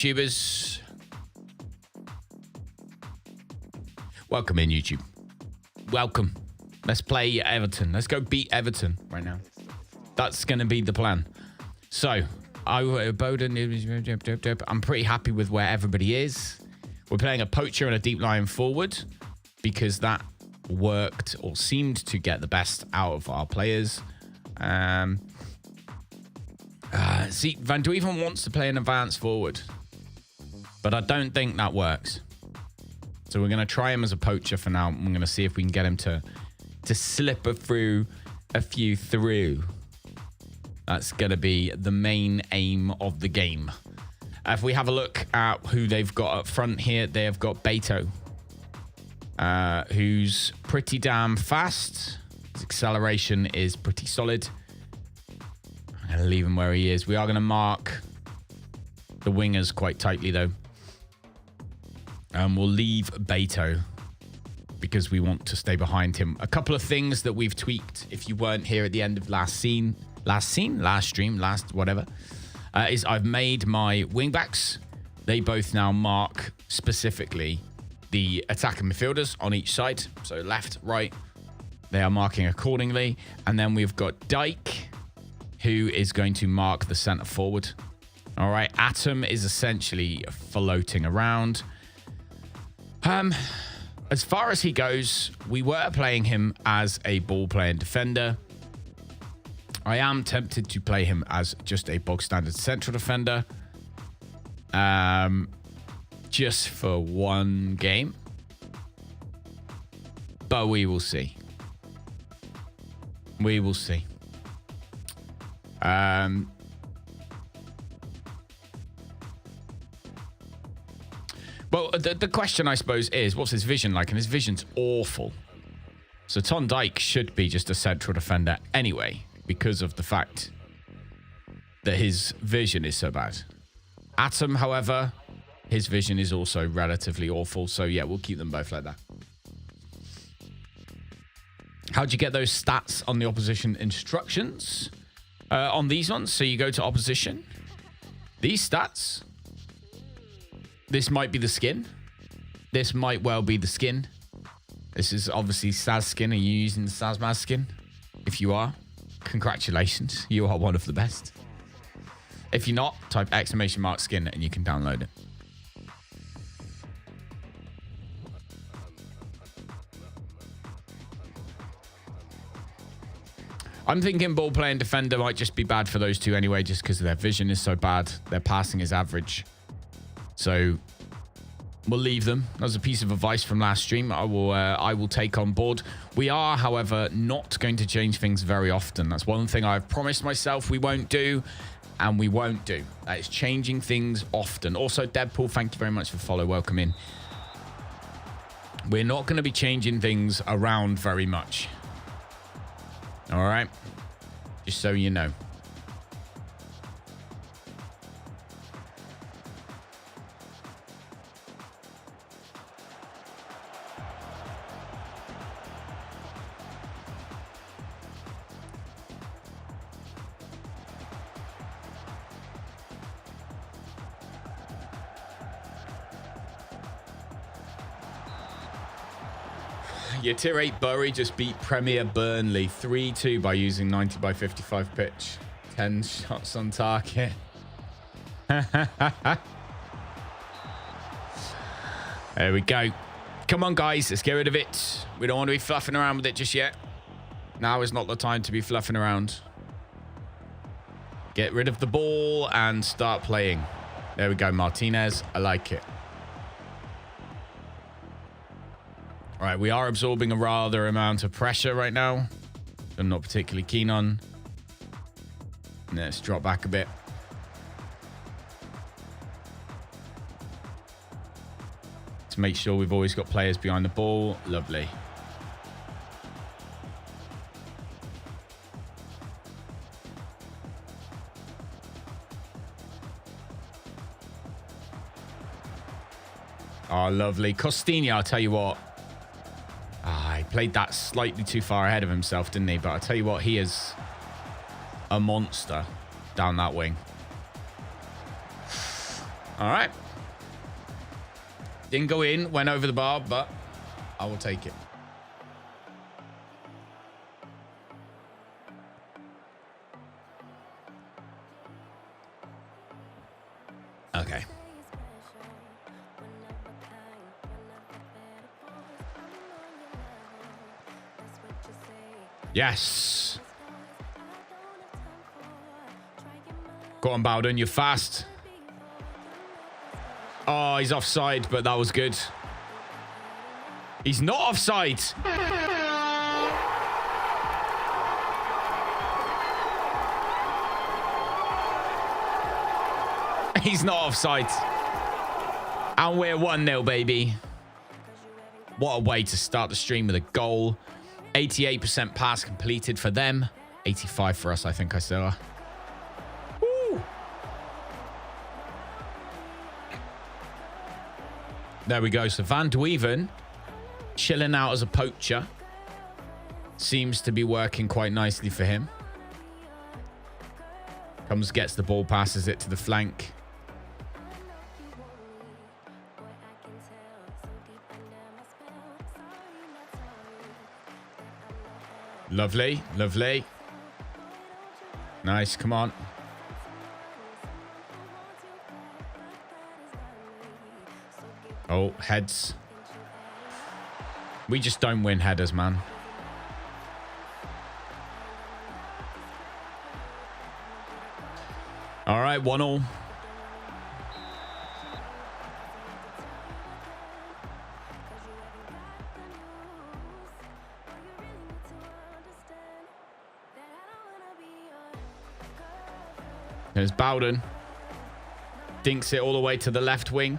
YouTubers. Welcome in, YouTube. Welcome. Let's play Everton. Let's go beat Everton right now. That's going to be the plan. So, Bowden, I'm pretty happy with where everybody is. We're playing a poacher and a deep lying forward because that worked or seemed to get the best out of our players. See, Van Duiven wants to play an advanced forward, but I don't think that works. So we're going to try him as a poacher for now. We're going to see if we can get him to slip through a few through. That's going to be the main aim of the game. If we have a look at who they've got up front here, they have got Beto, who's pretty damn fast. His acceleration is pretty solid. I'm going to leave him where he is. We are going to mark the wingers quite tightly, though. We'll leave Beto because we want to stay behind him. A couple of things that we've tweaked, if you weren't here at the end of last stream, whatever, is I've made my wingbacks. They both now mark specifically the attacking midfielders on each side. So left, right, they are marking accordingly. And then we've got Dyke, who is going to mark the center forward. All right, Atom is essentially floating around. As far as he goes, we were playing him as a ball-playing defender. I am tempted to play him as just a bog-standard central defender. Just for one game. But we will see. We will see. Well, the question, I suppose, is what's his vision like? And his vision's awful. So Ton Dyke should be just a central defender anyway, because of the fact that his vision is so bad. Atom, however, his vision is also relatively awful. So yeah, we'll keep them both like that. How'd you get those stats on the opposition instructions? On these ones, so you go to opposition. These stats... This might be the skin. This might well be the skin. This is obviously Saz skin. Are you using the Sazmaz skin? If you are, congratulations. You are one of the best. If you're not, type !skin and you can download it. I'm thinking ball playing defender might just be bad for those two anyway, just because their vision is so bad. Their passing is average. So we'll leave them. That was a piece of advice from last stream. I will take on board. We are, however, not going to change things very often. That's one thing I've promised myself we won't do, and we won't do. That is changing things often. Also, Deadpool, thank you very much for follow. Welcome in. We're not going to be changing things around very much. All right? Just so you know. Your tier 8 Bury just beat Premier Burnley 3-2 by using 90 by 55 pitch. 10 shots on target. There we go. Come on, guys. Let's get rid of it. We don't want to be fluffing around with it just yet. Now is not the time to be fluffing around. Get rid of the ball and start playing. There we go, Martinez. I like it. All right, we are absorbing a rather amount of pressure right now. I'm not particularly keen on. Let's drop back a bit. To make sure we've always got players behind the ball. Lovely. Oh, lovely. Costinha, I'll tell you what. He played that slightly too far ahead of himself, didn't he? But I'll tell you what, he is a monster down that wing. All right. Didn't go in, went over the bar, but I will take it. Okay. Yes. Go on, Bowden. You're fast. Oh, he's offside, but that was good. He's not offside. He's not offside. And we're 1-0, baby. What a way to start the stream with a goal. 88% pass completed for them. 85 for us, I think I saw. Woo. There we go. So Van Dweven chilling out as a poacher. Seems to be working quite nicely for him. Comes, gets the ball, passes it to the flank. Lovely, lovely. Nice, come on. Oh, heads. We just don't win headers, man. All right, 1-1. There's Bowden. Dinks it all the way to the left wing.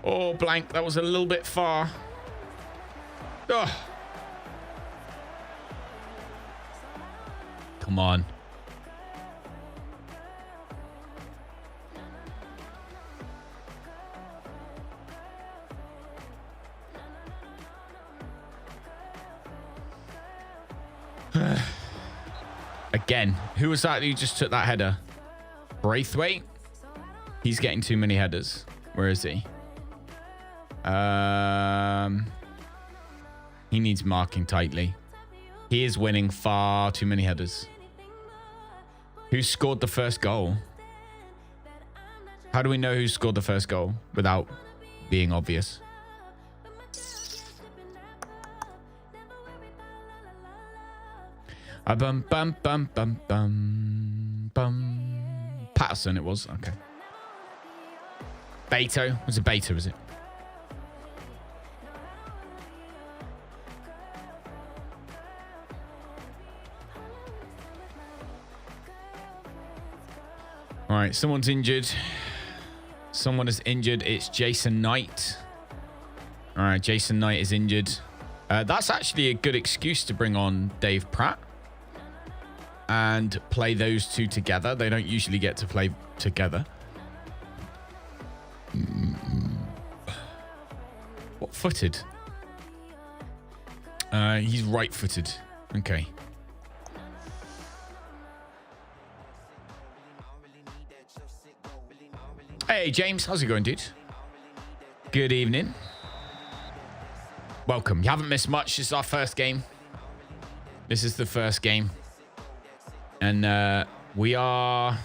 Oh, blank. That was a little bit far. Oh. Come on. Again, who was that who just took that header? Braithwaite? He's getting too many headers. Where is he? He needs marking tightly. He is winning far too many headers. Who scored the first goal? How do we know who scored the first goal without being obvious? Bum bum bum bum bum bum. Patterson, it was. Okay. Beto. Was it Beto, was it? All right, someone's injured. Someone is injured. It's Jason Knight. All right, Jason Knight is injured. That's actually a good excuse to bring on Dave Pratt and play those two together. They don't usually get to play together. What footed? He's right footed. Okay. Hey, James. How's it going, dude? Good evening. Welcome. You haven't missed much. This is our first game. This is the first game. And we are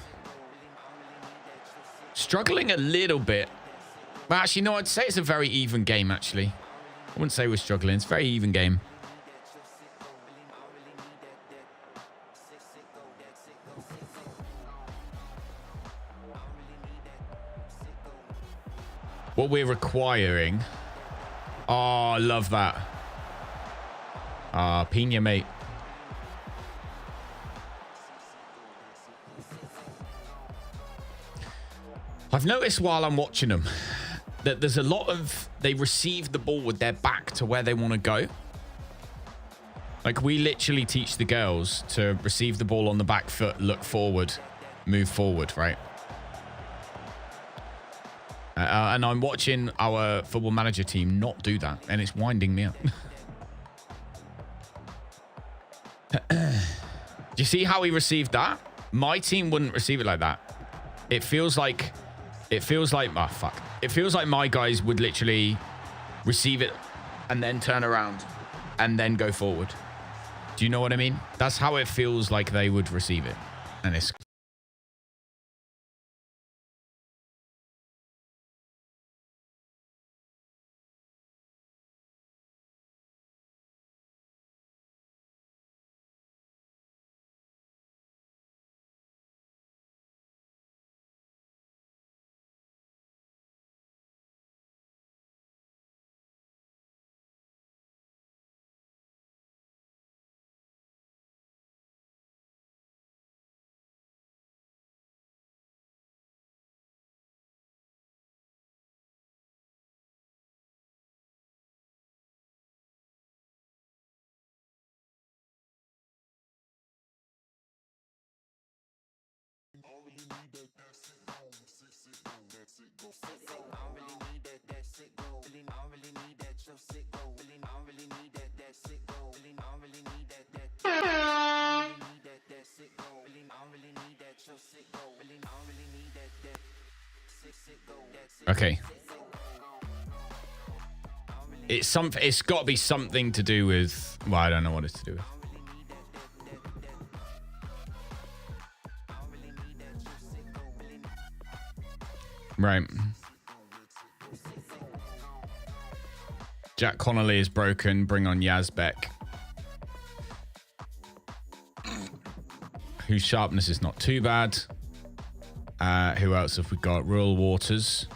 struggling a little bit. Well, actually, no, I'd say it's a very even game, actually. I wouldn't say we're struggling. It's a very even game. What we're requiring... Oh, I love that. Pina, mate. I've noticed while I'm watching them that there's a lot of... They receive the ball with their back to where they want to go. Like, we literally teach the girls to receive the ball on the back foot, look forward, move forward, right? And I'm watching our Football Manager team not do that, and it's winding me up. Do you see how he received that? My team wouldn't receive it like that. It feels like It feels like, oh, fuck. It feels like my guys would literally receive it and then turn around and then go forward. Do you know what I mean? That's how it feels like they would receive it. And it's... Okay. It's got to be something to do with... Well, I don't know what it's to do with. Right. Jack Connolly is broken. Bring on Yazbek. Whose sharpness is not too bad. Who else have we got? Rural Waters.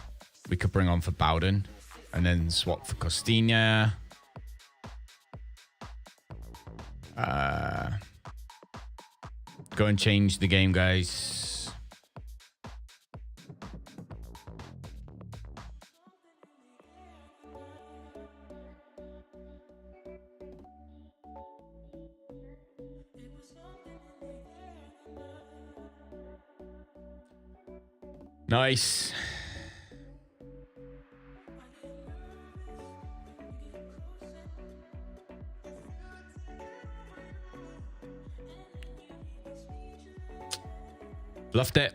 We could bring on for Bowden. And then swap for Costinha. Go and change the game, guys. Nice. Bluffed it.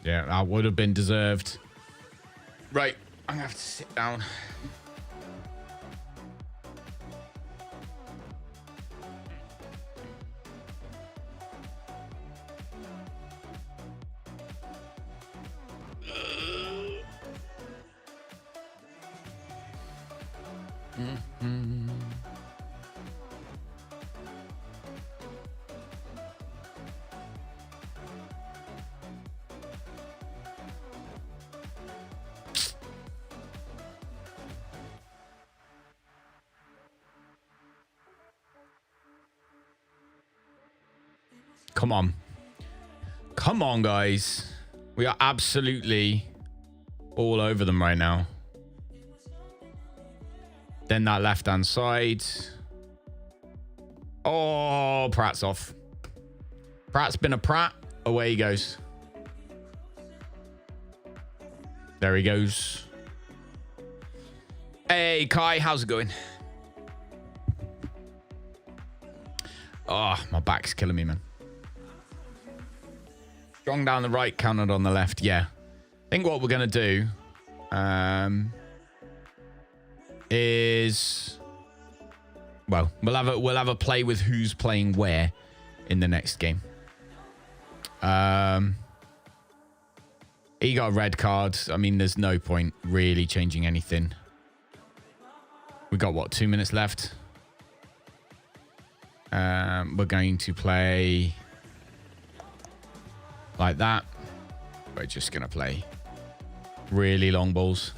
Yeah, that would have been deserved. Right, I'm gonna have to sit down. Come on. Come on, guys. We are absolutely all over them right now. Then that left-hand side. Oh, Pratt's off. Pratt's been a Pratt. Away he goes. There he goes. Hey, Kai, how's it going? Oh, my back's killing me, man. Strong down the right, countered on the left. Yeah. I think what we're going to do is... Well, we'll have a play with who's playing where in the next game. He got a red card. I mean, there's no point really changing anything. We got, what, 2 minutes left? We're going to play like that. We're just going to play really long balls.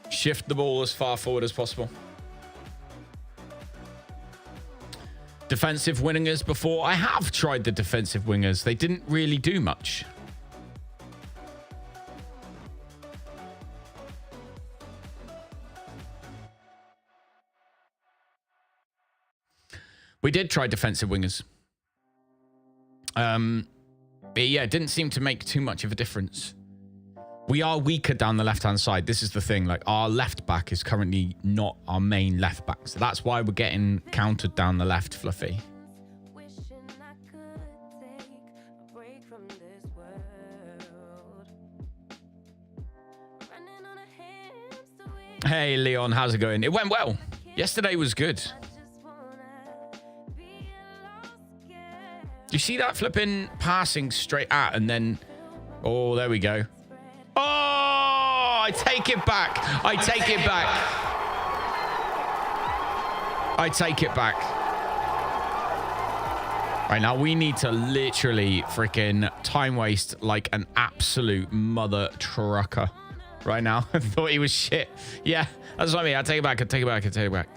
Shift the ball as far forward as possible. defensive wingers before. I have tried the defensive wingers. They didn't really do much. We did try defensive wingers. But yeah, it didn't seem to make too much of a difference. We are weaker down the left-hand side. This is the thing. Like, our left back is currently not our main left back. So that's why we're getting countered down the left, Fluffy. Hey, Leon, how's it going? It went well. Yesterday was good. You see that flipping passing straight at and then... Oh, there we go. Oh, I take it back. I take it back. I take it back. Right, now we need to literally freaking time waste like an absolute mother trucker right now. I thought he was shit. Yeah, that's what I mean. I take it back. I take it back. I take it back.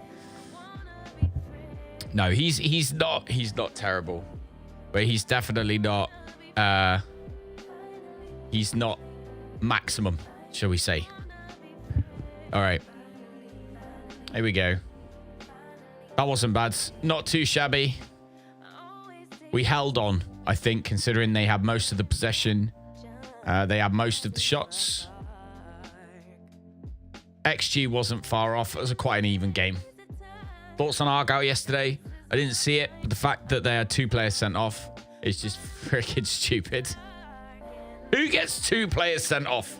No, he's not terrible. But he's definitely not, he's not maximum, shall we say. All right. Here we go. That wasn't bad. Not too shabby. We held on, I think, considering they had most of the possession. They had most of the shots. XG wasn't far off. It was quite an even game. Thoughts on Argyle yesterday? I didn't see it, but the fact that they had 2 players sent off is just freaking stupid. Who gets 2 players sent off?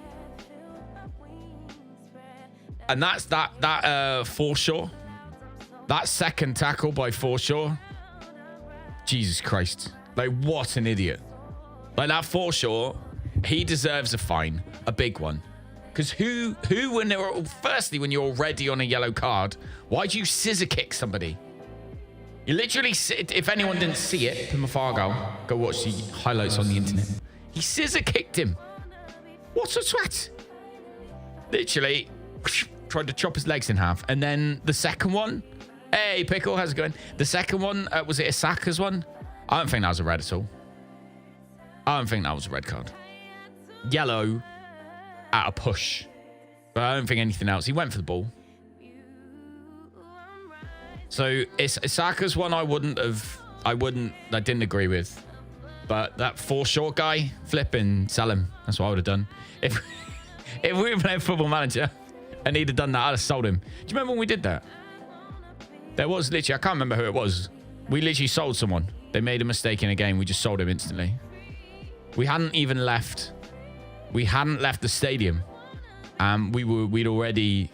And that's that Forshaw. That second tackle by Forshaw. Jesus Christ. Like, what an idiot. Like, that Forshaw, he deserves a fine. A big one. Because who when they were... Firstly, when you're already on a yellow card, why'd you scissor kick somebody? You literally, if anyone didn't see it, Plymouth Argyle, go watch the highlights on the internet. He scissor kicked him. What a twat. Literally tried to chop his legs in half. And then the second one, hey, Pickle, how's it going? The second one, was it Isaka's one? I don't think that was a red at all. I don't think that was a red card. Yellow at a push. But I don't think anything else. He went for the ball. So Isaka's one I didn't agree with. But that Forshaw guy, flip and sell him. That's what I would have done. If we were playing Football Manager and he'd have done that, I'd have sold him. Do you remember when we did that? There was literally, I can't remember who it was. We literally sold someone. They made a mistake in a game. We just sold him instantly. We hadn't even left. We hadn't left the stadium. We'd already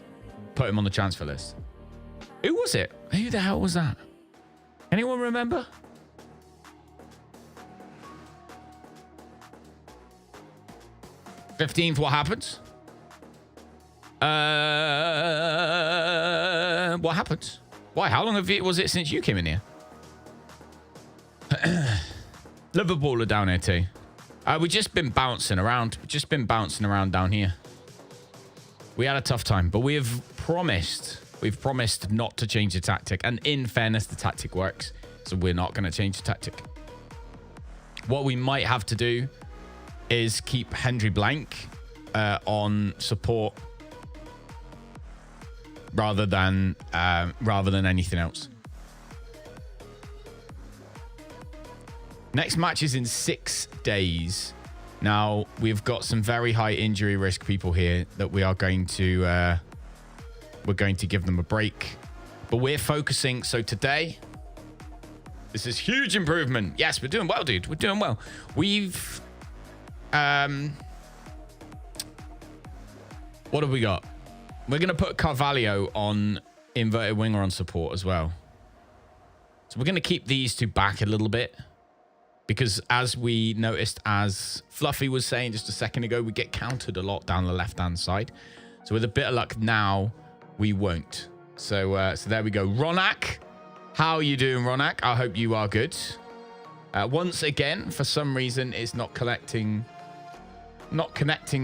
put him on the transfer list. Who was it? Who the hell was that? Anyone remember? $15th, what happened? What happened? Why? How long was it since you came in here? Liverpool are down here too. We've just been bouncing around. Down here. We had a tough time, but we've promised not to change the tactic. And in fairness, the tactic works. So we're not going to change the tactic. What we might have to do is keep Henry Blank on support rather than anything else. Next match is in 6 days. Now, we've got some very high injury risk people here that we are going to give them a break. But we're focusing. So today, this is huge improvement. Yes, we're doing well, dude. We're doing well. We've... what have we got? We're going to put Carvalho on inverted winger on support as well. So we're going to keep these 2 back a little bit. Because as we noticed, as Fluffy was saying just a second ago, we get countered a lot down the left-hand side. So with a bit of luck now, we won't. So there we go. Ronak, how are you doing, Ronak? I hope you are good. Once again, for some reason, it's not connecting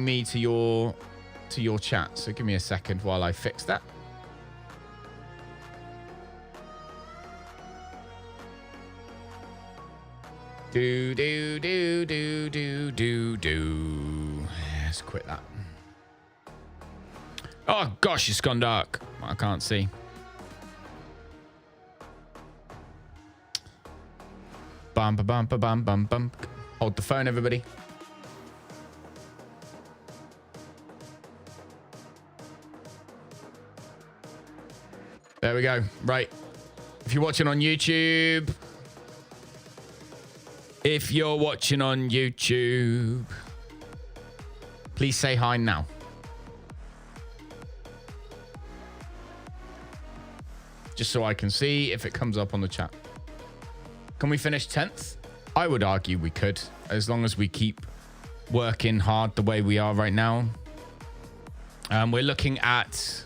me to your chat. So give me a second while I fix that. Do, do, do, do, do, do, do. Let's quit that. Oh, gosh, it's gone dark. I can't see. Bum, ba, bum, ba, bum, bum, bum. Hold the phone, everybody. There we go. Right. If you're watching on YouTube... If you're watching on YouTube, please say hi now. Just so I can see if it comes up on the chat. Can we finish 10th? I would argue we could, as long as we keep working hard the way we are right now. We're looking at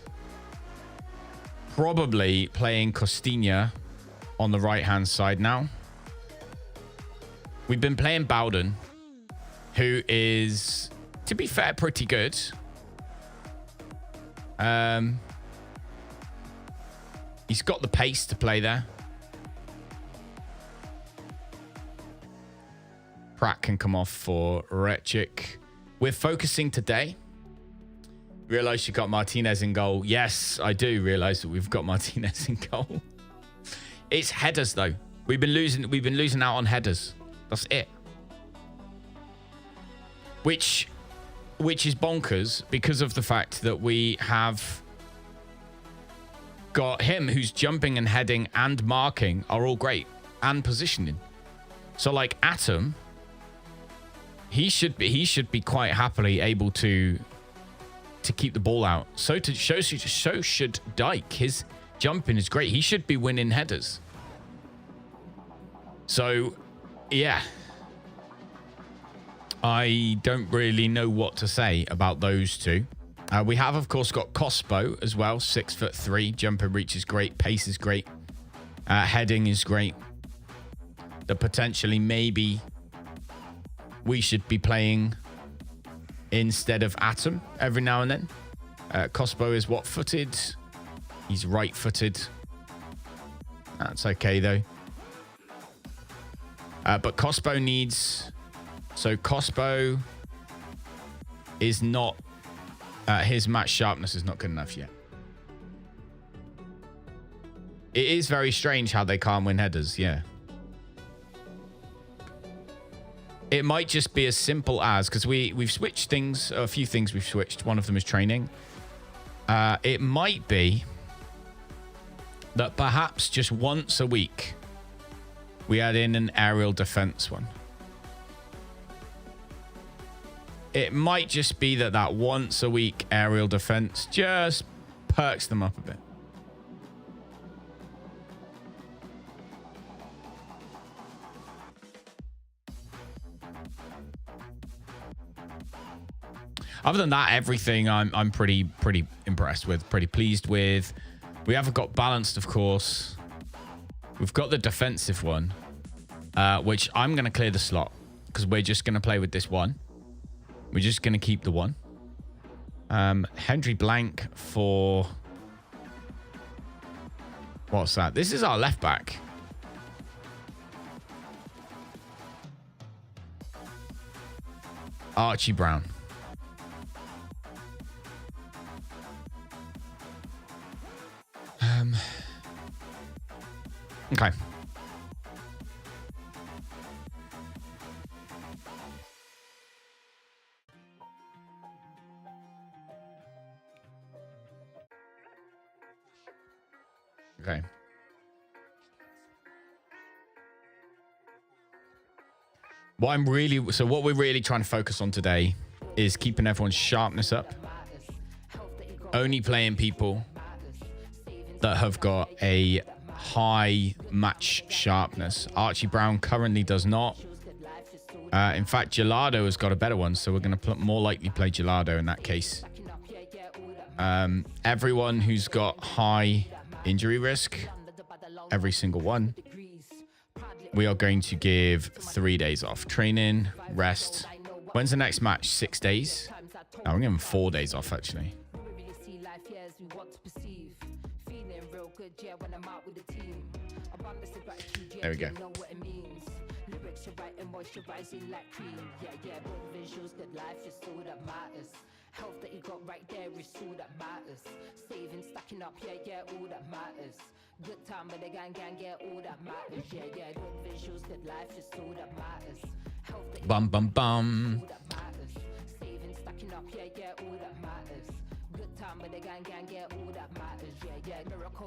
probably playing Costinha on the right-hand side now. We've been playing Bowden, who is, to be fair, pretty good. He's got the pace to play there. Pratt can come off for Rechik. We're focusing today. Realize you got Martinez in goal. Yes, I do realize that we've got Martinez in goal. It's headers though. We've been losing out on headers. That's it. Which is bonkers because of the fact that we have got him who's jumping and heading and marking are all great and positioning. So like Atom, he should be quite happily able to keep the ball out. So should Dyke. His jumping is great. He should be winning headers. So yeah. I don't really know what to say about those two. We have, of course, got Cospo as well. 6'3". Jumper reach is great. Pace is great. Heading is great. That potentially maybe we should be playing instead of Atom every now and then. Cospo is what-footed? He's right-footed. That's okay, though. But Cospo needs... So Cospo is not... his match sharpness is not good enough yet. It is very strange how they can't win headers, yeah. It might just be as simple as... Because we've switched things, a few things we've switched. One of them is training. It might be that perhaps just once a week we add in an aerial defense one. It might just be that once a week aerial defense just perks them up a bit. Other than that, everything I'm pretty impressed with, pretty pleased with. We haven't got balanced, of course. We've got the defensive one, which I'm going to clear the slot because we're just going to play with this one. We're just going to keep the one. Henry Blank for... What's that? This is our left back. Archie Brown. Okay. Okay. What we're really trying to focus on today is keeping everyone's sharpness up. Only playing people that have got a high match sharpness. Archie Brown currently does not. In fact, Gelado has got a better one, so we're going to more likely play Gelado in that case. Everyone who's got high injury risk, every single one, we are going to give 3 days off. Training, rest. When's the next match? 6 days? No, we're giving 4 days off, actually. There we go. moisturizing like cream. Yeah, good visuals, good life is all that matters. Health that you got right there is all that matters. Saving, stacking up, yeah, all that matters. Good time with the gang, yeah, all that matters. Yeah, good visuals, good life is all that matters. Health that you Bum, bum, bum. all that matters. Saving, stacking up, yeah, all that matters. Good time with the gang, yeah, all that matters. Yeah,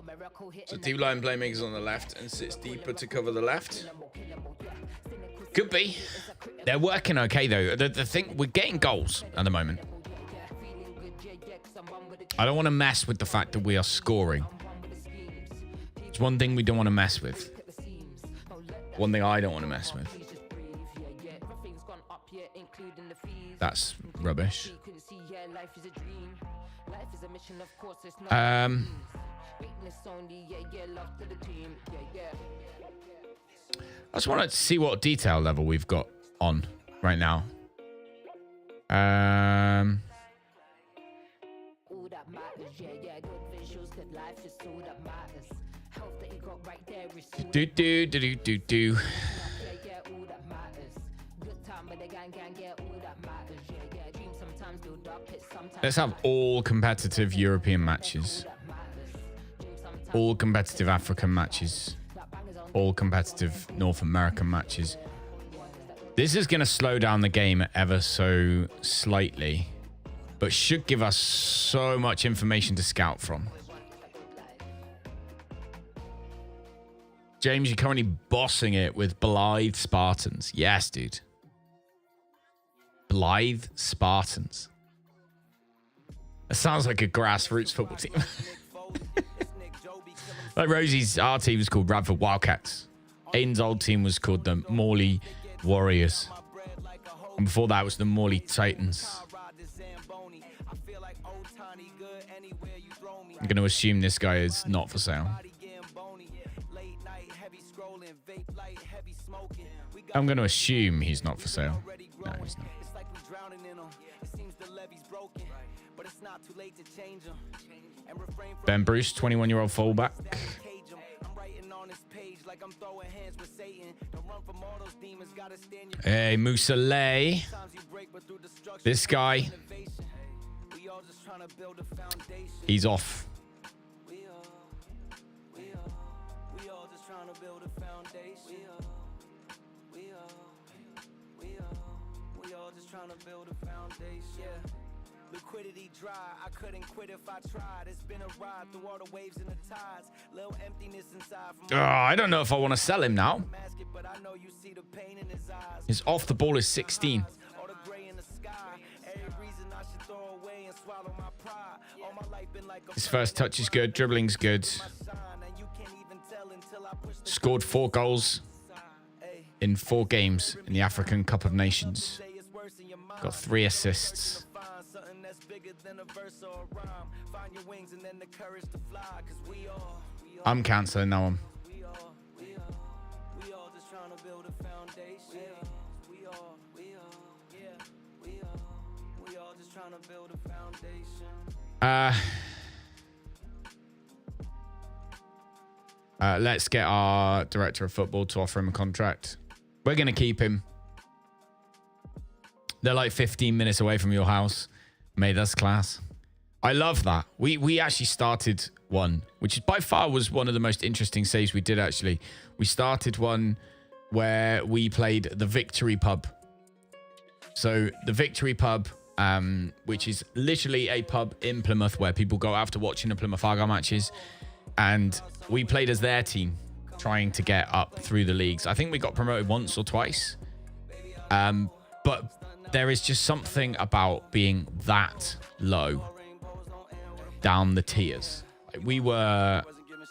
miracle hitting. So deep line playmakers on the left and sits deeper to cover the left. Could be. They're working okay though. The thing, we're getting goals at the moment. I don't want to mess with the fact that we are scoring. It's one thing we don't want to mess with. One thing I don't want to mess with. That's rubbish. I just wanted to see what detail level we've got on right now. Do. Let's have all competitive European matches. All competitive African matches. All competitive North American matches. This is going to slow down the game ever so slightly, but should give us so much information to scout from. James, you're currently bossing it with Blythe Spartans. Yes, dude. Blythe Spartans. That sounds like a grassroots football team. Like Rosie's, our team was called Radford Wildcats. Aiden's old team was called the Morley Warriors. And before that was the Morley Titans. I'm going to assume this guy is not for sale. I'm going to assume he's not for sale. No, he's not. Ben Bruce, 21-year-old fullback. Hey, Musaleh. This guy. He's off. Liquidity dry, I couldn't quit if I tried. It's been a ride through all the waves and the tides. Little emptiness inside from I don't know if I want to sell him now. His off the ball is 16. His first touch is good, dribbling's good. Scored 4 goals in 4 games in the African Cup of Nations. Got 3 assists. I'm cancelling that one. Let's get our director of football to offer him a contract. We're going to keep him. They're like 15 minutes away from your house. Mate, that's class. I love that. We actually started one, which by far was one of the most interesting saves we did, actually. We started one where we played the Victory Pub. So the Victory Pub, which is literally a pub in Plymouth where people go after watching the Plymouth Argyle matches. And we played as their team, trying to get up through the leagues. I think we got promoted once or twice. But there is just something about being that low down the tiers. Like we were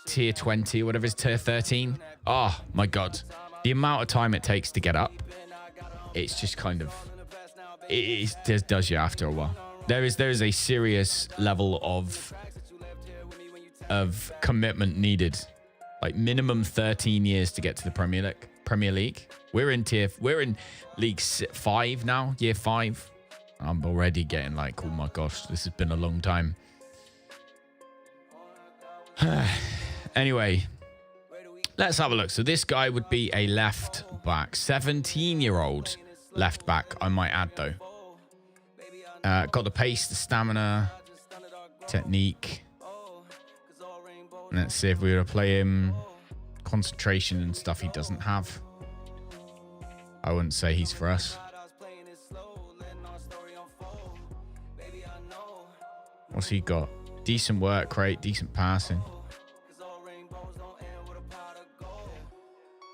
tier 20 or whatever, it's tier 13. Oh my God. The amount of time it takes to get up, it's just kind of, it does you after a while. There is a serious level of commitment needed. Like minimum 13 years to get to the Premier League. We're in League 5 now, year 5. I'm already getting like, oh my gosh, this has been a long time. Anyway, let's have a look. So this guy would be a left back. 17-year-old left back, I might add, though. Got the pace, the stamina, technique. Let's see if we were to play him. Concentration and stuff he doesn't have. I wouldn't say he's for us. What's he got? Decent work rate, decent passing.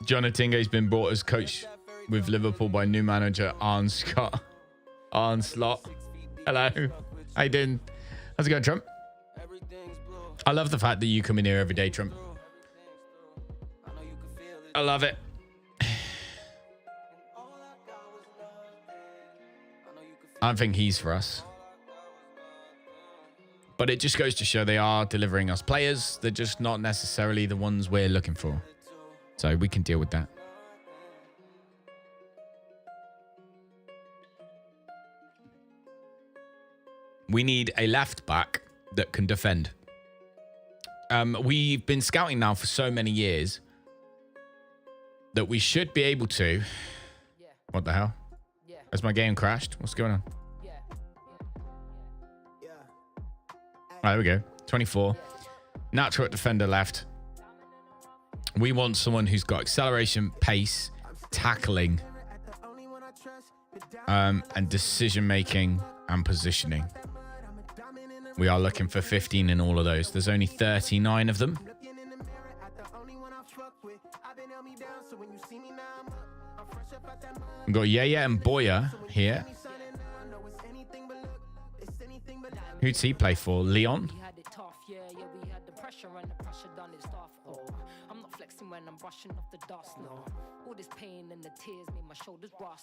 Jonatingo's been brought as coach with Liverpool by new manager Arne Slot. Hello. How you doing? How's it going, Trump? I love the fact that you come in here every day, Trump. I love it. I don't think he's for us. But it just goes to show they are delivering us players. They're just not necessarily the ones we're looking for. So we can deal with that. We need a left back that can defend. We've been scouting now for so many years that we should be able to... What the hell? Has my game crashed? What's going on? All right, there we go. 24. Natural defender left. We want someone who's got acceleration, pace, tackling, and decision-making and positioning. We are looking for 15 in all of those. There's only 39 of them. We've got Yaya and Boya here. Who'd he play for? Leon?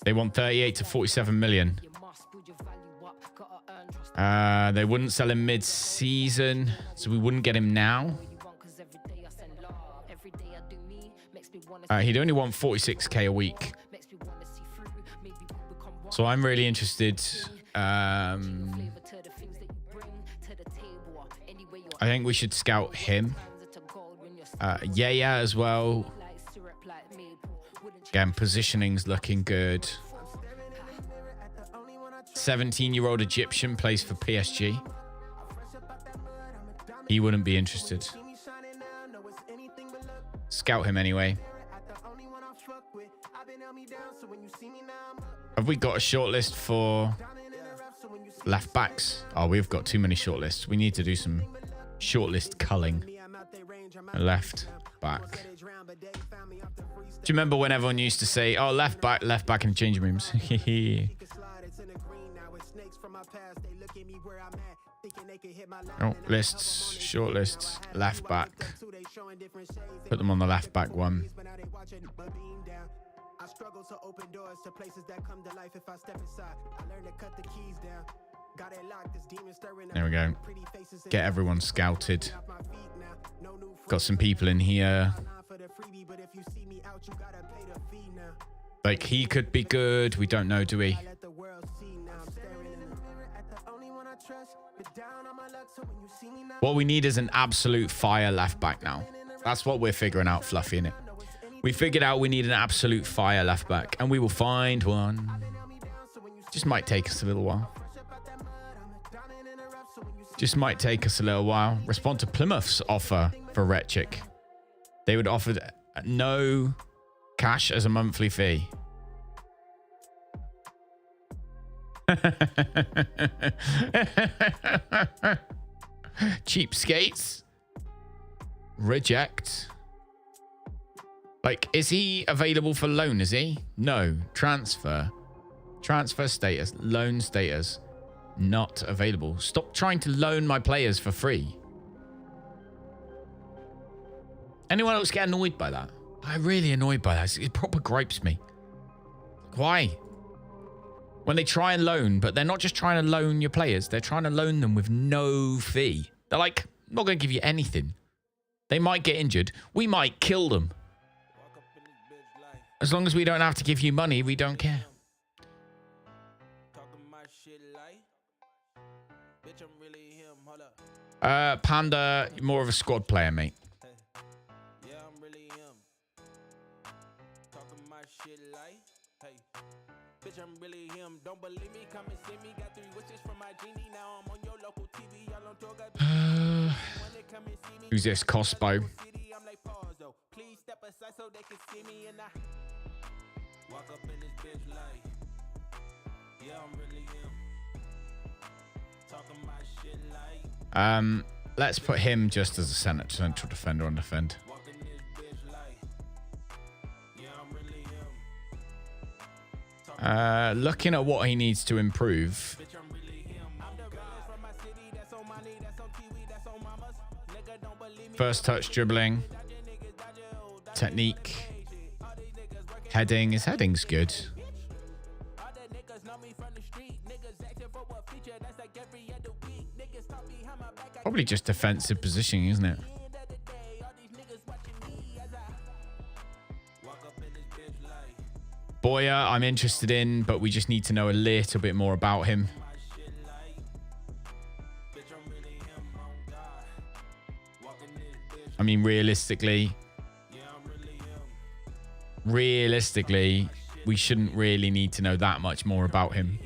They want 38 to 47 million. They wouldn't sell him mid-season, so we wouldn't get him now. He'd only want 46k a week. So I'm really interested. I think we should scout him. Yaya as well. Again, positioning's looking good. 17-year-old Egyptian plays for PSG. He wouldn't be interested. Scout him anyway. Have we got a shortlist for left backs? Oh, we've got too many shortlists. We need to do some shortlist culling. Left back. Do you remember when everyone used to say, oh, left back in the changing rooms? Oh, lists, shortlists, left back. Put them on the left back one. There we go. Get everyone scouted. Got some people in here. Like, he could be good. We don't know, do we? What we need is an absolute fire left back now. That's what we're figuring out, Fluffy, innit? We figured out we need an absolute fire left back, and we will find one. Just might take us a little while. Just might take us a little while. Respond to Plymouth's offer for Retchik. They would offer no cash as a monthly fee. Cheapskates. Reject. Like, is he available for loan, is he? No. Transfer. Transfer status. Loan status. Not available. Stop trying to loan my players for free. Anyone else get annoyed by that? I'm really annoyed by that. It proper gripes me. Why? When they try and loan, but they're not just trying to loan your players. They're trying to loan them with no fee. They're like, I'm not going to give you anything. They might get injured. We might kill them. As long as we don't have to give you money, we don't care. Panda, more of a squad player, mate. talking my shit like, hey. Bitch, I'm really him. Don't believe me? Come and see me. Got 3 wishes from my genie. Now I'm on your local TV. Y'all on tour, Who's this? Cospo. I'm like, pause though. Please step aside so they can see me. And I walk up in this bitch like, yeah, I'm really him. Talking my shit like. Let's put him just as a central defender on defend. Walking this bitch like, yeah, I'm really him. Looking at what he needs to improve. Bitch, I'm really him. I'm the realest from my city. That's on money. That's on TV. That's on mamas. Nigga, don't believe me. First touch dribbling. Technique. Heading. His heading's good. Probably just defensive positioning, isn't it? Boyer, I'm interested in, but we just need to know a little bit more about him. I mean, realistically, we shouldn't really need to know that much more about him.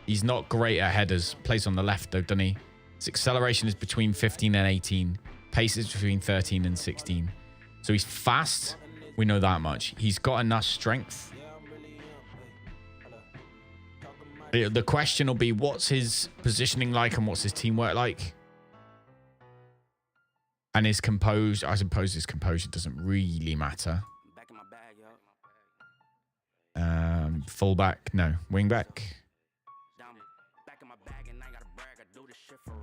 He's not great at headers. Plays on the left, though, doesn't he? His acceleration is between 15 and 18. Pace is between 13 and 16. So he's fast. We know that much. He's got enough strength. The question will be, what's his positioning like and what's his teamwork like? And his composure. I suppose his composure doesn't really matter. Fullback. No. Wingback.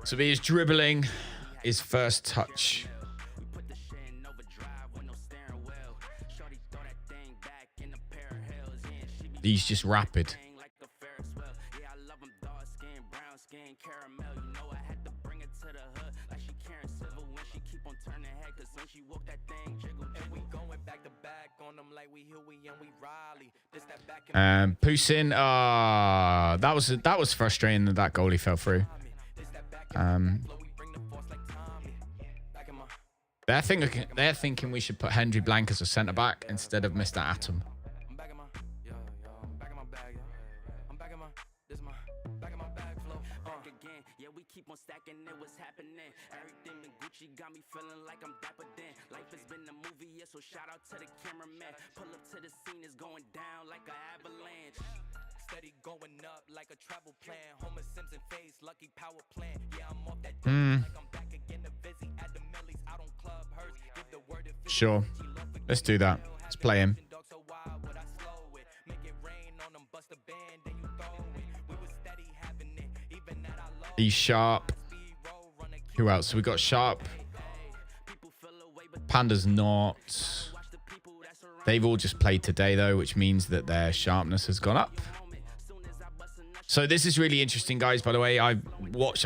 So be his dribbling, his first touch. He's just rapid. Poussin, that was frustrating that goalie fell through. They're thinking we should put Henry Blank as a centre back instead of Mr. Atom. Got me feeling like I'm dapper then. Life has been a movie, yeah, so shout out to the cameraman. Pull up to the scene, it's going down like an avalanche. Steady going up like a travel plan. Homer Simpson face, lucky power plant. Yeah, I'm off that like I'm back again to busy at the Millies out on Club Hearst. Give the word if Sure. Let's do that. Let's play him. He's sharp. Who else? We got Sharp. Panda's not. They've all just played today, though, which means that their sharpness has gone up. So this is really interesting, guys. By the way, I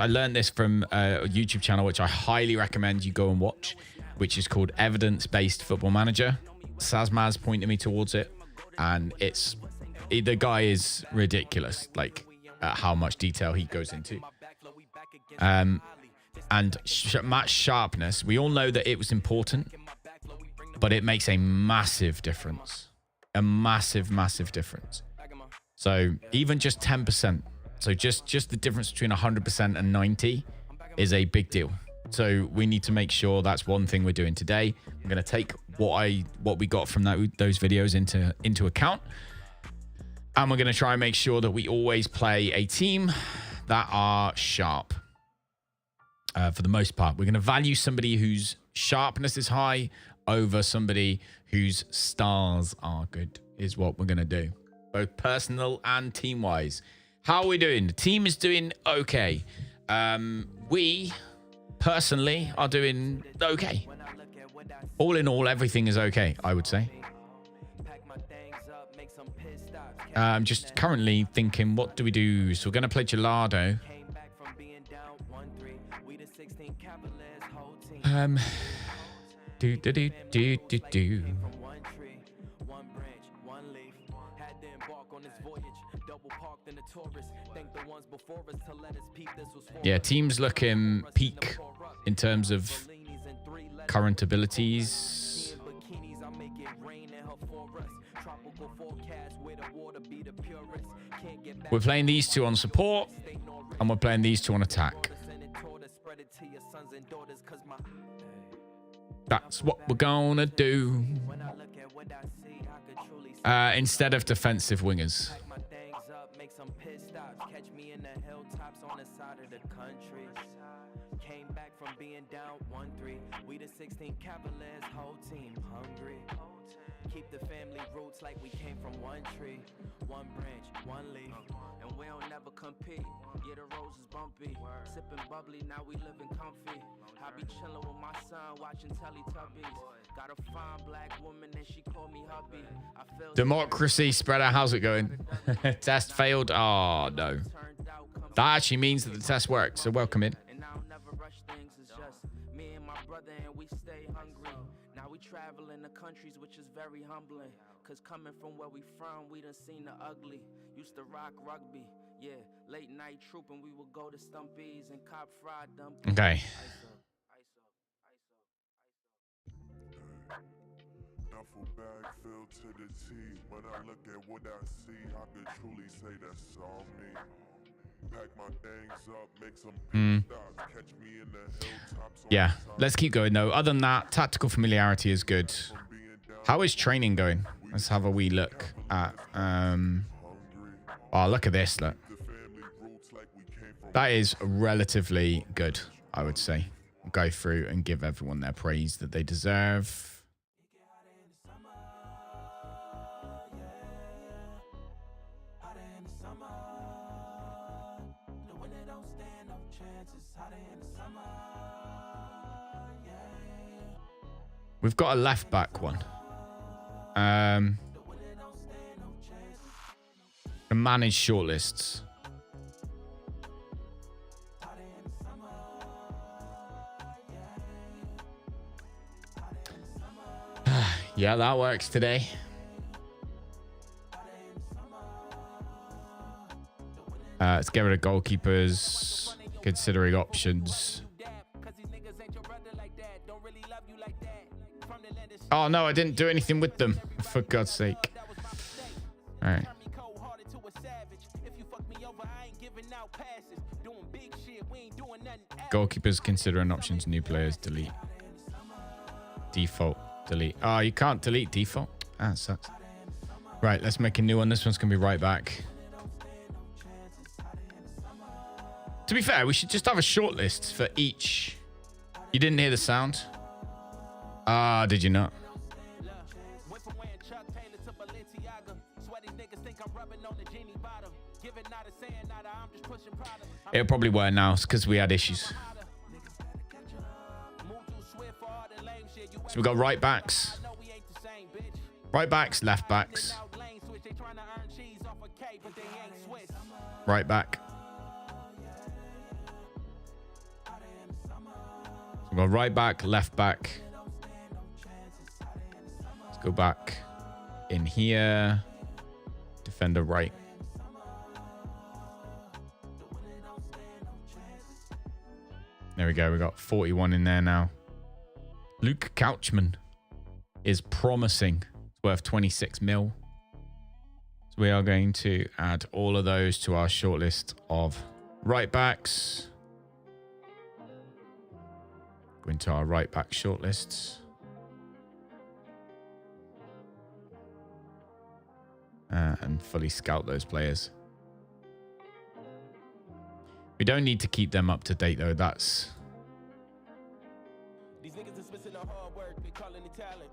learned this from a YouTube channel, which I highly recommend you go and watch, which is called Evidence-Based Football Manager. Sazmaz pointed me towards it, and the guy is ridiculous, like how much detail he goes into. And match sharpness, we all know that it was important, but it makes a massive difference. A massive, massive difference. So even just 10%, so just the difference between 100% and 90 is a big deal. So we need to make sure that's one thing we're doing today. I'm going to take what we got from those videos into account. And we're going to try and make sure that we always play a team that are sharp. For the most part, we're going to value somebody whose sharpness is high over somebody whose stars are good, is what we're going to do, both personal and team-wise. How are we doing? The team is doing okay. We, personally, are doing okay. All in all, everything is okay, I would say. I'm just currently thinking, what do we do? So we're going to play Gelado. Yeah, team's looking peak in terms of current abilities. We're playing these two on support, and we're playing these two on attack. That's what we're gonna do. Instead of defensive wingers. Came back from being down 1-3. We the 16 Cavaliers, whole team hungry. Keep the family roots like we came from one tree, one branch, one leaf. And we don't never compete. Yeah, the rose is bumpy. Sipping bubbly, now we living comfy. I be chilling with my son, watching Teletubbies. Got a fine black woman and she called me hubby. I feel democracy spreader, how's it going? Test failed. Oh no. That actually means that the test worked, so welcome in. And I'll never rush things, it's just me and my brother and we stay hungry. Now we travel in the countries, which is very humbling. Cause coming from where we from, we done seen the ugly. Used to rock rugby, yeah, late night trooping, we would go to Stumpy's and cop fried dumplings. Okay. Duffel bag filled to the T. When I look at what I see, I could truly say that's all me. Pack my things up, make some stops, catch me in the hilltops. Yeah, let's keep going though. Other than that, tactical familiarity is good. How is training going? Let's have a wee look at oh, look at this, look. That is relatively good, I would say. Go through and give everyone their praise that they deserve. We've got a left back one. Manage shortlists. Yeah, that works today. Let's get rid of goalkeepers. Considering options. Oh, no, I didn't do anything with them. For God's sake. All right. Goalkeepers, considering options, new players, delete. Default, delete. Oh, you can't delete default? Ah, that sucks. Right, let's make a new one. This one's going to be right back. To be fair, we should just have a short list for each. You didn't hear the sound? Ah, did you not? It'll probably work now because we had issues. So we got right backs, left backs, right back. So we got right back, left back. Let's go back in here. Defender right. There we go. We got 41 in there now. Luke Couchman is promising. It's worth 26 mil. So we are going to add all of those to our shortlist of right backs. Go into our right back shortlists. And fully scout those players. We don't need to keep them up to date though. That's these niggas is missing the hard work. They calling it talent,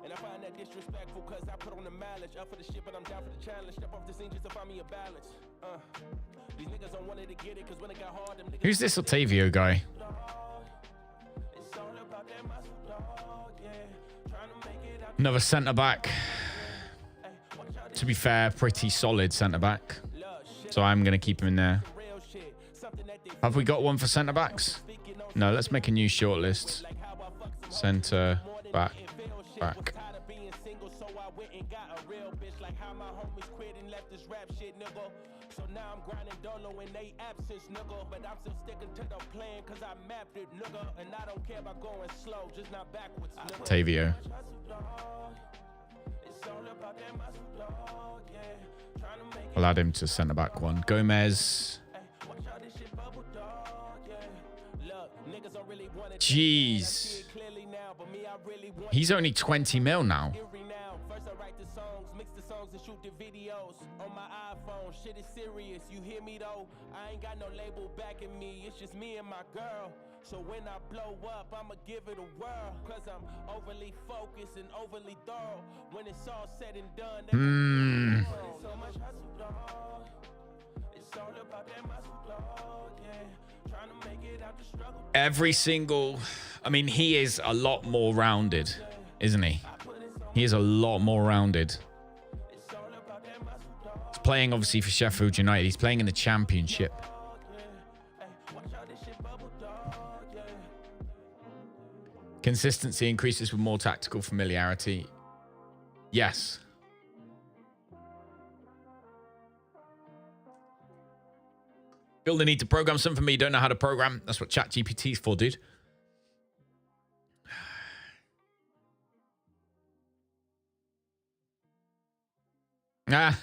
and I find that disrespectful because I put on the mileage. Up for the shit, but I'm down for the challenge. Step off the scene just to find me a balance. These niggas don't want to get it because when it got hard, them niggas. Who's this Otavio guy? Another centre back. To be fair, pretty solid centre back. So I'm going to keep him in there. Have we got one for centre backs? No, let's make a new shortlist. Centre back. real bitch, like how my homies quit and left this rap shit, nigga. So now I'm grinding dolo in they absence, nigga. But I'm still sticking to the plan, cause I mapped it, nigga. And I don't care about going slow, just not backwards, nigga. Tavio. I'll add him to centre back one. Gomez. Jeez. He's only 20 mil now. On my iPhone, shit is serious. You hear me though? I ain't got no label backing me. It's just me and my girl. So when I blow up, I'ma give it a whirl. Cause I'm overly focused and overly thorough. When it's all said and done, so much hustle, dog. It's all about that muscle, dog. Yeah. Trying to make it out the struggle. Every single, I mean, he is a lot more rounded, isn't he? He is a lot more rounded. He's playing obviously for Sheffield United. He's playing in the Championship. Consistency increases with more tactical familiarity. Yes. Feel the need to program something for me. Don't know how to program. That's what ChatGPT is for, dude. Ah.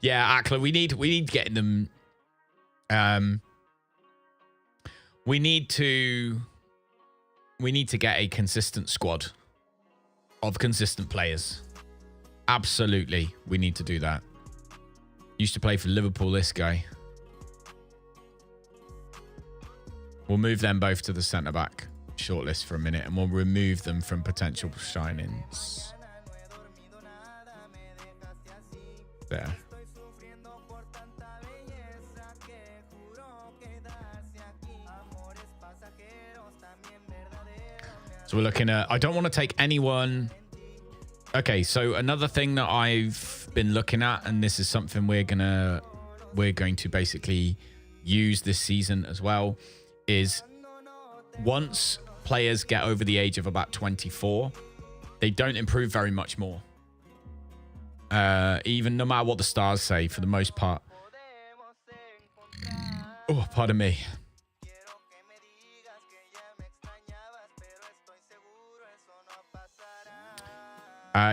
Yeah, Akla, we need getting them. We need to get a consistent squad of consistent players. Absolutely, we need to do that. Used to play for Liverpool, this guy. We'll move them both to the centre-back shortlist for a minute, and we'll remove them from potential sign-ins. There. So we're looking at, I don't want to take anyone. Okay, so another thing that I've been looking at, and this is something we're going to basically use this season as well, is once players get over the age of about 24, they don't improve very much more. Even no matter what the stars say, for the most part. Oh, pardon me.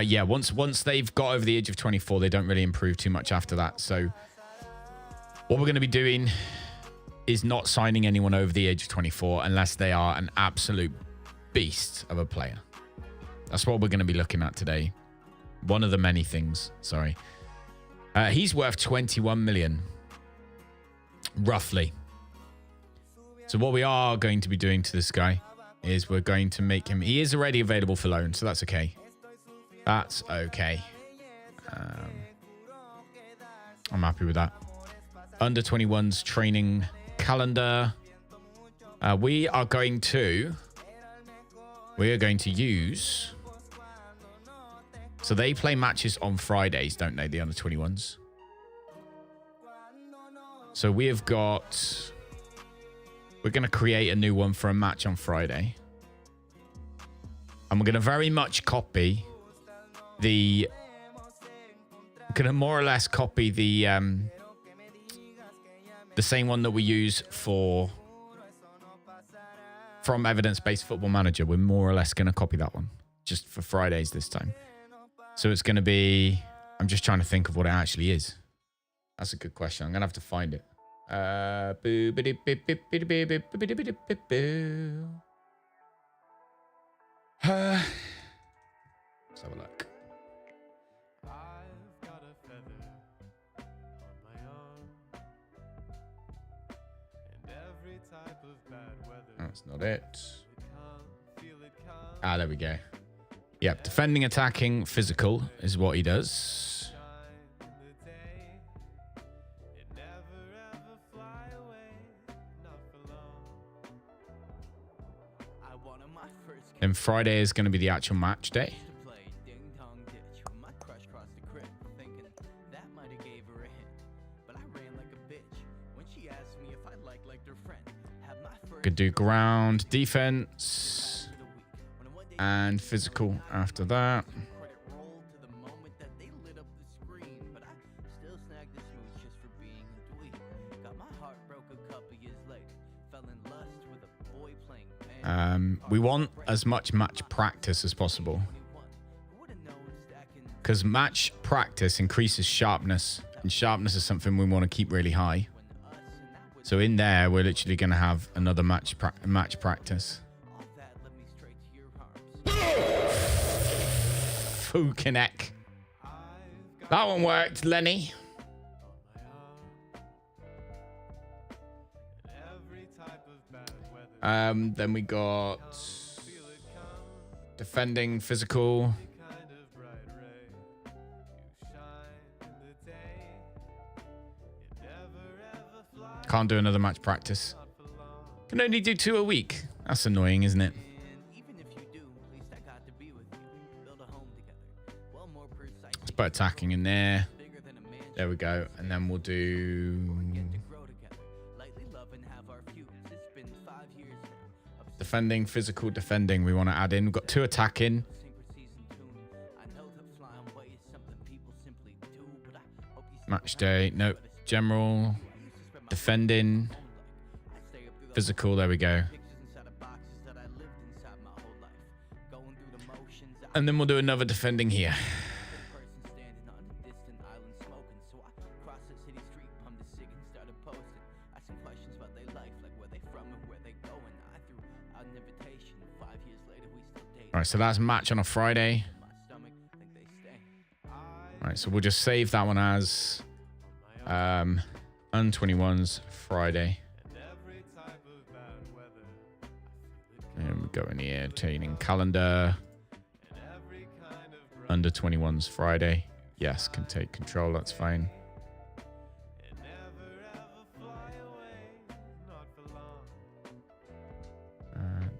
Yeah, once they've got over the age of 24, they don't really improve too much after that. So what we're going to be doing is not signing anyone over the age of 24 unless they are an absolute beast of a player. That's what we're going to be looking at today. One of the many things, sorry. He's worth 21 million, roughly. So what we are going to be doing to this guy is we're going to make him... He is already available for loan, so that's okay. That's okay. I'm happy with that. Under 21's training calendar. We are going to use... So they play matches on Fridays, don't they? The under 21s. So we have got... We're going to create a new one for a match on Friday. And we're going to very much copy the... We're going to more or less copy the same one that we use from Evidence-Based Football Manager. We're more or less going to copy that one. Just for Fridays this time. So it's going to be... I'm just trying to think of what it actually is. That's a good question. I'm going to have to find it. Let's have a look. That's not it. Ah, there we go. Yep, defending, attacking, physical is what he does. And Friday is going to be the actual match day. Could do ground, defense, and physical after that. we want as much match practice as possible. Because match practice increases sharpness. And sharpness is something we want to keep really high. So in there, we're literally going to have another match practice. Fukinek. That one worked, Lenny. Then we got defending, physical. Can't do another match practice. Can only do 2 a week. That's annoying, isn't it? Let's put attacking in there. There we go. And then we'll do defending, physical, defending. We want to add in. We've got 2 attacking. Match day. Nope. General. Defending. Physical. There we go. And then we'll do another defending here. All right, so that's match on a Friday. All right, so we'll just save that one as Under-21s Friday. And we go in here, training calendar. Under-21s Friday. Yes, can take control. That's fine.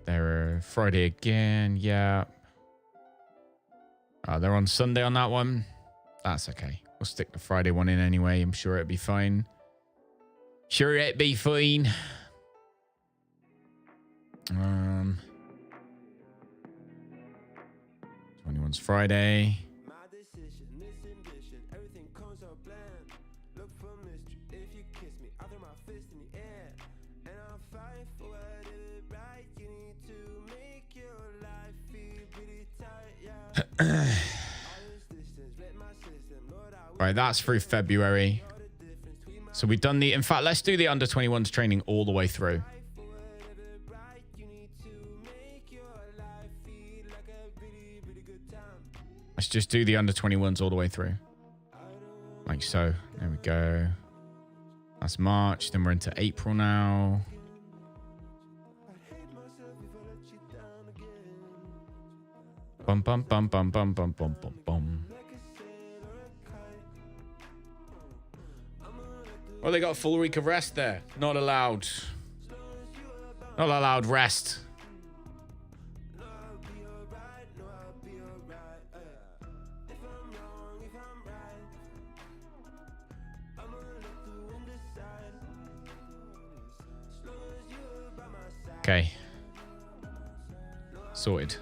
They're Friday again. Yeah. They're on Sunday on that one. That's okay. We'll stick the Friday one in anyway. I'm sure it'll be fine. Sure it'll be fine. 21's Friday. Right, that's through February. So we've done the... In fact, let's do the under-21s training all the way through. Let's just do the under-21s all the way through. Like so. There we go. That's March. Then we're into April now. Bum, bum, bum, bum, bum, bum, bum, bum, bum. Well, they got a full week of rest there. Not allowed. Not allowed rest. Okay. Sorted.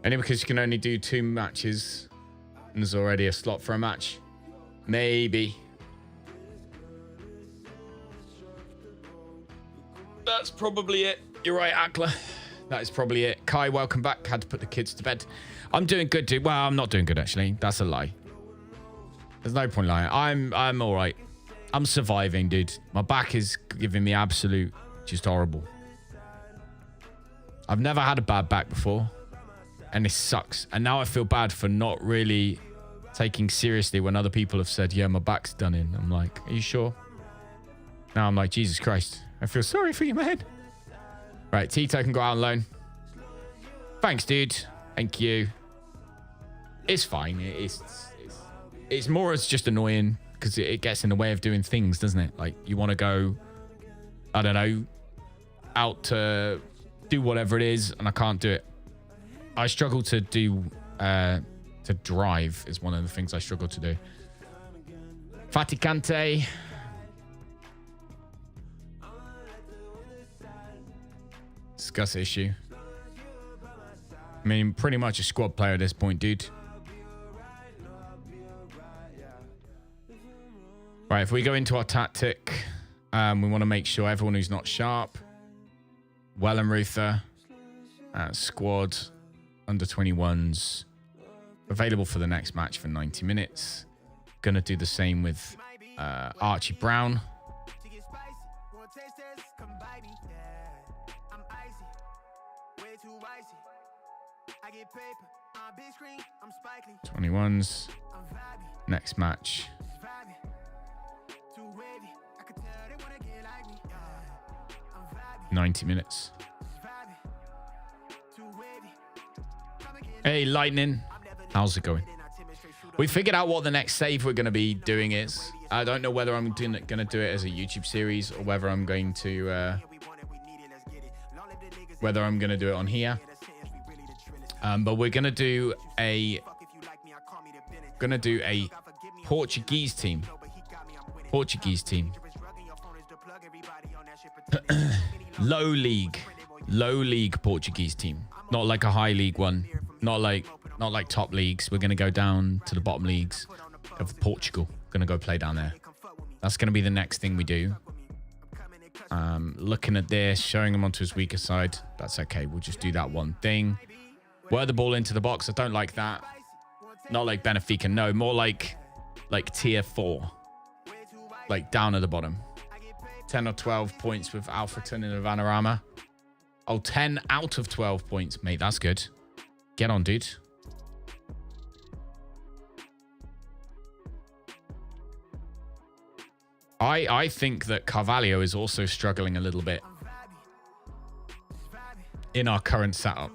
Only because you can only do 2 matches and there's already a slot for a match. Maybe. That's probably it. You're right, Akla. That is probably it. Kai, welcome back. Had to put the kids to bed. I'm doing good, dude. Well, I'm not doing good, actually. That's a lie. There's no point lying. I'm all right. I'm surviving, dude. My back is giving me absolute, just horrible. I've never had a bad back before. And this sucks. And now I feel bad for not really taking seriously when other people have said, yeah, my back's done in. I'm like, are you sure? Now I'm like, Jesus Christ. I feel sorry for you, man. Right, Tito can go out on loan. Thanks, dude. Thank you. It's fine. It's more as just annoying because it gets in the way of doing things, doesn't it? Like, you want to go, I don't know, out to do whatever it is, and I can't do it. I struggle to do, to drive is one of the things I struggle to do. Faticante. Discuss issue. I mean, pretty much a squad player at this point, dude. Right, if we go into our tactic, we want to make sure everyone who's not sharp, Well and Ruther, squad, under 21s, available for the next match for 90 minutes. Gonna do the same with Archie Brown. To get spicy, want taste test, come by me. Yeah, I'm icy, way too icy. I get paper, on big screen, I'm Spike Lee. 21s. I'm vibey, Next match. vibey, too wavy. I can tell they wanna get like me. Yeah, I'm vibey, 90 minutes. vibey, too wavy. Come and get Hey, Lightning. How's it going? We figured out what the next save we're going to be doing is. I don't know whether I'm going to do it as a YouTube series or whether I'm going to do it on here. But we're going to do a Portuguese team. Low league Portuguese team. Not like a high league one. Not like top leagues. We're going to go down to the bottom leagues of Portugal. Going to go play down there. That's going to be the next thing we do. Looking at this, showing him onto his weaker side. That's okay. We'll just do that one thing. Wear the ball into the box. I don't like that. Not like Benfica. No, more like tier 4. Like down at the bottom. 10 or 12 points with Alfreton in the Vanarama. Oh, 10 out of 12 points. Mate, that's good. Get on, dude. I think that Carvalho is also struggling a little bit in our current setup.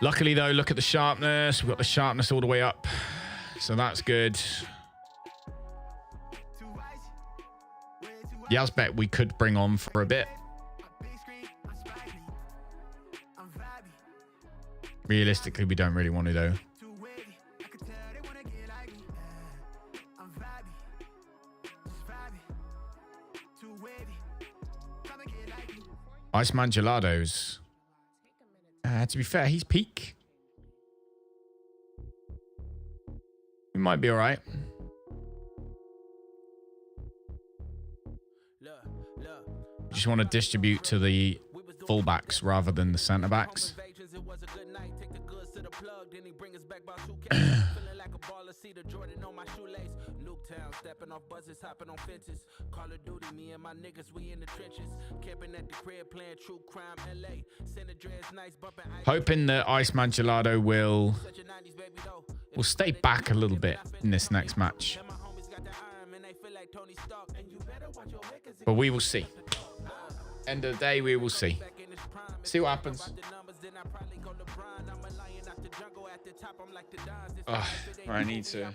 Luckily, though, look at the sharpness. We've got the sharpness all the way up. So that's good. Yazbek we could bring on for a bit. Realistically, we don't really want to, though. Iceman Gelados. To be fair, he's peak. We might be all right. Just want to distribute to the fullbacks rather than the centre backs. Hoping that Iceman Gelato will stay back a little bit in this next match. But we will see. End of the day, we will see. See what happens. I need to...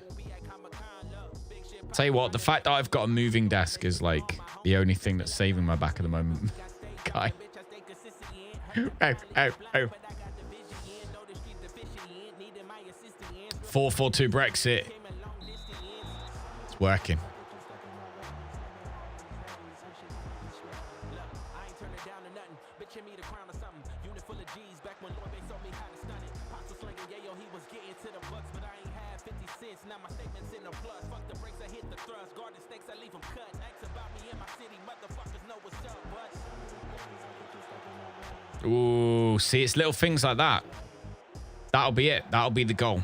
Tell you what, the fact that I've got a moving desk is like the only thing that's saving my back at the moment. Guy. Oh. 442 Brexit. It's working. Ooh, see, it's little things like that. That'll be it. That'll be the goal.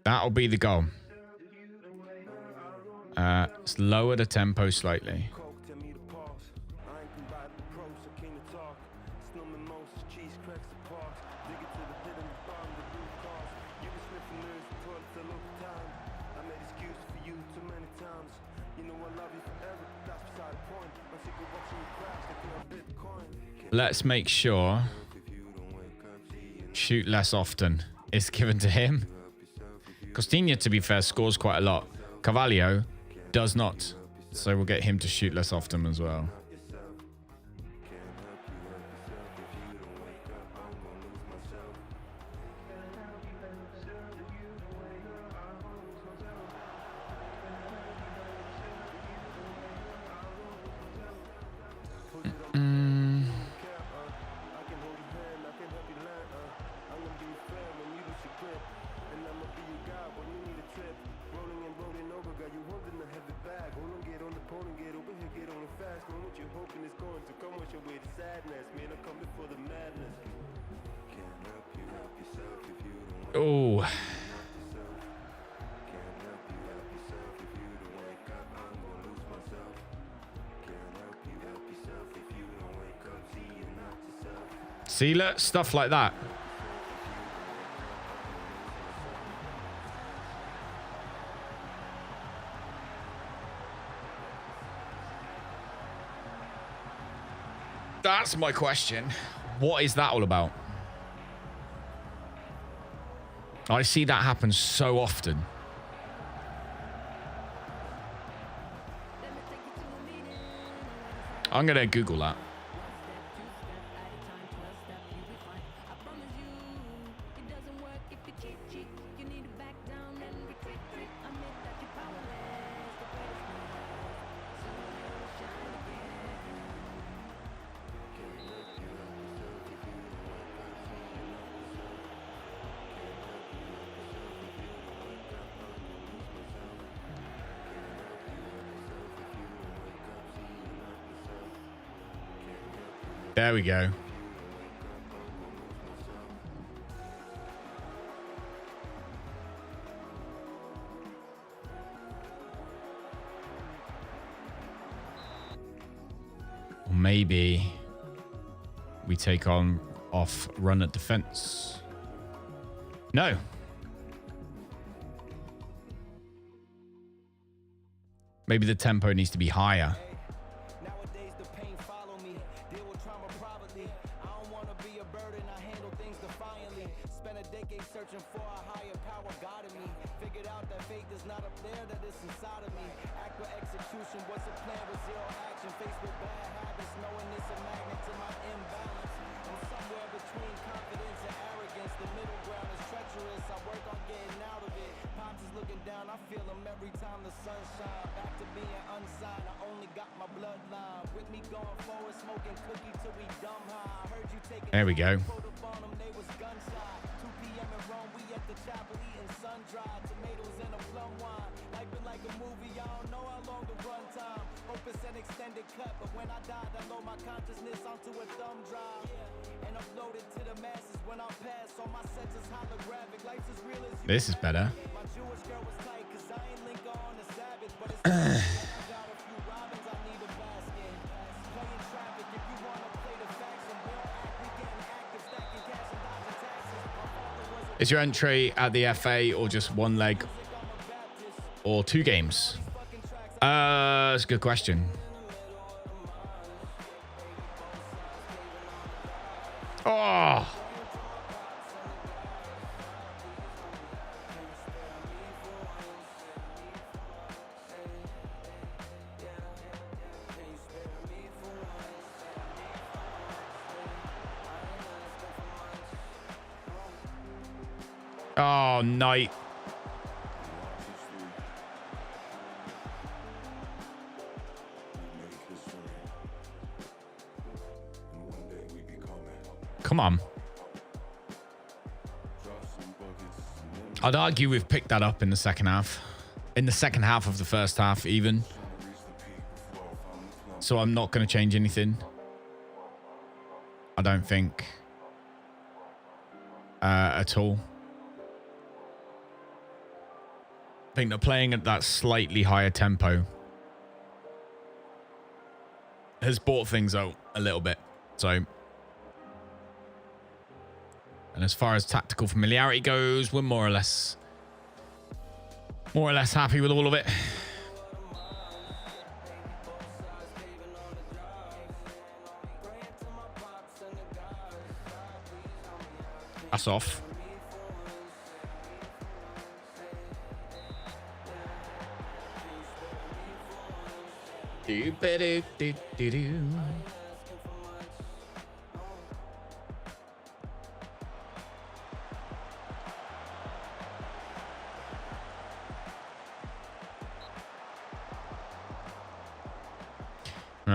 That'll be the goal. Let's lower the tempo slightly. Let's make sure shoot less often is given to him. Costinha, to be fair, scores quite a lot. Carvalho does not. So we'll get him to shoot less often as well. Oh. See, look, stuff like that. That's my question. What is that all about? I see that happen so often. I'm going to Google that. There we go. Or maybe we take on off run at defense. No. Maybe the tempo needs to be higher. There we go. This is better. Is your entry at the FA or just one leg or 2 games? That's a good question. Oh. Oh, night. Come on. I'd argue we've picked that up in the second half. In the second half of the first half, even. So I'm not going to change anything. I don't think. At all. I think they're playing at that slightly higher tempo has brought things out a little bit. So, and as far as tactical familiarity goes, we're more or less happy with all of it. That's off. Do do do do do.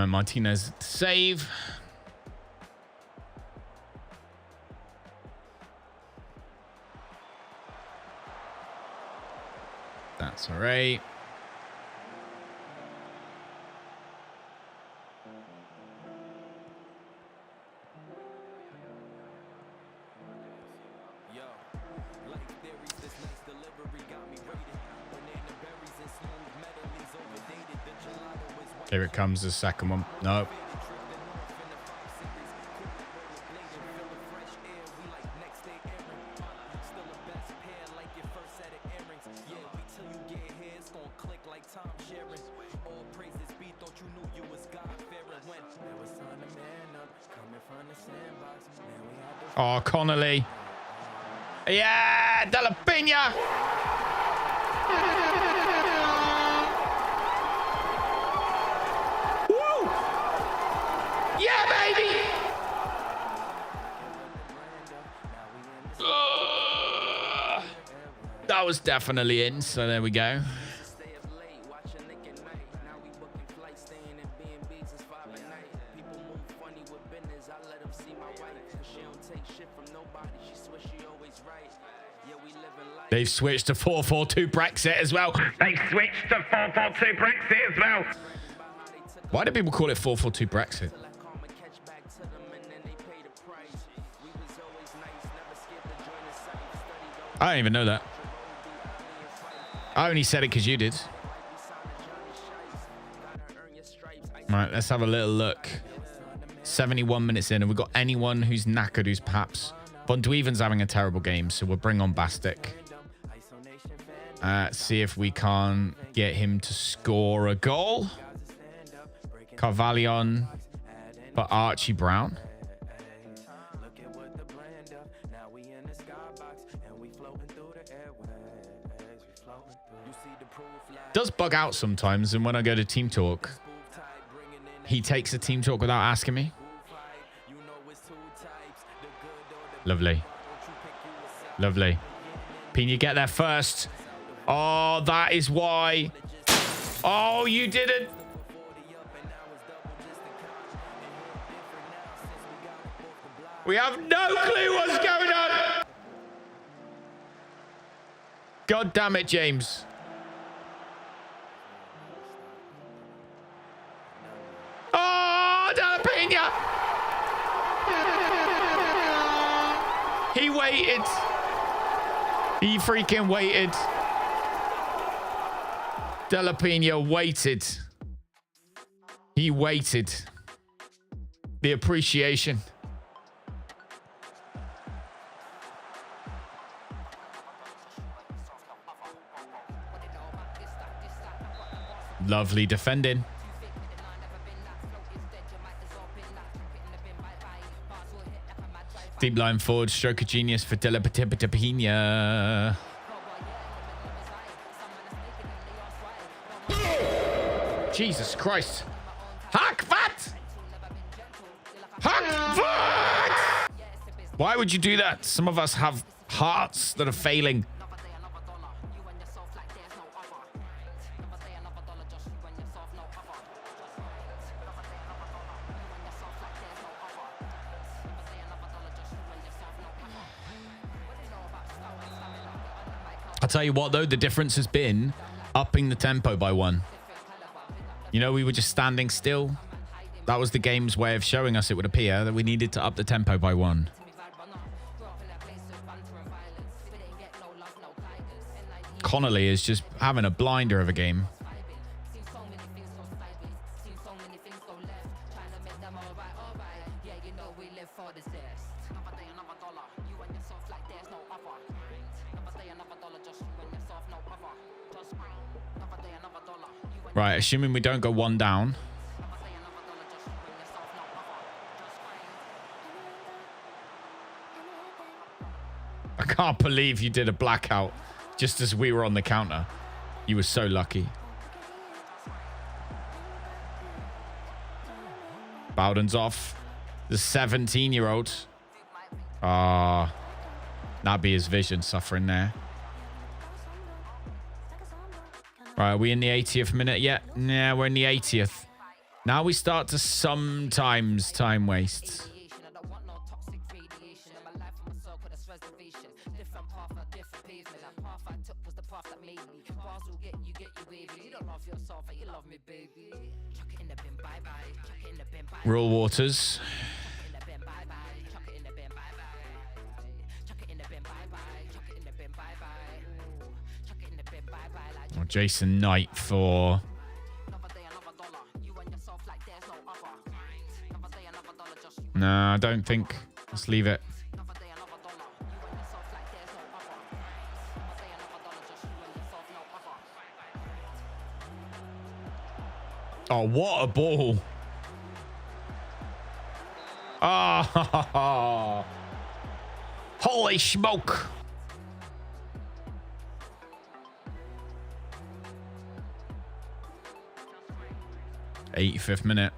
Martinez save. That's all right. Here it comes, the second one. No. Oh, Connolly. Yeah, De La Pena. Woo! Yeah, baby. That was definitely in, so there we go. They've switched to 4-4-2 Brexit as well. They've switched to 4-4-2 Brexit as well. Why do people call it 4-4-2 Brexit? I don't even know that. I only said it because you did. Right, let's have a little look. 71 minutes in, and we've got anyone who's knackered who's perhaps... Von Dweeven's having a terrible game, so we'll bring on Bastic. See if we can get him to score a goal. Carvallion for Archie Brown. Does bug out sometimes, and when I go to Team Talk, he takes a Team Talk without asking me. Lovely. Lovely. Pena, get there first. Oh, that is why. Oh, you didn't. We have no clue what's going on. God damn it, James. Oh, De La Pena. He waited. He freaking waited. De La Pena waited. He waited. The appreciation. Lovely defending. Deep line forward, stroke of genius for De La Pena. Jesus Christ. Hack fat! Hack fat! Why would you do that? Some of us have hearts that are failing. I'll tell you what, though, the difference has been upping the tempo by 1. You know, we were just standing still. That was the game's way of showing us, it would appear, that we needed to up the tempo by 1. Connolly is just having a blinder of a game. Right, assuming we don't go 1 down. I can't believe you did a blackout just as we were on the counter. You were so lucky. Bowden's off. The 17-year-old. Ah, that'd be his vision suffering there. Right, are we in the 80th minute yet? Yeah, we're in the 80th. Now we start to sometimes time waste. Rural Waters. Jason Knight for No, I don't think. Let's leave it. Oh, what a ball. Oh, holy smoke. '85th minute.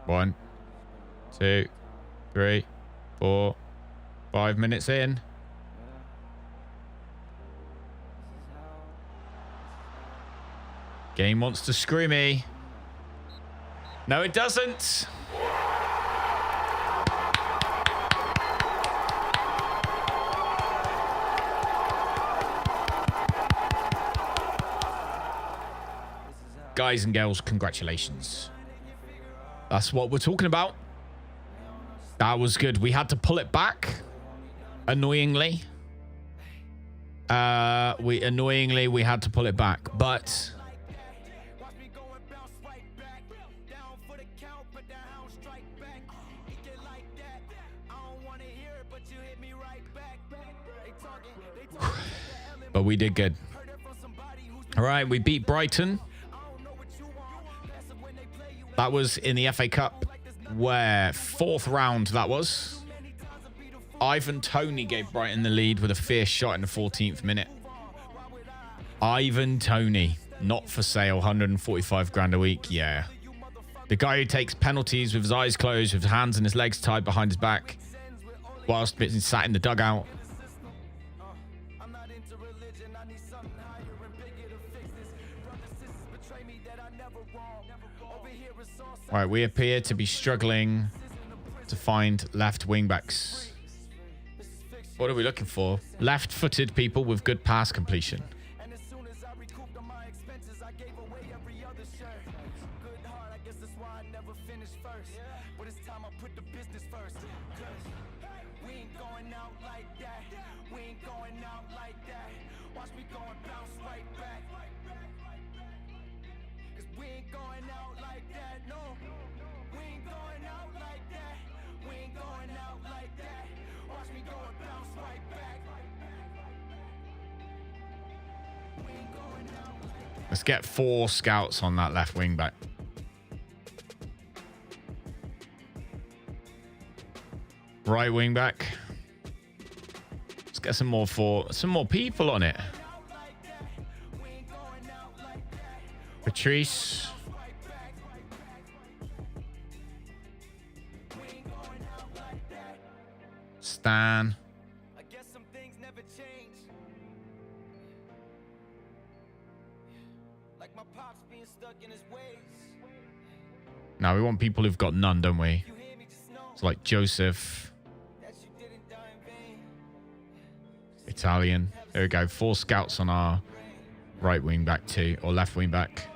One, 2, 3, 4, 5 minutes in. Game wants to screw me. No, it doesn't. Guys and girls, congratulations. That's what we're talking about. That was good. We had to pull it back. Annoyingly. We had to pull it back. But we did good. All right, we beat Brighton. That was in the FA Cup, where 4th round that was. Ivan Toney gave Brighton the lead with a fierce shot in the 14th minute. Ivan Toney, not for sale, 145 grand a week. Yeah. The guy who takes penalties with his eyes closed, with his hands and his legs tied behind his back, whilst being sat in the dugout. All right, we appear to be struggling to find left wing backs. What are we looking for? Left-footed people with good pass completion. Let's get 4 scouts on that left wing back. Right wing back. Let's get some more people on it. Patrice. Stan. Now we want people who've got none, don't we? It's like Joseph. Italian. There we go. 4 scouts on our right wing back too, or left wing back.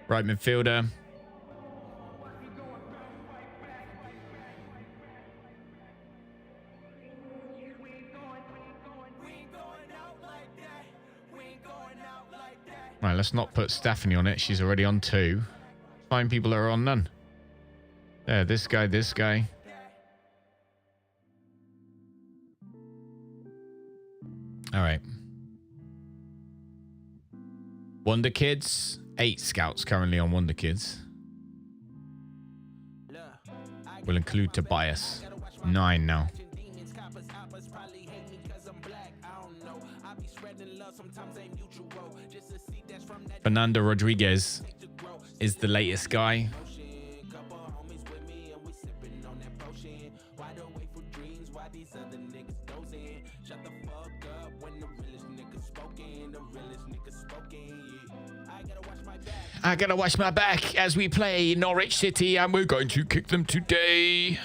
Right midfielder. Right, let's not put Stephanie on it. She's already on 2. Find people that are on none. There, this guy. All right. Wonder Kids. 8 scouts currently on Wonder Kids. Will include Tobias. 9 now. Fernando Rodriguez is the latest guy. I gotta watch my back as we play Norwich City, and we're going to kick them today.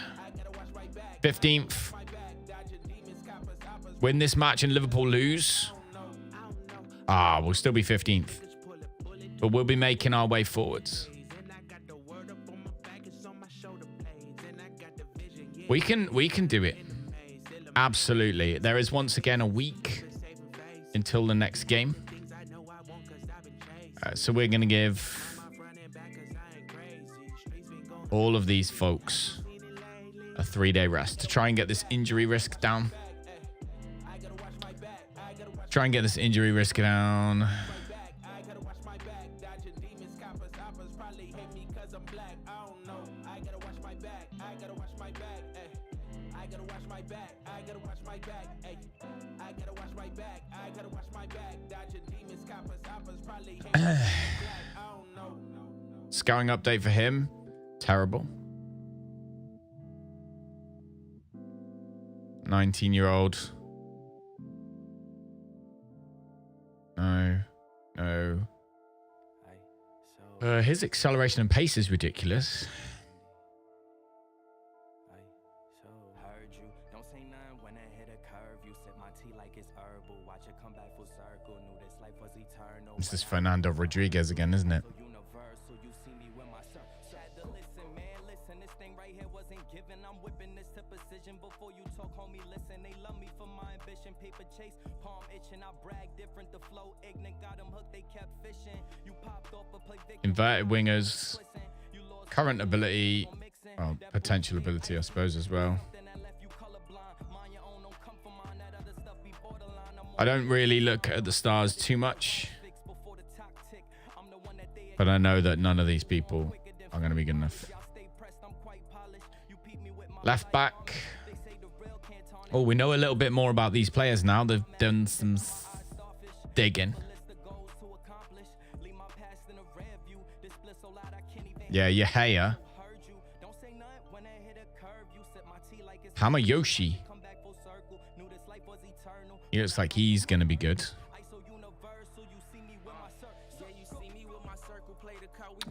15th. Win this match and Liverpool lose. We'll still be 15th. But we'll be making our way We can do it. Absolutely. There is once again a week until the next game. So we're going to give all of these folks a 3-day rest to try and get this injury risk down. Try and get this injury risk down. Scouting update for him. Terrible. 19-year-old. No. His acceleration and pace is ridiculous. This is Fernando Rodriguez again, isn't it? Inverted wingers, current ability, well, potential ability, I suppose, as well. I don't really look at the stars too much, but I know that none of these people are going to be good enough. Left back. Oh, we know a little bit more about these players now. They've done some digging. Yeah, Yahaya. Hamayoshi. He looks like he's going to be good.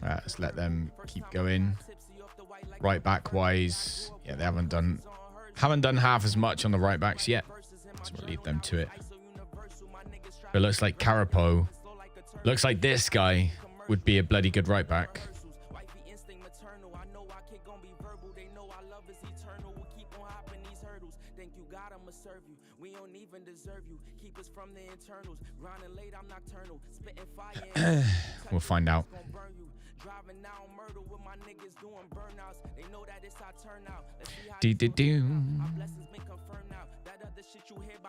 Let's let them keep going. Right back wise, yeah, they haven't done half as much on the right backs yet. So we'll leave them to it. But it looks like Carapo. Looks like this guy would be a bloody good right back. We'll find out.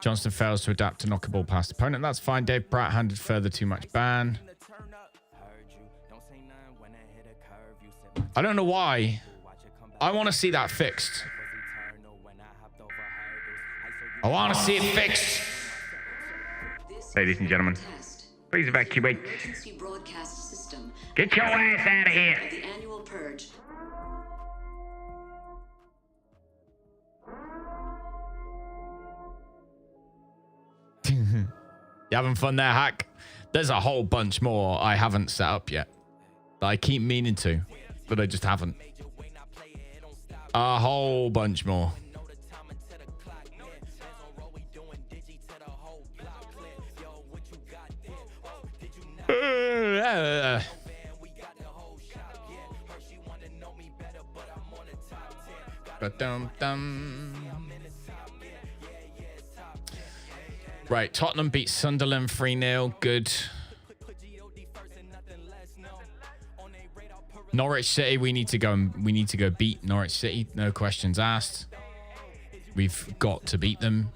Johnston fails to adapt to knock a ball past opponent. That's fine. Dave Pratt handed further too much ban. I don't know why. I want to see that fixed. I want to see it fixed. Ladies and gentlemen, please evacuate. Get your ass out of here. The annual purge. You having fun there, Hack? There's a whole bunch more I haven't set up yet that I keep meaning to, but I just haven't. A whole bunch more. Right, Tottenham beat Sunderland 3-0. Good. Norwich City, we need to go beat Norwich City. No questions asked. We've got to beat them.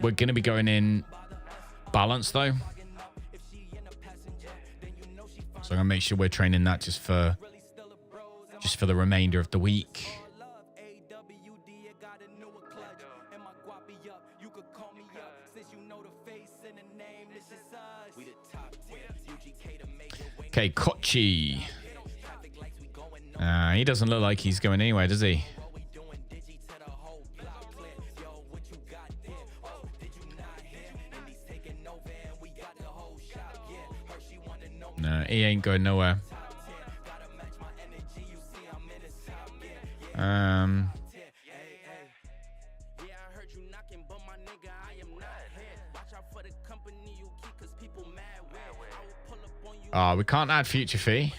We're going to be going in balance though. So I'm going to make sure we're training that just for the remainder of the week. Okay, Kochi. He doesn't look like he's going anywhere, does he? No, he ain't going nowhere. We can't add future fee.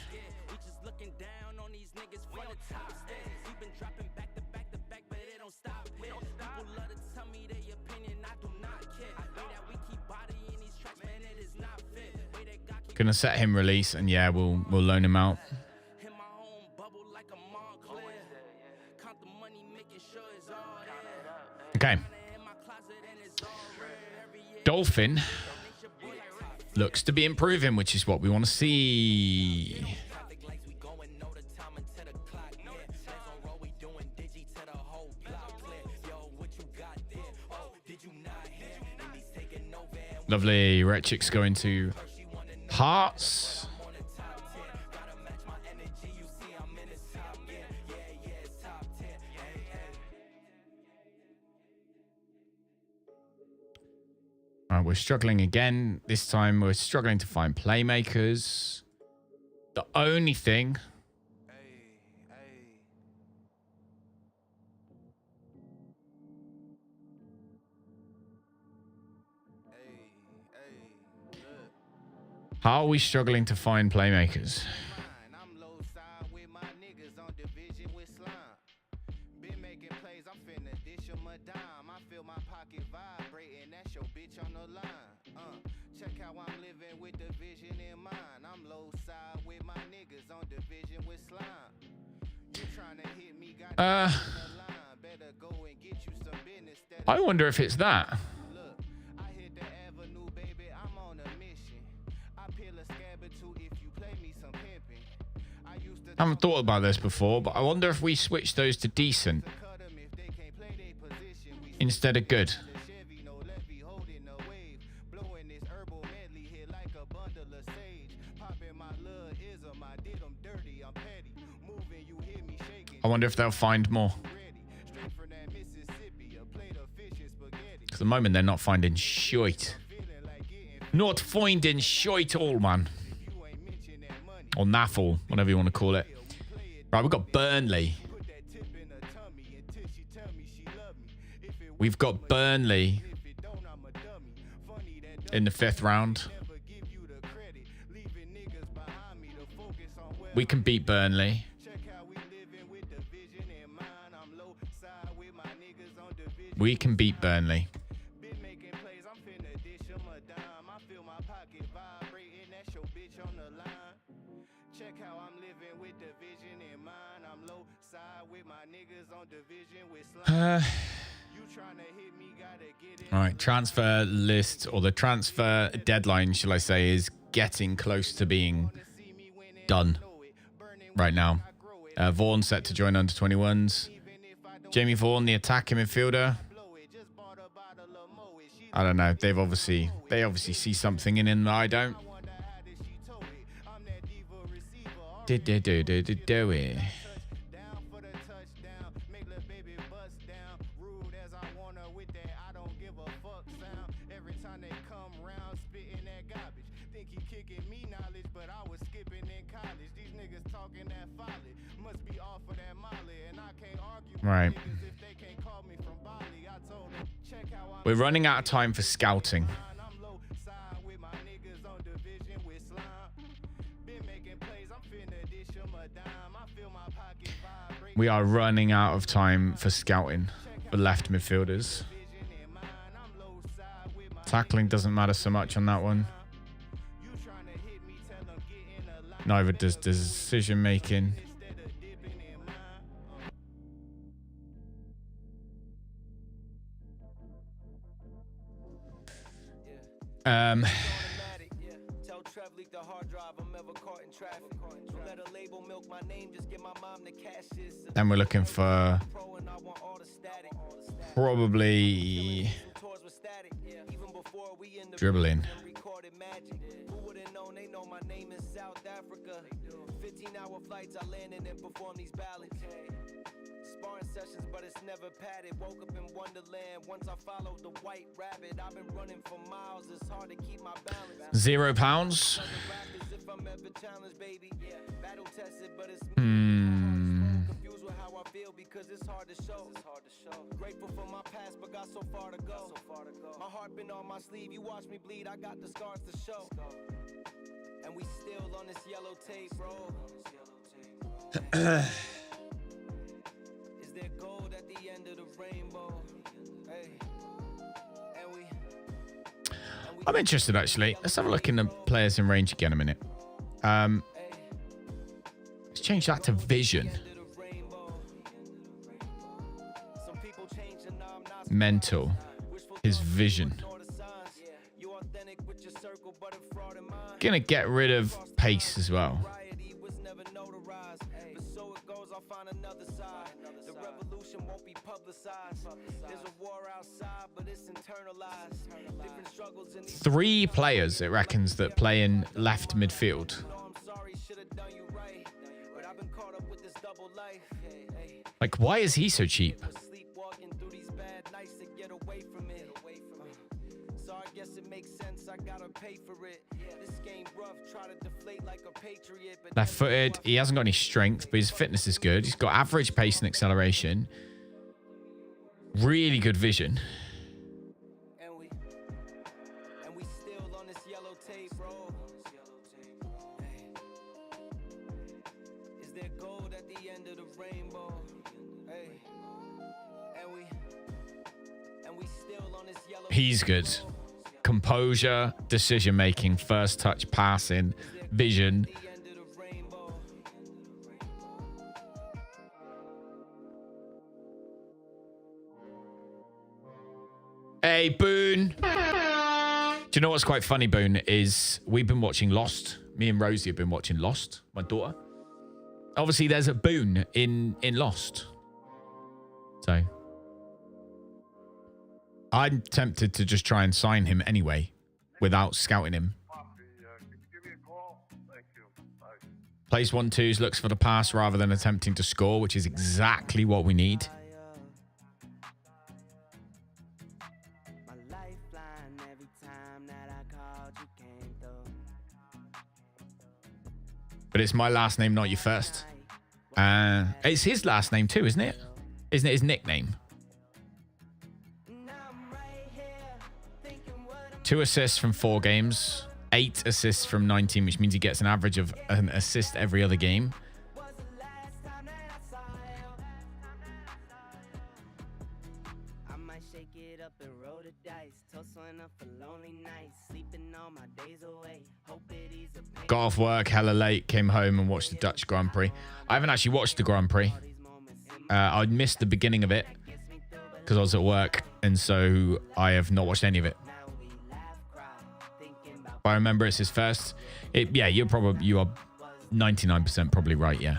Gonna set him release, and yeah, we'll loan him out. In my own bubble like a Montclair. Count the money, making sure it's all there. Okay. In my closet and it's all rare. Every year Dolphin looks to be improving, which is what we want to see. traffic lights, we going, know the time until the clock. Yeah, legs on roll, we doing digi to the whole block clear. Yo, what you got there? Oh, did you not hear? And he's taking over and Lovely. Retchik's going to Hearts. on the top 10. Gotta match my energy, you see I'm in the top. Yeah, it's top 10. All right, we're struggling again. This time we're struggling to find playmakers. The only thing... How are we struggling to find playmakers? I'm low side with my niggas on division with slime. Been making plays, I'm finna dish 'em a dime. I feel my pocket vibrating, that's your bitch on the line. Check how I'm living with the vision in mind. I'm low side with my niggas on division with slime. You tryna hit me, got the line. Better go and get you some business. I wonder if it's that. Look, I hit the avenue, baby, I'm on a mission. I peel a scab or two if you play me some pimping. I used to I haven't thought about this before, but I wonder if we switch those to decent cut 'em if they can't play their position. We instead of good. the Chevy, no levy, holding the wave. Blowing this herbal medley hit like a bundle of sage. Popping my little ism, I did 'em dirty, I'm petty. Moving, you hear me shaking. I wonder if they'll find more. Ready, straight from that Mississippi, a plate of fish and spaghetti. Because at the moment they're not finding shite. Feeling like getting Not finding shite all, man. you ain't mention that money. Or naffle, whatever you want to call it. Right, we've got Burnley. Put that tip in her tummy until she tell me she love me. If it We've got Burnley if it don't, I'm a dummy. Funny that in the 5th round. never give you the credit. Leaving niggas behind me to focus on where We can beat Burnley. check how we living with the vision in mind. I'm low side with my niggas on division. We can beat Burnley. Been making plays, I'm finna dish 'em a dime. I feel my pocket vibrating, that's your bitch on the line. Check how I'm living with the vision in mind. I'm low side with my niggas on division with slime. You tryna hit me, gotta get in. All right, transfer list, or the transfer deadline, shall I say, is getting close to being done right now. Vaughan set to join under 21s. Jamie Vaughan, the attacking midfielder. I don't know. They obviously see something in him that I don't. Did they do it? Down for the touchdown, make the baby bust down. Rude as I wanna with that, I don't give a fuck sound. Every time they come round, spitting that garbage. Think he kicking me knowledge, but I was skipping in college. These niggas talking that folly, must be off of that molly, and I can't argue with Right. niggas if they can't call me from Bali. I told them, check how I'm We're running out of time for scouting. I'm low side with my niggas on division with slime. Been making plays, I'm finna dish 'em a dime. I feel my pocket vibrate. We are running out of time for scouting for left midfielders. Vision in mind, I'm low side with my Tackling doesn't matter so much on that one. you tryna hit me, tell 'em get in a line Neither does decision making. instead of dipping in mine. automatic. Yeah. Tell Trev leak the hard drive. I'm ever caught in traffic. Don't let a label milk my name. Just get my mom to cash this. Then we're looking for Pro and I want all the static. probably Tours with static. Yeah. Even before we in the dribbling. recorded magic. Who would've known? They know my name in South Africa. 15-hour flights. I landed and perform these ballads. Sparring sessions, but it's never padded. Woke up in Wonderland. Once I followed the white rabbit, I've been running for miles. It's hard to keep my balance. £0. As if I'm ever challenged, baby. Yeah, battle tested, but it's confused with how I feel because it's hard to show. Grateful for my past, but got so far to go. My heart been on my sleeve. You watch me bleed. I got the scars to show. And we still on this yellow tape, bro. Is there gold at the end of the rainbow? Hey. And we I'm interested, actually. Let's have a look in the players in range again a minute. Let's change that to vision. Mental. His vision. Gonna get rid of pace as well. Three players, it reckons, that play in left midfield. Like, why is he so cheap? Left-footed. He hasn't got any strength, but his fitness is good. He's got average pace and acceleration. Really good vision. He's good. Composure, decision-making, first touch passing, vision. Hey, Boone. Do you know what's quite funny, Boone, is we've been watching Lost. Me and Rosie have been watching Lost, my daughter. Obviously, there's a Boone in Lost. So I'm tempted to just try and sign him anyway without scouting him. Plays 1-2s, looks for the pass rather than attempting to score, which is exactly what we need. But it's my last name, not your first. It's his last name too, isn't it? Isn't it his nickname? 2 assists from 4 games. 8 assists from 19, which means he gets an average of an assist every other game. Got off work hella late, came home and watched the Dutch Grand Prix. I haven't actually watched the Grand Prix. I missed the beginning of it because I was at work, and so I have not watched any of it. But I remember it's his first. Yeah, you are 99% probably right. Yeah.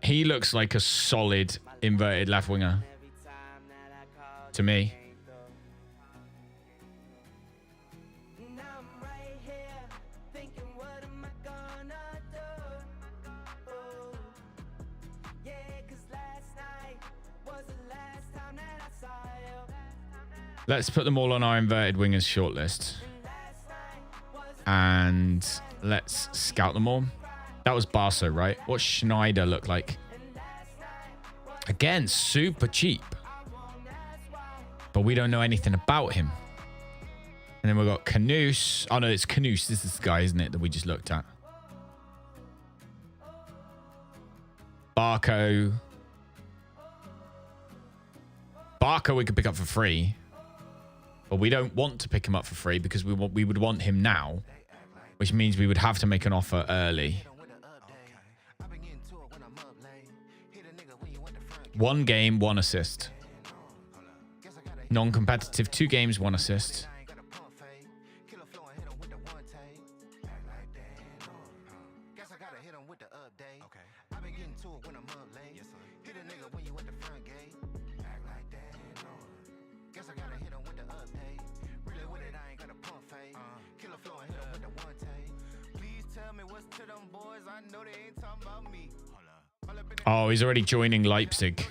He looks like a solid inverted left winger to me. Let's put them all on our inverted wingers shortlist. And let's scout them all. That was Barca, right? What's Schneider look like? Again, super cheap. But we don't know anything about him. And then we've got Canoes. Oh, no, it's Canoes. This is the guy, isn't it, that we just looked at? Barco. Barco we could pick up for free. But we don't want to pick him up for free because we would want him now. Which means we would have to make an offer early. 1 game, 1 assist. Non-competitive, 2 games, 1 assist. Oh, he's already joining Leipzig.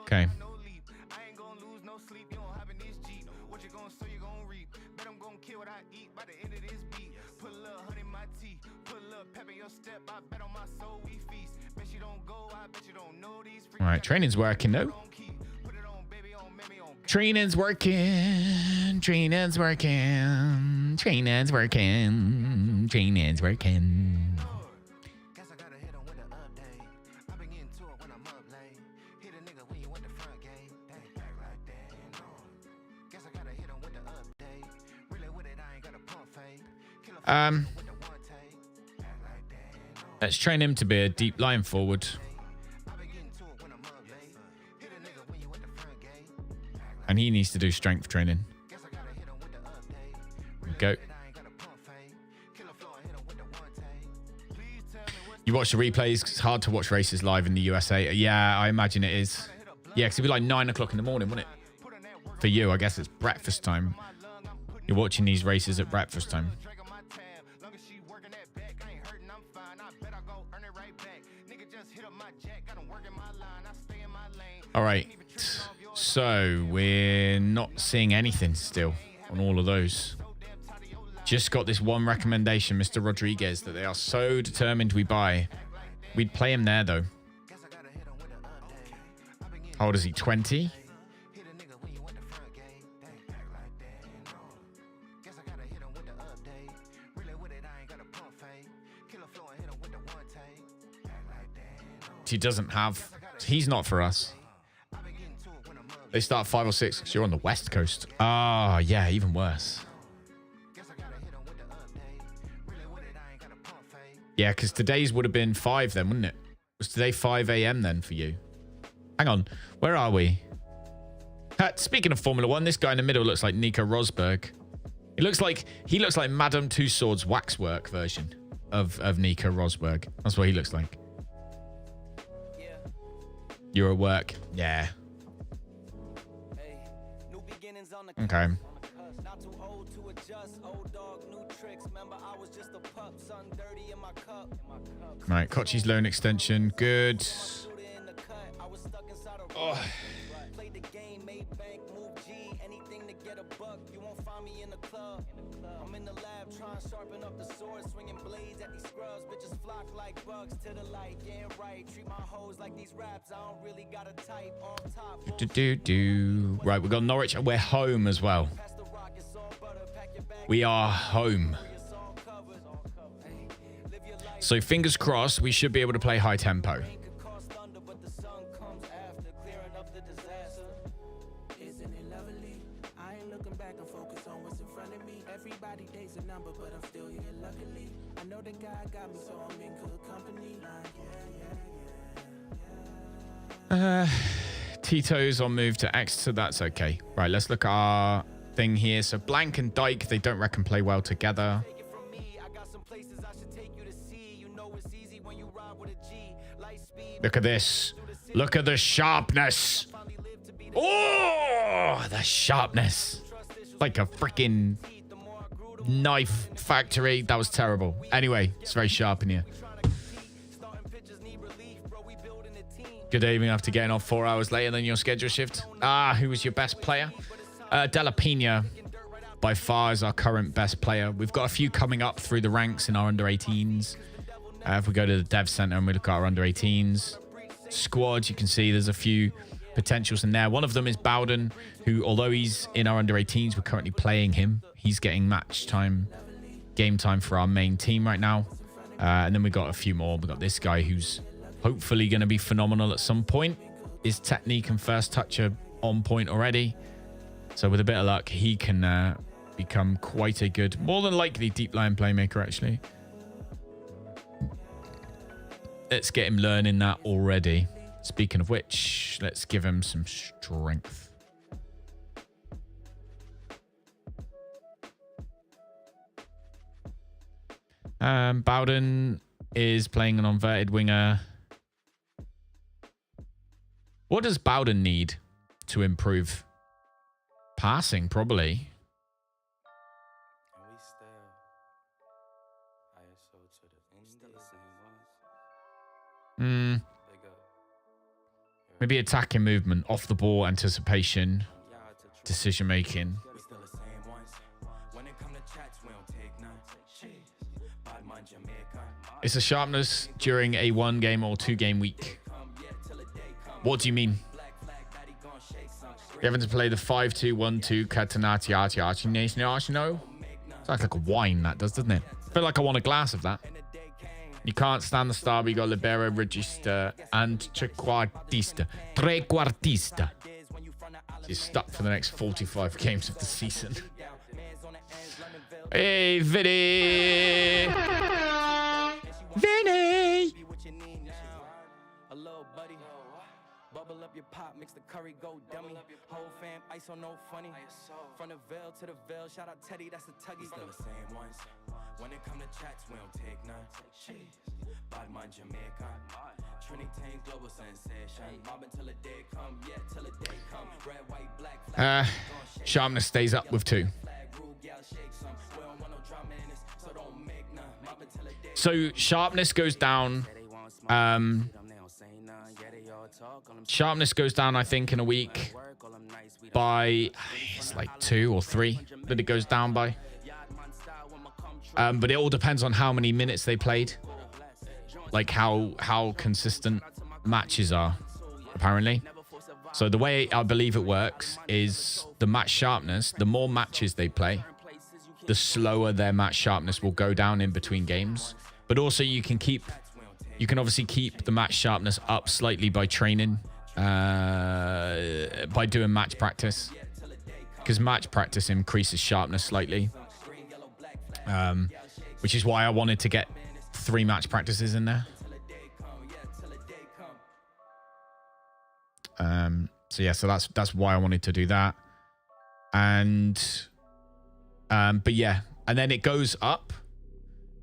Okay. All right, training's working though. Training's working. Training's working. Training's working. Training's working. Let's train him to be a deep line forward. And he needs to do strength training. Go. You watch the replays. It's hard to watch races live in the USA. Yeah, I imagine it is. Yeah, because it'd be like 9 o'clock in the morning, wouldn't it? For you, I guess it's breakfast time. You're watching these races at breakfast time. All right. So we're not seeing anything still on all of those. Just got this one recommendation, Mr. Rodriguez, that they are so determined we buy. We'd play him there, though. How old is he? 20? He doesn't have... He's not for us. They start 5 or 6 because you're on the West Coast. Ah, yeah, even worse. Yeah, because today's would have been 5 then, wouldn't it? Was today 5 a.m. then for you? Hang on. Where are we? Speaking of Formula 1, this guy in the middle looks like Nico Rosberg. He looks like Madame Tussauds waxwork version of Nico Rosberg. That's what he looks like. You're at work. Yeah. Okay. Right, Kochi's loan extension. Good. Oh. I'm in the lab trying to sharpen up the sword, swinging blades at these scrubs. Bitches flock like bugs to the light, getting right. Treat my hoes like these raps. I don't really got a type off top. Right, we got Norwich and we're home as well. We are home. So fingers crossed, we should be able to play high tempo. Tito's on move to Exeter. That's okay. Right, let's look at our thing here. So Blank and Dyke, they don't reckon play well together. Look at this. Look at the sharpness. Oh, the sharpness. Like a freaking knife factory. That was terrible. Anyway, it's very sharp in here. Good evening after getting off 4 hours later than your schedule shift. Who was your best player? Della Pena, by far, is our current best player. We've got a few coming up through the ranks in our under-18s. If we go to the dev center and we look at our under-18s squad, you can see there's a few potentials in there. One of them is Bowden, who, although he's in our under-18s, we're currently playing him. He's getting match time, game time for our main team right now. And then we got a few more. We got this guy who's hopefully going to be phenomenal at some point. His technique and first touch are on point already. So with a bit of luck, he can become quite a good, more than likely, deep line playmaker, actually. Let's get him learning that already. Speaking of which, let's give him some strength. Bowden is playing an inverted winger. What does Bowden need to improve? Passing, probably. Maybe attacking movement, off the ball, anticipation, decision making. It's a sharpness during a 1 game or 2 game week. What do you mean? You having to play the 5-2-1-2 Catenati Arti. Sounds like a wine, that does, doesn't it? I feel like I want a glass of that. You can't stand the star, but you got Libero, Regista, and Trequartista. Trequartista. He's stuck for the next 45 games of the season. Hey, Vinny! Vinny! Bubble up your pop, mix the curry, go dummy. Whole fam, ice on no funny. From the veil to the veil, shout out Teddy, that's the tuggy. Still the same ones. When it come to chats, we don't take none. Badman Jamaica. Trinity global sensation. Mob until the day come, yeah, till the day come. Red, white, black. Sharpness stays up with 2. So sharpness goes down. Sharpness goes down, I think, in a week by it's like 2 or 3 that it goes down by. But it all depends on how many minutes they played, like how consistent matches are, apparently. So the way I believe it works is the match sharpness. The more matches they play, the slower their match sharpness will go down in between games. But also you can obviously keep the match sharpness up slightly by training, by doing match practice, because match practice increases sharpness slightly, which is why I wanted to get 3 match practices in there. So yeah, so that's why I wanted to do that. And but yeah, and then it goes up.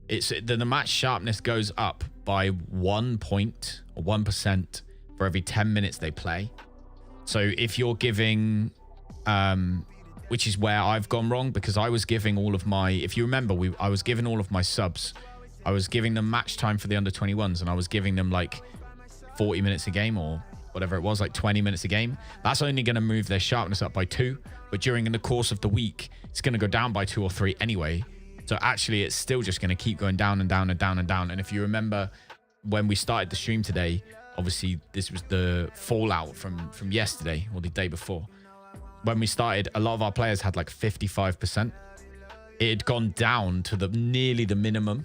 The match sharpness goes up by 1 point or 1% for every 10 minutes they play. So if you're giving, which is where I've gone wrong, because I was giving all of my, if you remember, I was giving all of my subs, I was giving them match time for the under 21s, and I was giving them like 40 minutes a game or whatever it was, like 20 minutes a game. That's only going to move their sharpness up by 2, but during the course of the week, it's going to go down by 2 or 3 anyway. So actually, it's still just going to keep going down and down and down and down. And if you remember when we started the stream today, obviously this was the fallout from yesterday or the day before. When we started, a lot of our players had like 55%. It had gone down to nearly the minimum.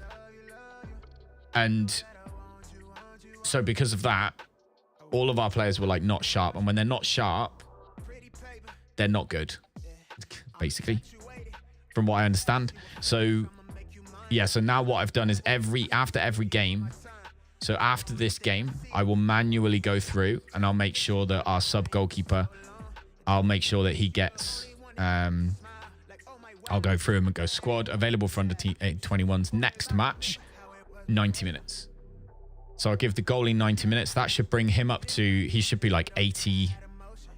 And so because of that, all of our players were like not sharp. And when they're not sharp, they're not good, basically, from what I understand. So yeah, so now what I've done is after every game, so after this game, I will manually go through and I'll make sure that our sub goalkeeper, I'll make sure that he gets, I'll go through him and go squad, available for under 21s next match, 90 minutes. So I'll give the goalie 90 minutes. That should bring him up to, he should be like 80.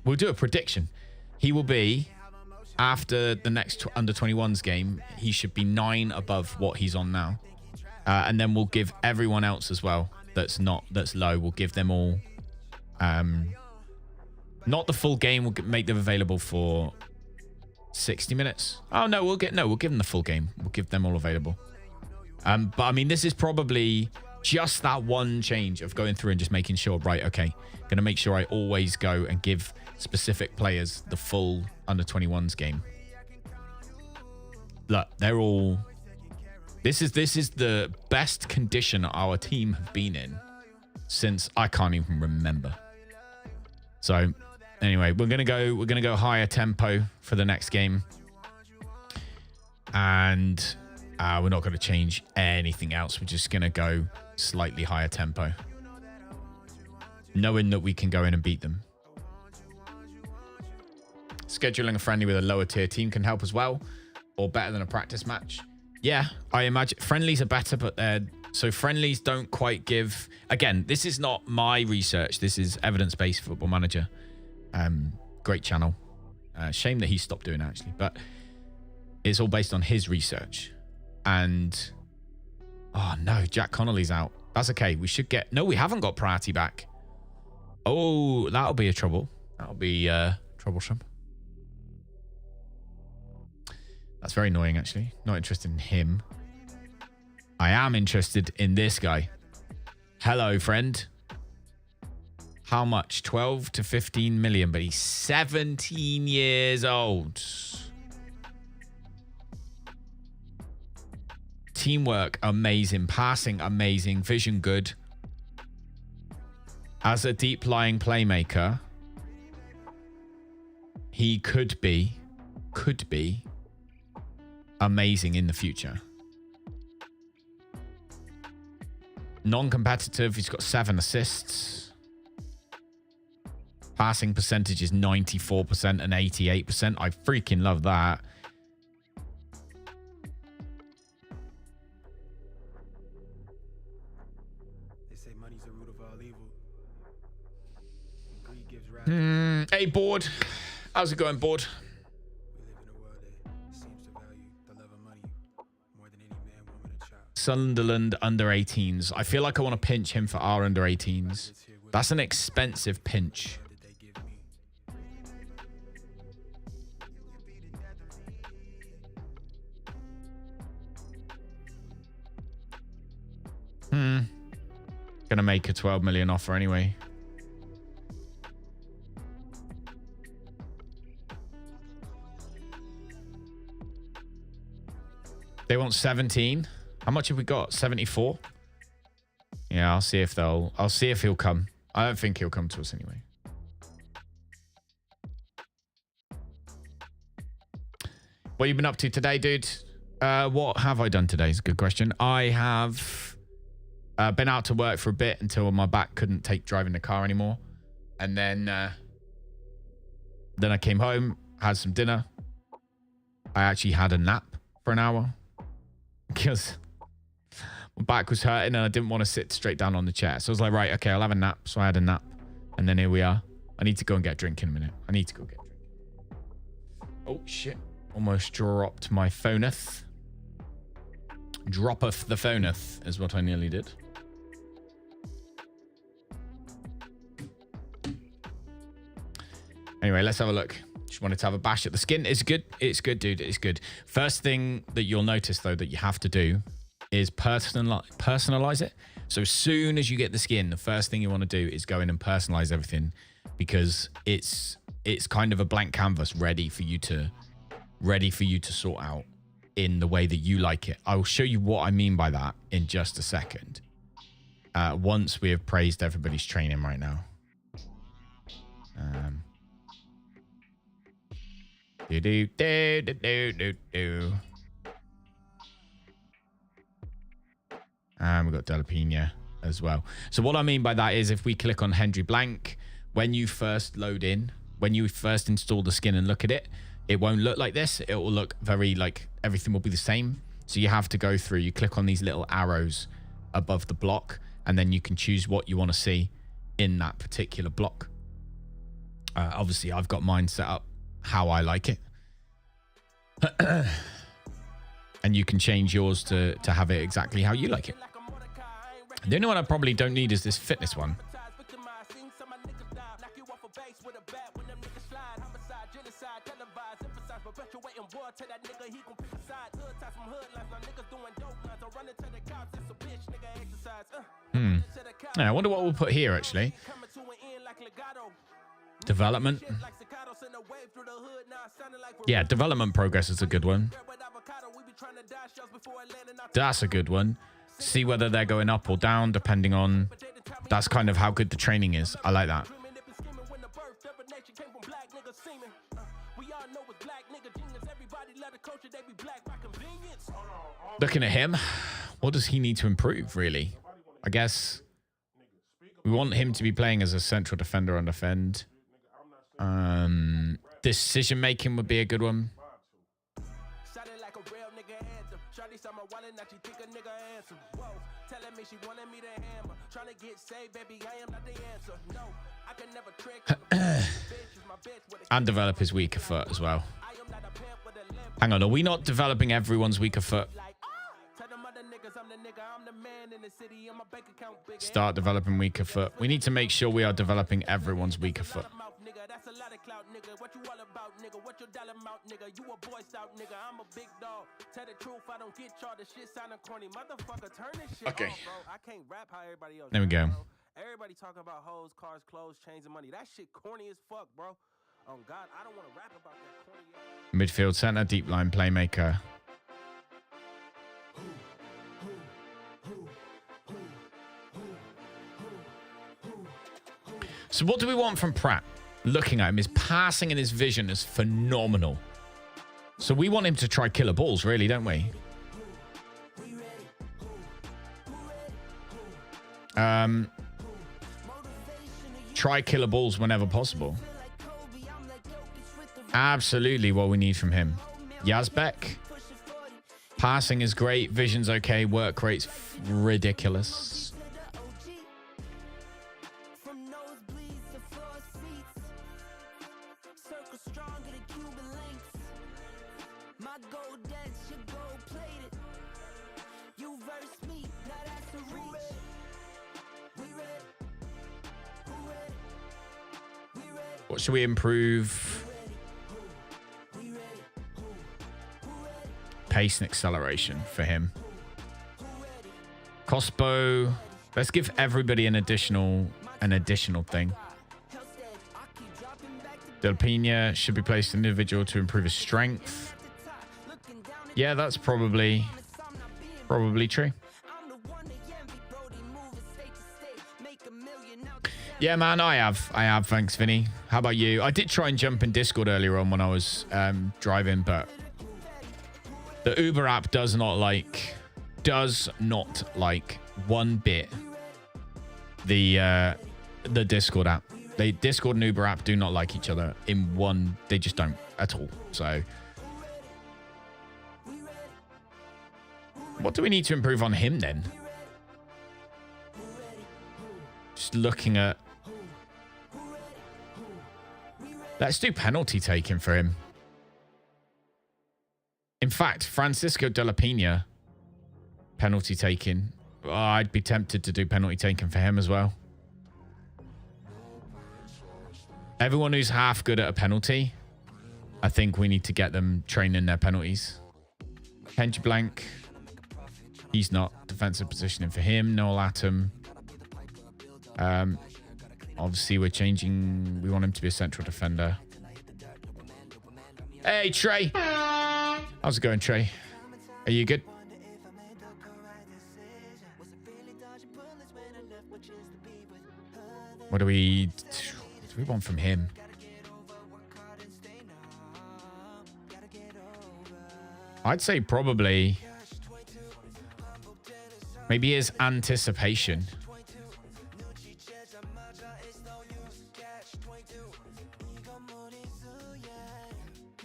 We'll do a prediction. He will be, after the next under 21s game, he should be 9 above what he's on now. And then we'll give everyone else as well that's low. We'll give them all, not the full game. We'll make them available for 60 minutes. Oh no, we'll give them the full game. We'll give them all available. But I mean, this is probably just that one change of going through and just making sure, right, okay, going to make sure I always go and give specific players the full under 21s game. Look, they're all, this is the best condition our team have been in since I can't even remember. So anyway, we're going to go higher tempo for the next game. And we're not going to change anything else. We're just going to go slightly higher tempo, knowing that we can go in and beat them. Scheduling a friendly with a lower tier team can help as well, or better than a practice match. Yeah, I imagine friendlies are better, but so friendlies don't quite give. Again, this is not my research. This is Evidence-Based Football Manager. Great channel. Shame that he stopped doing it, actually, but it's all based on his research. And oh no, Jack Connolly's out. That's okay. We should get, no, we haven't got Prati back. Oh, that'll be a trouble. That'll be troublesome. That's very annoying, actually. Not interested in him. I am interested in this guy. Hello, friend. How much? 12 to 15 million, but he's 17 years old. Teamwork, amazing. Passing, amazing. Vision, good. As a deep-lying playmaker, he could be amazing in the future. Non-competitive, he's got 7 assists. Passing percentage is 94% and 88%. I freaking love that. They say money's the root of all evil. Greed gives rise. Hey, Board. How's it going, Board? We live in a world that seems to value the love of money more than any man, woman, or child. Sunderland under 18s. I feel like I want to pinch him for our under 18s. That's an expensive pinch. That they give me. Gonna make a 12 million offer anyway. They want 17. How much have we got? 74. Yeah, I'll see if he'll come. I don't think he'll come to us anyway. What you been up to today, dude? What have I done today is a good question. I have been out to work for a bit until my back couldn't take driving the car anymore. And then I came home, had some dinner. I actually had a nap for an hour because my back was hurting and I didn't want to sit straight down on the chair. So I was like, right, okay, I'll have a nap. So I had a nap. And then here we are. I need to go and get a drink in a minute. I need to go get a drink. Oh, shit. Almost dropped my phoneth. Droppeth the phoneth is what I nearly did. Anyway, let's have a look. Just wanted to have a bash at the skin. It's good. It's good, dude. It's good. First thing that you'll notice, though, that you have to do is personalize it. So as soon as you get the skin, the first thing you want to do is go in and personalize everything, because it's kind of a blank canvas ready for you to sort out in the way that you like it. I will show you what I mean by that in just a second. Once we have praised everybody's training right now. And we've got Delapina as well. So what I mean by that is if we click on Hendry Blank, when you first load in, when you first install the skin and look at it, it won't look like this. It will look very like everything will be the same. So you have to go through, you click on these little arrows above the block, and then you can choose what you want to see in that particular block. Obviously, I've got mine set up how I like it. And you can change yours to have it exactly how you like it. The only one I probably don't need is this fitness one. Yeah, I wonder what we'll put here, actually. Development. Yeah, development progress is a good one. That's a good one. See whether they're going up or down, depending on... That's kind of how good the training is. I like that. Looking at him, what does he need to improve, really? I guess we want him to be playing as a central defender on defend. Decision making would be a good one. And develop his weaker foot as well. Hang on, are we not developing everyone's weaker foot? Start developing weaker foot. We need to make sure we are developing everyone's weaker foot. that's a lot of clout, nigga. What you all about, nigga? What your dollar amount, nigga? You a boy scout, nigga. I'm a big dog. Tell the truth, I don't get y'all. The shit sounding corny. Motherfucker, turn this shit Okay. off, bro. I can't rap how everybody else There we rap, go. bro. Everybody talking about hoes, cars, clothes, chains, and money. That shit corny as fuck, bro. Oh, God, I don't want to rap about that corny ass. Midfield center, deep line playmaker. So what do we want from Pratt? Looking at him, his passing and his vision is phenomenal. So we want him to try killer balls, really, don't we? Try killer balls whenever possible. Absolutely what we need from him. Yazbek. Passing is great. Vision's okay. Work rate's ridiculous. What should we improve? Pace and acceleration for him. Cospo. Let's give everybody an additional thing. Del Pina should be placed in individual to improve his strength. Yeah, that's probably true. Yeah, man, I have. Thanks, Vinny. How about you? I did try and jump in Discord earlier on when I was driving, but the Uber app does not like one bit the Discord app. Discord and Uber app do not like each other in one. They just don't at all. So what do we need to improve on him then? Just looking at... Let's do penalty taking for him. In fact, Francisco de la Pina, penalty taking. Oh, I'd be tempted to do penalty taking for him as well. Everyone who's half good at a penalty, I think we need to get them training their penalties. Kenji Blank. He's not. Defensive positioning for him. Noel Atom. Obviously, we're changing. We want him to be a central defender. Hey, Trey. How's it going, Trey? Are you good? What do we want from him? I'd say probably maybe his anticipation.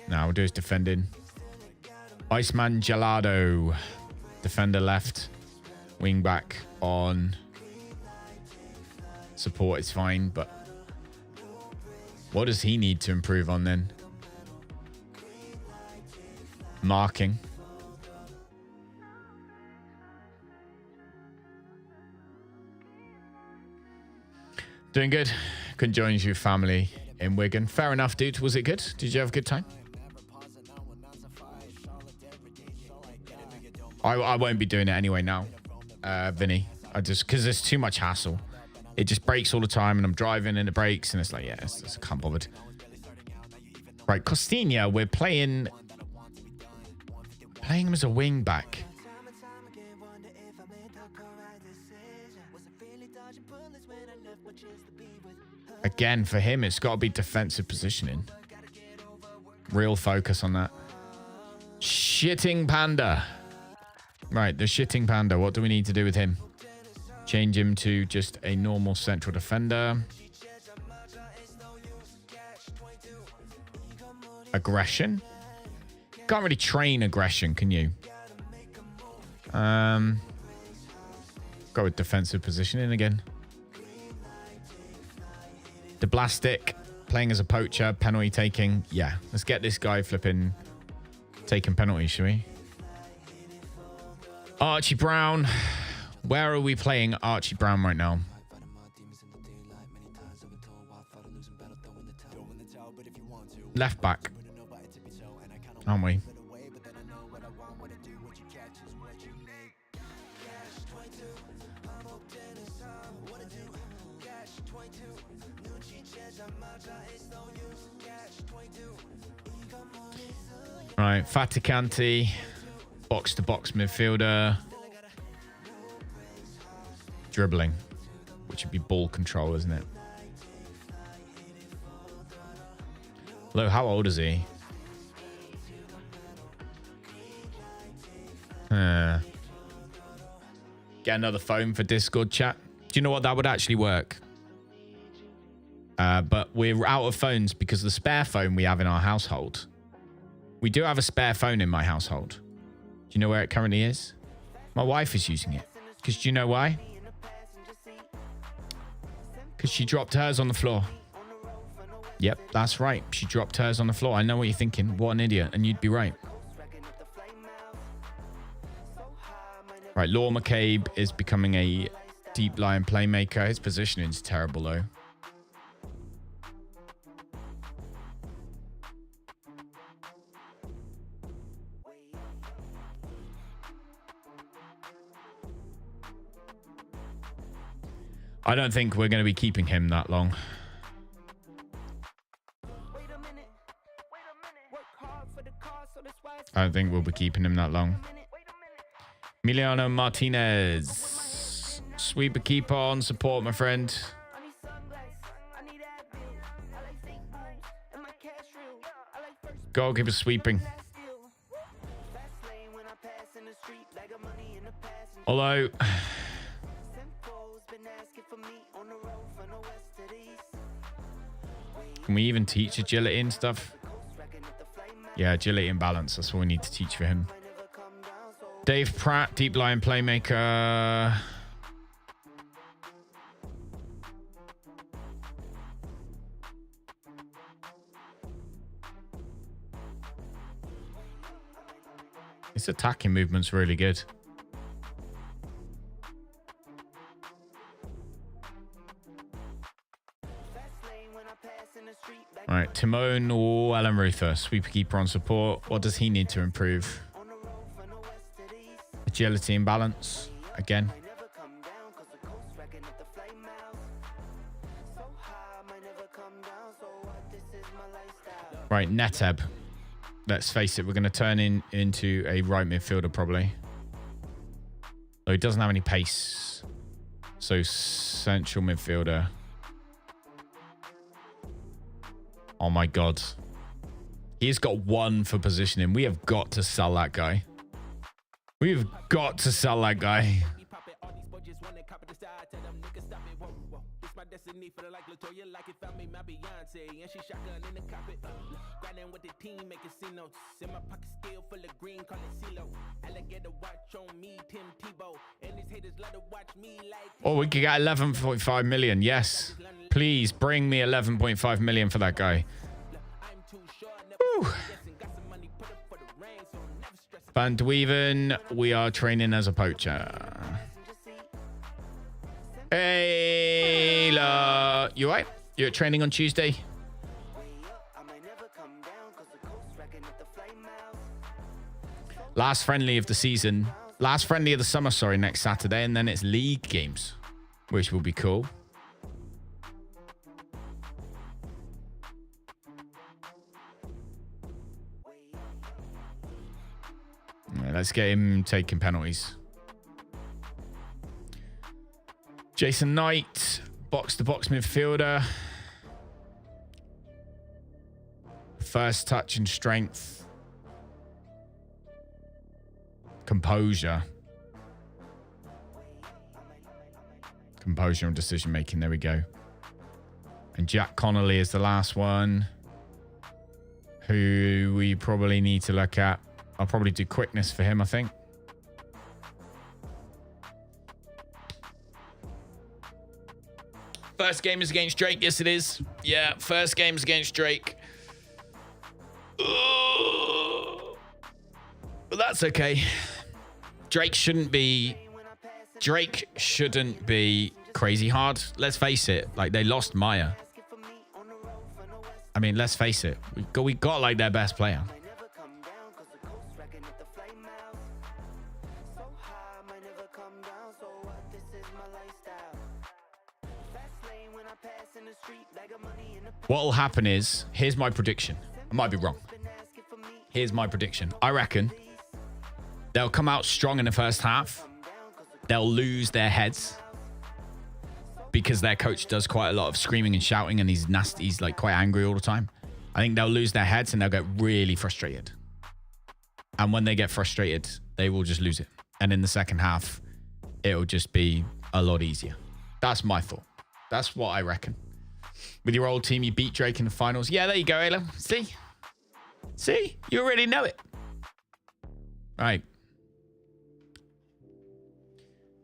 Now we'll do his defending. Iceman Gelado. Defender left. Wing back on. Support is fine, but what does he need to improve on then? Marking. Doing good. Couldn't join your family in Wigan. Fair enough, dude. Was it good? Did you have a good time? I won't be doing it anyway now, Vinny. Because there's too much hassle. It just breaks all the time, and I'm driving and it breaks, and it's like, yeah, I can't bothered. Right, Costinha, we're playing him as a wing back. Again, for him, it's got to be defensive positioning. Real focus on that. Shitting Panda. Right, the Shitting Panda. What do we need to do with him? Change him to just a normal central defender. Aggression. Can't really train aggression, can you? Go with defensive positioning again. Deblastic, playing as a poacher, penalty taking. Yeah, let's get this guy flipping taking penalties, shall we? Archie Brown. Where are we playing Archie Brown right now? left back, aren't we? Right, Faticanti, box-to-box midfielder. Dribbling, which would be ball control, isn't it? Although, how old is he? Get another phone for Discord chat. Do you know what? That would actually work. But we're out of phones because the spare phone we have in our household. We do have a spare phone in my household. Do you know where it currently is? My wife is using it. Because do you know why? Because she dropped hers on the floor. Yep, that's right. She dropped hers on the floor. I know what you're thinking. What an idiot. And you'd be right. Right, Law McCabe is becoming a deep line playmaker. His positioning is terrible, though. I don't think we're going to be keeping him that long. I don't think we'll be keeping him that long. Emiliano Martinez. Sweeper keeper on support, my friend. Goalkeeper sweeping. Although... Can we even teach agility and stuff? Yeah, agility and balance. That's what we need to teach for him. Dave Pratt, deep line playmaker. His attacking movement's really good. All right, Timon or Alan Ruther, sweeper keeper on support. What does he need to improve? Agility and balance, again. Right, Neteb. Let's face it, we're going to turn into a right midfielder probably. Though he doesn't have any pace. So central midfielder. Oh my God. He's got one for positioning. We have got to sell that guy. We've got to sell that guy. Oh, we could get 11.5 million. Yes. Please bring me 11.5 million for that guy. Whew. Van Dweven, we are training as a poacher. Hey, you right? You're training on Tuesday? Last friendly of the season. Last friendly of the summer, sorry, next Saturday. And then it's league games, which will be cool. Yeah, let's get him taking penalties. Jason Knight, box-to-box midfielder. First touch and strength. Composure. Composure and decision making. There we go. And Jack Connolly is the last one, who we probably need to look at. I'll probably do quickness for him, I think. First game is against Drake. Yes, it is. Yeah, first game is against Drake. But that's okay. Drake shouldn't be crazy hard. Let's face it. Like, they lost Maya. I mean, let's face it. We got like their best player. Might never come down, cause the coast racking at the flame house. So high, might never come down, so what? This is my lifestyle. Fast lane when I pass in the street, bag of money in the What will happen is, here's my prediction. I might be wrong. been asking for me. Here's my prediction. I reckon they'll come out strong in the first half. They'll lose their heads because their coach does quite a lot of screaming and shouting, and he's nasty. He's like quite angry all the time. I think they'll lose their heads and they'll get really frustrated. And when they get frustrated, they will just lose it. And in the second half, it'll just be a lot easier. That's my thought. That's what I reckon. With your old team, you beat Drake in the finals. Yeah, there you go, Ayla. See? You already know it. Right.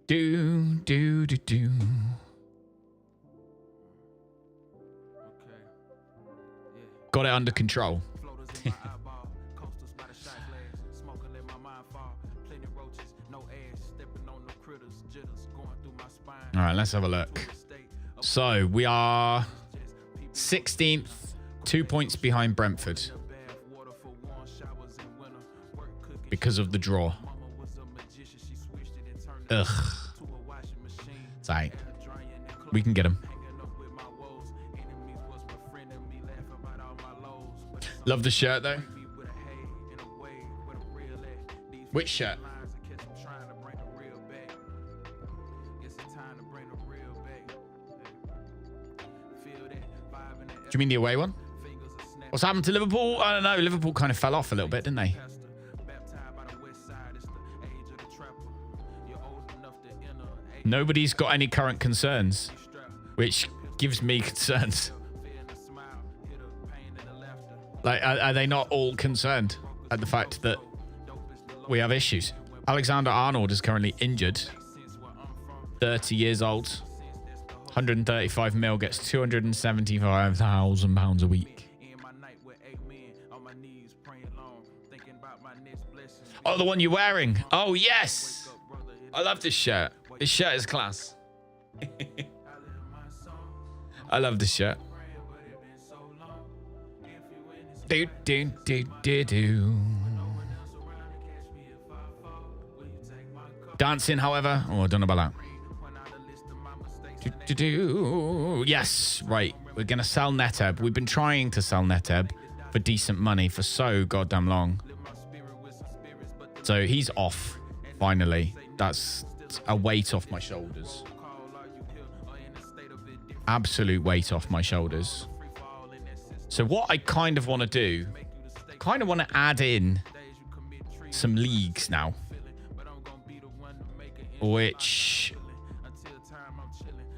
Do. Got it under control. Floaters in my eyeball, coasters by the shot glass, smoking let my mind fall. Plenty roaches, no ass, stepping on the critters, jitters going through my spine. All right, let's have a look. So we are 16th, 2 points behind Brentford because of the draw. Ugh. It's all right. We can get them. Love the shirt though. Which shirt? Do you mean the away one? What's happened to Liverpool? I don't know. Liverpool kind of fell off a little bit, didn't they? Nobody's got any current concerns, which gives me concerns. Like, are they not all concerned at the fact that we have issues? Alexander-Arnold is currently injured. 30 years old. 135 mil, gets £275,000 a week. Oh, the one you're wearing. Oh, yes. I love this shirt. This shirt is class. I love this shirt. Do. Dancing, however. Oh, I don't know about that. Yes, right. We're going to sell NetEb. We've been trying to sell NetEb for decent money for so goddamn long. So he's off, finally. That's a weight off my shoulders. Absolute weight off my shoulders. So what I kind of want to do, I kind of want to add in some leagues now, which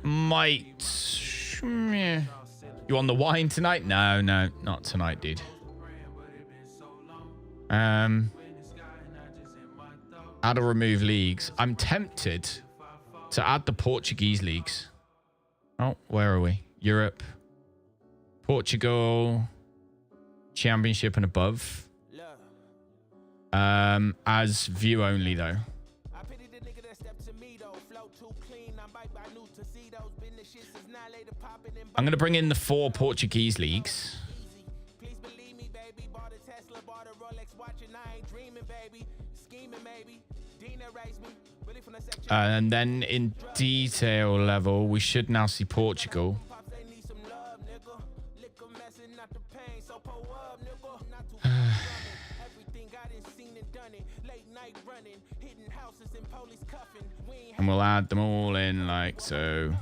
might... You on the wine tonight? No, not tonight, dude. Add or remove leagues. I'm tempted to add the Portuguese leagues. Oh, where are we? Europe. Portugal. Championship and above. As view only, though. I'm going to bring in the 4 Portuguese leagues. And then in detail level, we should now see Portugal. And we'll add them all in like so.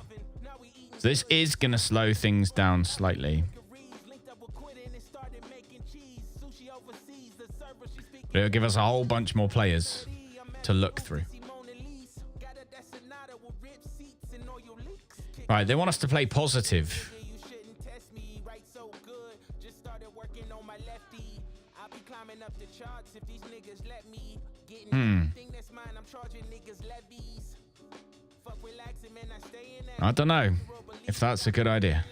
So this is going to slow things down slightly. But it'll give us a whole bunch more players to look through. Right, they want us to play positive. I don't know if that's a good idea.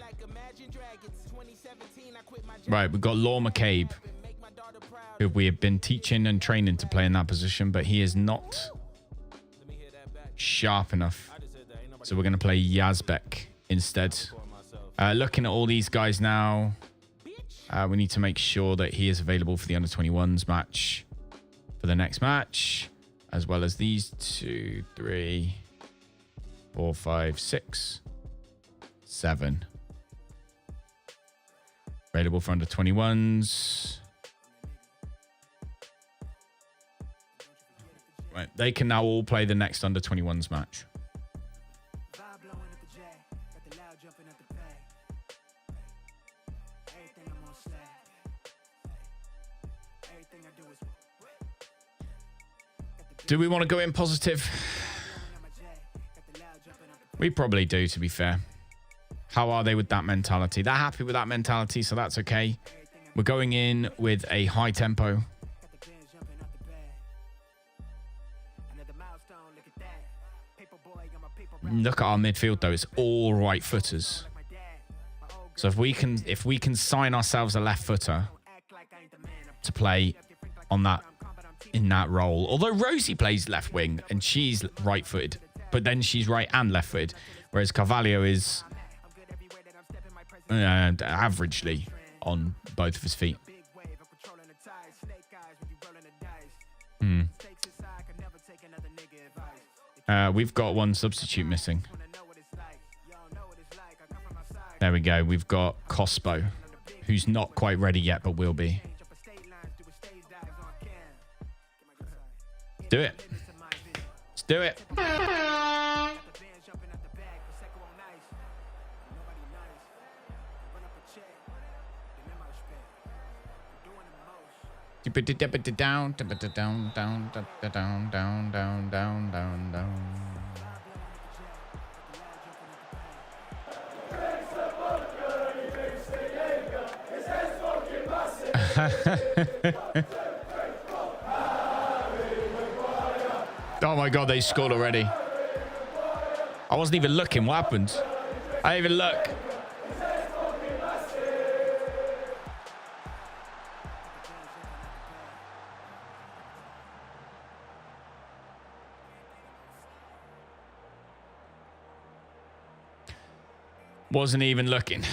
Right, we've got Law McCabe, who we have been teaching and training to play in that position, but he is not sharp enough. So we're going to play Yazbek instead. Looking at all these guys now. We need to make sure that he is available for the under-21s match for the next match, as well as these 2, 3, 4, 5, 6, 7. Available for under-21s. Right, they can now all play the next under-21s match. Do we want to go in positive? We probably do, to be fair. How are they with that mentality? They're happy with that mentality, so that's okay. We're going in with a high tempo. Look at our midfield, though. It's all right footers. So if we can sign ourselves a left footer to play on that in that role. Although Rosie plays left wing and she's right footed, but then she's right and left footed, whereas Carvalho is averagely on both of his feet. We've got one substitute missing. There we go. We've got Cospo, who's not quite ready yet, but will be. Do it. Let's do it. Down. Oh my God, they scored already. I wasn't even looking. What happened? I didn't even look. Wasn't even looking.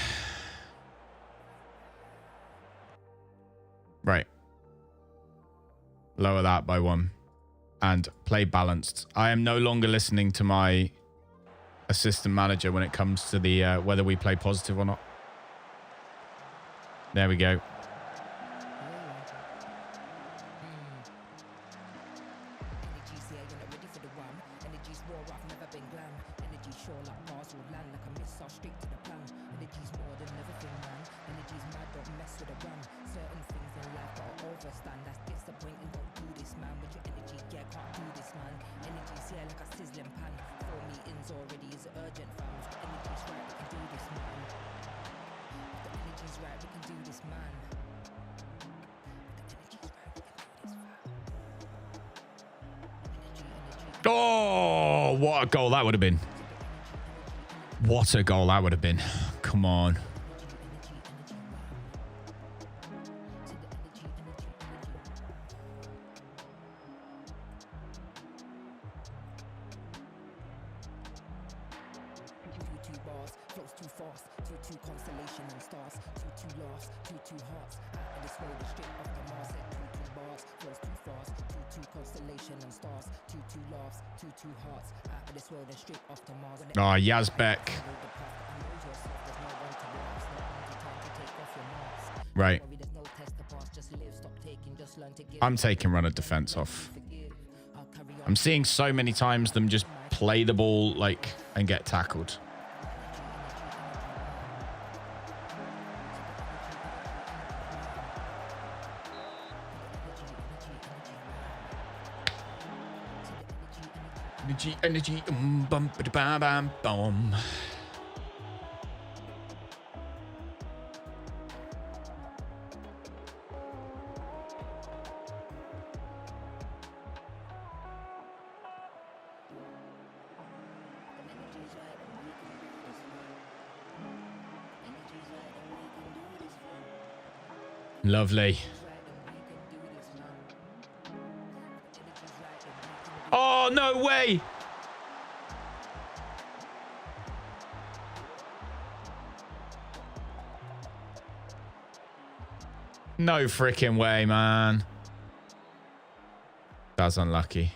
Right. Lower that by 1. And play balanced. I am no longer listening to my assistant manager when it comes to the whether we play positive or not. There we go. Oh, what a goal that would have been. What a goal that would have been. Come on. Oh, Yazbek. Right. I'm taking runner defense off. I'm seeing so many times them just play the ball like and get tackled. Energy, bum, bam, bam, boom. Lovely. Oh, no way. No freaking way, man. That's unlucky.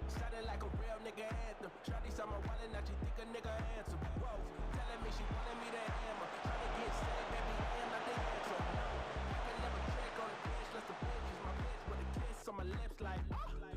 Sounded like a real nigga anthem. Shawty saw my wallet, now she think a nigga handsome. Whoa, telling me she wanted me to hammer. Tryna get saved, baby, I am not the answer. I can never trick on the bitch, less the bitch is my bitch with a kiss on my lips like,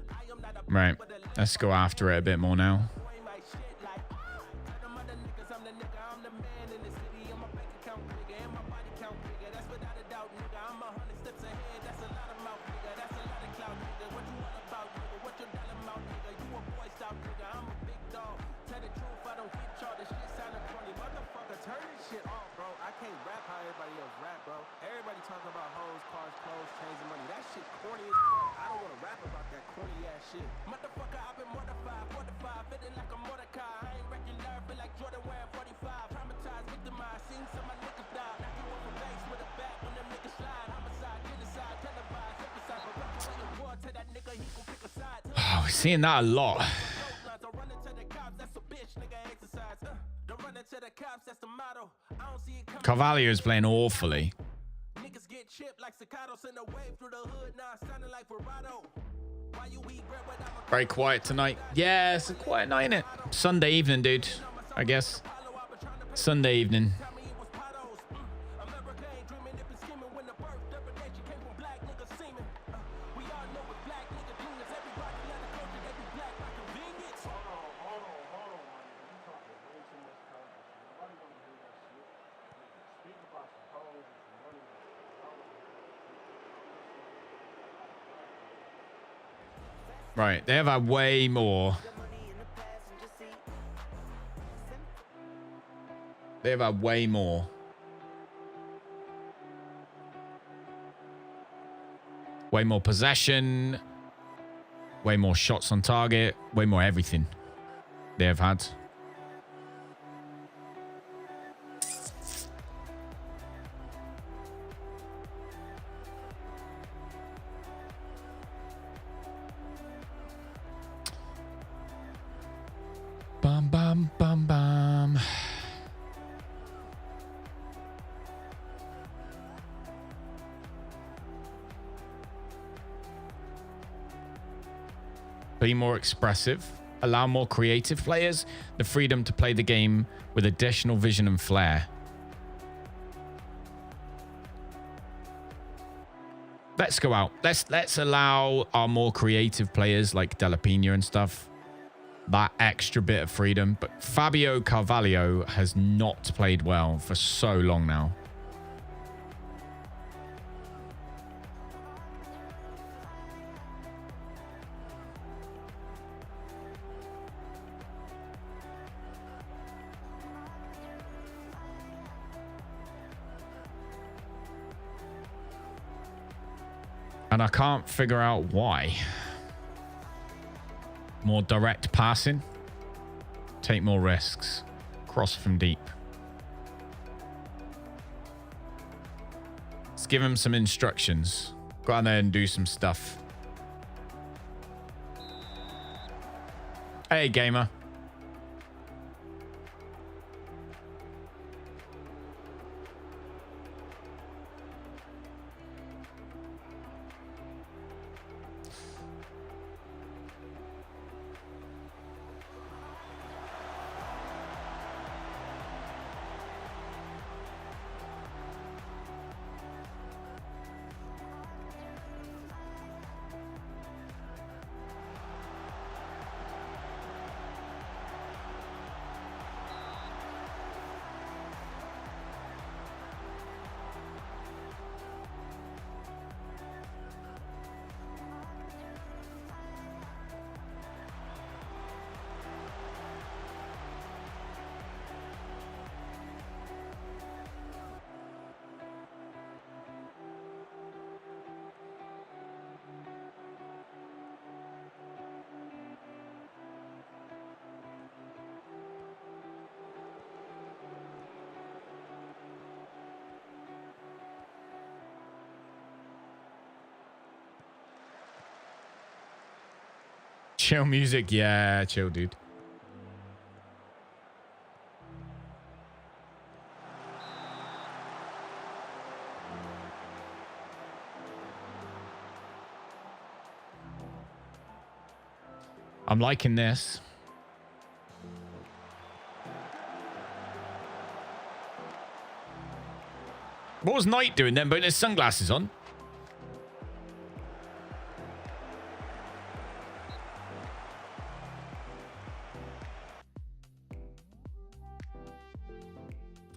I am not a Right. Let's go after it a bit more now. boy, my shit like, tell them other niggas I'm the nigga, I'm the man in the city, and my bank account bigger, and my body count bigger, that's without a doubt, nigga, I'm 100 steps ahead, that's a lot of mouth, nigga, that's a lot of clout, nigga, what you all about, nigga, what your dollar amount, nigga, you a boy style, nigga, I'm a big dog, tell the truth, I don't get y'all, this shit sounding corny, motherfucker, turn this shit off, bro, I can't rap how everybody else rap, bro, everybody talking about hoes, cars, clothes, chains, and money, that shit corny as fuck, I don't wanna rap about that corny ass shit, motherfucker, I've been mortified, feeling like a Mordecai, I ain't regular, feel like Jordan wearing 45, traumatized, victimized, seen some of my niggas die, knock you off the base with a bat when them niggas slide, homicide, genocide, televised, emphasize, but what you waiting for, tell that nigga he gon' pick a side, Oh, we're seeing that a lot. don't run into the cops, that's a bitch, nigga exercise, don't run into the cops, that's the motto, I don't see it coming. Carvalho is playing awfully. Niggas get chipped like staccato, send a wave through the hood, now sounding like Verado. Why you eat bread without a Very quiet tonight. Yeah, it's a quiet night, innit? Sunday evening, dude. I guess. Sunday evening. tell me it was potholes. America ain't dreaming, if it's scheming when the birth definition came from black niggas seeming. We all know what black nigga genius. Everybody let the culture, they be black by convenience. Hold on. You talking way too much content. Nobody wanna hear that shit. Speak about some hoes and some money. Right, they have had way more. They have had way more. Way more possession. Way more shots on target. Way more everything they have had. Bum, bum, bum, bum. Be more expressive. Allow more creative players the freedom to play the game with additional vision and flair. Let's go out. Let's allow our more creative players like Della Pena and stuff that extra bit of freedom. But Fabio Carvalho has not played well for so long now. And I can't figure out why. More direct passing. Take more risks. Cross from deep. Let's give him some instructions. Go out there and do some stuff. Hey, gamer. Chill music. Yeah, chill, dude. I'm liking this. What was Knight doing then, putting his sunglasses on?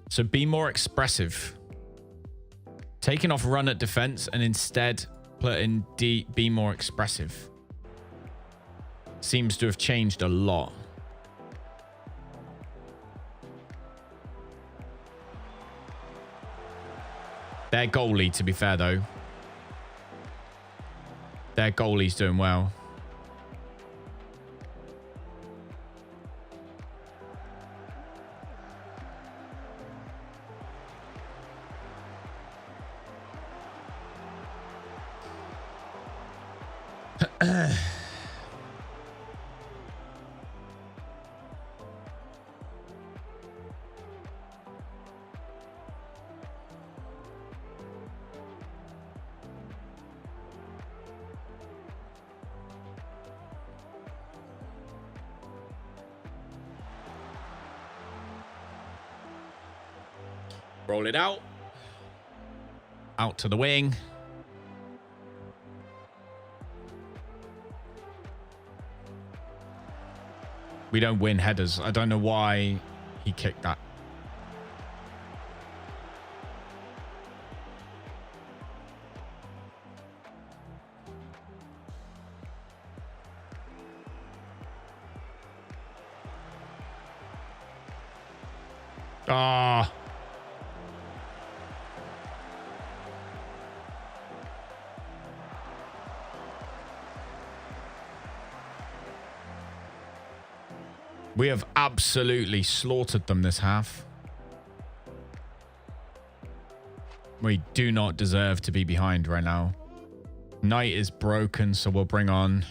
So be more expressive. Taking off run at defense and instead put in D, be more expressive. Seems to have changed a lot. Their goalie, to be fair, though. Their goalie's doing well. Roll it out. Out to the wing. We don't win headers. I don't know why he kicked that. Ah. We have absolutely slaughtered them this half. We do not deserve to be behind right now. Knight is broken, so we'll bring on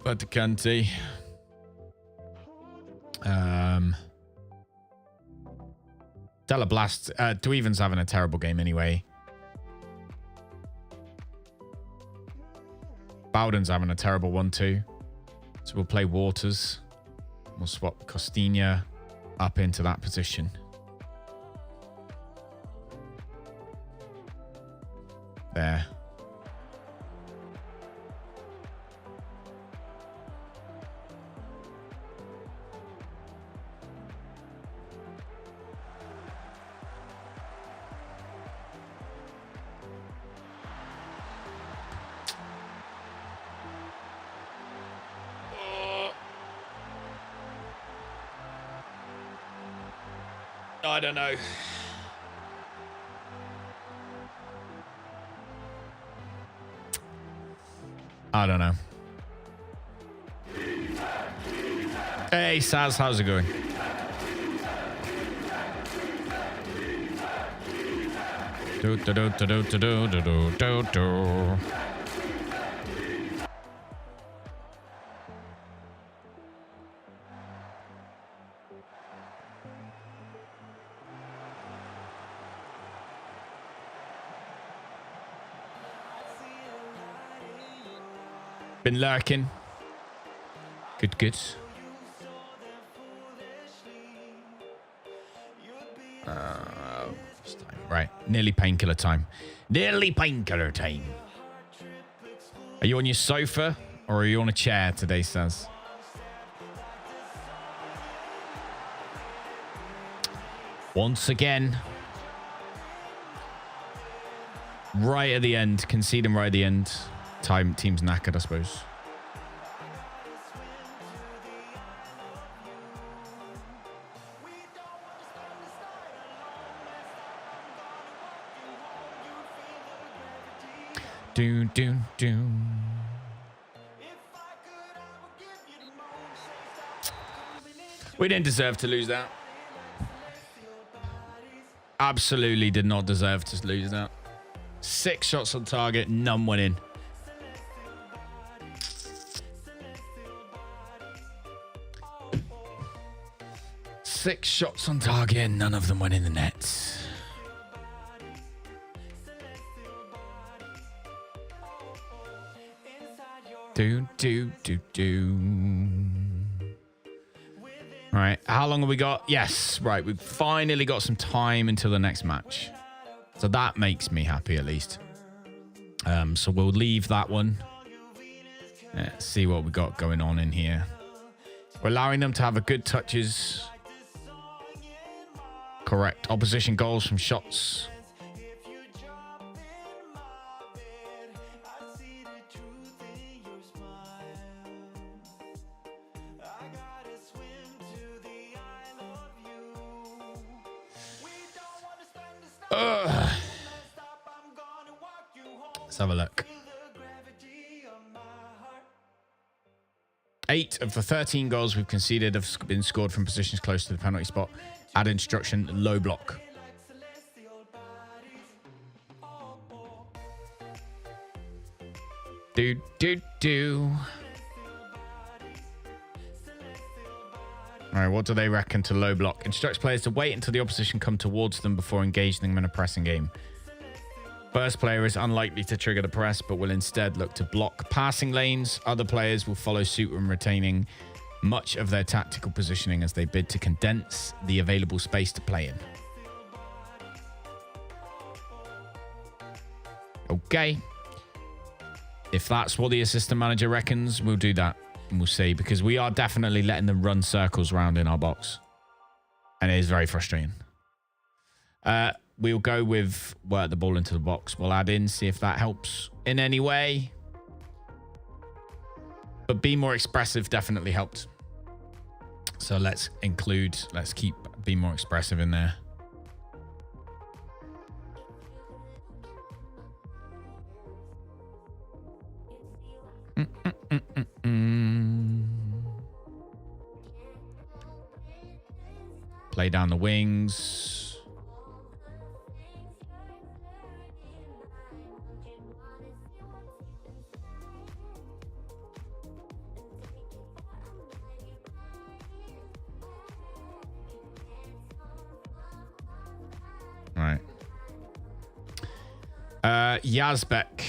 Buttercanty. Delablast. Dweeven's having a terrible game anyway. Bowden's having a terrible one too. So we'll play Waters. We'll swap Costinha up into that position. There. I don't know. I don't know. Hey, Saz, how's it going? Do do do do do do do do do. Been lurking. Good, good. Right, nearly painkiller time. Nearly painkiller time. Are you on your sofa or are you on a chair today, Saz? Once again. Right at the end. Conceding right at the end. Team's knackered, I suppose. Do, do, do. We didn't deserve to lose that. Absolutely did not deserve to lose that. 6 shots on target, none went in. 6 shots on target, none of them went in the net. All right, how long have we got? Yes, right, we've finally got some time until the next match. So that makes me happy, at least. So we'll leave that one. Let's see what we got going on in here. We're allowing them to have a good touches. Correct. Opposition goals from shots. Let's have a look. 8 of the 13 goals we've conceded have been scored from positions close to the penalty spot. Add instruction, low block. All right, what do they reckon to low block? Instructs players to wait until the opposition come towards them before engaging them in a pressing game. First player is unlikely to trigger the press, but will instead look to block passing lanes. Other players will follow suit when retaining much of their tactical positioning as they bid to condense the available space to play in. Okay. If that's what the assistant manager reckons, we'll do that. And we'll see, because we are definitely letting them run circles around in our box. And it is very frustrating. We'll go with work the ball into the box. We'll add in, see if that helps in any way. But be more expressive definitely helped. So let's keep be more expressive in there. Play down the wings. Right. Yazbek.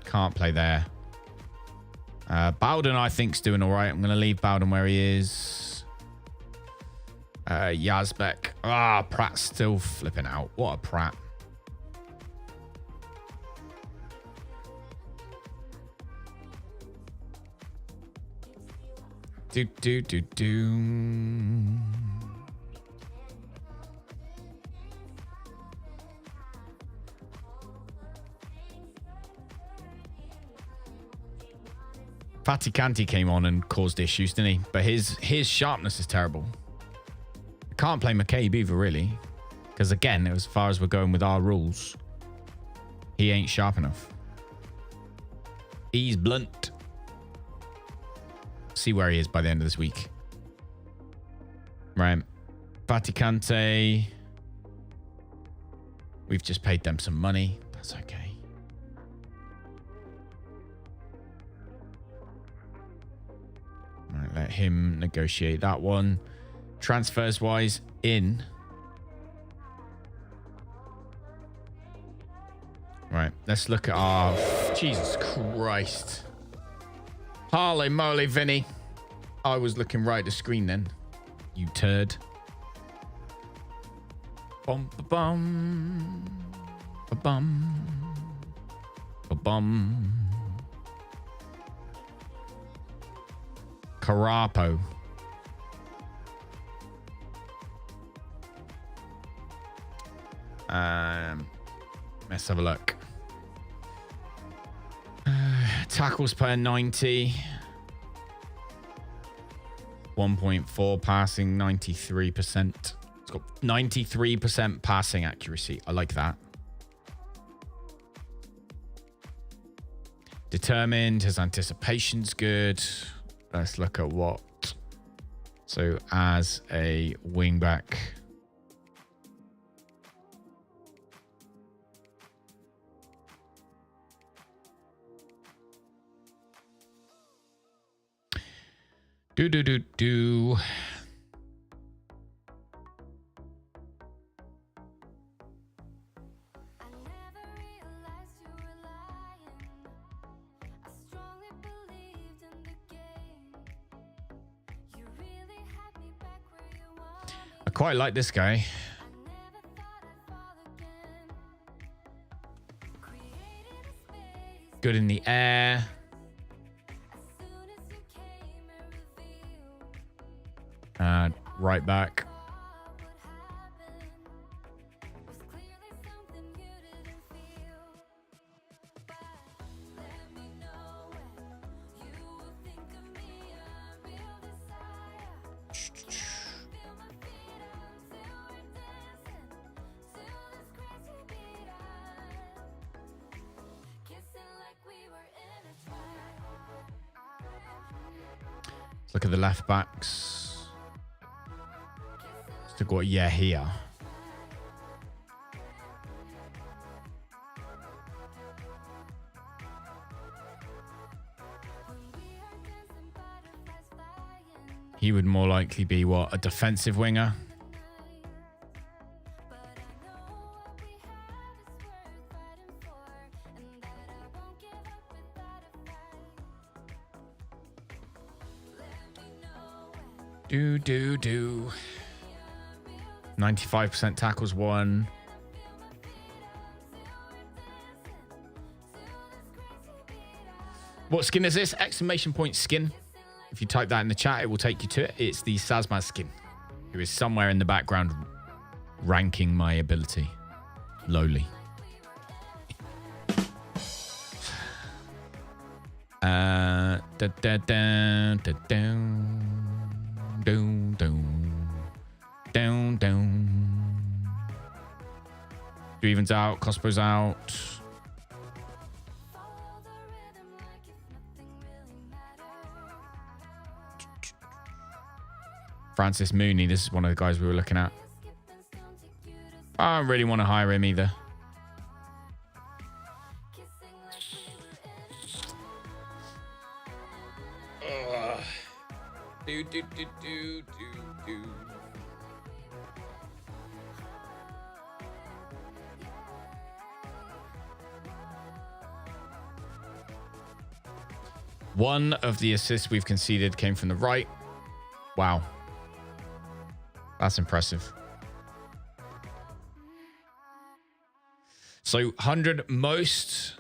Can't play there. Bowden, I think, is doing all right. I'm going to leave Bowden where he is. Yazbek. Pratt's still flipping out. What a Pratt. Fatty Canty came on and caused issues, didn't he? But his sharpness is terrible. Can't play McCabe either, really. Because again, as far as we're going with our rules, he ain't sharp enough. He's blunt. See where he is by the end of this week. Right. Vaticante. We've just paid them some money. That's okay. Right, let him negotiate that one. Transfers wise, in. Right, let's look at our... Jesus Christ. Holy moly, Vinny. I was looking right at the screen then. You turd. Bum, ba-bum. Ba-bum. Ba-bum. Carapo. Let's have a look. Tackles per 90. 1.4 passing, 93%. It's got 93% passing accuracy. I like that. Determined. His anticipation's good. Let's look at what. So as a wingback. Do. I quite like this guy. Good in the air. Right back. Look at the left backs. Still got here. He would more likely be what, a defensive winger? Do. 95% tackles won. What skin is this? Exclamation point skin. If you type that in the chat, it will take you to it. It's the Sazma skin, who is somewhere in the background ranking my ability. Lowly. Two evens out, Cospro's out. Francis Mooney, this is one of the guys we were looking at. I don't really want to hire him either. Do. One of the assists we've conceded came from the right. Wow. That's impressive. So 100 most.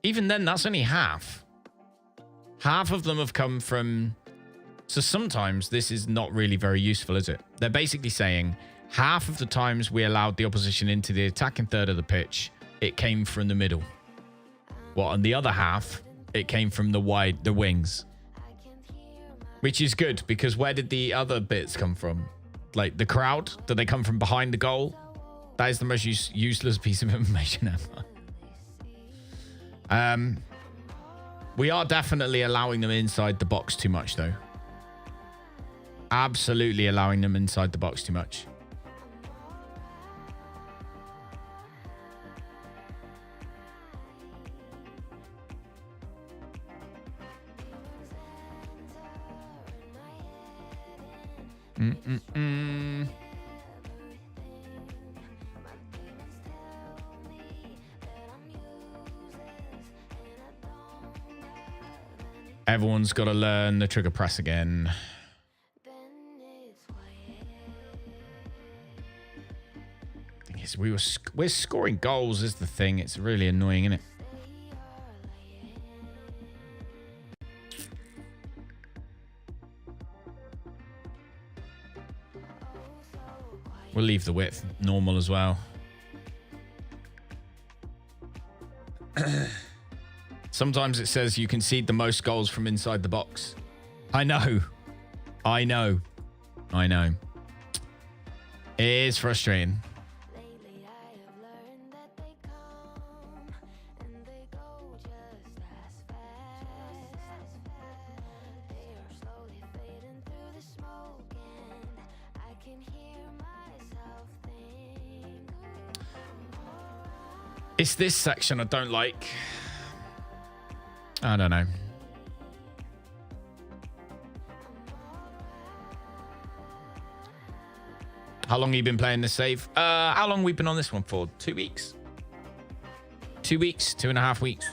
Even then, that's only half. Half of them have come from... So sometimes this is not really very useful, is it? They're basically saying half of the times we allowed the opposition into the attacking third of the pitch, it came from the middle. Well, on the other half, it came from the wings. Which is good, because where did the other bits come from? Like the crowd? Did they come from behind the goal? That is the most useless piece of information ever. We are definitely allowing them inside the box too much, though. Absolutely allowing them inside the box too much. Everyone's got to learn the trigger press again. Thing is, we're scoring goals is the thing. It's really annoying, isn't it? We'll leave the width normal as well. Sometimes it says you concede the most goals from inside the box. I know. It is frustrating. It's this section I don't like. I don't know. How long have you been playing this save? How long have we been on this one for? 2 weeks? 2 weeks? 2.5 weeks?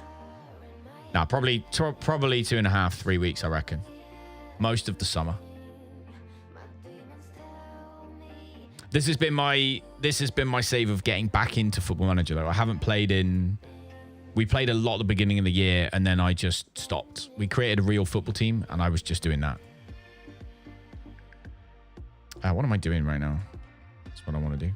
Nah, probably 2.5, 3 weeks, I reckon. Most of the summer. This has been my save of getting back into Football Manager, though. I haven't played in... We played a lot at the beginning of the year, and then I just stopped. We created a real football team, and I was just doing that. What am I doing right now? That's what I want to do.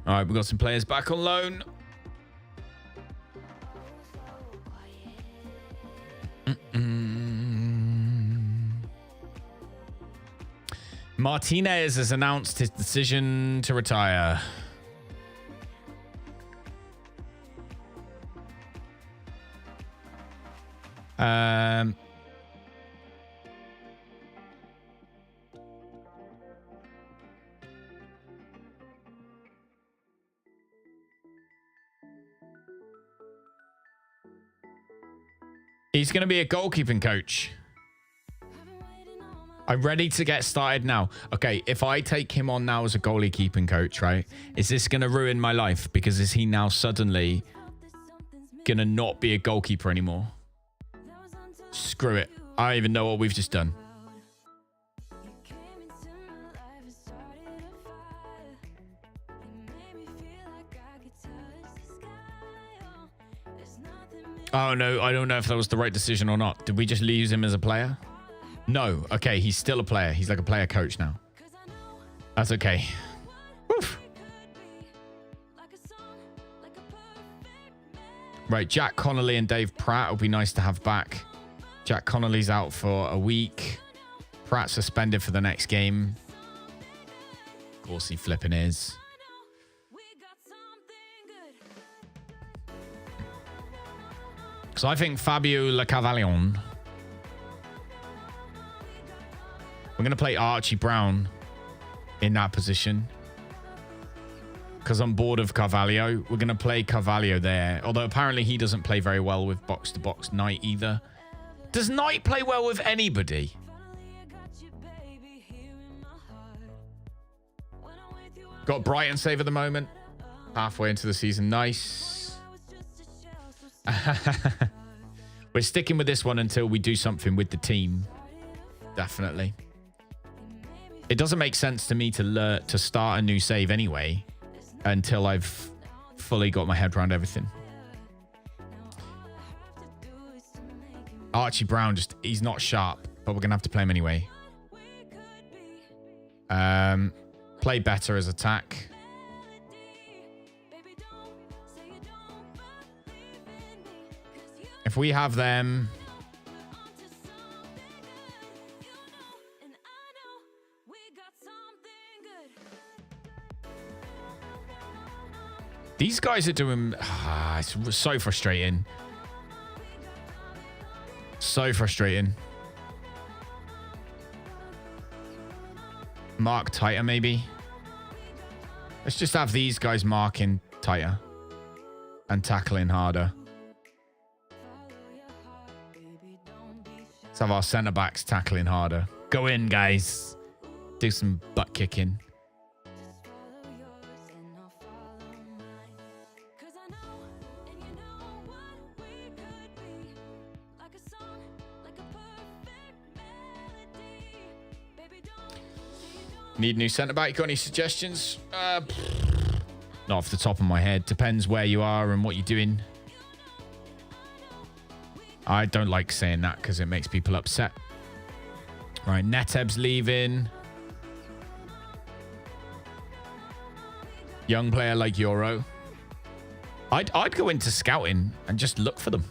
All right, we've got some players back on loan. Martinez has announced his decision to retire. He's going to be a goalkeeping coach. I'm ready to get started now. Okay, if I take him on now as a goalie keeping coach, right? Is this going to ruin my life? Because is he now suddenly going to not be a goalkeeper anymore? Screw it. I don't even know what we've just done. Oh, no. I don't know if that was the right decision or not. Did we just lose him as a player? No. Okay, he's still a player. He's like a player coach now. That's okay. Woof. Right, Jack Connolly and Dave Pratt will be nice to have back. Jack Connolly's out for a week. Pratt suspended for the next game. Of course he flipping is. So I think Fabio Lecavalion. We're going to play Archie Brown in that position. Because I'm bored of Carvalho. We're going to play Carvalho there. Although apparently he doesn't play very well with box-to-box Knight either. Does Knight play well with anybody? Got Brighton save at the moment. Halfway into the season. Nice. We're sticking with this one until we do something with the team. Definitely. It doesn't make sense to me to start a new save anyway until I've fully got my head around everything. Archie Brown, he's not sharp, but we're going to have to play him anyway. Play better as attack. If we have them... These guys are doing... it's so frustrating. So frustrating. Mark tighter, maybe. Let's just have these guys marking tighter. And tackling harder. Let's have our centre-backs tackling harder. Go in, guys. Do some butt kicking. Need a new centre-back? Got any suggestions? Not off the top of my head. Depends where you are and what you're doing. I don't like saying that because it makes people upset. Right, Neteb's leaving. Young player like Euro. I'd go into scouting and just look for them.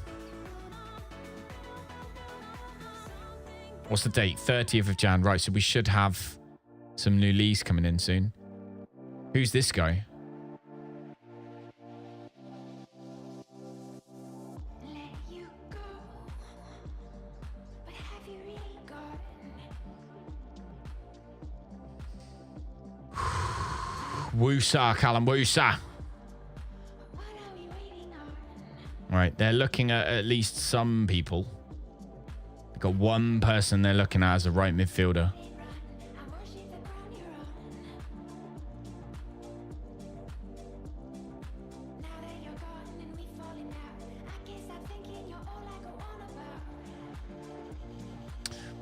What's the date? 30th of Jan. Right, so we should have some new leads coming in soon. Who's this guy? Woosa, Callum Woosa. Right, they're looking at least some people. We've got one person they're looking at as a right midfielder.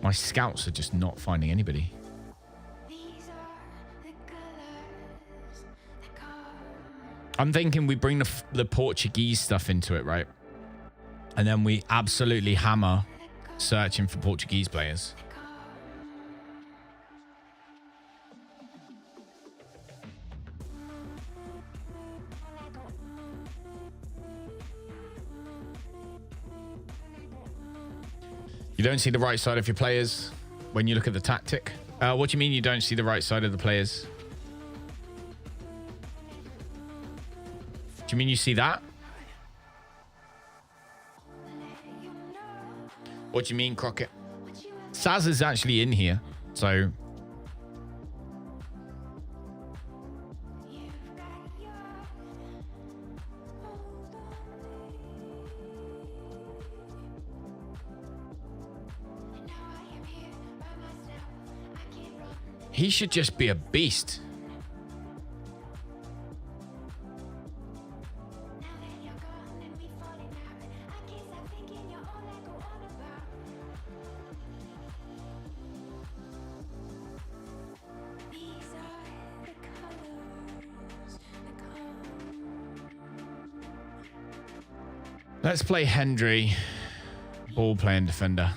My scouts are just not finding anybody. I'm thinking we bring the Portuguese stuff into it, right? And then we absolutely hammer searching for Portuguese players. You don't see the right side of your players when you look at the tactic. What do you mean you don't see the right side of the players? Do you mean you see that? What do you mean, Crockett? Saz is actually in here, so... He should just be a beast. Let's play Hendry, ball playing defender.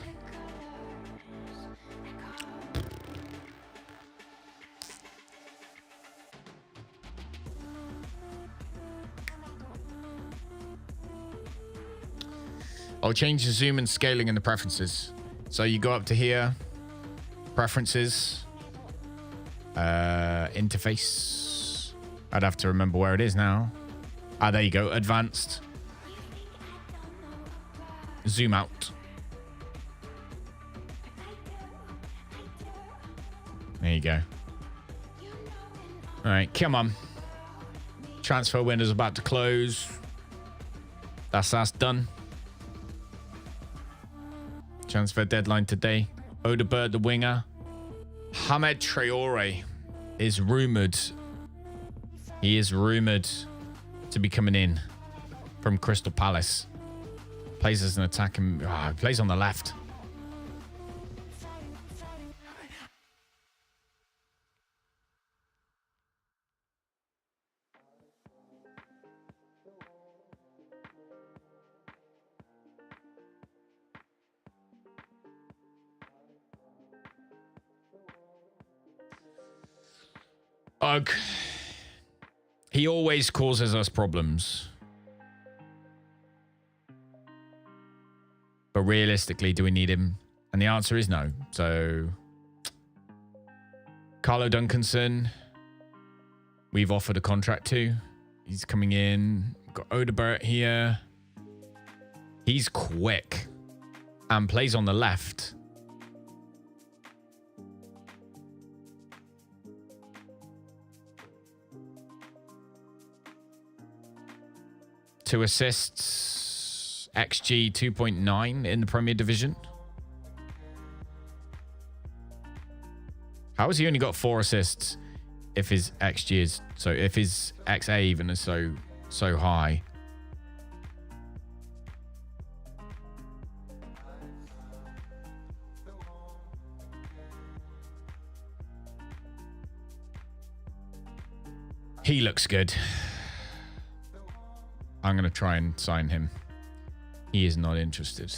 I'll change the zoom and scaling in the preferences. So you go up to here, preferences, interface. I'd have to remember where it is now. Ah, there you go, advanced. Zoom out. There you go. All right, come on. Transfer window's about to close. That's us done. Transfer deadline today. Odegaard, the winger. Hamed Traore is rumoured. He is rumoured to be coming in from Crystal Palace. Plays as an attacking... he plays on the left. Ugh. He always causes us problems. But realistically, do we need him? And the answer is no. So, Carlo Duncanson, we've offered a contract to. He's coming in. Got Odegaard here. He's quick and plays on the left. Two assists, XG 2.9 in the Premier Division. How has he only got 4 assists if his XG is so, if his XA even is so high? He looks good. I'm going to try and sign him. He is not interested.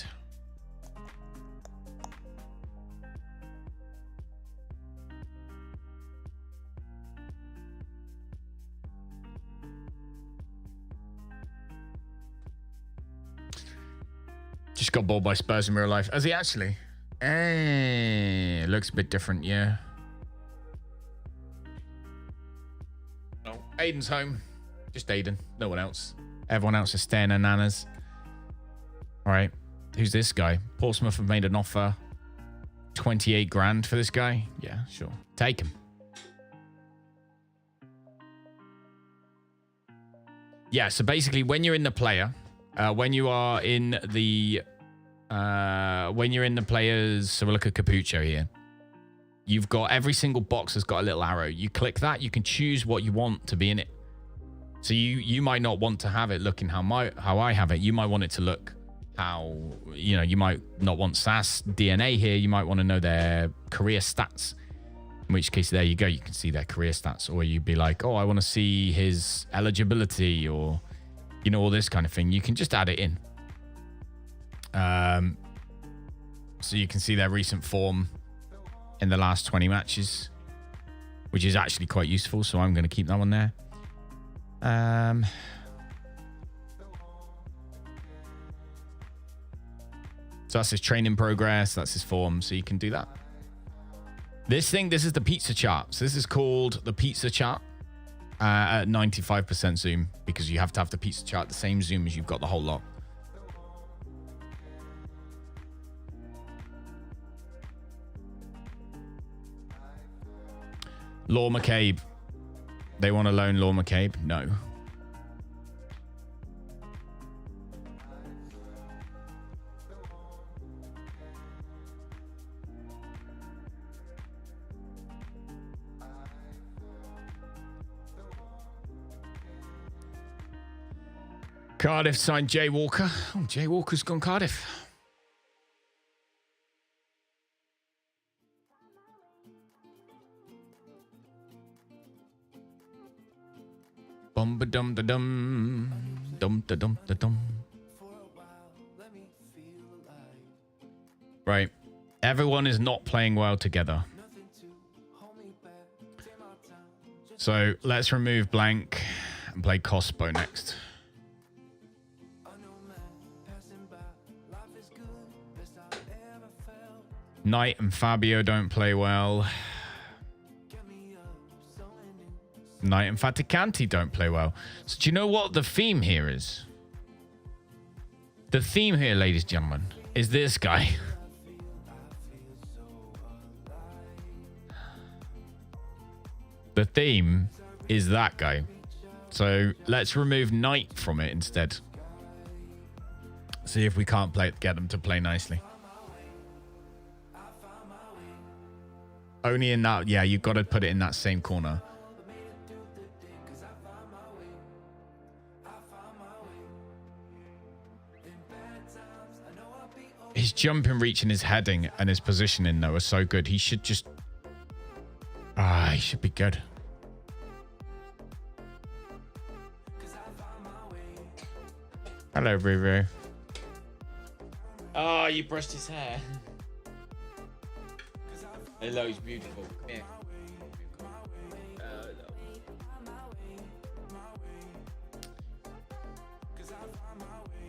Just got bowled by Spurs in real life. Has he actually? Looks a bit different, yeah. Oh, Aiden's home. Just Aiden. No one else. Everyone else is staying in nanas. All right. Who's this guy? Portsmouth have made an offer. 28 grand for this guy? Yeah, sure. Take him. Yeah, so basically when you're in the player, when you are in the when you're in the players, so we'll look at Capucho here. You've got every single box has got a little arrow. You click that, you can choose what you want to be in it. So you might not want to have it looking how I have it. You might want it to look how, you know, you might not want SAS DNA here. You might want to know their career stats. In which case, there you go. You can see their career stats. Or you'd be like, oh, I want to see his eligibility or, you know, all this kind of thing. You can just add it in. So you can see their recent form in the last 20 matches, which is actually quite useful. So I'm going to keep that one there. So that's his training progress. That's his form. So you can do that. This is the pizza chart. So this is called the pizza chart at 95% zoom, because you have to have the pizza chart the same zoom as you've got the whole lot. Law McCabe. They want to loan Law McCabe? No. Cardiff signed Jay Walker. Oh, Jay Walker's gone Cardiff. Bum ba dum da dum dum da dum da dum. Right. Everyone is not playing well together. So let's remove blank and play Cospo next. Knight and Fabio don't play well. Knight and Faticanti don't play well. So do you know what the theme here is? The theme here, ladies and gentlemen, is this guy. The theme is that guy. So let's remove Knight from it instead. See if we can't get them to play nicely. Only in that, yeah, you've got to put it in that same corner. His jumping, reach, and his heading and his positioning, though, are so good. He should just... he should be good. Hello, Ruru. Oh, you brushed his hair. Hello, he's beautiful. Come here.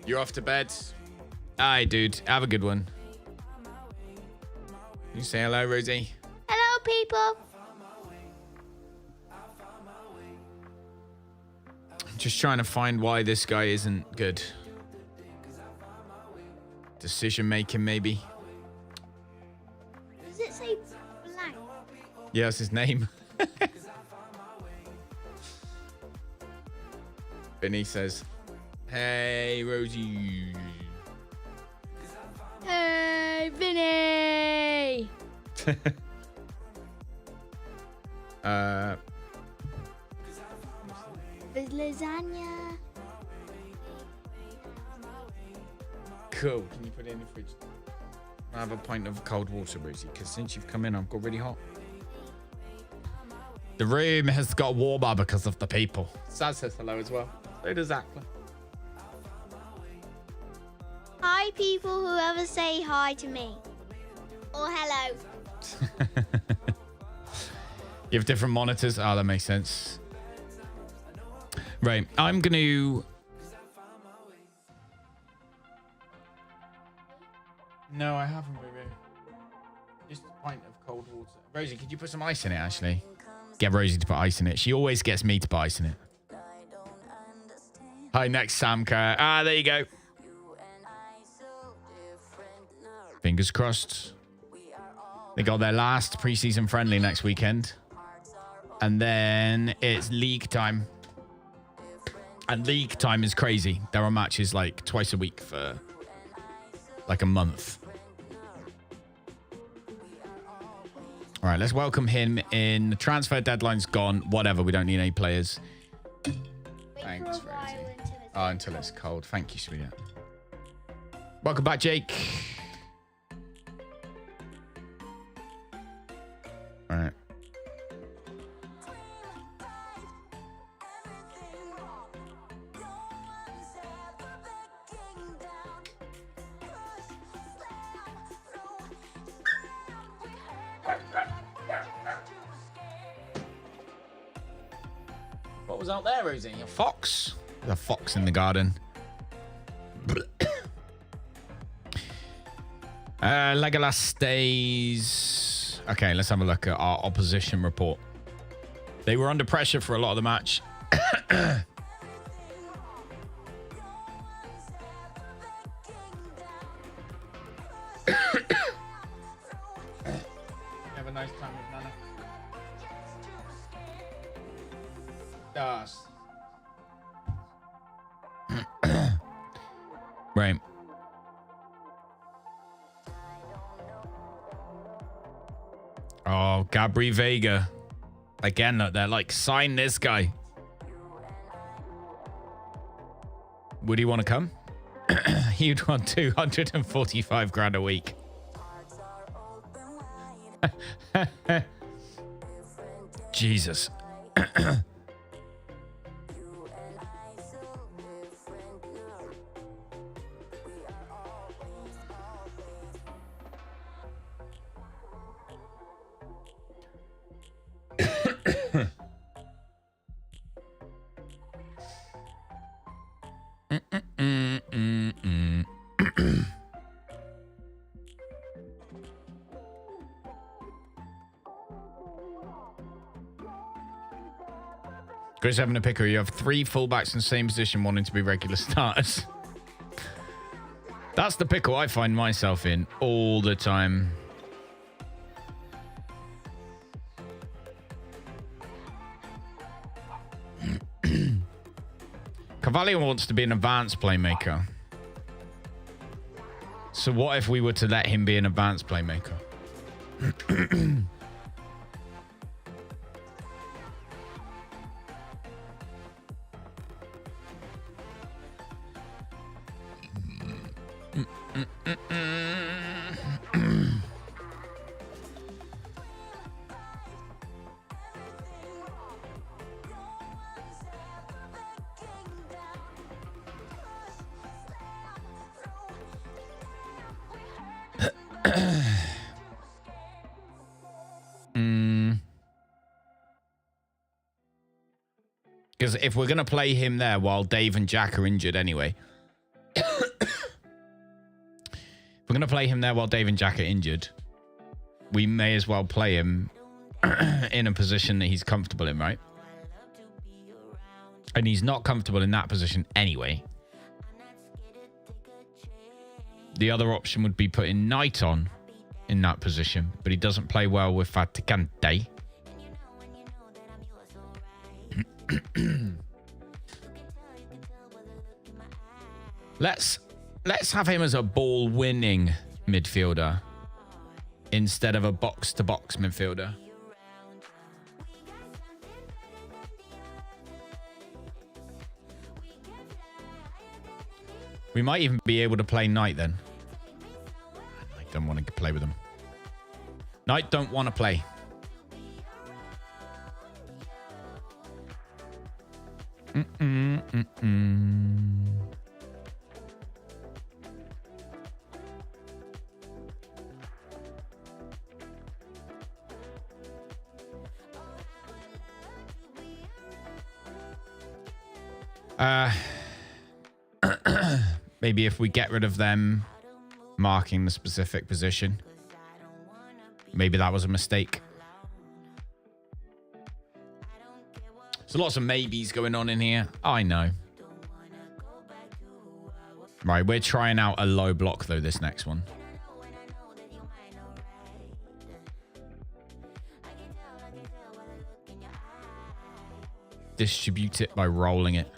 You're off to bed. Aye, dude. Have a good one. You say hello, Rosie. Hello, people. Just trying to find why this guy isn't good. Decision making, maybe. Does it say blank? Yeah, that's his name. Vinny says, hey, Rosie. Hey, Vinny. With lasagna. Cool. Can you put it in the fridge? I have a pint of cold water, Rosie, because since you've come in, I've got really hot. The room has got warmer because of the people. Saz says hello as well. So does Akla. Hi, people who ever say hi to me. Or hello. You have different monitors? Oh, that makes sense. Right. I'm going to... No, I haven't, Ruby. Just a pint of cold water. Rosie, could you put some ice in it, actually? Get Rosie to put ice in it. She always gets me to put ice in it. Hi, next Sam Kerr. Ah, there you go. Fingers crossed. They got their last preseason friendly next weekend. And then it's league time. And league time is crazy. There are matches like twice a week for like a month. All right, let's welcome him in. The transfer deadline's gone. Whatever, we don't need any players. Thanks, Rosie. Oh, until it's cold. Thank you, sweetheart. Welcome back, Jake. All right. What was out there, Rosie? A fox? There's a fox in the garden. Legolas stays. Okay, let's have a look at our opposition report. They were under pressure for a lot of the match. Have a nice time with Nana. Right. Oh, Gabri Vega. Again, look, they're like, sign this guy. Would he want to come? He'd want 245 grand a week. Jesus. Chris having a picker. You have 3 fullbacks in the same position wanting to be regular starters. That's the pickle I find myself in all the time. Cavalier wants to be an advanced playmaker. So what if we were to let him be an advanced playmaker? Because if we're going to play him there while Dave and Jack are injured anyway. If we're going to play him there while Dave and Jack are injured, we may as well play him in a position that he's comfortable in, right? And he's not comfortable in that position anyway. The other option would be putting Knight on in that position, but he doesn't play well with Faticante. Let's have him as a ball-winning midfielder instead of a box-to-box midfielder. We might even be able to play Knight then. I don't want to play with him. Knight don't want to play. Maybe if we get rid of them marking the specific position. Maybe that was a mistake. There's lots of maybes going on in here. I know. Right, we're trying out a low block, though, this next one. Distribute it by rolling it.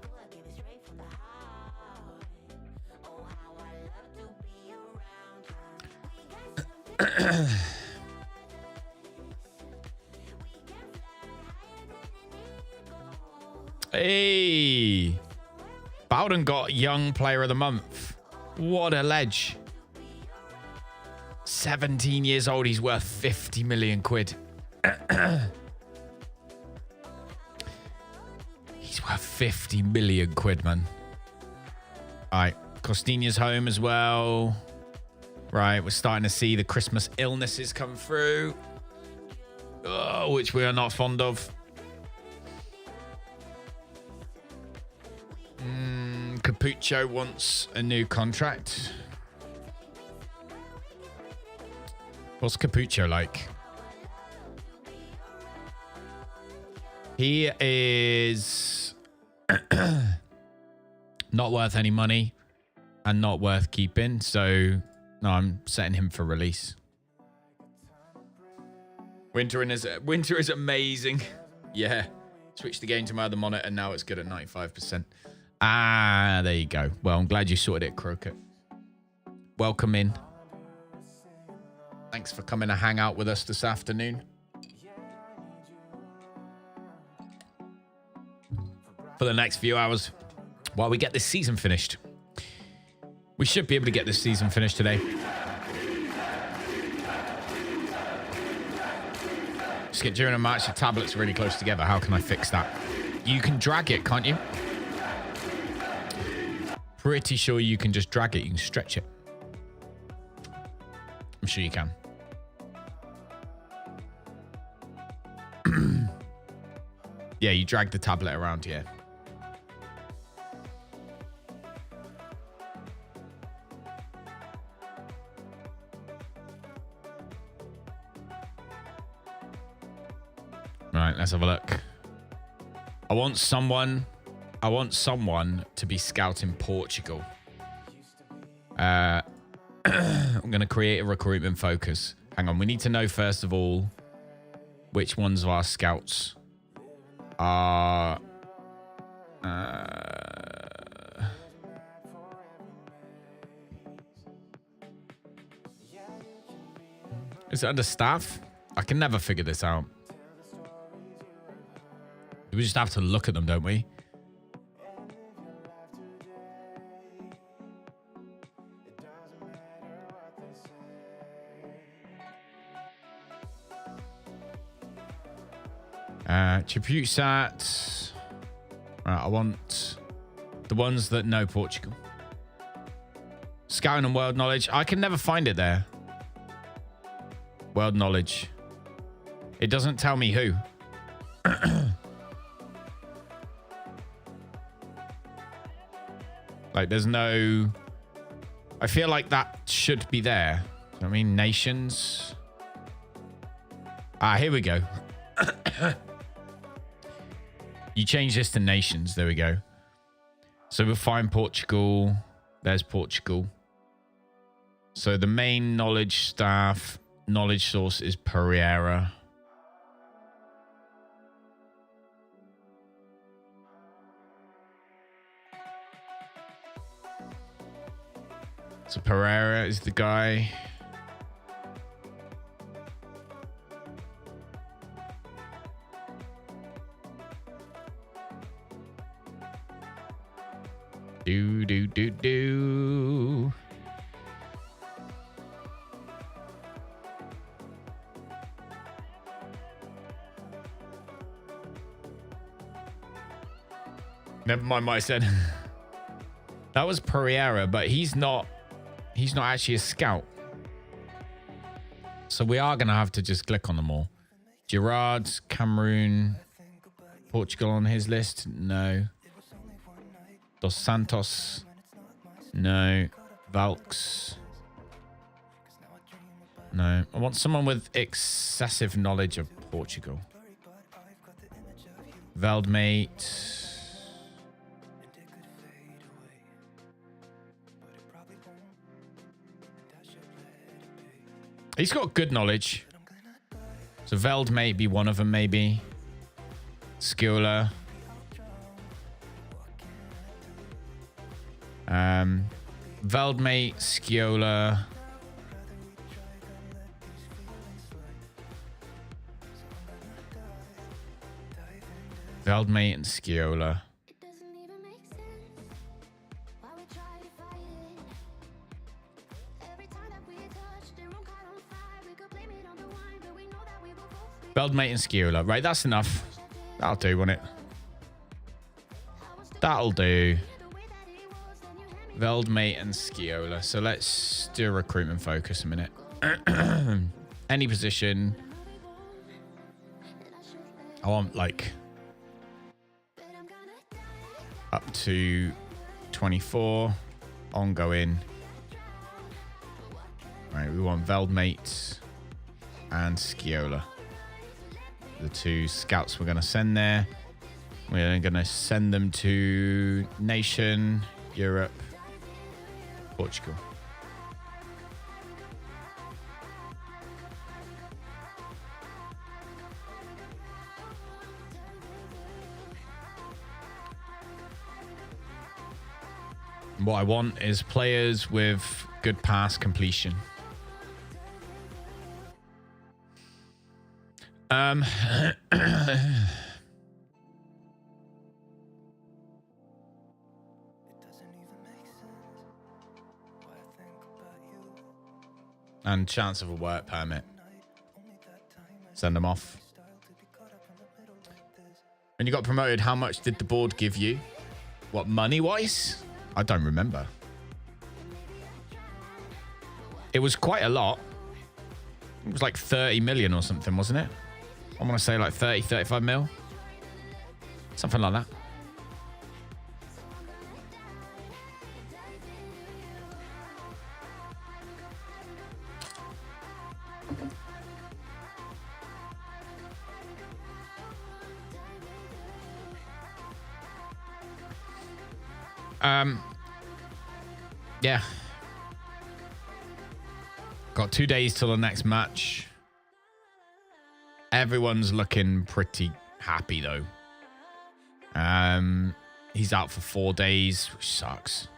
Hey, Bowden got Young Player of the Month. What a ledge. 17 years old. He's worth 50 million quid. He's worth 50 million quid, man. All right. Costinha's home as well. Right. We're starting to see the Christmas illnesses come through, which we are not fond of. Capuccio wants a new contract. What's Capuccio like? He is not worth any money and not worth keeping. So, no, I'm setting him for release. Winter is amazing. Yeah. Switch the game to my other monitor. Now it's good at 95%. Ah, there you go. Well, I'm glad you sorted it, Croquet. Welcome in. Thanks for coming to hang out with us this afternoon. For the next few hours while we get this season finished. We should be able to get this season finished today. Just get during a match, the tablets are really close together. How can I fix that? You can drag it, can't you? Pretty sure you can just drag it. You can stretch it. I'm sure you can. Yeah, you drag the tablet around here. Right, let's have a look. I want someone to be scouting Portugal. I'm going to create a recruitment focus. Hang on, we need to know first of all which ones of our scouts are is it under staff? I can never figure this out. We just have to look at them, don't we? Chapusat. Right, I want the ones that know Portugal. Scouting and world knowledge. I can never find it there. World knowledge. It doesn't tell me who. Like, there's no... I feel like that should be there. I mean, nations. Ah, here we go. You change this to nations. There we go. So we'll find Portugal. There's Portugal. So the main knowledge staff, knowledge source is Pereira. So Pereira is the guy. Do. Never mind what I said. That was Pereira, but he's not actually a scout. So we are going to have to just click on them all. Gerard, Cameroon, Portugal on his list? No. Dos Santos? No. Valks? No. I want someone with excessive knowledge of Portugal. Veldmate. He's got good knowledge. So Veld may be one of them, maybe. Skula. Veldmate, Skiola. Veldmate and Sciola. It doesn't even make sense why we try to fight it. Every time that we touch, the room caught on fire. We could blame it on the wine, but we know that we were both. Veldmate and Sciola. Right, that's enough. That'll do, won't it? That'll do. Veldmate and Sciola. So let's do a recruitment focus a minute. Any position. I want like up to 24 ongoing. Right, we want Veldmate and Sciola. The two scouts we're going to send there. We're going to send them to Nation, Europe, Portugal. What I want is players with good pass completion. And chance of a work permit. Send them off. When you got promoted, how much did the board give you? What, money-wise? I don't remember. It was quite a lot. It was like 30 million or something, wasn't it? I want to say like 30, 35 mil. Something like that. Yeah. Got 2 days till the next match. Everyone's looking pretty happy though. He's out for 4 days, which sucks.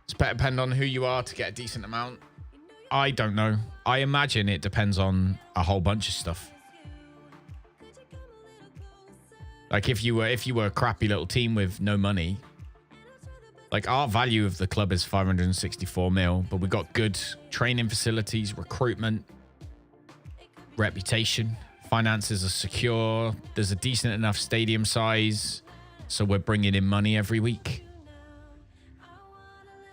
It's better depend on who you are to get a decent amount. I don't know. I imagine it depends on a whole bunch of stuff. Like if you were a crappy little team with no money, like our value of the club is 564 mil, but we've got good training facilities, recruitment, reputation, finances are secure. There's a decent enough stadium size, so we're bringing in money every week.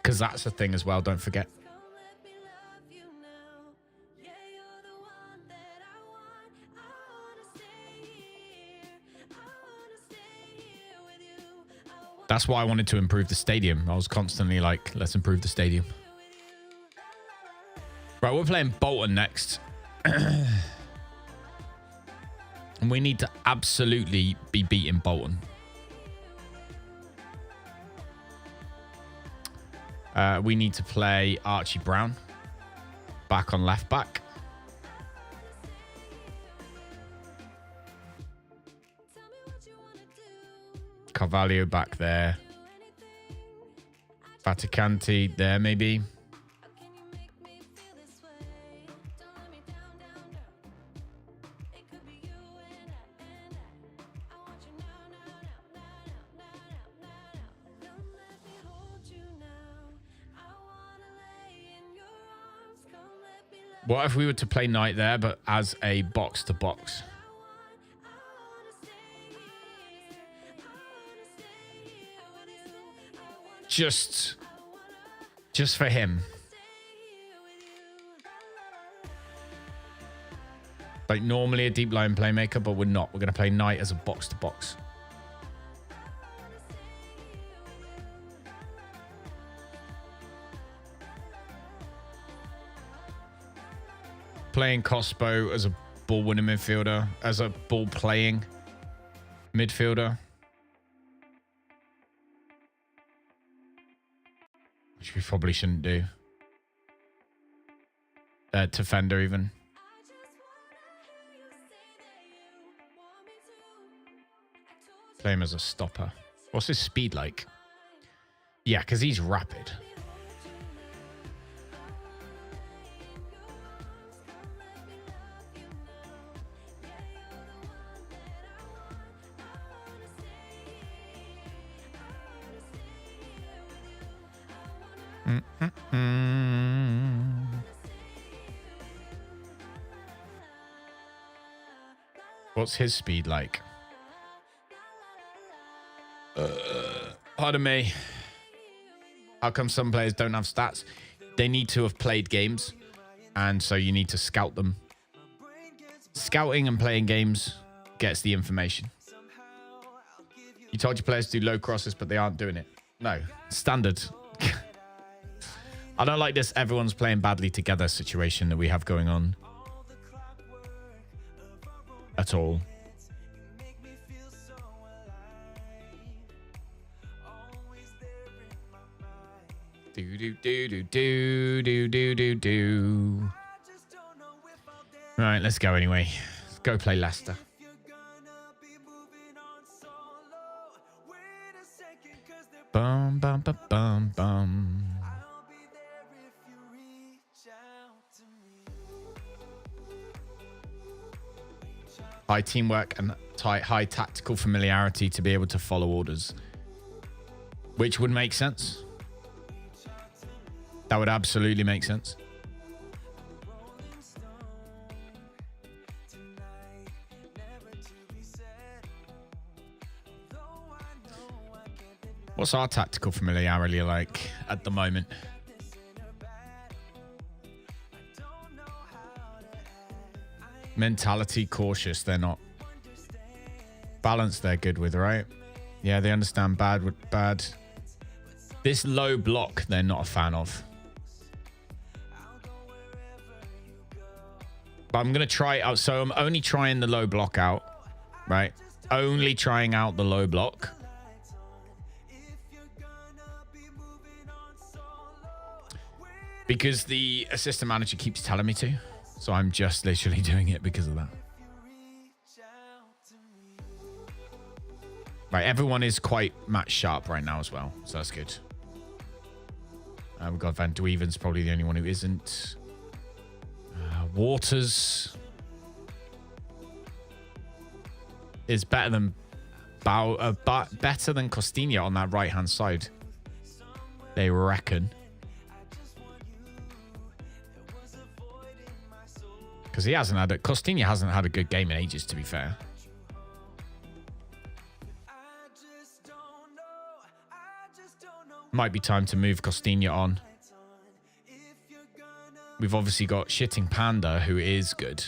Because that's a thing as well, don't forget. That's why I wanted to improve the stadium. I was constantly like, let's improve the stadium. Right, we're playing Bolton next. And we need to absolutely be beating Bolton. We need to play Archie Brown back on left back. Carvalho back there. Vaticanti there maybe. What if we were to play Knight there, but as a box-to-box? Just for him. Like normally a deep line playmaker, but we're not. We're going to play Knight as a box-to-box. Playing Cospo as a ball-winning midfielder, as a ball-playing midfielder. Which we probably shouldn't do. Defender even. Play him as a stopper. What's his speed like? Yeah, because he's rapid. What's his speed like? Pardon me. How come some players don't have stats? They need to have played games, and so you need to scout them. Scouting and playing games gets the information. You told your players to do low crosses, but they aren't doing it. No, standard. I don't like this everyone's playing badly together situation that we have going on. At all. Do do do do do do do do do. Right, let's go anyway. Let's go play Leicester. Bum bum bum bum bum. High teamwork and high tactical familiarity to be able to follow orders, which would make sense. That would absolutely make sense. What's our tactical familiarity like at the moment? Mentality cautious, they're not. Balance they're good with, right? Yeah, they understand bad with bad. This low block they're not a fan of. But I'm going to try it out. So I'm only trying the low block out, right? Only trying out the low block. Because the assistant manager keeps telling me to. So I'm just literally doing it because of that. Right, everyone is quite match sharp right now as well. So that's good. We've got Van Dweeven's probably the only one who isn't. Waters is better than better than Costinha on that right hand side. They reckon. Because he hasn't had Costinha hasn't had a good game in ages, to be fair. Might be time to move Costinha on. We've obviously got Shitting Panda, who is good.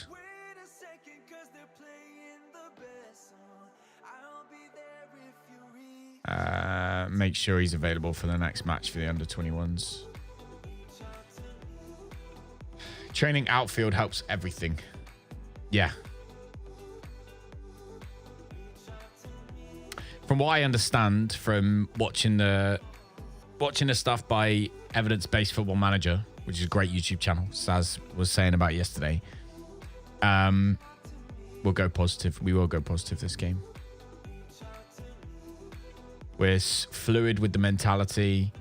Make sure he's available for the next match for the under-21s. Training outfield helps everything. Yeah. From what I understand from watching the stuff by Evidence-Based Football Manager, which is a great YouTube channel, Saz was saying about yesterday, we'll go positive. We will go positive this game. We're fluid with the mentality.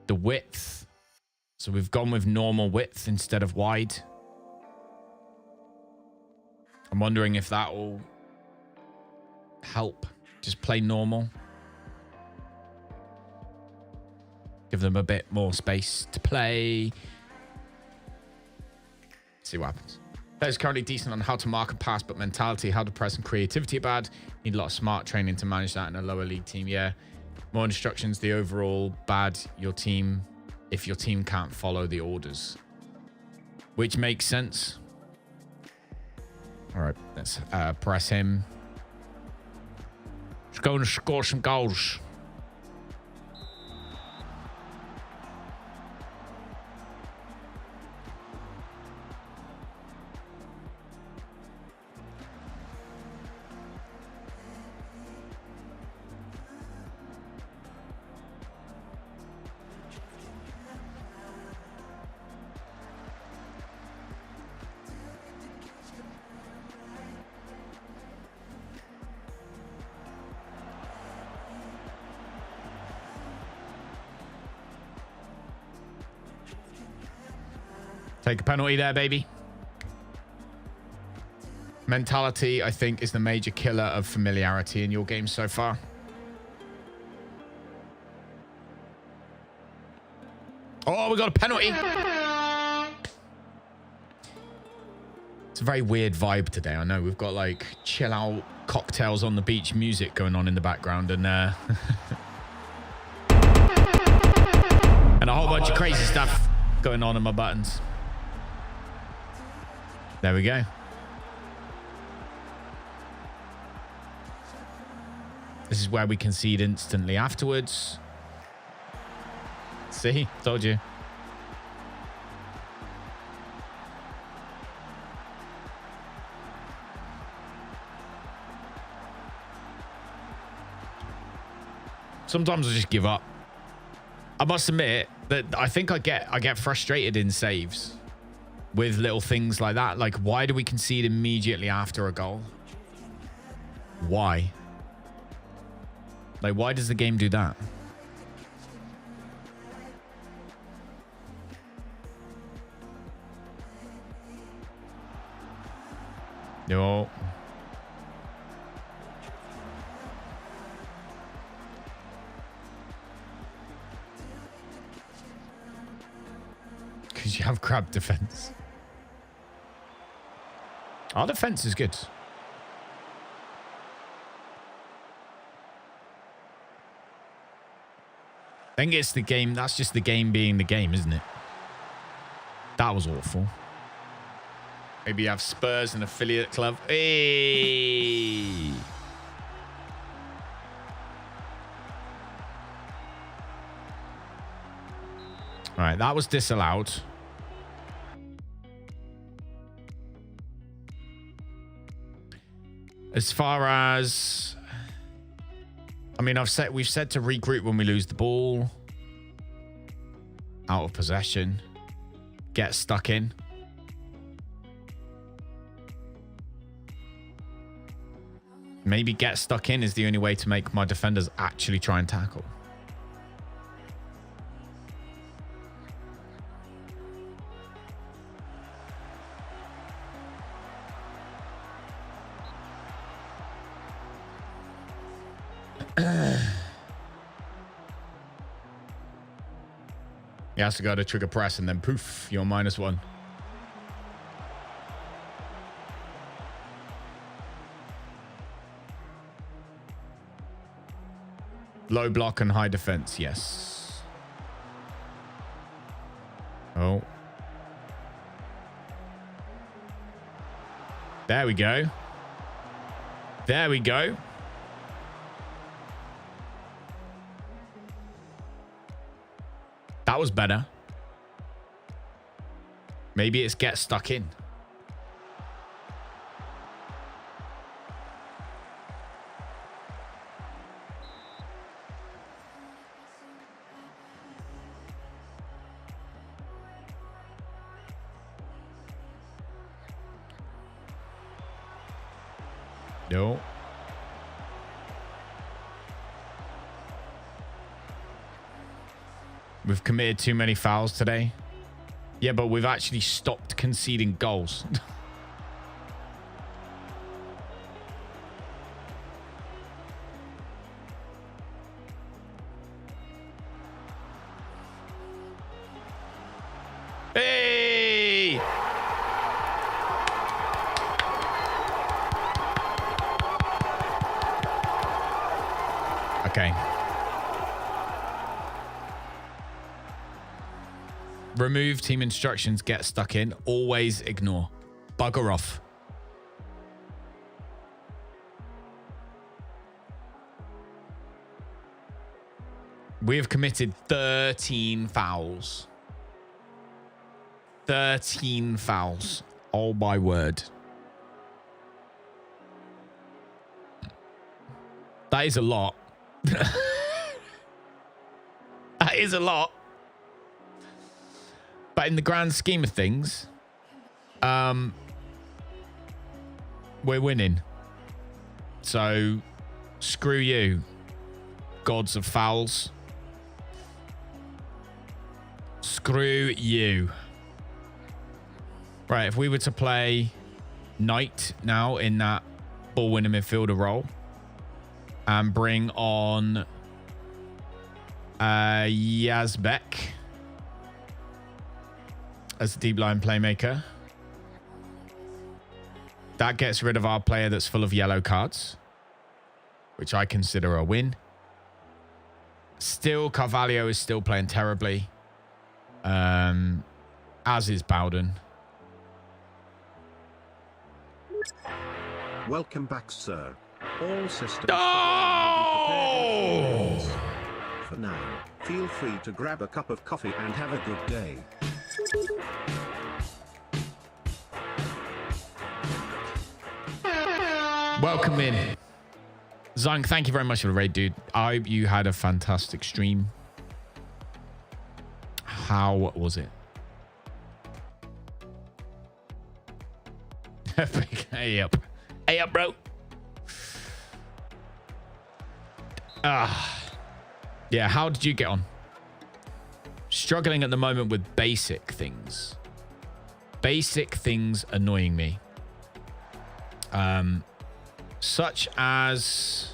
The width. So we've gone with normal width instead of wide. I'm wondering if that will help. Just play normal. Give them a bit more space to play. See what happens. Players currently decent on how to mark and pass, but mentality, how to press, and creativity are bad. Need a lot of smart training to manage that in a lower league team. Yeah. More instructions, the overall bad your team if your team can't follow the orders. Which makes sense. All right, let's press him. Let's go and score some goals. Take a penalty there, baby. Mentality, I think, is the major killer of familiarity in your game so far. Oh, we got a penalty. It's a very weird vibe today. I know we've got like chill out cocktails on the beach music going on in the background and and a whole bunch of crazy stuff going on my buttons. There we go. This is where we concede instantly afterwards. See? Told you. Sometimes I just give up. I must admit that I think I get frustrated in saves with little things like that. Like, why do we concede immediately after a goal? Why? Like, why does the game do that? No. Because you have crab defense. Our defense is good. I think it's the game. That's just the game being the game, isn't it? That was awful. Maybe you have Spurs, an affiliate club. Hey! All right, that was disallowed. As far as... I mean, we've said to regroup when we lose the ball. Out of possession. Get stuck in. Maybe get stuck in is the only way to make my defenders actually try and tackle. He has to go to trigger press and then poof, you're -1. Low block and high defense, yes. Oh. There we go. There we go. That was better. Maybe it's get stuck in. No. We've committed too many fouls today. Yeah, but we've actually stopped conceding goals. Hey! Okay. Remove team instructions, get stuck in. Always ignore. Bugger off. We have committed 13 fouls. 13 fouls. Oh my word. That is a lot. That is a lot. But in the grand scheme of things, we're winning. So, screw you, gods of fouls. Screw you. Right, if we were to play Knight now in that ball-winning midfielder role and bring on Yazbek. as the deep line playmaker. That gets rid of our player that's full of yellow cards, which I consider a win. Still, Carvalho is still playing terribly, as is Bowden. Welcome back, sir. All systems. Oh! For now, feel free to grab a cup of coffee and have a good day. Welcome in. Zung, thank you very much for the raid, dude. I hope you had a fantastic stream. How was it? Hey up. Hey up, bro. Yeah, how did you get on? Struggling at the moment with basic things. Basic things annoying me. Such as...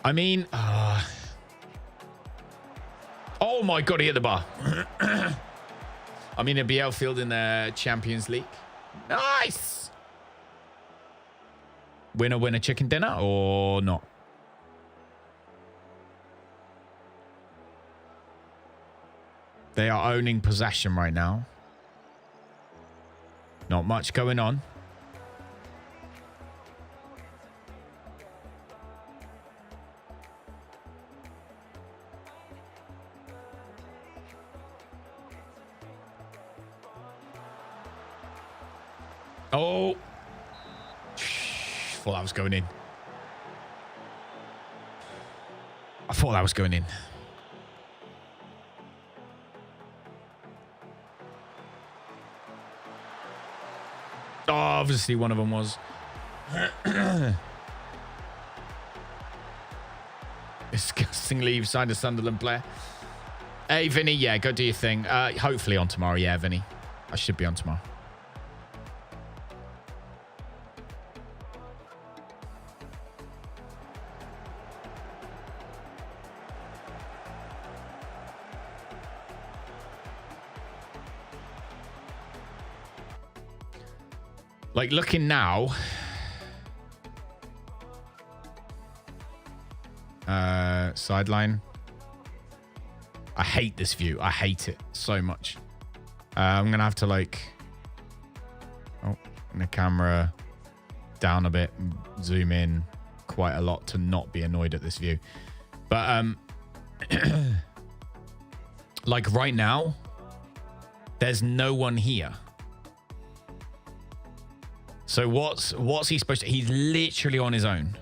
I mean... Oh my god, he hit the bar. I mean, a BL field in the Champions League. Nice! Winner, winner, chicken dinner or not? They are owning possession right now. Not much going on. Oh. Thought that was going in. I thought that was going in. Oh, obviously one of them was. Disgustingly, you've signed a Sunderland player. Hey, Vinny, yeah, go do your thing. Hopefully on tomorrow. Yeah, Vinny. I should be on tomorrow. Like, looking now... sideline. I hate this view. I hate it so much. I'm going to have to, like... Oh, the camera down a bit. Zoom in quite a lot to not be annoyed at this view. But, like, right now, there's no one here. So what's he supposed to... He's literally on his own.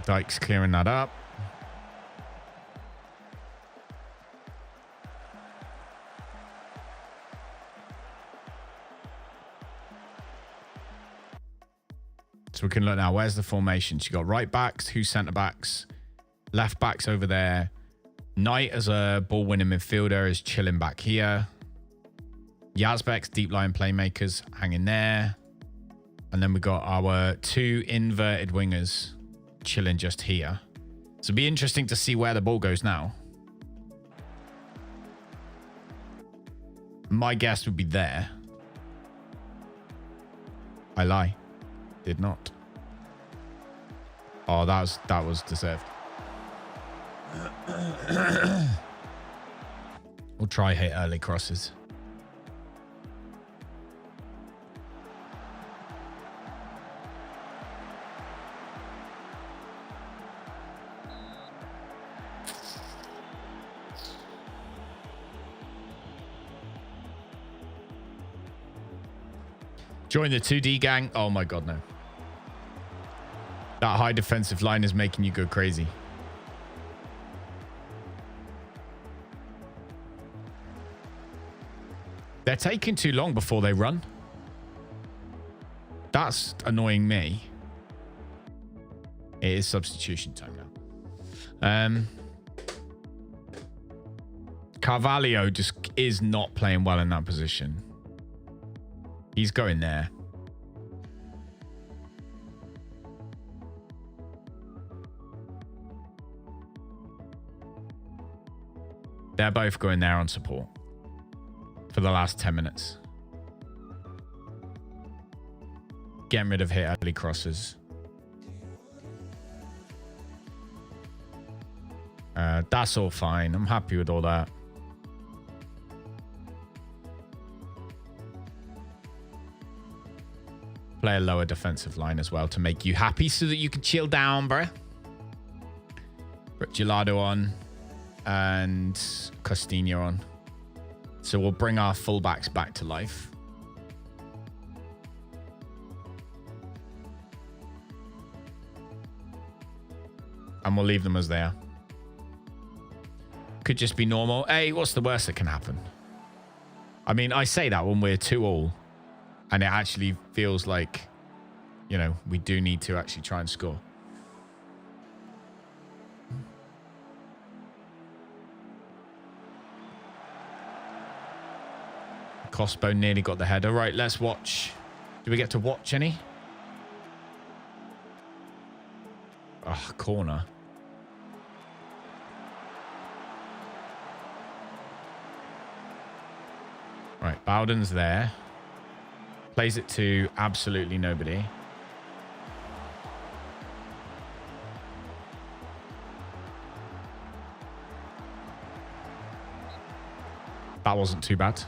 Dyke's clearing that up. So we can look now. Where's the formation? You got right backs, two centre backs, left backs over there. Knight as a ball winning midfielder is chilling back here. Yazbek's deep line playmakers hanging there. And then we got our two inverted wingers chilling just here. So it'll be interesting to see where the ball goes now. My guess would be there. I lie. Did not. Oh, that was deserved. We'll try hit early crosses. Join the 2D gang. Oh my god, no. That high defensive line is making you go crazy. They're taking too long before they run. That's annoying me. It is substitution time now. Carvalho just is not playing well in that position. He's going there. They're both going there on support for the last 10 minutes. Getting rid of hit early crosses. That's all fine. I'm happy with all that. Play a lower defensive line as well to make you happy so that you can chill down, bruh. Put Gelado on and Costinha on. So we'll bring our fullbacks back to life. And we'll leave them as they are. Could just be normal. Hey, what's the worst that can happen? I mean, I say that when we're 2-2. And it actually feels like, you know, we do need to actually try and score. Cospo nearly got the header. Right, let's watch. Do we get to watch any? Oh, corner. Right, Bowden's there. Plays it to absolutely nobody. That wasn't too bad.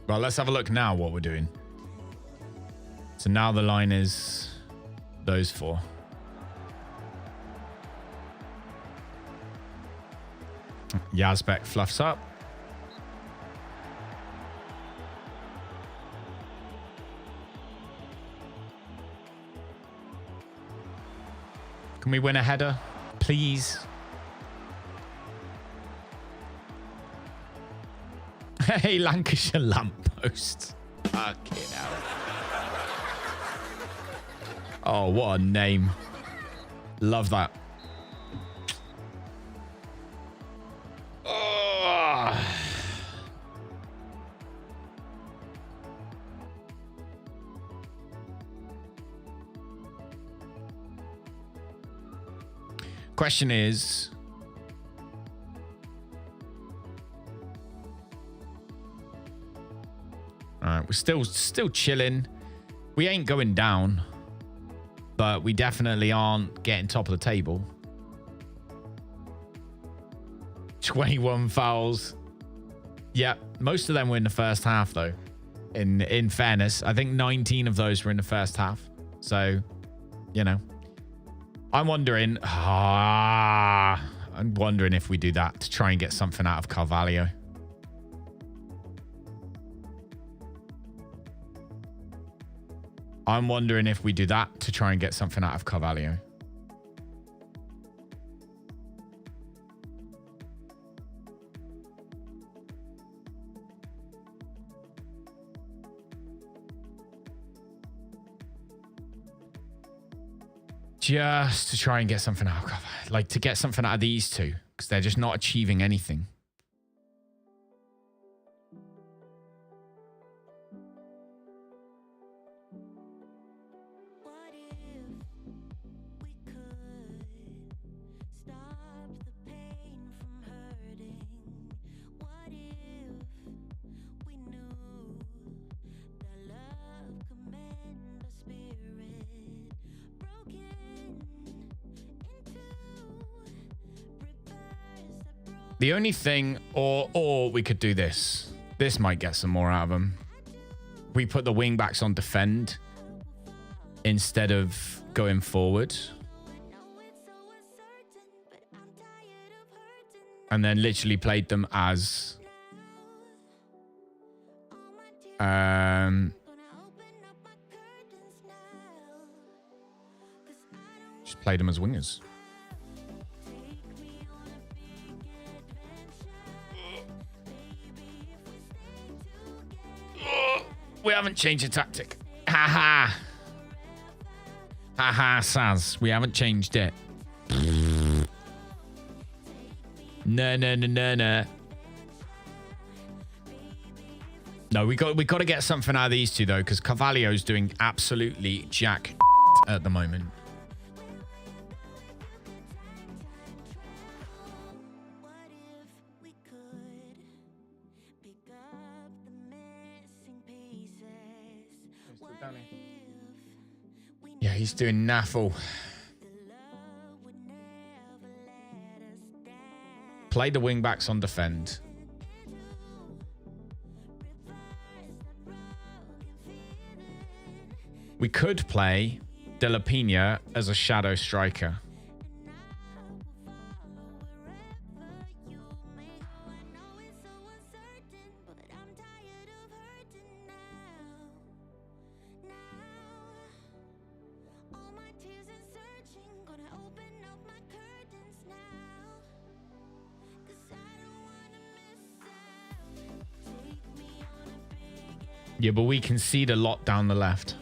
Well, let's have a look now what we're doing. So now the line is those four. Yazbek fluffs up. Can we win a header, please? Hey, Lancashire lamppost. Fucking hell. Oh, what a name. Love that. Oh. Question is, we're still chilling. We ain't going down, but we definitely aren't getting top of the table. 21 fouls. Yeah, most of them were in the first half, though. In fairness, I think 19 of those were in the first half. So, you know, I'm wondering if we do that to try and get something out of Carvalho. I'm wondering if we do that to try and get something out of Carvalho. Just to try and get something out of Carvalho. Like, to get something out of these two. Because they're just not achieving anything. The only thing, or we could do this. This might get some more out of them. We put the wing backs on defend instead of going forward. And then literally played them as just played them as wingers. We haven't changed the tactic. Ha ha. Ha ha, Saz. We haven't changed it. No. No, we got to get something out of these two though, because Carvalho's doing absolutely jack at the moment. Yeah, he's doing naffle. Play the wing backs on defend. We could play De La Pina as a shadow striker. Yeah, but we concede a lot down the left.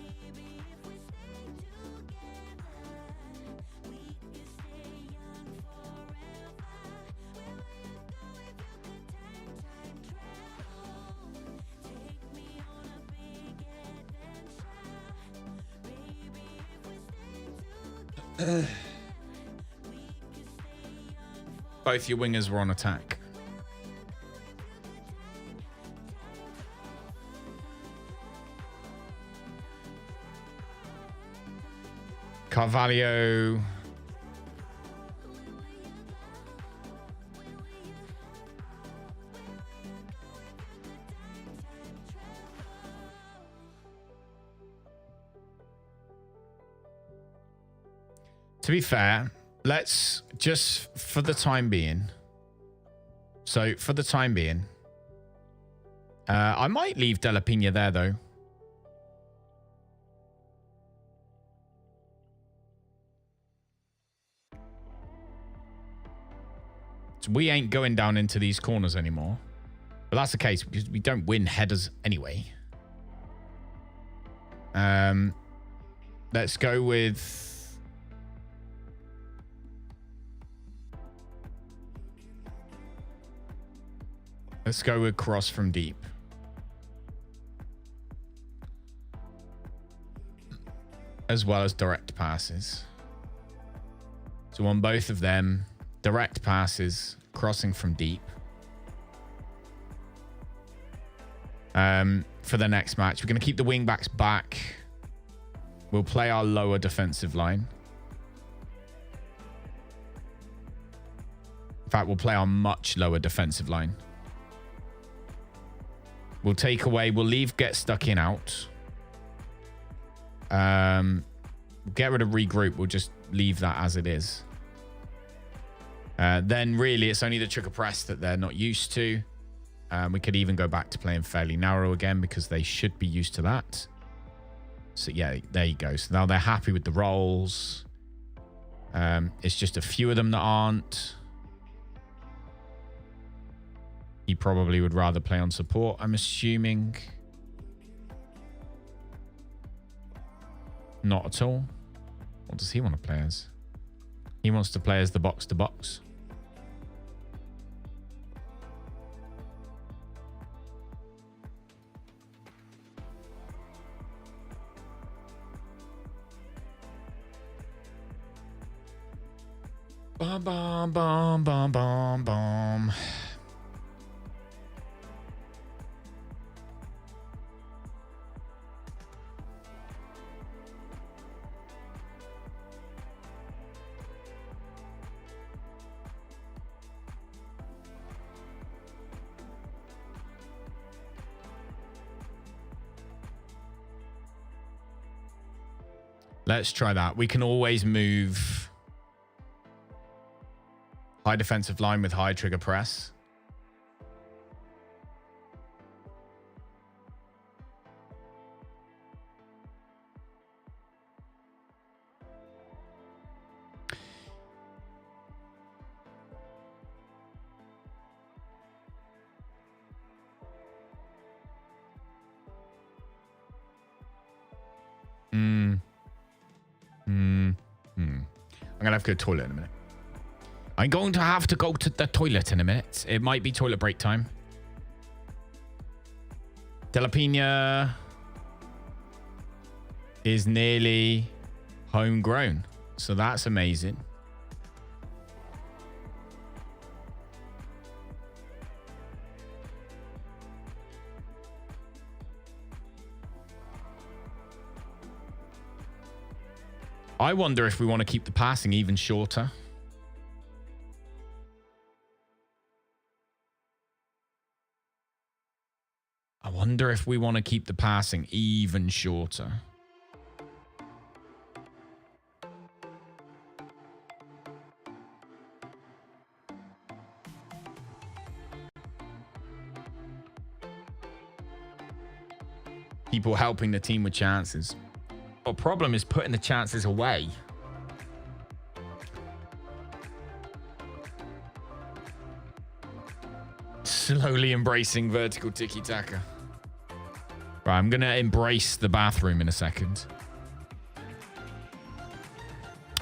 Both your wingers were on attack. Carvalho. To be fair, let's just for the time being. So for the time being, I might leave De La Pina there though. So we ain't going down into these corners anymore. But that's the case because we don't win headers anyway. Let's go with... Let's go with cross from deep. As well as direct passes. So on both of them, direct passes, crossing from deep. For the next match, we're going to keep the wing backs back. We'll play our lower defensive line. In fact, we'll play our much lower defensive line. We'll take away, we'll leave get stuck in out. Get rid of regroup. We'll just leave that as it is. Then really it's only the trigger press that they're not used to. We could even go back to playing fairly narrow again because they should be used to that. So yeah, there you go. So now they're happy with the rolls. It's just a few of them that aren't. He probably would rather play on support, I'm assuming. Not at all. What does he want to play as? He wants to play as the box-to-box. Bum, bum, bum, bum, bum, bum. Let's try that. We can always move. High defensive line with high trigger press. I'm going to have to go to the toilet in a minute. I'm going to have to go to the toilet in a minute. It might be toilet break time. Jalapeno is nearly homegrown. So that's amazing. I wonder if we want to keep the passing even shorter. I wonder if we want to keep the passing even shorter. People helping the team with chances. The problem is putting the chances away. Slowly embracing vertical tiki-taka. Right, I'm going to embrace the bathroom in a second.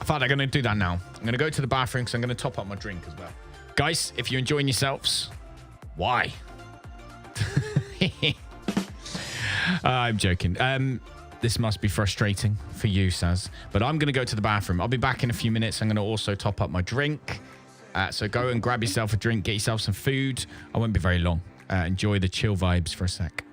In fact, I'm going to do that now. I'm going to go to the bathroom because I'm going to top up my drink as well. Guys, if you're enjoying yourselves, why? I'm joking. This must be frustrating for you, Saz. But I'm going to go to the bathroom. I'll be back in a few minutes. I'm going to also top up my drink. So go and grab yourself a drink, get yourself some food. I won't be very long. Enjoy the chill vibes for a sec.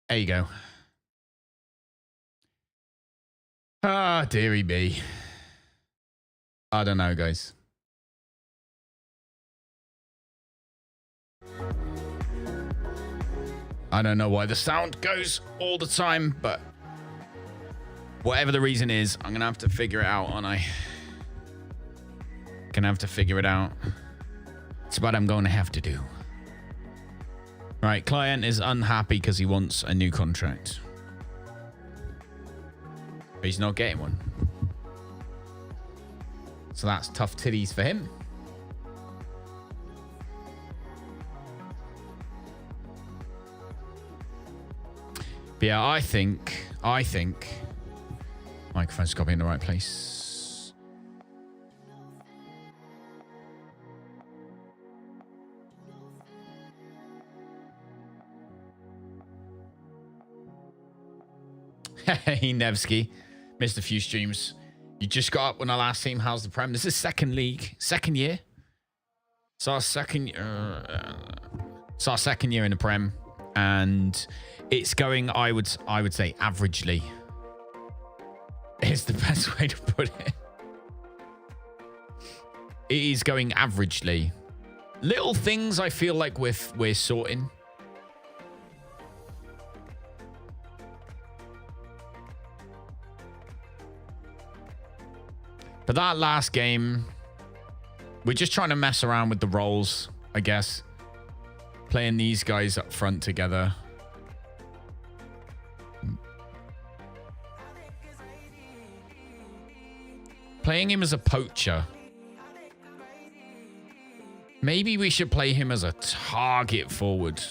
There you go. Ah, dearie me. I don't know, guys. I don't know why the sound goes all the time, but whatever the reason is, I'm going to have to figure it out, aren't I? Gonna have to figure it out. It's what I'm going to have to do. Right, client is unhappy because he wants a new contract. But he's not getting one. So that's tough titties for him. But yeah, I think microphone's got to be in the right place. Hey, Nevsky. Missed a few streams. You just got up when I last seen. How's the Prem? This is second league. Second year. It's our second year in the Prem. And it's going, I would say, averagely. Is the best way to put it. It is going averagely. Little things I feel like we're sorting. But that last game, we're just trying to mess around with the roles, I guess. Playing these guys up front together. Playing him as a poacher. Maybe we should play him as a target forward.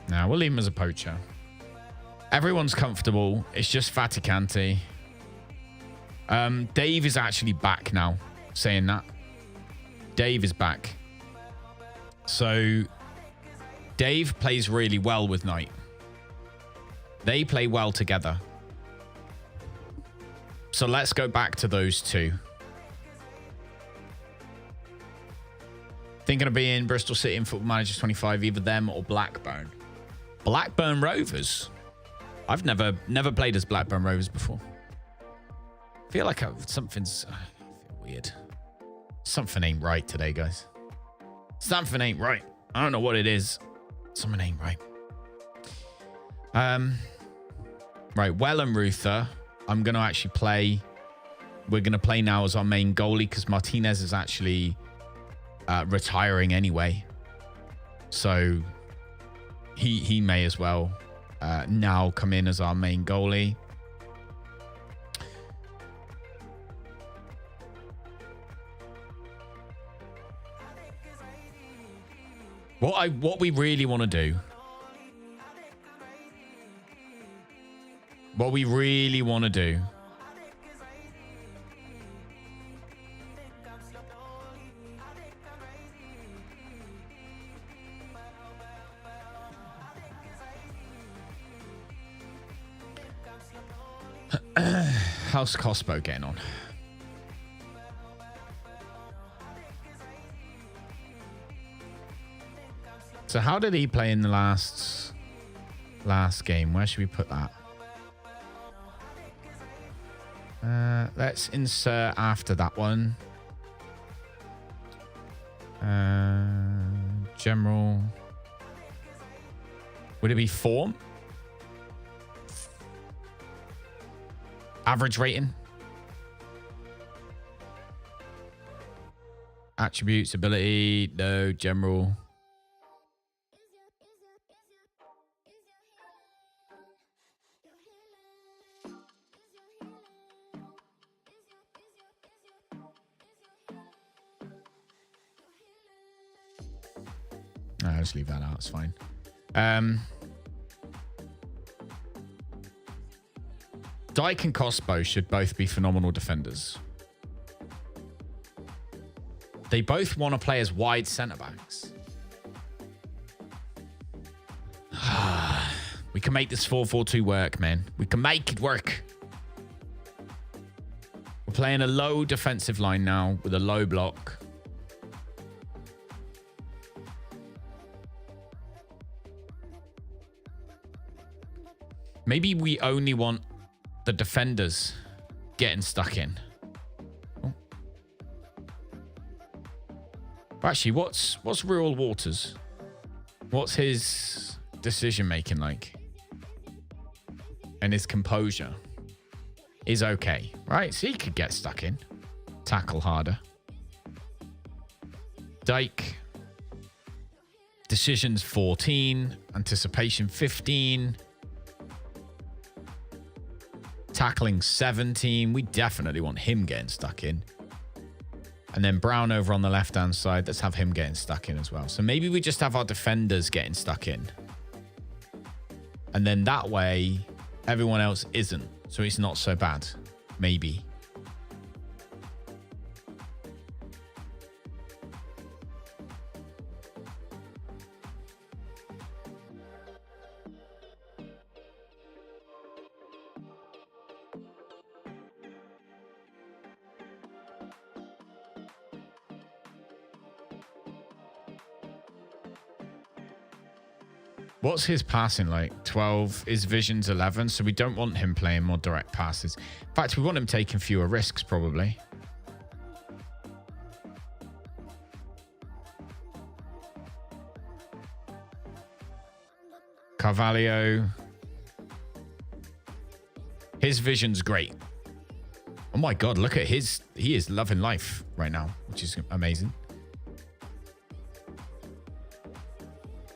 Now we'll leave him as a poacher. Everyone's comfortable. It's just Faticante. Dave is actually back now. Saying that. Dave is back. So Dave plays really well with Knight. They play well together. So let's go back to those two. Thinking of being Bristol City in Football Manager 25, either them or Blackburn. Blackburn Rovers. I've never played as Blackburn Rovers before. I feel like something's I feel weird. Something ain't right today, guys. Something ain't right. I don't know what it is. Something ain't right. Right, Well and Ruther. I'm going to actually play. We're going to play now as our main goalie because Martinez is actually retiring anyway. So he may as well now come in as our main goalie. What we really want to do. What we really want to do. How's Cospo getting on? So how did he play in the last game? Where should we put that? Let's insert after that one. General. Would it be form? Average rating? Attributes, ability, no, general. I'll just leave that out. It's fine. Dyke and Cospo should both be phenomenal defenders. They both want to play as wide centre-backs. We can make this 4-4-2 work, man. We can make it work. We're playing a low defensive line now with a low block. Maybe we only want the defenders getting stuck in. Oh. Actually, what's Rural Waters? What's his decision making like? And his composure is okay, right? So he could get stuck in, tackle harder. Dyke, decisions 14, anticipation 15, tackling 17. We definitely want him getting stuck in. And then Brown over on the left-hand side. Let's have him getting stuck in as well. So maybe we just have our defenders getting stuck in. And then that way, everyone else isn't. So it's not so bad. Maybe. What's his passing like? 12. His vision's 11. So we don't want him playing more direct passes. In fact, we want him taking fewer risks, probably. Carvalho. His vision's great. Oh my God, look at his. He is loving life right now, which is amazing.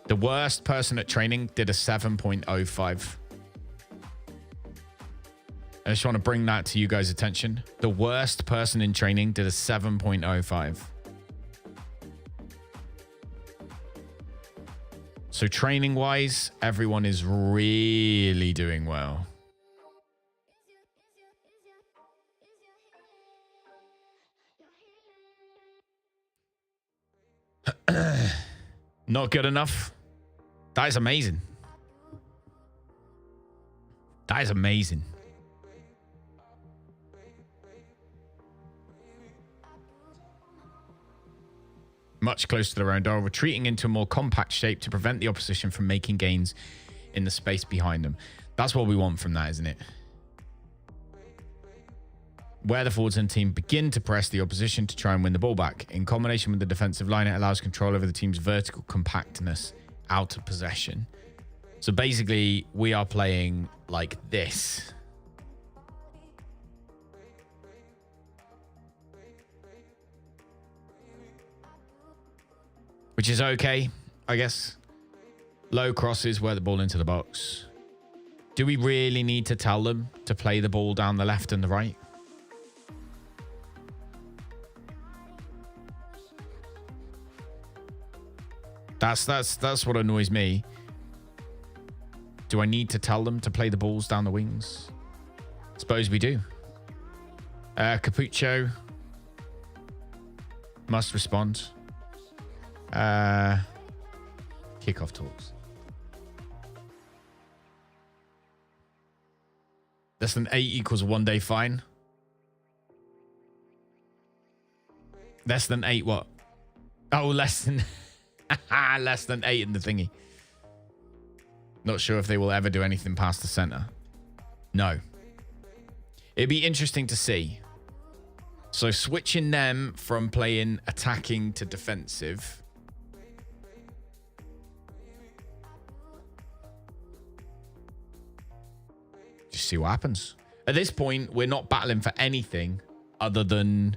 The worst person at training did a 7.05. I just want to bring that to you guys' attention. The worst person in training did a 7.05. So training-wise, everyone is really doing well. Not good enough. That is amazing. That is amazing. Much closer to the round, are retreating into a more compact shape to prevent the opposition from making gains in the space behind them. That's what we want from that, isn't it? Where the forwards and team begin to press the opposition to try and win the ball back. In combination with the defensive line, it allows control over the team's vertical compactness out of possession. So basically, we are playing like this. Which is okay, I guess. Low crosses, wear the ball into the box. Do we really need to tell them to play the ball down the left and the right? That's what annoys me. Do I need to tell them to play the balls down the wings? Suppose we do. Capuccio must respond. Kickoff talks. Less than 8 equals a 1 day fine. Less than 8 what? Oh, less than less than 8 in the thingy. Not sure if they will ever do anything past the center. No. It'd be interesting to see. So switching them from playing attacking to defensive. Just see what happens. At this point, we're not battling for anything other than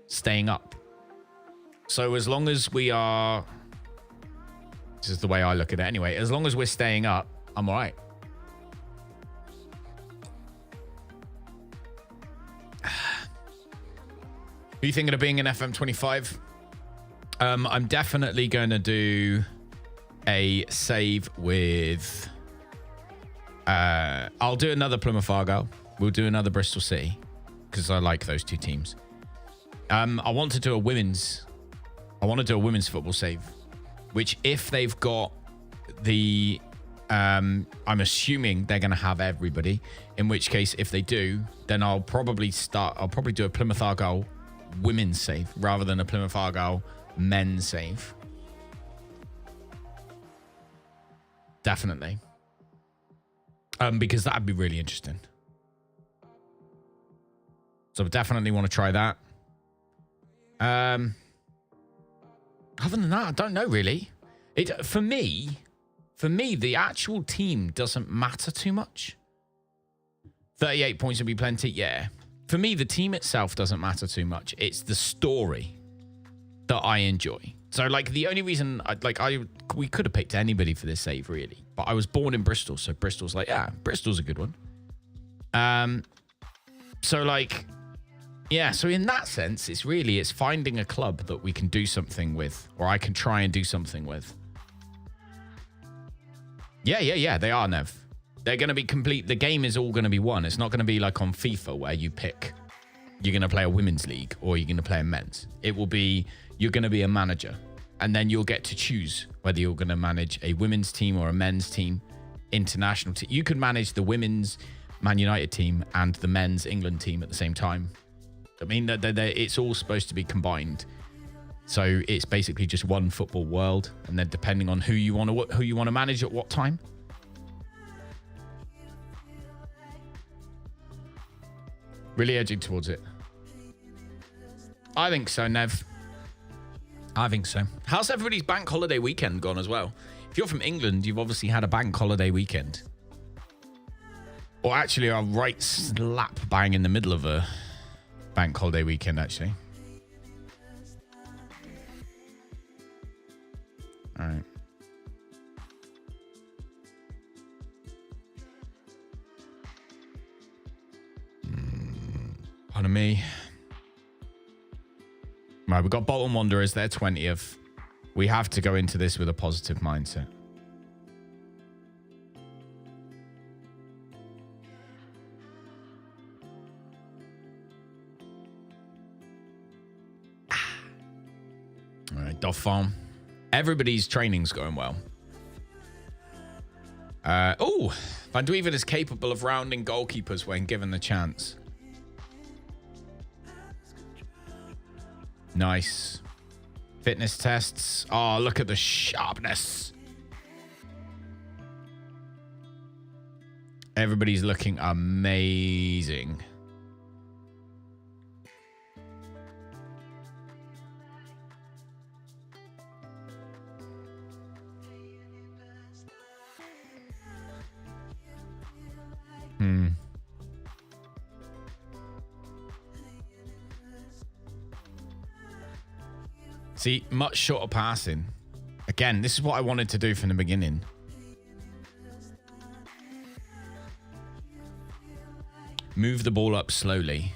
staying up. So as long as we are... This is the way I look at it anyway. As long as we're staying up, I'm all right. Are you thinking of being an FM25? I'm definitely going to do a save with... I'll do another Plymouth Argyle. We'll do another Bristol City because I like those two teams. I want to do a women's football save, which if they've got the I'm assuming they're going to have everybody. In which case, if they do, then I'll probably do a Plymouth Argyle women's save rather than a Plymouth Argyle men's save. Definitely. Because that'd be really interesting. So I definitely want to try that. Other than that, I don't know really. For me, the actual team doesn't matter too much. 38 points would be plenty, yeah. For me, the team itself doesn't matter too much. It's the story that I enjoy. So, like, the only reason, we could have picked anybody for this save, really. But I was born in Bristol, so Bristol's like, yeah, Bristol's a good one. So, like, yeah, so in that sense, it's finding a club that we can do something with, or I can try and do something with. Yeah, they are, Nev. They're going to be complete. The game is all going to be one. It's not going to be like on FIFA where you pick, you're going to play a women's league or you're going to play a men's. It will be, you're going to be a manager. And then you'll get to choose whether you're going to manage a women's team or a men's team, international team. You could manage the women's Man United team and the men's England team at the same time. I mean, it's all supposed to be combined. So it's basically just one football world. And then depending on who you want to manage at what time. Really edging towards it. I think so, Nev. I think so. How's everybody's bank holiday weekend gone as well? If you're from England, you've obviously had a bank holiday weekend. Or actually, are right slap bang in the middle of a bank holiday weekend, actually. All right. Pardon me. Right, we've got Bolton Wanderers. They're 20th. We have to go into this with a positive mindset. All right, Dauphin. Everybody's training's going well. Van Duiven is capable of rounding goalkeepers when given the chance. Nice. Fitness tests. Oh, look at the sharpness. Everybody's looking amazing. See, much shorter passing. Again, this is what I wanted to do from the beginning. Move the ball up slowly.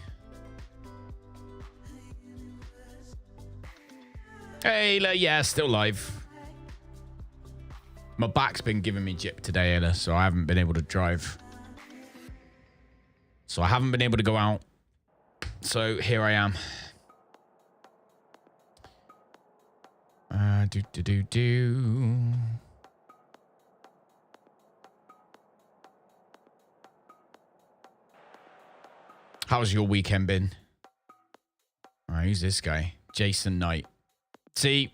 Hey, Ayla, yeah, still live. My back's been giving me jip today, Ayla, so I haven't been able to drive. So I haven't been able to go out. So here I am. How's your weekend been? All right, who's this guy? Jason Knight. See,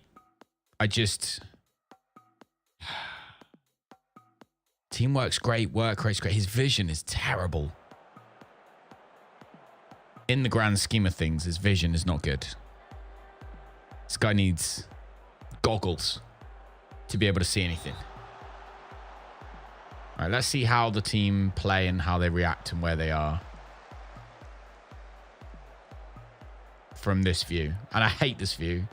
teamwork's great, work rate's great. His vision is terrible. In the grand scheme of things, his vision is not good. This guy needs goggles to be able to see anything. All right, let's see how the team play and how they react and where they are from this view. And I hate this view.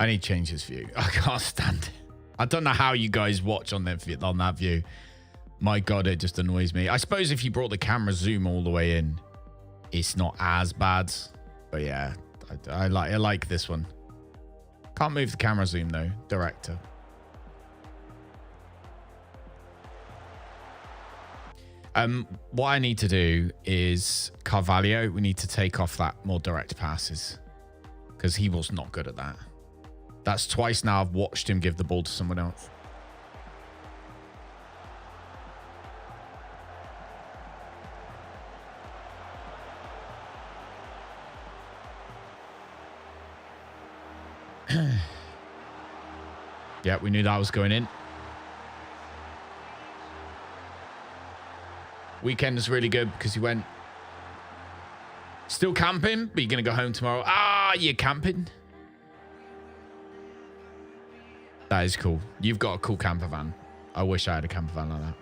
I need to change this view. I can't stand it. I don't know how you guys watch on that view. My God, it just annoys me. I suppose if you brought the camera zoom all the way in, it's not as bad. But yeah, I like this one. Can't move the camera zoom though, director. What I need to do is Carvalho. We need to take off that more direct passes because he was not good at that. That's twice now I've watched him give the ball to someone else. Yeah, we knew that was going in. Weekend is really good because he went still camping, but you're going to go home tomorrow. Ah, you're camping. That is cool. You've got a cool camper van. I wish I had a camper van like that.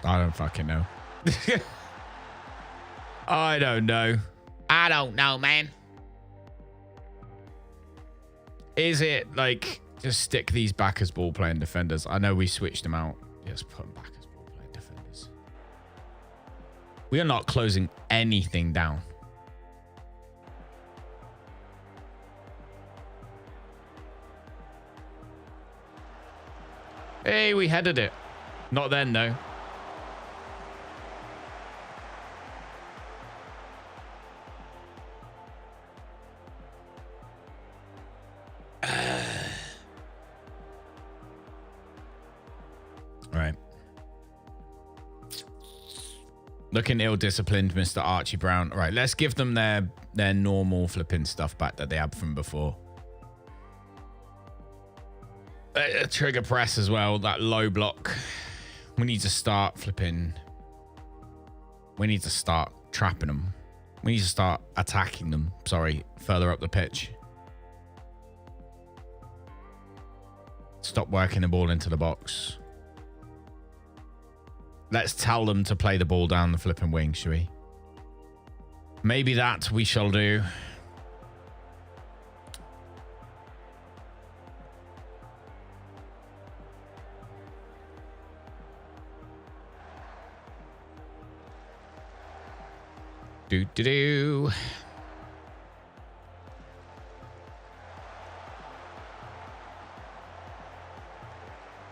I don't fucking know. I don't know. I don't know, man. Is it like just stick these back as ball playing defenders? I know we switched them out. Just put them back as ball playing defenders. We are not closing anything down. Hey, we headed it. Not then, though. Right. Looking ill-disciplined, Mr. Archie Brown. All right, let's give them their normal flipping stuff back that they had from before. Trigger press as well, that low block. We need to start flipping. We need to start trapping them. We need to start attacking them, sorry, further up the pitch. Stop working the ball into the box. Let's tell them to play the ball down the flipping wing, shall we? Maybe that we shall do. Do.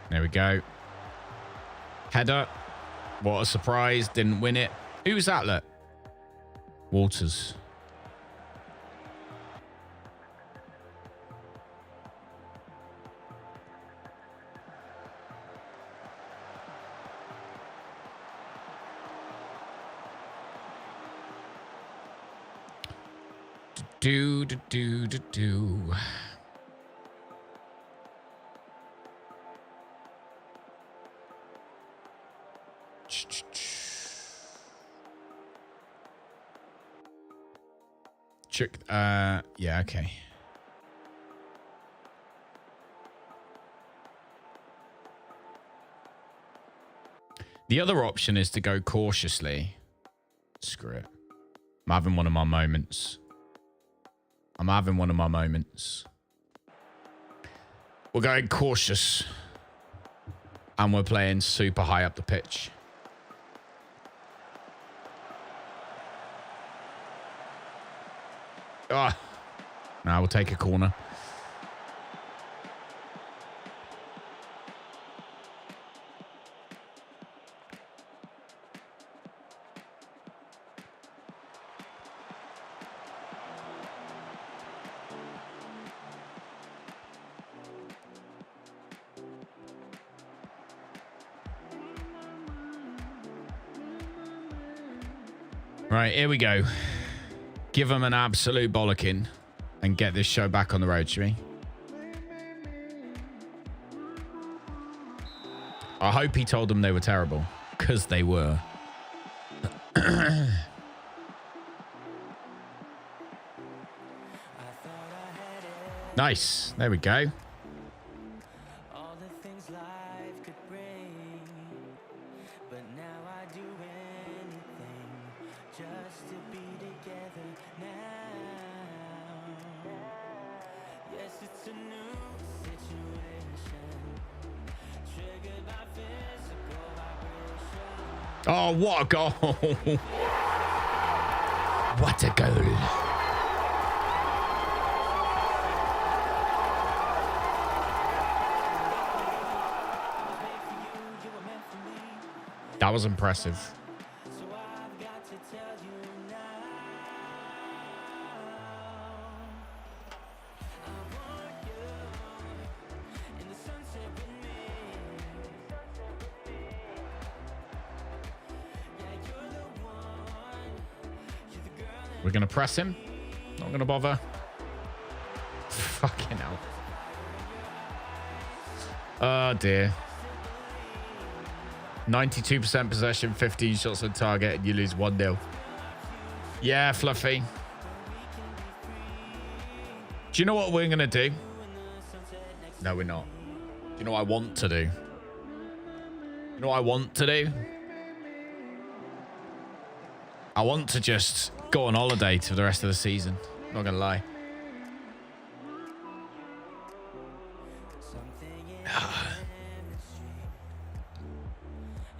There we go. Header. What a surprise. Didn't win it. Who's that, look? Walters. Do. Check. Yeah, okay. The other option is to go cautiously. Screw it. I'm having one of my moments. We're going cautious. And we're playing super high up the pitch. Ah. Now we'll take a corner. Right, here we go. Give them an absolute bollocking and get this show back on the road, shall we? I hope he told them they were terrible, because they were. Nice. There we go. All the things life could bring, but now I do anything just to be together now. Yes, it's a new situation, triggered by physical vibration. Oh, what a goal. What a goal. That was impressive. So I've got to tell you now, I want you in the sunset with me. Yeah, you're the one. You're the girl that We're going to press him. Not going to bother. Fucking hell. Oh, dear. 92% possession, 15 shots on target, and you lose 1-0. Yeah, Fluffy. Do you know what we're going to do? No, we're not. Do you know what I want to do? You know what I want to do? I want to just go on holiday for the rest of the season. Not going to lie.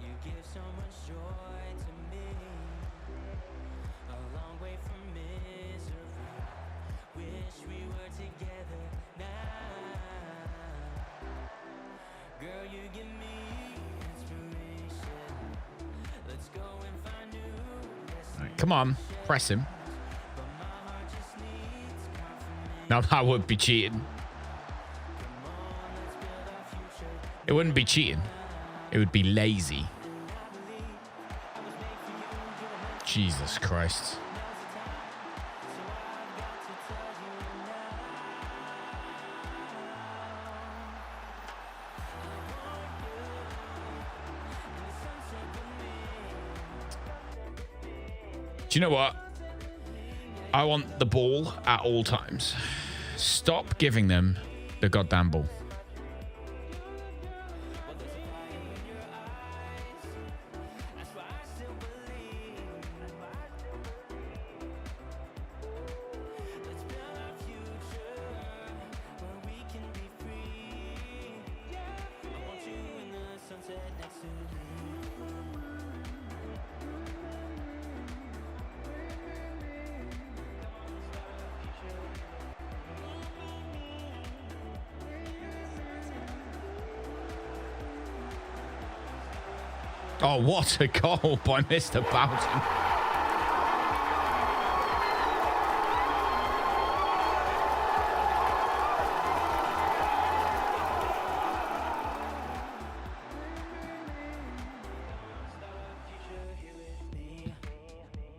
you give so much joy to me. A long way from misery. Wish we were together now. Girl, you give me inspiration. Let's go and find new destinations. Come on, press him. Now that would be cheating. It wouldn't be cheating. It would be lazy. Jesus Christ. Do you know what? I want the ball at all times. Stop giving them the goddamn ball. Oh, what a goal by Mr. Boughton.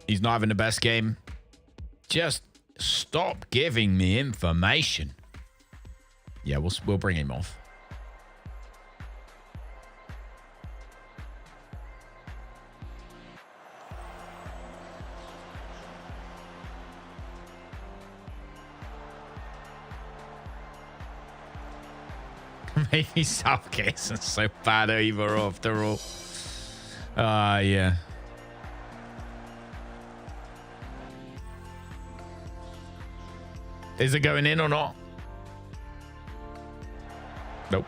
He's not having the best game. Just stop giving me information. Yeah, we'll bring him off. Maybe Southgate isn't so bad either after all. Yeah. Is it going in or not? Nope.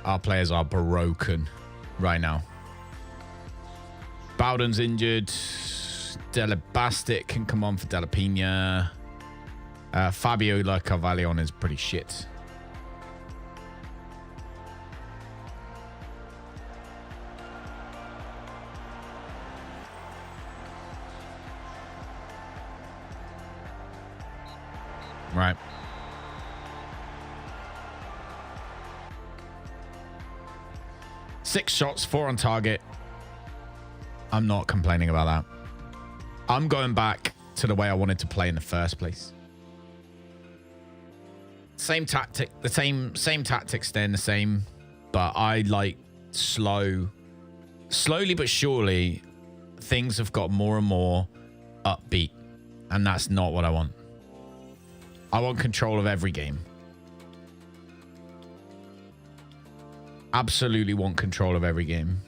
Our players are broken right now. Bowden's injured. Delabastic can come on for Delapina. Fabiola Carvalho is pretty shit. Right. Six shots, 4 on target. I'm not complaining about that. I'm going back to the way I wanted to play in the first place. Same tactic, the same tactics staying the same, but I like slow, slowly but surely, things have got more and more upbeat. And that's not what I want. I want control of every game. Absolutely want control of every game.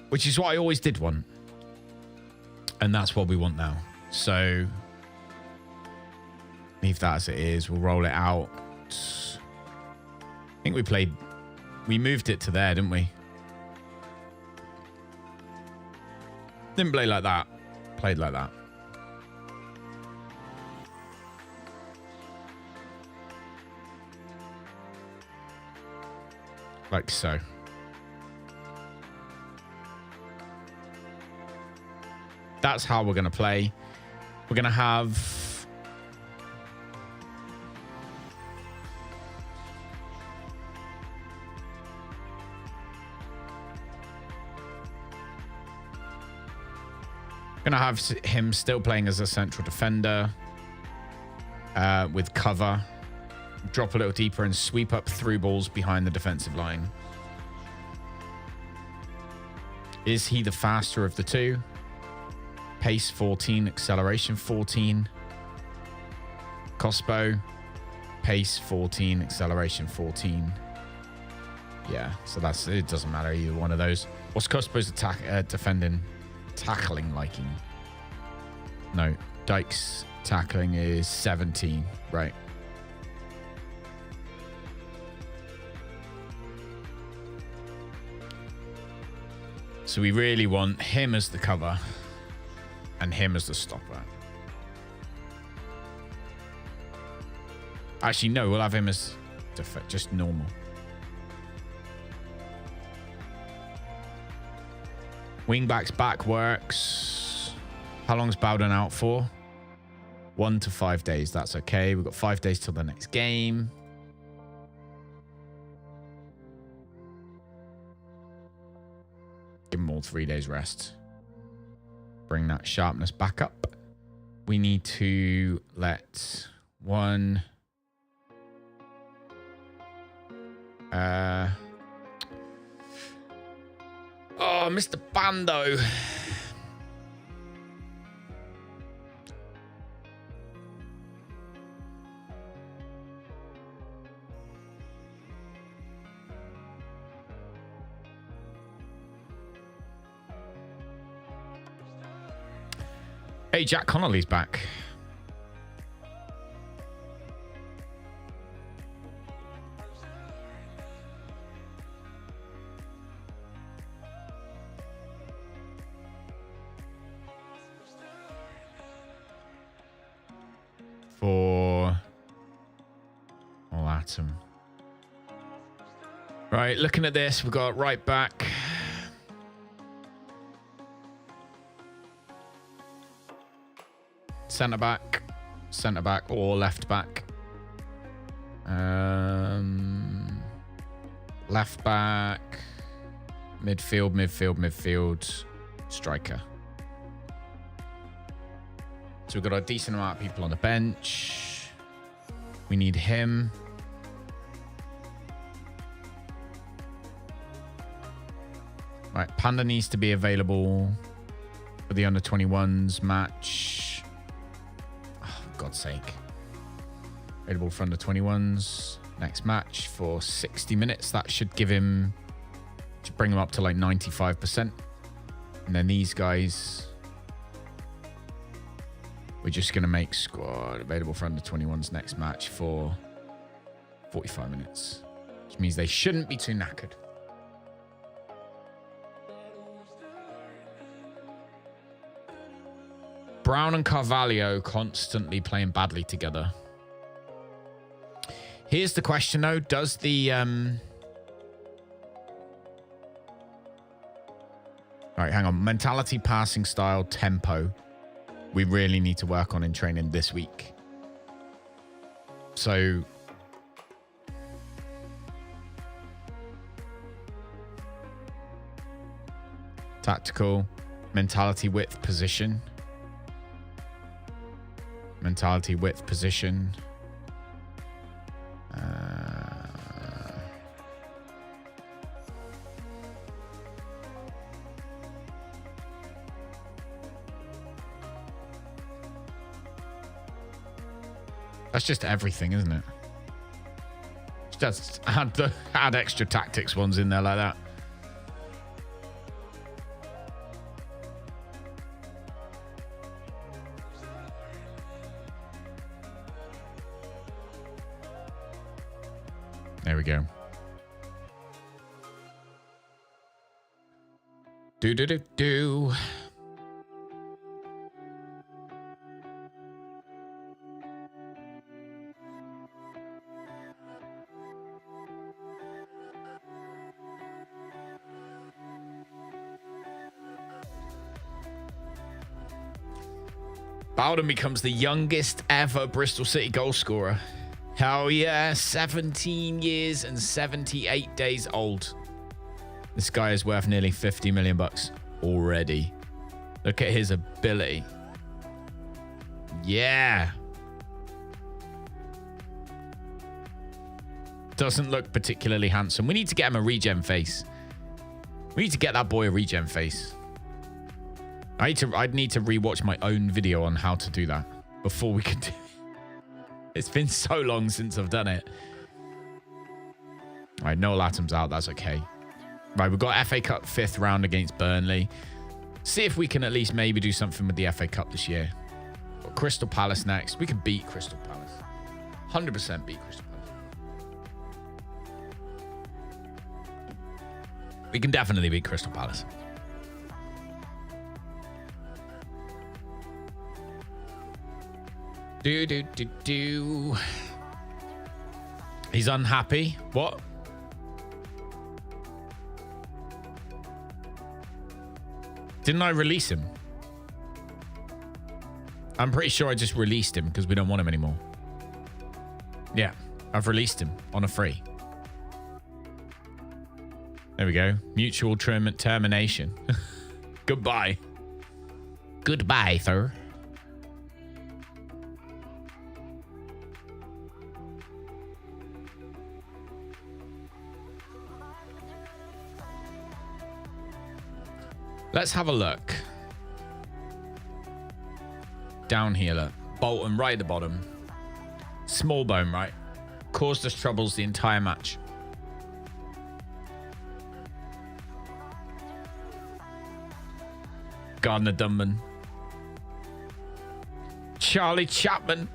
Which is what I always did want. And that's what we want now. So leave that as it is. We'll roll it out. I think we moved it to there, didn't we? Didn't play like that. Played like that. Like so. That's how we're going to play. We're going to have... Gonna have him still playing as a central defender with cover. Drop a little deeper and sweep up through balls behind the defensive line. Is he the faster of the two? Pace 14, acceleration 14. Cospo, pace 14, acceleration 14. Yeah, so that's it. Doesn't matter either one of those. What's Cospo's tackling liking? No, Dyke's tackling is 17, right? So we really want him as the cover and him as the stopper. Actually, no, we'll have him as just normal. Wingback's back works. How long's Bowden out for? 1 to 5 days. That's okay. We've got 5 days till the next game. Give them all 3 days rest. Bring that sharpness back up. We need to let one... Oh, Mr. Bando. Hey, Jack Connolly's back. For all atom. Right, looking at this, we've got right back. Centre back, or left back. Left back, midfield, striker. So we've got a decent amount of people on the bench. We need him. Right, Panda needs to be available for the under-21s match. Oh, for God's sake. Available for under-21s. Next match for 60 minutes. That should give him... should bring him up to like 95%. And then these guys... we're just going to make squad available for under-21s next match for 45 minutes. Which means they shouldn't be too knackered. Brown and Carvalho constantly playing badly together. Here's the question, though. Does the... Right, hang on. Mentality, passing style, tempo. We really need to work on in training this week. So... tactical, mentality, width, position. Mentality, width, position. That's just everything, isn't it? Just add extra tactics ones in there like that. There we go. Do. Bowden becomes the youngest ever Bristol City goal scorer. Hell yeah, 17 years and 78 days old. This guy is worth nearly 50 million bucks already. Look at his ability. Yeah. Doesn't look particularly handsome. We need to get him a regen face. We need to get that boy a regen face. I'd need to rewatch my own video on how to do that before we can do it. It's been so long since I've done it. All right, Noel Atom's out. That's okay. Right, we've got FA Cup 5th round against Burnley. See if we can at least maybe do something with the FA Cup this year. Got Crystal Palace next. We can beat Crystal Palace. 100% beat Crystal Palace. We can definitely beat Crystal Palace. Do. He's unhappy. What? Didn't I release him? I'm pretty sure I just released him because we don't want him anymore. Yeah, I've released him on a free. There we go. Mutual termination. Goodbye. Goodbye, sir. Let's have a look. Down here, look. Bolton right at the bottom. Small bone, right? Caused us troubles the entire match. Gardner Dunman. Charlie Chapman.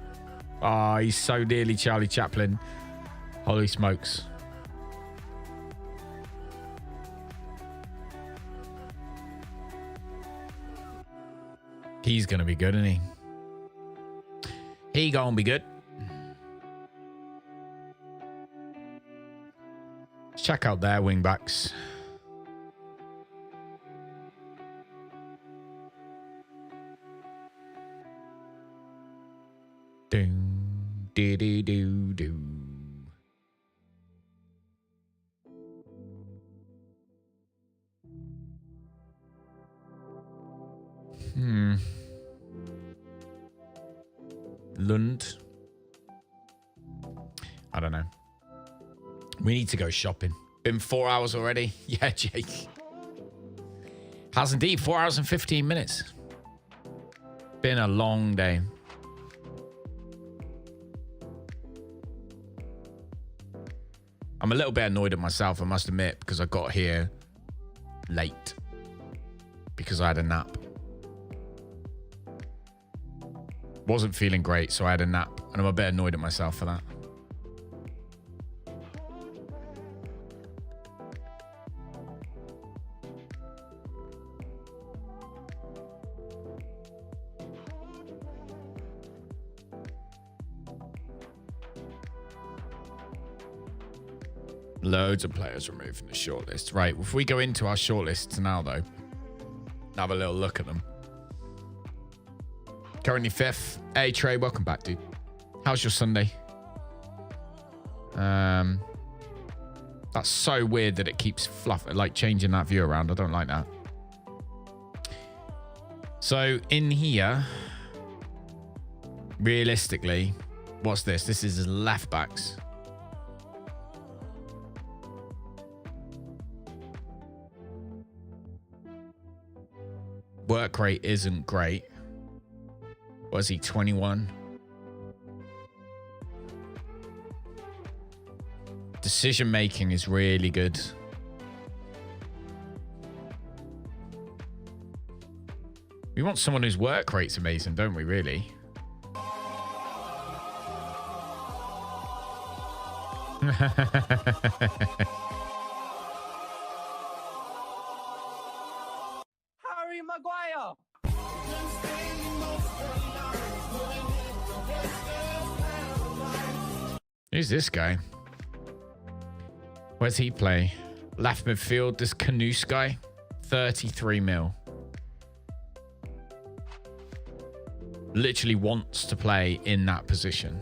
Oh, he's so nearly Charlie Chaplin. Holy smokes. He's going to be good, isn't he? He going to be good. Let's check out their wing backs. Do. Lund. I don't know. We need to go shopping. Been 4 hours already. Yeah, Jake. Has indeed. 4 hours and 15 minutes. Been a long day. I'm a little bit annoyed at myself, I must admit, because I got here late. Because I had a nap. Wasn't feeling great, so I had a nap. And I'm a bit annoyed at myself for that. Loads of players removed from the shortlist. Right, if we go into our shortlists now, though, have a little look at them. Currently 5th. Hey, Trey, welcome back, dude. How's your Sunday? That's so weird that it keeps changing that view around. I don't like that. So in here, realistically, what's this? This is left backs. Work rate isn't great. Was he 21? Decision making is really good. We want someone whose work rate's amazing, don't we, really? Harry Maguire. Who's this guy? Where's he play? Left midfield, this Canoose guy. 33 mil. Literally wants to play in that position.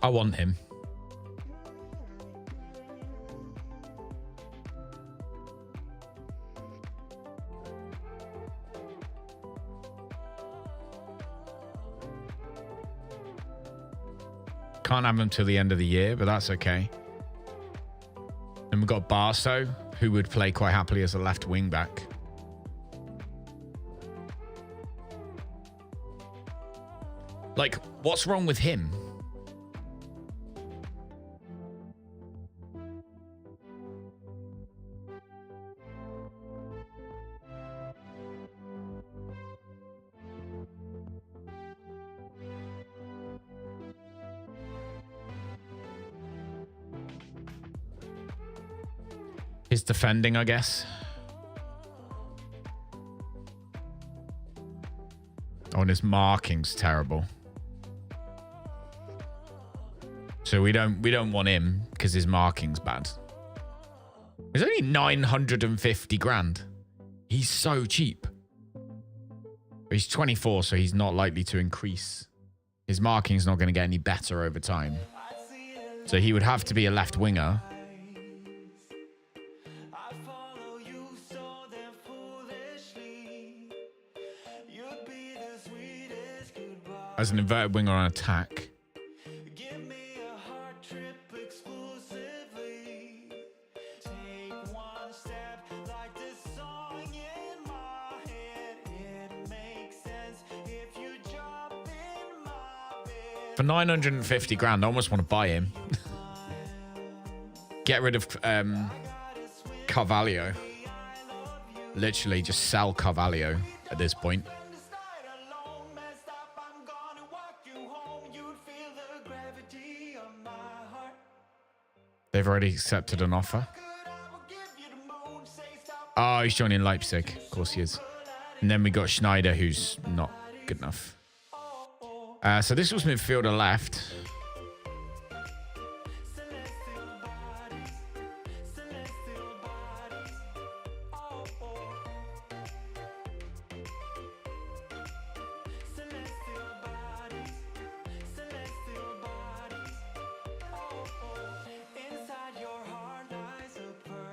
I want him. Can't have him till the end of the year, but that's okay. Then we've got Barso, who would play quite happily as a left wing back. Like, what's wrong with him? His defending, I guess. Oh, and his marking's terrible. So we don't want him because his marking's bad. It's only 950 grand. He's so cheap. But he's 24, so he's not likely to increase. His marking's not going to get any better over time. So he would have to be a left winger. As an inverted winger on attack. For 950 grand, I almost want to buy him. Get rid of Carvalho. Literally just sell Carvalho at this point. They've already accepted an offer. Oh, he's joining Leipzig. Of course he is. And then we got Schneider, who's not good enough. So this was midfielder left.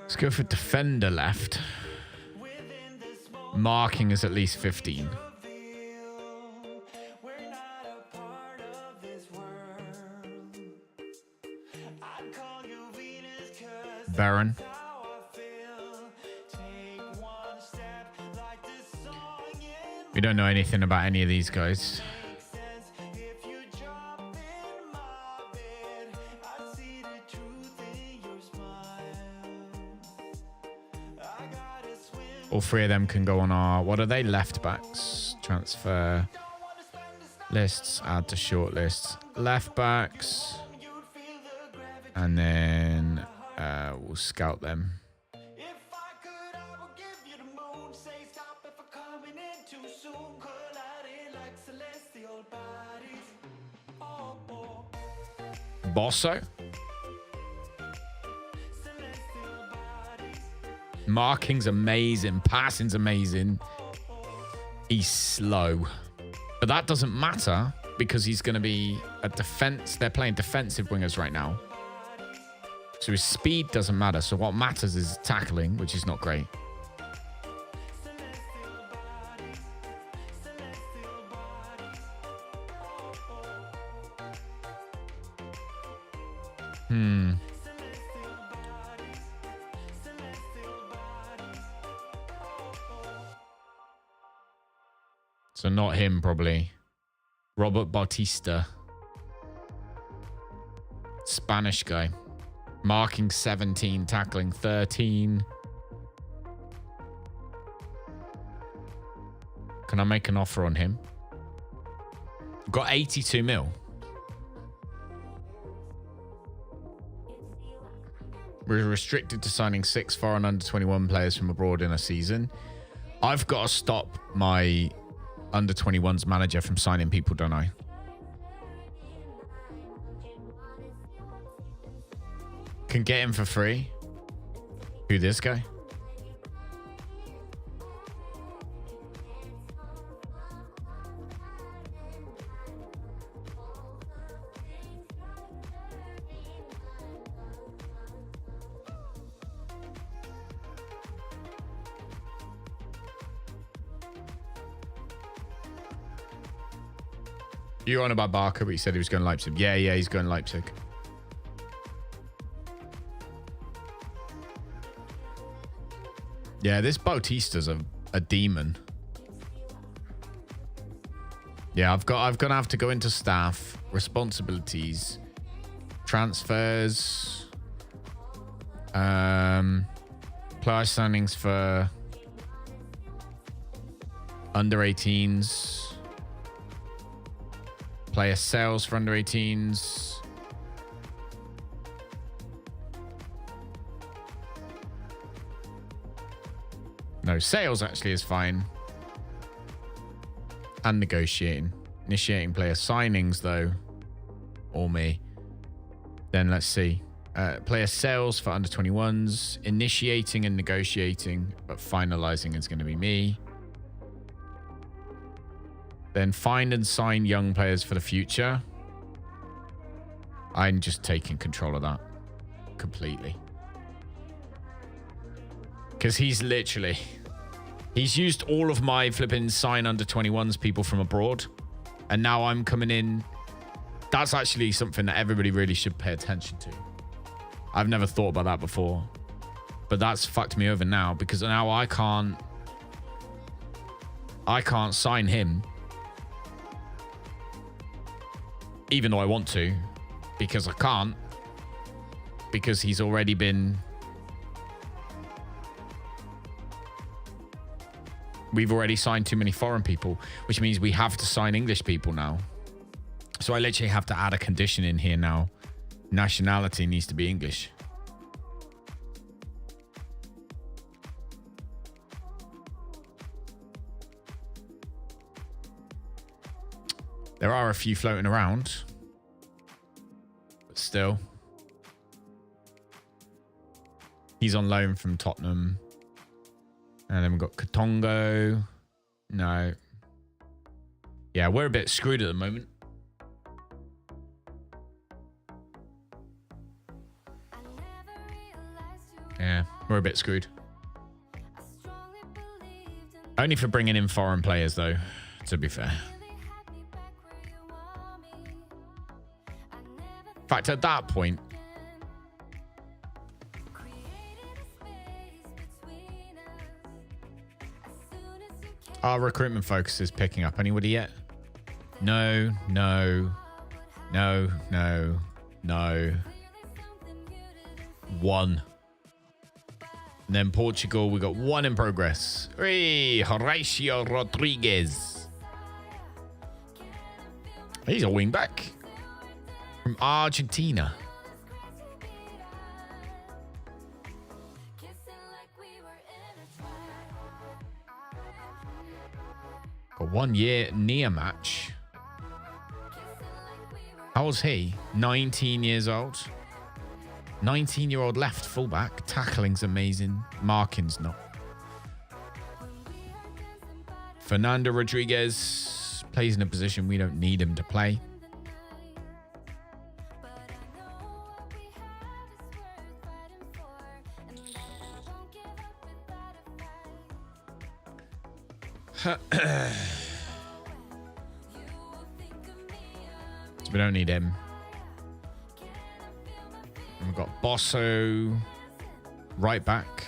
Let's go for defender left. Marking is at least 15. Baron. We don't know anything about any of these guys. All three of them can go on our... What are they? Left backs. Transfer lists. Add to short lists. Left backs. And then we'll scout them. Bosso. Marking's amazing. Passing's amazing. He's slow. But that doesn't matter because he's going to be a defense. They're playing defensive wingers right now. So his speed doesn't matter. So what matters is tackling, which is not great. So not him, probably. Robert Bautista. Spanish guy. Marking 17, tackling 13. Can I make an offer on him? Got 82 mil. We're restricted to signing 6 foreign under-21 players from abroad in a season. I've got to stop my under-21s manager from signing people, don't I? Can get him for free. Who, this guy? You're on about Barker, but he said he was going to Leipzig. Yeah, he's going to Leipzig. Yeah, this Bautista's a demon. Yeah, I'm gonna have to go into staff, responsibilities, transfers, player signings for under 18s, player sales for under 18s. No, sales actually is fine. And negotiating. Initiating player signings, though. Or me. Then let's see. Player sales for under 21s. Initiating and negotiating. But finalizing is going to be me. Then find and sign young players for the future. I'm just taking control of that. Completely. Because he's used all of my flipping sign under 21s people from abroad. And now I'm coming in. That's actually something that everybody really should pay attention to. I've never thought about that before. But that's fucked me over now. Because now I can't sign him. Even though I want to. Because I can't. Because he's already been... We've already signed too many foreign people, which means we have to sign English people now. So I literally have to add a condition in here now. Nationality needs to be English. There are a few floating around. But still. He's on loan from Tottenham. And then we've got Katongo. No. Yeah, we're a bit screwed at the moment. Yeah, we're a bit screwed. Only for bringing in foreign players, though, to be fair. In fact, at that point, our recruitment focus is picking up. Anybody yet? No. One. And then Portugal, we got one in progress. Hey, Horacio Rodriguez. He's a wing back from Argentina. A 1 year near match. How old's he? 19 years old. 19-year-old left fullback. Tackling's amazing. Marking's not. Fernando Rodriguez plays in a position we don't need him to play. So we don't need him. And we've got Bosso, right back.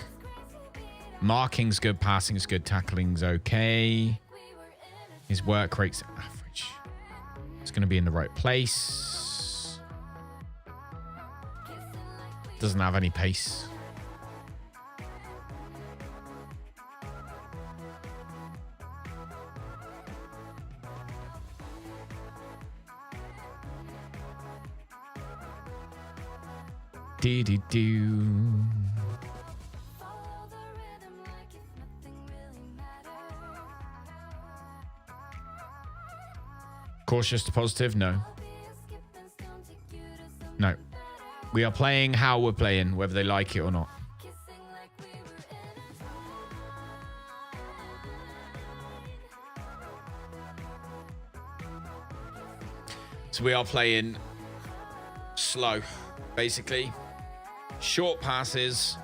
Marking's good, passing's good, tackling's okay. His work rate's average. It's going to be in the right place. Doesn't have any pace. Do. Cautious to positive? No. No. We are playing how we're playing, whether they like it or not. So we are playing slow, basically. Short passes,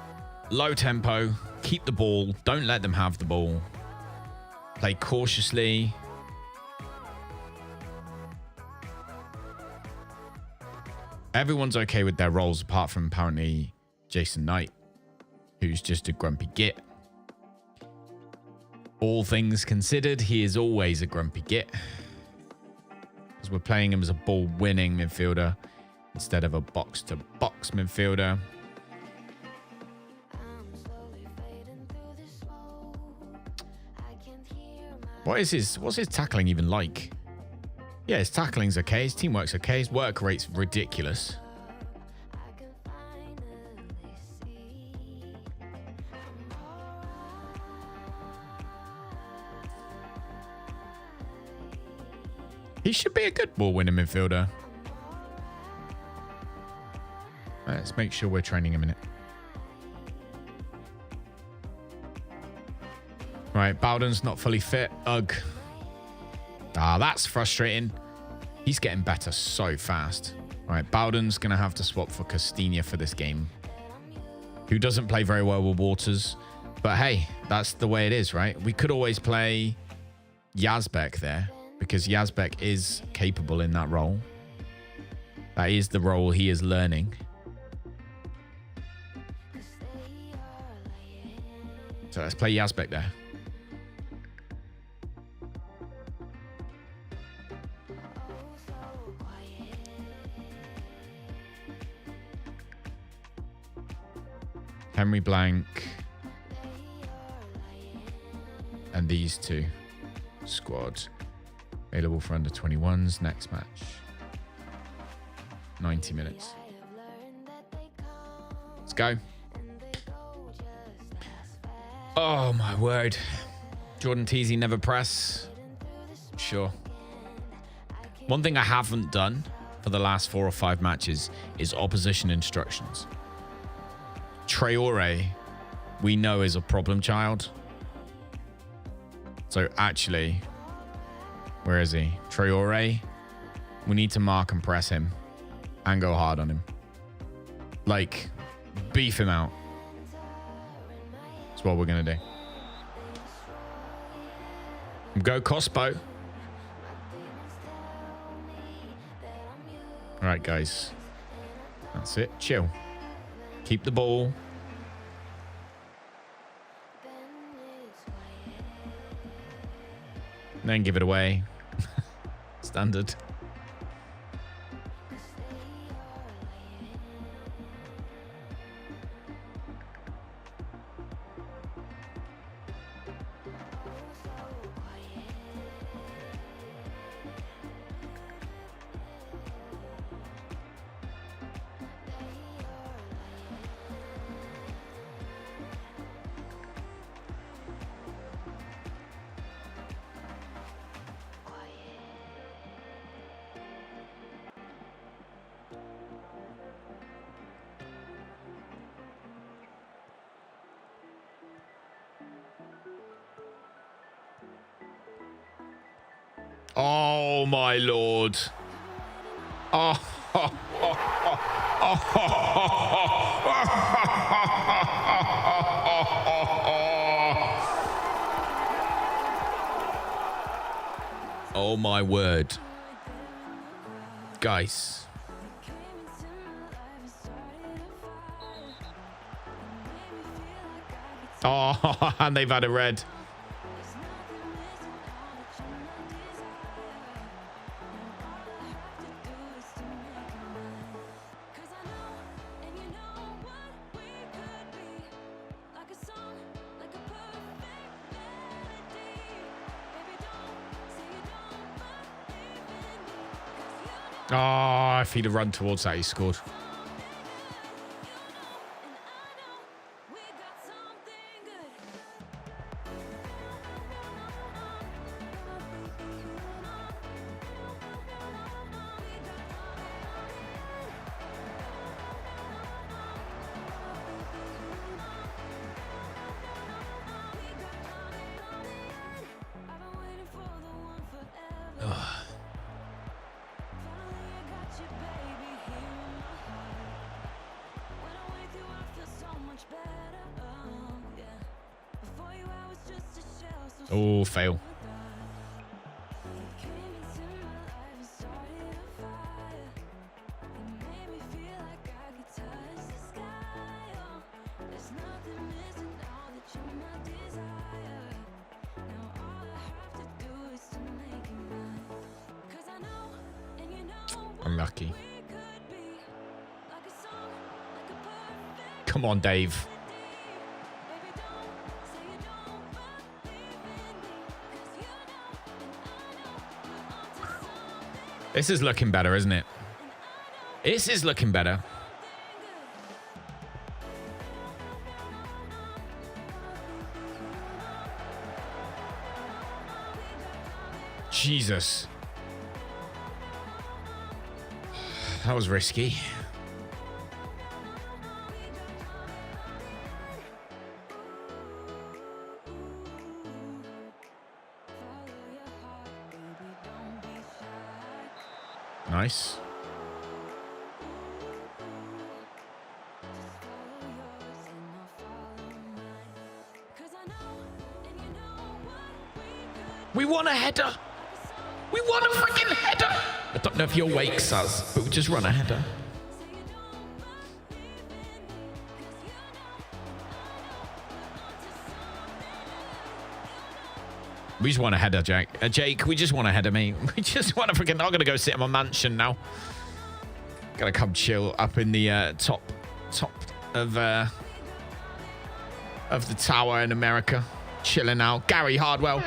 low tempo, keep the ball, don't let them have the ball. Play cautiously. Everyone's okay with their roles apart from apparently Jason Knight, who's just a grumpy git. All things considered, he is always a grumpy git. Because we're playing him as a ball-winning midfielder instead of a box-to-box midfielder. What's his tackling even like? Yeah, his tackling's okay. His teamwork's okay. His work rate's ridiculous. He should be a good ball-winning midfielder. Let's make sure we're training him in it. Right, Bowden's not fully fit. Ugh. Ah, that's frustrating. He's getting better so fast. All right, Bowden's going to have to swap for Castilla for this game, who doesn't play very well with Waters. But hey, that's the way it is, right? We could always play Yazbek there because Yazbek is capable in that role. That is the role he is learning. So let's play Yazbek there. Henry Blank and these two squad available for under 21s. Next match 90 minutes. Let's go. Oh my word. Jordan Teasy never press. Sure. One thing I haven't done for the last 4 or 5 matches is opposition instructions. Traore, we know, is a problem child. So actually, where is he? Traore, we need to mark and press him and go hard on him. Like, beef him out. That's what we're going to do. Go Cospo. All right, guys. That's it. Chill. Keep the ball. And then give it away. Standard. Oh, my Lord. Oh. Oh, my word. Guys. Oh, and they've had a red. Oh, if he'd have run towards that, he scored. Oh, fail. Unlucky. Come on, Dave. This is looking better, isn't it? This is looking better. Jesus. That was risky. Nice. We want a header. We want a freaking header. I don't know if your wakes us, but we just run a header. We just want a header, Jake. We just want a header, mate. We just want to freaking... I'm going to go sit in my mansion now. Gotta come chill up in the top of the tower in America. Chilling out. Gary Hardwell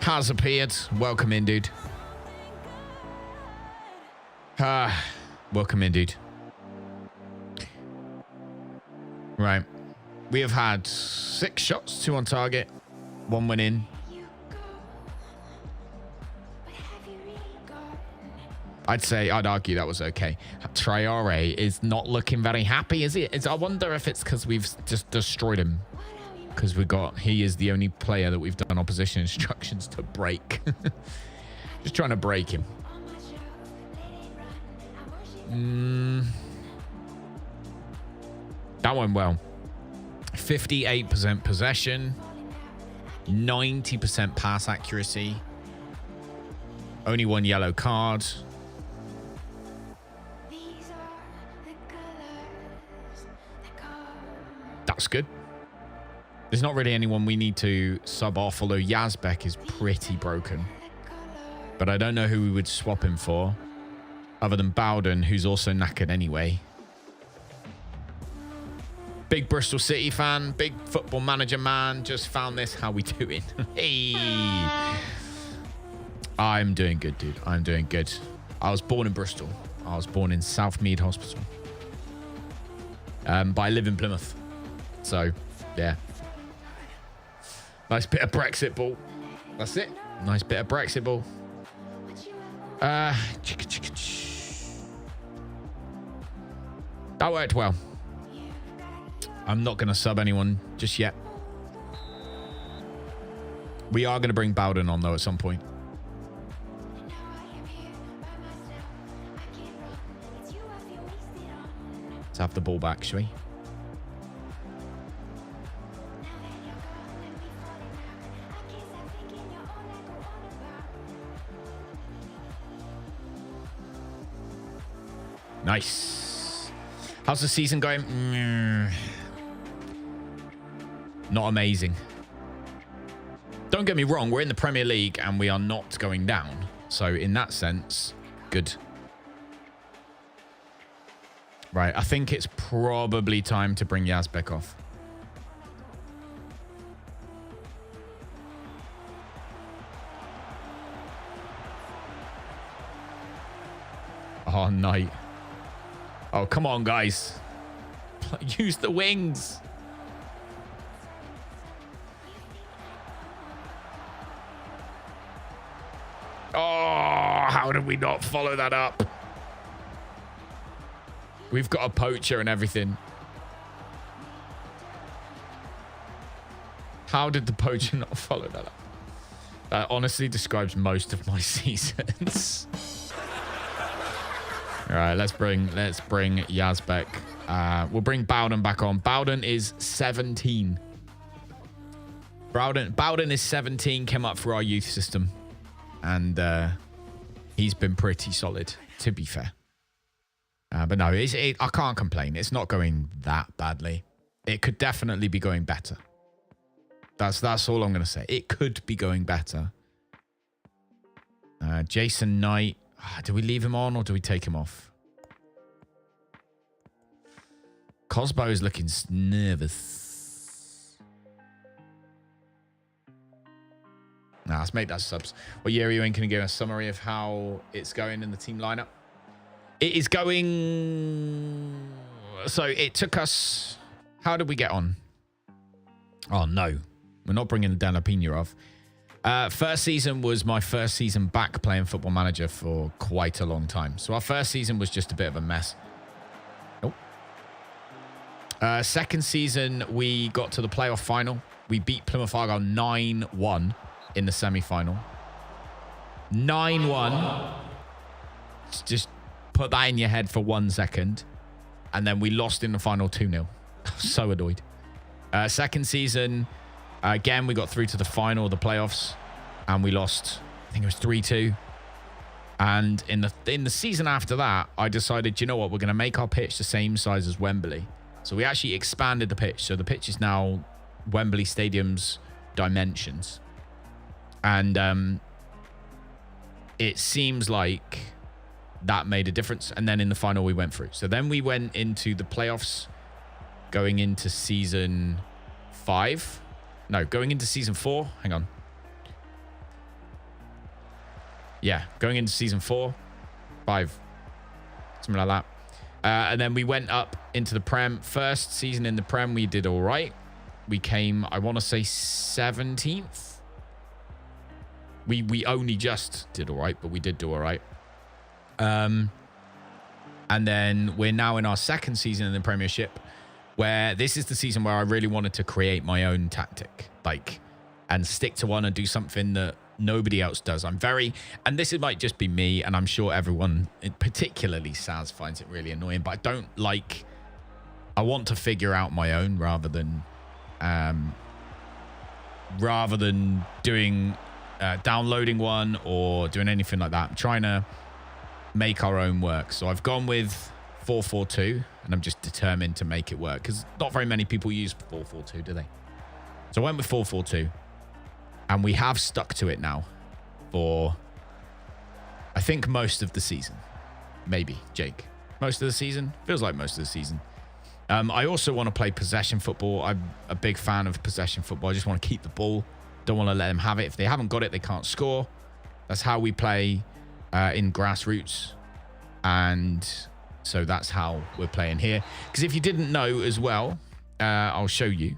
has appeared. Welcome in, dude. Welcome in, dude. Right. We have had 6 shots, 2 on target. 1 went in. I'd argue that was okay. Traore is not looking very happy, is it? I wonder if it's because we've just destroyed him. Because he is the only player that we've done opposition instructions to break. Just trying to break him. That went well. 58% possession. 90% pass accuracy. Only 1 yellow card. That's good. There's not really anyone we need to sub off, although Yazbek is pretty broken. But I don't know who we would swap him for, other than Bowden, who's also knackered anyway. Big Bristol City fan, big Football Manager man. Just found this. How we doing? Hey. I'm doing good, dude. I'm doing good. I was born in Bristol. I was born in Southmead Hospital. But I live in Plymouth. So, yeah. Nice bit of Brexit ball. That's it. Nice bit of Brexit ball. That worked well. I'm not going to sub anyone just yet. We are going to bring Bowden on, though, at some point. Let's have the ball back, shall we? Nice. How's the season going? Not amazing. Don't get me wrong, we're in the Premier League and we are not going down. So in that sense, good. Right, I think it's probably time to bring Yazbek off. Oh, Knight. Oh, come on, guys. Use the wings. Oh, how did we not follow that up? We've got a poacher and everything. How did the poacher not follow that up? That honestly describes most of my seasons. All right, let's bring Yazbek. We'll bring Bowden back on. Bowden is 17. Bowden is 17, came up for our youth system. And he's been pretty solid, to be fair. But no, I can't complain. It's not going that badly. It could definitely be going better. That's all I'm going to say. It could be going better. Jason Knight. Do we leave him on or do we take him off? Cosbo is looking nervous. Nah, let's make that subs. What year are you in? Can you give a summary of how it's going in the team lineup? It is going... So it took us... How did we get on? Oh, no. We're not bringing Dan Lapina off. First season was my first season back playing Football Manager for quite a long time. So our first season was just a bit of a mess. Nope. Second season, we got to the playoff final. We beat Plymouth Argyle 9-1 in the semi-final. 9-1. Just put that in your head for 1 second. And then we lost in the final 2-0. I was so annoyed. Second season... Again, we got through to the final of the playoffs and we lost, I think it was 3-2. And in the season after that, I decided, you know what, we're going to make our pitch the same size as Wembley. So we actually expanded the pitch. So the pitch is now Wembley Stadium's dimensions. And it seems like that made a difference. And then in the final, we went through. So then we went into the playoffs going into season 5. No, going into season 4. Hang on. Yeah, going into season 4. 5. Something like that. And then we went up into the Prem. First season in the Prem, we did all right. We came, I want to say, 17th. We only just did all right, but we did do all right. And then we're now in our second season in the Premiership, where this is the season where I really wanted to create my own tactic, and stick to one and do something that nobody else does. And this might just be me, and I'm sure everyone, particularly Saz, finds it really annoying, but I want to figure out my own rather than doing, downloading one or doing anything like that. I'm trying to make our own work. So I've gone with 4-4-2, and I'm just determined to make it work because not very many people use 4-4-2, do they? So I went with 4-4-2, and we have stuck to it now for, I think, most of the season. Maybe, Jake. Most of the season? Feels like most of the season. I also want to play possession football. I'm a big fan of possession football. I just want to keep the ball. Don't want to let them have it. If they haven't got it, they can't score. That's how we play in grassroots. And so that's how we're playing here. Because if you didn't know as well, I'll show you.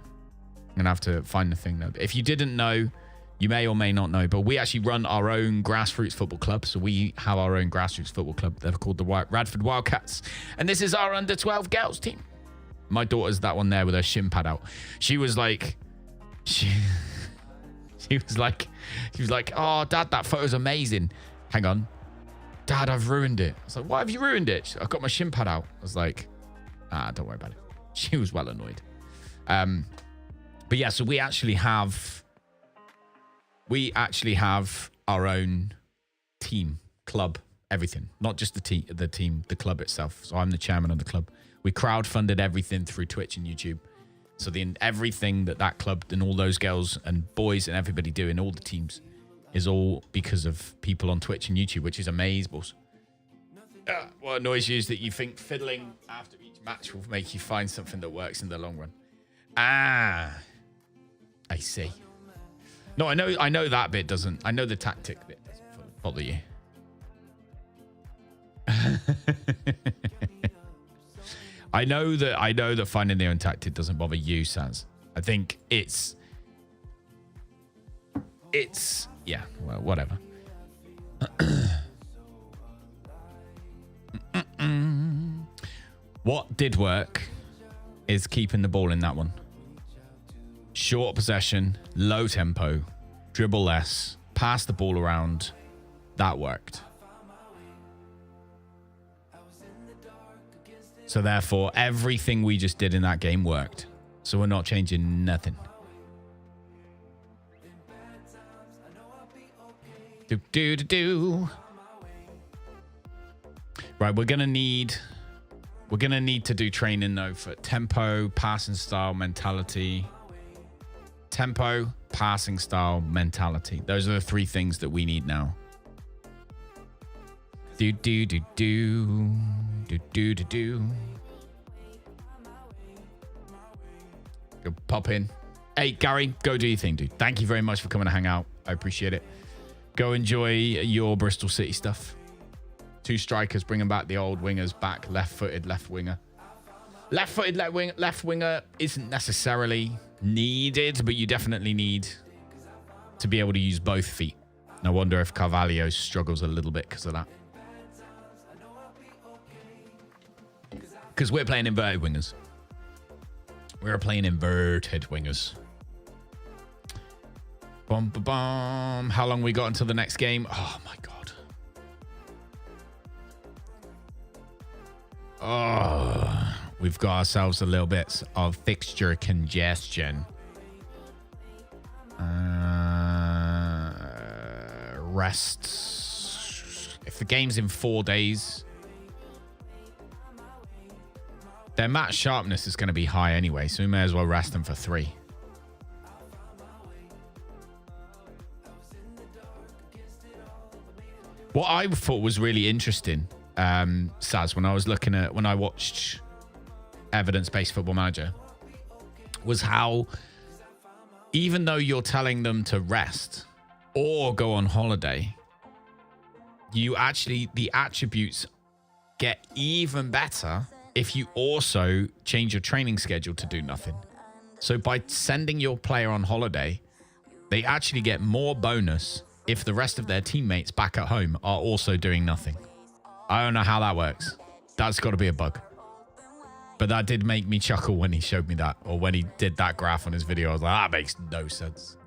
I'm going to have to find the thing though. If you didn't know, you may or may not know, but we actually run our own grassroots football club. So we have our own grassroots football club. They're called the Radford Wildcats. And this is our under 12 girls team. My daughter's that one there with her shin pad out. She was like, she was like, oh, Dad, that photo's amazing. Hang on. Dad, I've ruined it. I was like, why have you ruined it? I've got my shin pad out. I was like, don't worry about it. She was well annoyed. But yeah, so we actually have our own team, club, everything. Not just the club itself. So I'm the chairman of the club. We crowdfunded everything through Twitch and YouTube. So everything that club and all those girls and boys and everybody do in all the teams is all because of people on Twitch and YouTube, which is amazeballs. What annoys you is that you think fiddling after each match will make you find something that works in the long run. I see. No, I know that bit doesn't. I know the tactic bit doesn't bother you. I know that finding the own tactic doesn't bother you, Sans. I think it's yeah, well, whatever. What did work is keeping the ball in that one. Short possession, low tempo, dribble less, pass the ball around. That worked. So therefore, everything we just did in that game worked. So we're not changing nothing. Do. Right, we're gonna need to do training though for tempo, passing style, mentality. Tempo, passing style, mentality. Those are the three things that we need now. Do. Go pop in. Hey, Gary, go do your thing, dude. Thank you very much for coming to hang out. I appreciate it. Go enjoy your Bristol City stuff. 2 strikers bringing back the old wingers back. Left-footed left winger. Left-footed left winger isn't necessarily needed, but you definitely need to be able to use both feet. I wonder if Carvalho struggles a little bit because of that. Because we're playing inverted wingers. We're playing inverted wingers. Bum, bum, bum. How long we got until the next game? Oh, my God. Oh, we've got ourselves a little bit of fixture congestion. Rest. If the game's in 4 days, their match sharpness is going to be high anyway, so we may as well rest them for 3. What I thought was really interesting, Saz, when I watched Evidence-Based Football Manager, was how even though you're telling them to rest or go on holiday, the attributes get even better if you also change your training schedule to do nothing. So by sending your player on holiday, they actually get more bonus if the rest of their teammates back at home are also doing nothing. I don't know how that works. That's got to be a bug. But that did make me chuckle when he showed me that, or when he did that graph on his video. I was like, that makes no sense.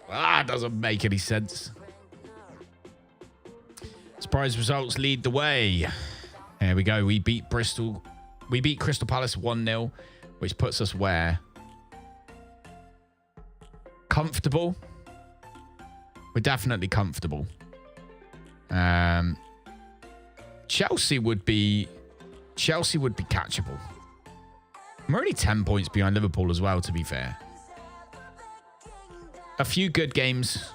That doesn't make any sense. Surprise results lead the way. There we go. We beat Crystal Palace 1-0, which puts us where? Comfortable. We're definitely comfortable. Chelsea would be catchable. I'm already 10 points behind Liverpool as well, to be fair. A few good games.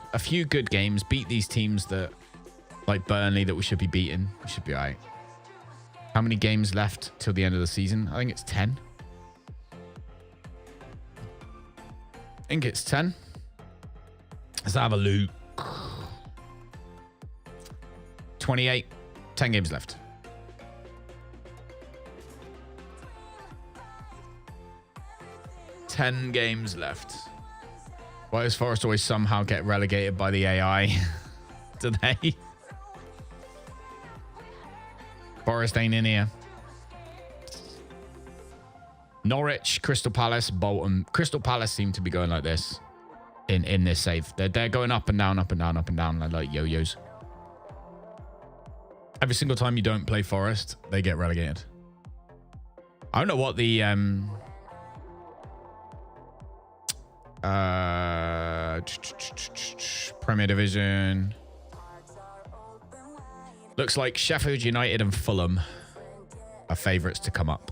Beat these teams that, like Burnley, that we should be beating. We should be all right. How many games left till the end of the season? I think it's 10. Let's have a look. 28. 10 games left. Why does Forest always somehow get relegated by the AI? Do they? Forest ain't in here. Norwich, Crystal Palace, Bolton. Crystal Palace seem to be going like this in this save. They're going up and down, like yo-yos. Every single time you don't play Forest, they get relegated. I don't know what the Premier Division. Looks like Sheffield United and Fulham are favourites to come up.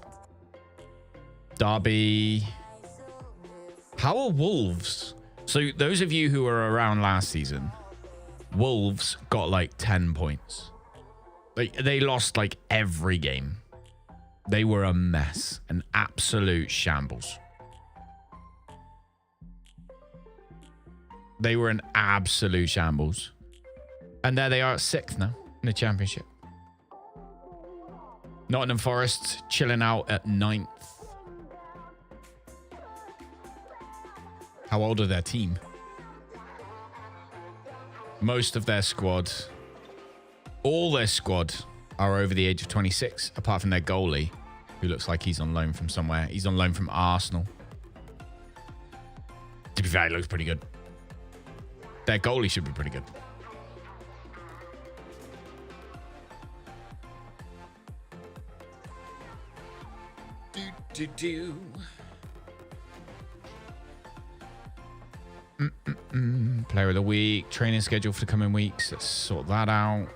Derby. How are Wolves? So those of you who were around last season, Wolves got like 10 points. Like they lost like every game. They were a mess, an absolute shambles. They were an absolute shambles. And there they are at 6th now in the championship. Nottingham Forest chilling out at 9th. How old are their team? Most of their squad, all their squad are over the age of 26, apart from their goalie, who looks like he's on loan from somewhere. He's on loan from Arsenal. To be fair, he looks pretty good. Their goalie should be pretty good. Player of the week, training schedule for the coming weeks. Let's sort that out.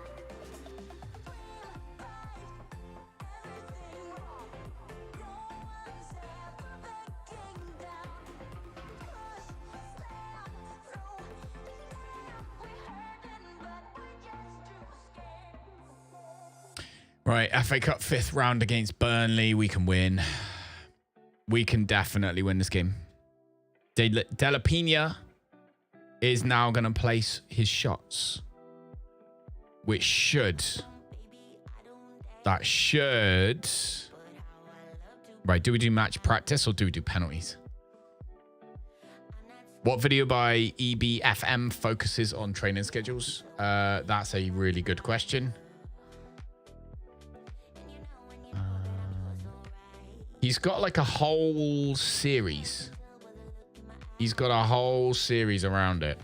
Right, FA Cup 5th round against Burnley. We can win. We can definitely win this game. Della Pena is now going to place his shots, which should... That should... Right, do we do match practice or do we do penalties? What video by EBFM focuses on training schedules? That's a really good question. He's got like a whole series. He's got a whole series around it.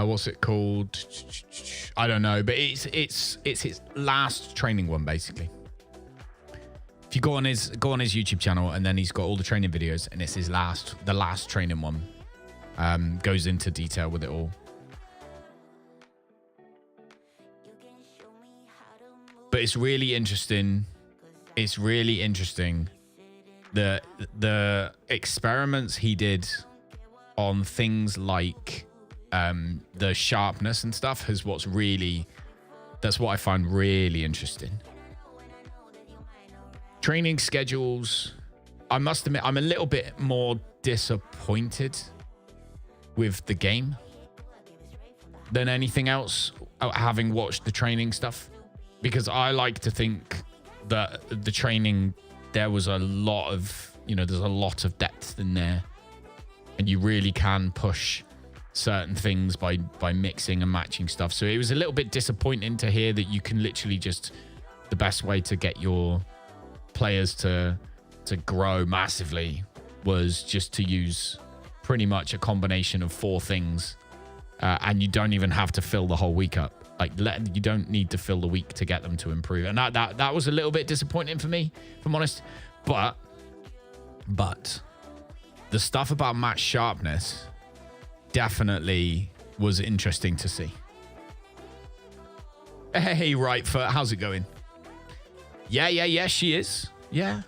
What's it called? I don't know, but it's his last training one basically. If you go on his YouTube channel, and then he's got all the training videos, and it's the last training one. Goes into detail with it all. But it's really interesting. It's really interesting the experiments he did on things like the sharpness and stuff that's what I find really interesting. Training schedules, I must admit, I'm a little bit more disappointed with the game than anything else, having watched the training stuff, because I like to think that the training, there was a lot of, there's a lot of depth in there, and you really can push certain things by mixing and matching stuff. So it was a little bit disappointing to hear that you can literally just, the best way to get your players to grow massively was just to use pretty much a combination of 4 things, and you don't even have to fill the whole week up. Like, you don't need to fill the week to get them to improve, and that was a little bit disappointing for me, if I'm honest. But the stuff about match sharpness definitely was interesting to see. Hey, right foot, how's it going? Yeah, she is. Yeah,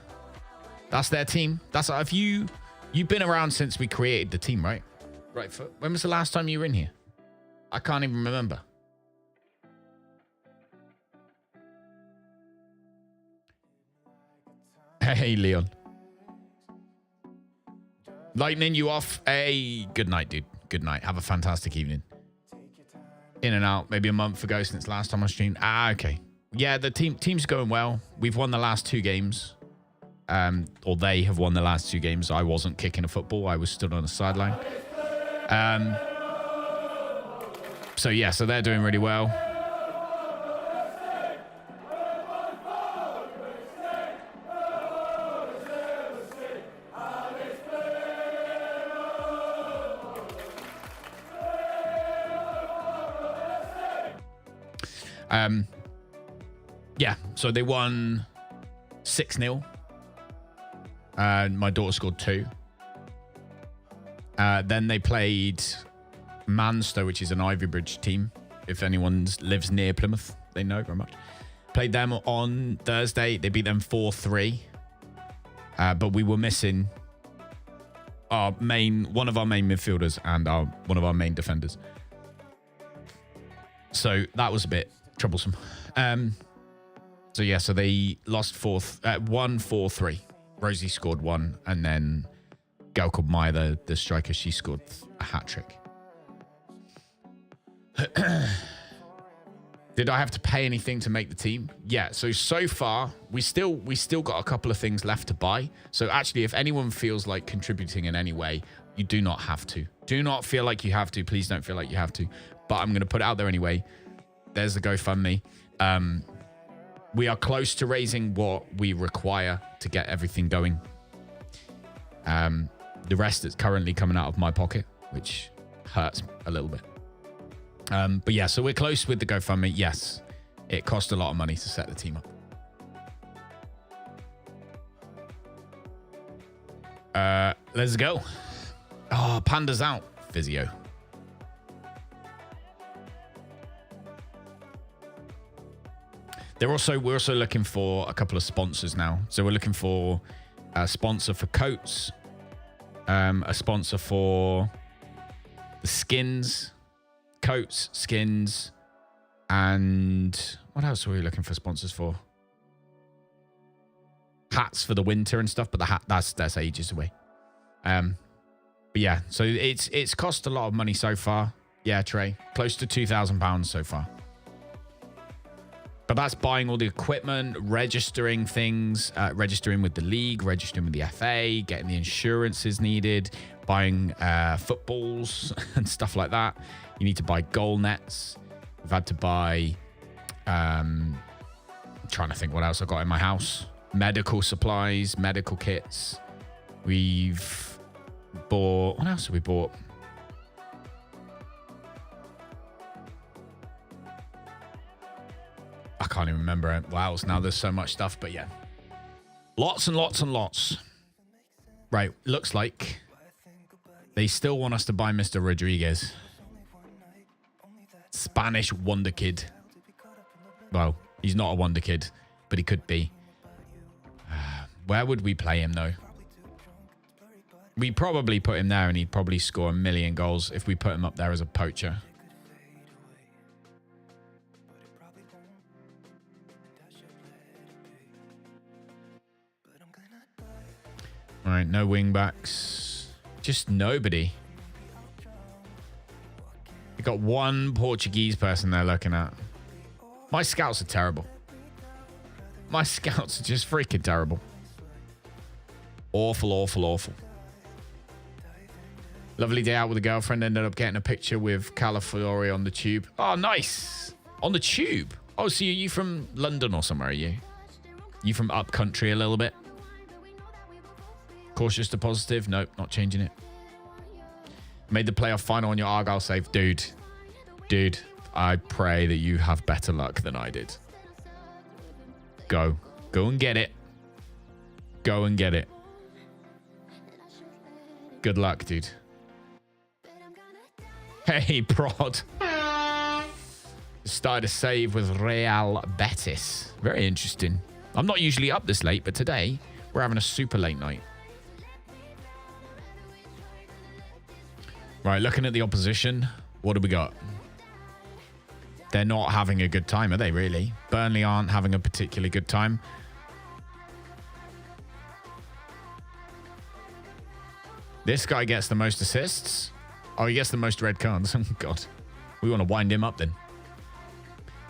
that's their team. That's you've been around since we created the team, right? Right foot. When was the last time you were in here? I can't even remember. Hey, Leon. Lightning you off. Hey, good night, dude. Good night. Have a fantastic evening. In and out. Maybe a month ago since last time I streamed. Okay. Yeah, the team's going well. We've won the last 2 games. Or they have won the last 2 games. I wasn't kicking a football. I was stood on the sideline. So yeah, so they're doing really well. Yeah, so they won 6-0. My daughter scored 2. Then they played Manchester, which is an Ivy Bridge team. If anyone lives near Plymouth, they know very much. Played them on Thursday. They beat them 4-3. But we were missing one of our main midfielders and one of our main defenders. So that was a bit troublesome. So yeah, so they lost 1-4-3. Rosie scored 1, and then a girl called Maya, the striker, she scored a hat trick. Did I have to pay anything to make the team? Yeah, so far, we still got a couple of things left to buy. So actually, if anyone feels like contributing in any way, you do not have to. Do not feel like you have to. Please don't feel like you have to. But I'm going to put it out there anyway. There's the GoFundMe. We are close to raising what we require to get everything going. The rest is currently coming out of my pocket, which hurts a little bit. But yeah, so we're close with the GoFundMe. Yes, it cost a lot of money to set the team up. Let's go. Oh, Panda's out. Physio. We're also looking for a couple of sponsors now. So we're looking for a sponsor for coats, a sponsor for the skins. Coats, skins, and what else are we looking for sponsors for? Hats for the winter and stuff, but the hat that's ages away. But yeah, so it's cost a lot of money so far. Yeah, Trey, close to £2,000 so far. But that's buying all the equipment, registering things, registering with the league, registering with the FA, getting the insurances needed, buying footballs and stuff like that. You need to buy goal nets. We've had to buy, I'm trying to think what else I got in my house. Medical supplies, medical kits. We've bought, what else have we bought? I can't even remember what else now. There's so much stuff, but yeah. Lots and lots and lots. Right, looks like they still want us to buy Mr. Rodriguez. Spanish wonder kid. Well, he's not a wonder kid, but he could be. Where would we play him, though? We'd probably put him there, and he'd probably score 1 million goals if we put him up there as a poacher. All right, no wing backs. Just nobody. We got one Portuguese person there looking at. My scouts are terrible. My scouts are just freaking terrible. Awful, awful, awful. Lovely day out with a girlfriend. Ended up getting a picture with Calafiore on the tube. Oh, nice. On the tube. Oh, so are you from London or somewhere, are you? You from up country a little bit? Cautious to positive. Nope, not changing it. Made the playoff final on your Argyle save. Dude, I pray that you have better luck than I did. Go and get it. Go and get it. Good luck, dude. Hey, Prod. Started a save with Real Betis. Very interesting. I'm not usually up this late, but today we're having a super late night. Right, looking at the opposition, what do we got? They're not having a good time, are they, really? Burnley aren't having a particularly good time. This guy gets the most assists. Oh, he gets the most red cards. Oh, God. We want to wind him up, then.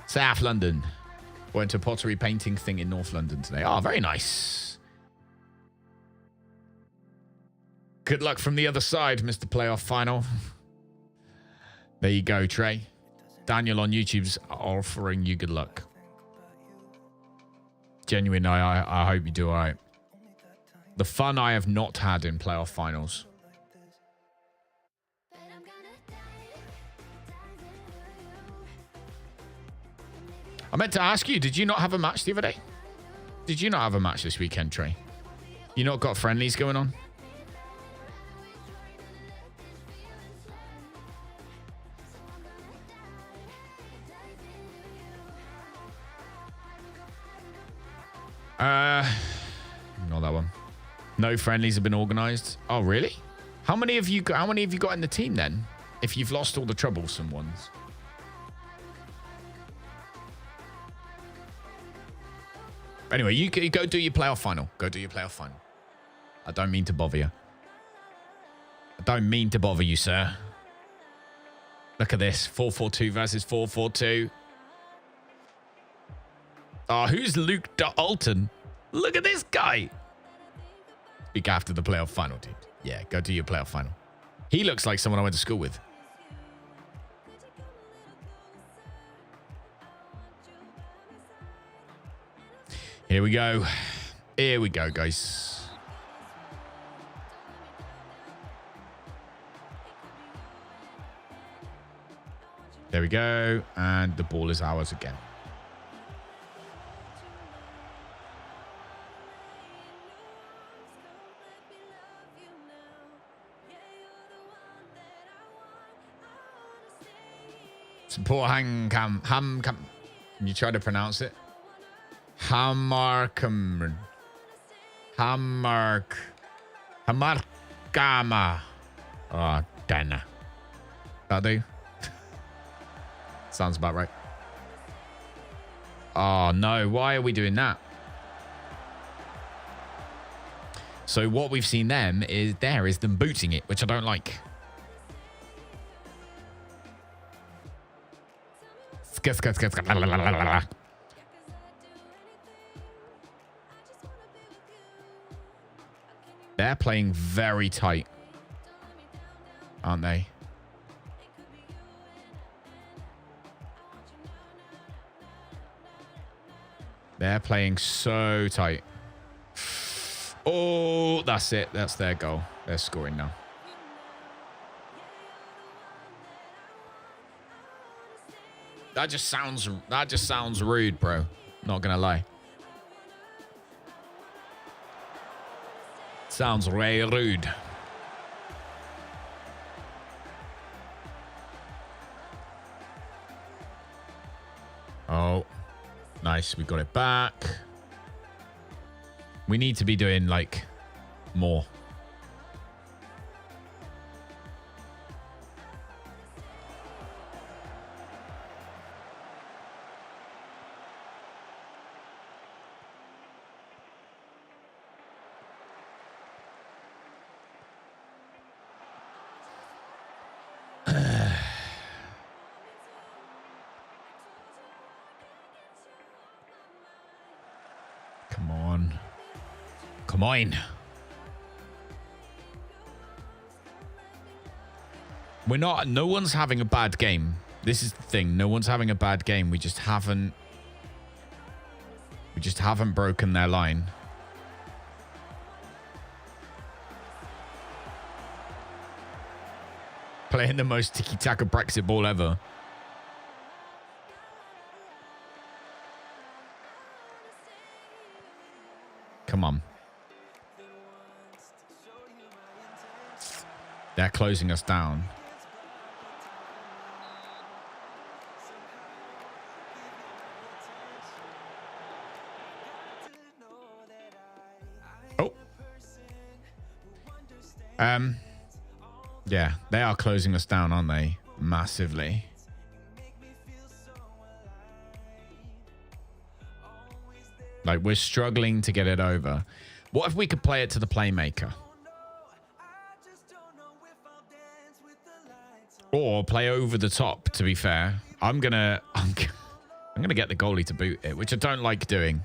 South London. Went to a pottery painting thing in North London today. Oh, very nice. Good luck from the other side, Mr. Playoff Final. There you go, Trey. Daniel on YouTube's offering you good luck. Genuine, I hope you do all right. The fun I have not had in playoff finals. I meant to ask you, did you not have a match the other day? Did you not have a match this weekend, Trey? You not got friendlies going on? Not that one. No friendlies have been organised. Oh, really? How many have you got in the team then? If you've lost all the troublesome ones. Anyway, you go do your playoff final. Go do your playoff final. I don't mean to bother you. I don't mean to bother you, sir. Look at this. 4-4-2 versus 4-4-2. Oh, who's Luke Dalton? Look at this guy. Speak after the playoff final, dude. Yeah, go do your playoff final. He looks like someone I went to school with. Here we go. Here we go, guys. There we go. And the ball is ours again. Support Ham Cam. Can you try to pronounce it? Hamarkama. Oh, Dana. That do? Sounds about right. Oh, no. Why are we doing that? So what we've seen them is them booting it, which I don't like. They're playing very tight, aren't they? They're playing so tight. Oh, that's it. That's their goal. They're scoring now. That just sounds rude, bro. Not gonna lie. Sounds very rude. Oh, nice. We got it back. We need to be doing like more. Come on. Come on. No one's having a bad game. This is the thing. No one's having a bad game. We just haven't broken their line. Playing the most tiki-taka Brexit ball ever. Come on. They're closing us down. Oh. Yeah, they are closing us down, aren't they? Massively. Like, we're struggling to get it over. What if we could play it to the playmaker? Or play over the top, to be fair. I'm gonna get the goalie to boot it, which I don't like doing.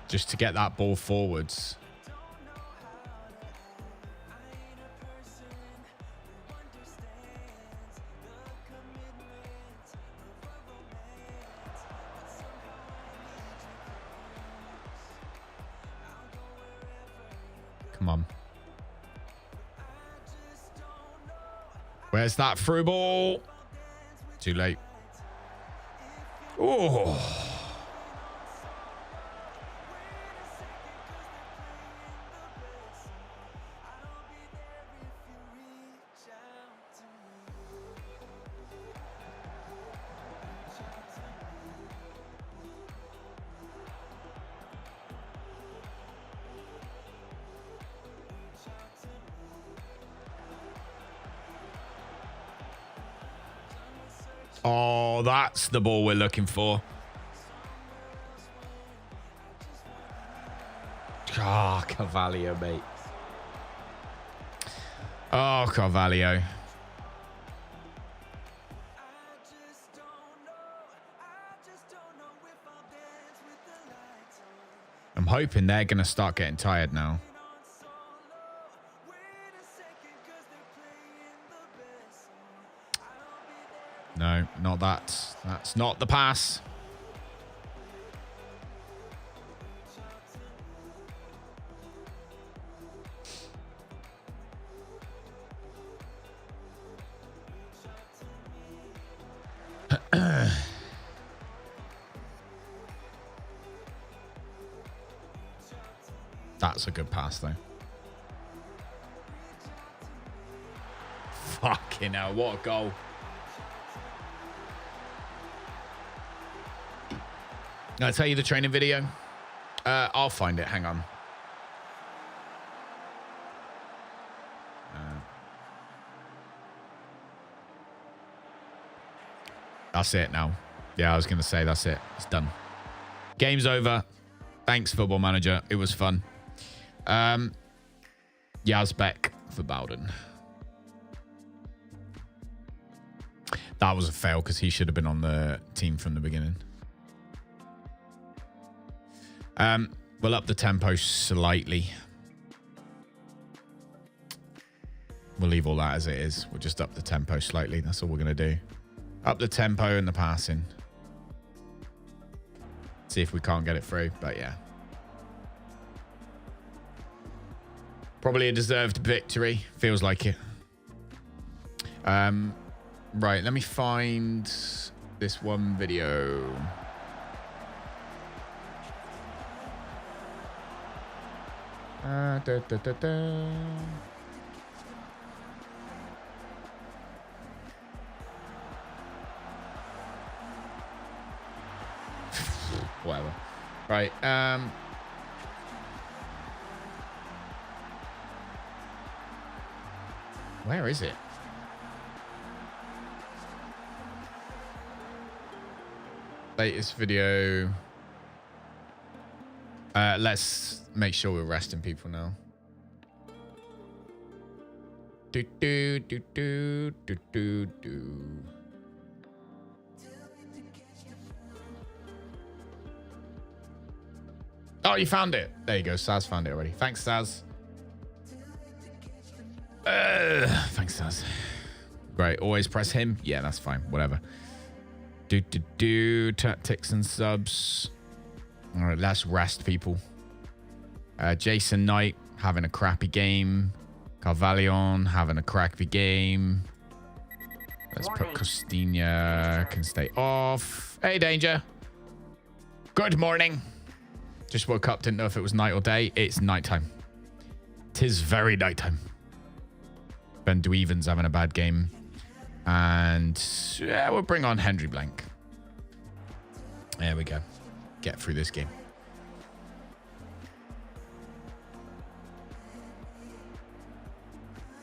Just to get that ball forwards. Come on. Where's that through ball? Too late. Oh. Oh, that's the ball we're looking for. Ah, oh, Carvalho, mate. Oh, Carvalho. I'm hoping they're going to start getting tired now. No, not that. That's not the pass. That's a good pass, though. Fucking hell, what a goal. I'll tell you the training video. I'll find it. Hang on. That's it now. Yeah, I was going to say that's it. It's done. Game's over. Thanks, Football Manager. It was fun. Yazbek for Bowden. That was a fail because he should have been on the team from the beginning. We'll up the tempo slightly. We'll leave all that as it is. We'll just up the tempo slightly. That's all we're going to do. Up the tempo and the passing. See if we can't get it through, but yeah. Probably a deserved victory. Feels like it. Right, let me find this one video. Whatever. Right. Where is it? Latest video. Let's make sure we're resting people now. Do do do do do do do. Oh, you found it. There you go. Saz found it already. Thanks, Saz. Thanks, Saz. Great. Always press him. Yeah, that's fine. Whatever. Do tactics and subs. All right, let's rest people. Jason Knight having a crappy game. Carvalho having a crappy game. Let's put Costinha can stay off. Hey, Danger. Good morning. Just woke up, didn't know if it was night or day. It's nighttime. 'Tis very nighttime. Ben Dweeven's having a bad game. And yeah, we'll bring on Henry Blank. There we go. Get through this game.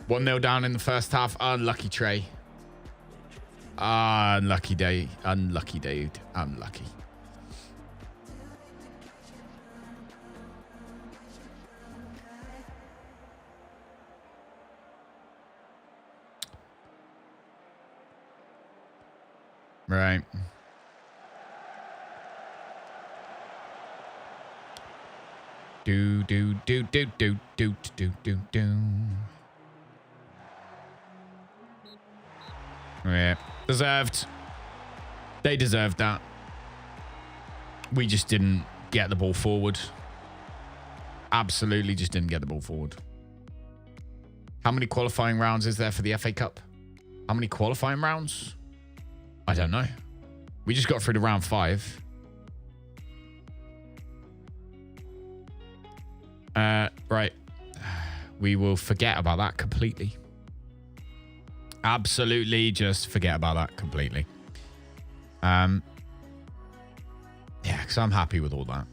One 0 down in the first half. Unlucky Trey. Unlucky day. Unlucky dude. Unlucky. Right. Do do do do do do do do do. Yeah, deserved. They deserved that. We just didn't get the ball forward. absolutely just didn't get the ball forward. How many qualifying rounds is there for the FA Cup? How many qualifying rounds? I don't know. We just got through to round 5. Right. We will forget about that completely. Absolutely just forget about that completely. Yeah, because I'm happy with all that.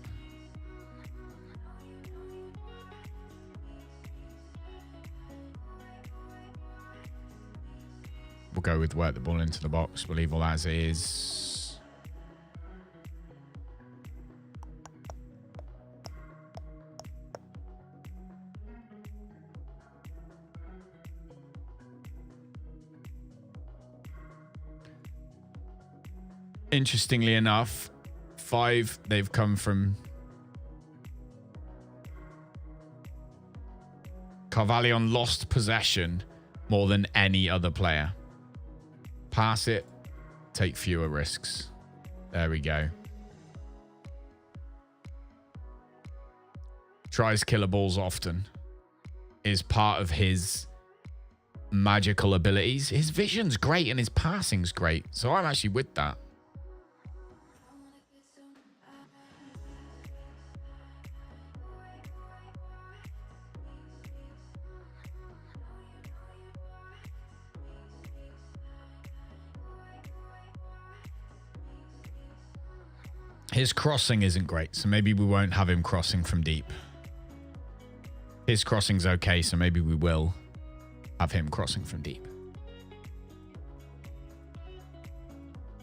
We'll go with work the ball into the box. We'll leave all as is. Interestingly enough, 5, they've come from Carvallion lost possession more than any other player. Pass it, take fewer risks. There we go. Tries killer balls often. Is part of his magical abilities. His vision's great and his passing's great. So I'm actually with that. His crossing isn't great, so maybe we won't have him crossing from deep. His crossing's okay, so maybe we will have him crossing from deep.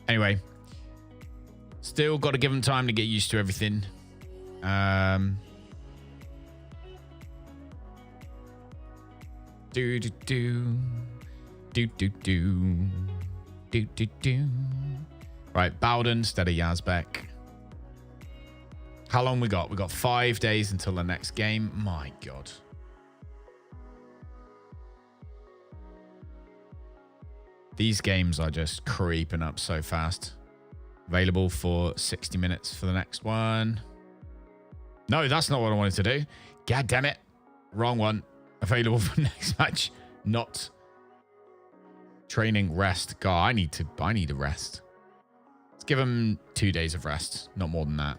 Anyway, still got to give him time to get used to everything. Do do do do do do do do do. Right, Bowden instead of Yazbek. How long we got? We got 5 days until the next game. My God. These games are just creeping up so fast. Available for 60 minutes for the next one. No, that's not what I wanted to do. God damn it. Wrong one. Available for next match. Not training rest. God, I need a rest. Let's give him 2 days of rest. Not more than that.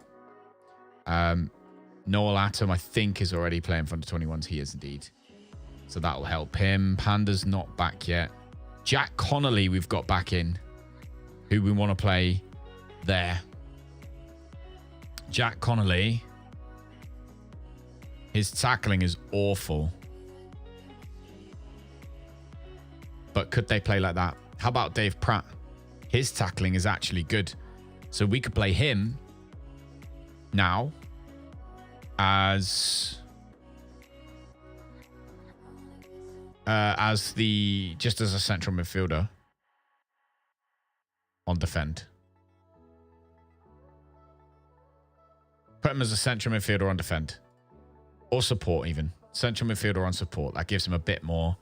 Noel Atom, I think, is already playing for under-21s. He is indeed. So that'll help him. Panda's not back yet. Jack Connolly we've got back in. Who we want to play there. Jack Connolly. His tackling is awful. But could they play like that? How about Dave Pratt? His tackling is actually good. So we could play him now as just as a central midfielder on defend. Put him as a central midfielder on defend. Or support even. Central midfielder on support. That gives him a bit more.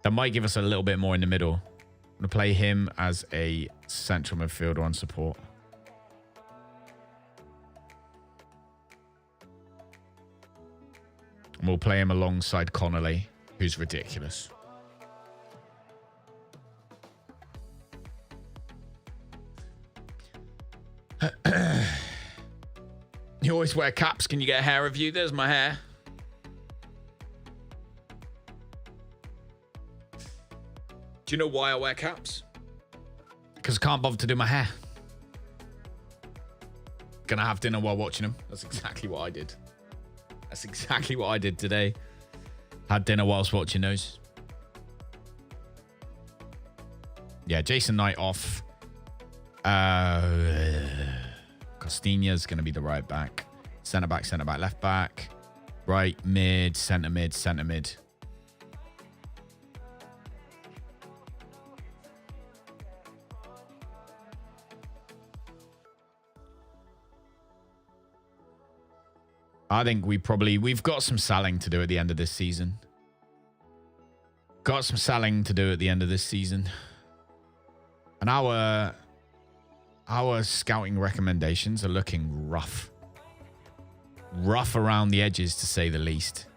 That might give us a little bit more in the middle. I'm going to play him as a central midfielder on support. And we'll play him alongside Connolly, who's ridiculous. You always wear caps. Can you get a hair review? There's my hair. Do you know why I wear caps? Because I can't bother to do my hair. Gonna have dinner while watching them. That's exactly what I did. That's exactly what I did today. Had dinner whilst watching those. Yeah, Jason Knight off. Costinha's going to be the right back. Centre back, left back. Right, mid, centre mid, centre mid. I think we've got some selling to do at the end of this season. And our our scouting recommendations are looking rough. Rough around the edges, to say the least.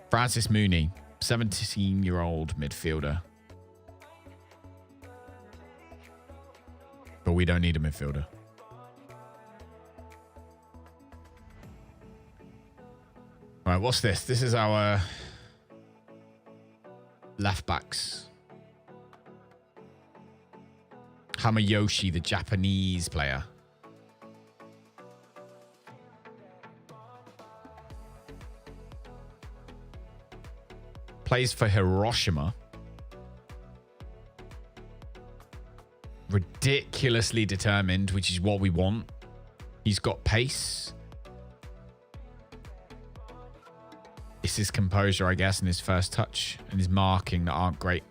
Francis Mooney, 17-year-old midfielder. But we don't need a midfielder. All right, what's this? This is our left backs. Hamayoshi, the Japanese player. Plays for Hiroshima. Ridiculously determined, which is what we want. He's got pace. It's his composure, I guess, and his first touch and his marking that aren't great.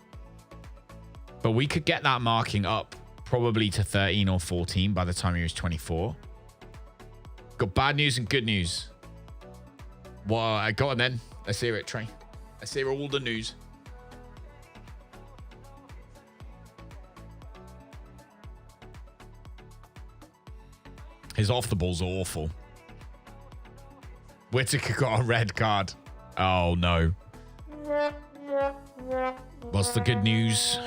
But we could get that marking up probably to 13 or 14 by the time he was 24. Got bad news and good news. Well, I got it then. Let's hear it, Trey. Let's hear all the news. His off the ball's awful. Whittaker got a red card. Oh, no. What's the good news?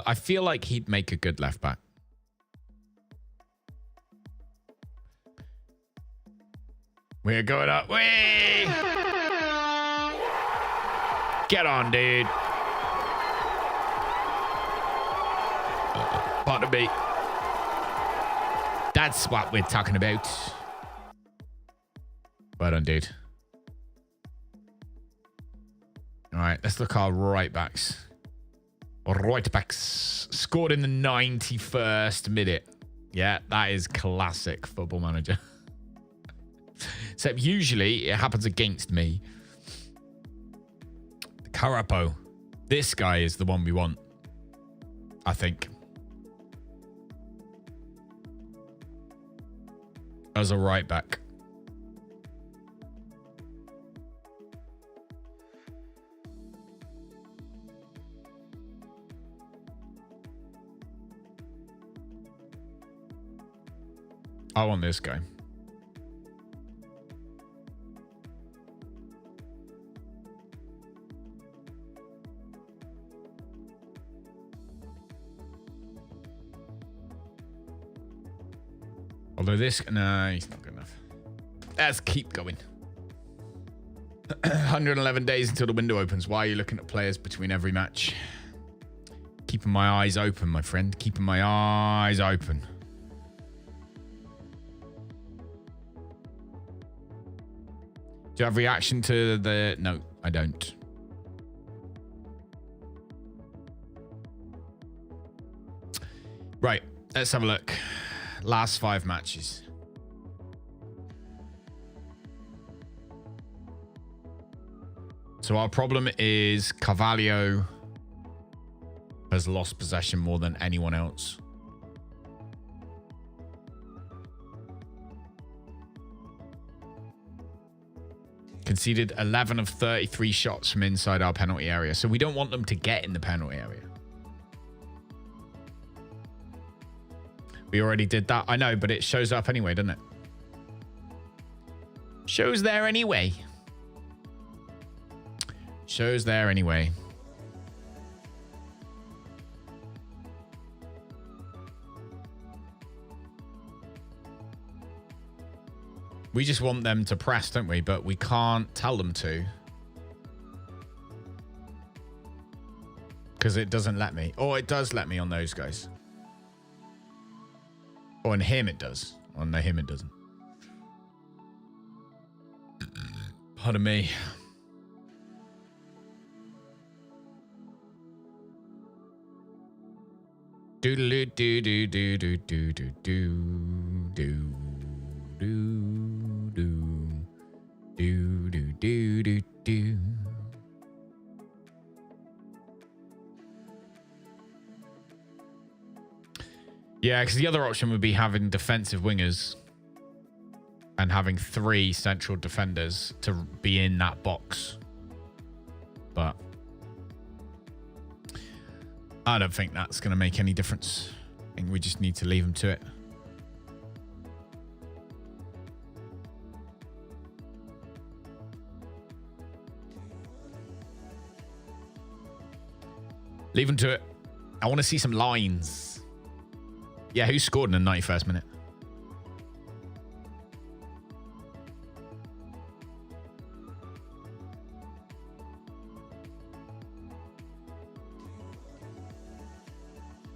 I feel like he'd make a good left back. We're going up. Whee! Get on, dude. Part of me. That's what we're talking about. Well done, dude. All right, let's look at our right backs. Right backs scored in the 91st minute. Yeah, that is classic Football Manager. Except usually it happens against me. Carapo. This guy is the one we want, I think. As a right back. I want this guy. Although this... No, he's not good enough. Let's keep going. 111 days until the window opens. Why are you looking at players between every match? Keeping my eyes open, my friend. Keeping my eyes open. Do you have reaction to the... No, I don't. Right, let's have a look. Last 5 matches. So our problem is Carvalho has lost possession more than anyone else. Conceded 11 of 33 shots from inside our penalty area. So we don't want them to get in the penalty area. We already did that. I know, but it shows up anyway, doesn't it? Shows there anyway. Shows there anyway. We just want them to press, don't we? But we can't tell them to. Because it doesn't let me. Oh, it does let me on those guys. On him it does. On him it doesn't. Pardon me. Doodle doo doo doo doo doo doo doo doo do do do do do. Yeah, because the other option would be having defensive wingers and having 3 central defenders to be in that box. But I don't think that's going to make any difference. I think we just need to leave them to it. Leave them to it. I want to see some lines. Yeah, who scored in the 91st minute?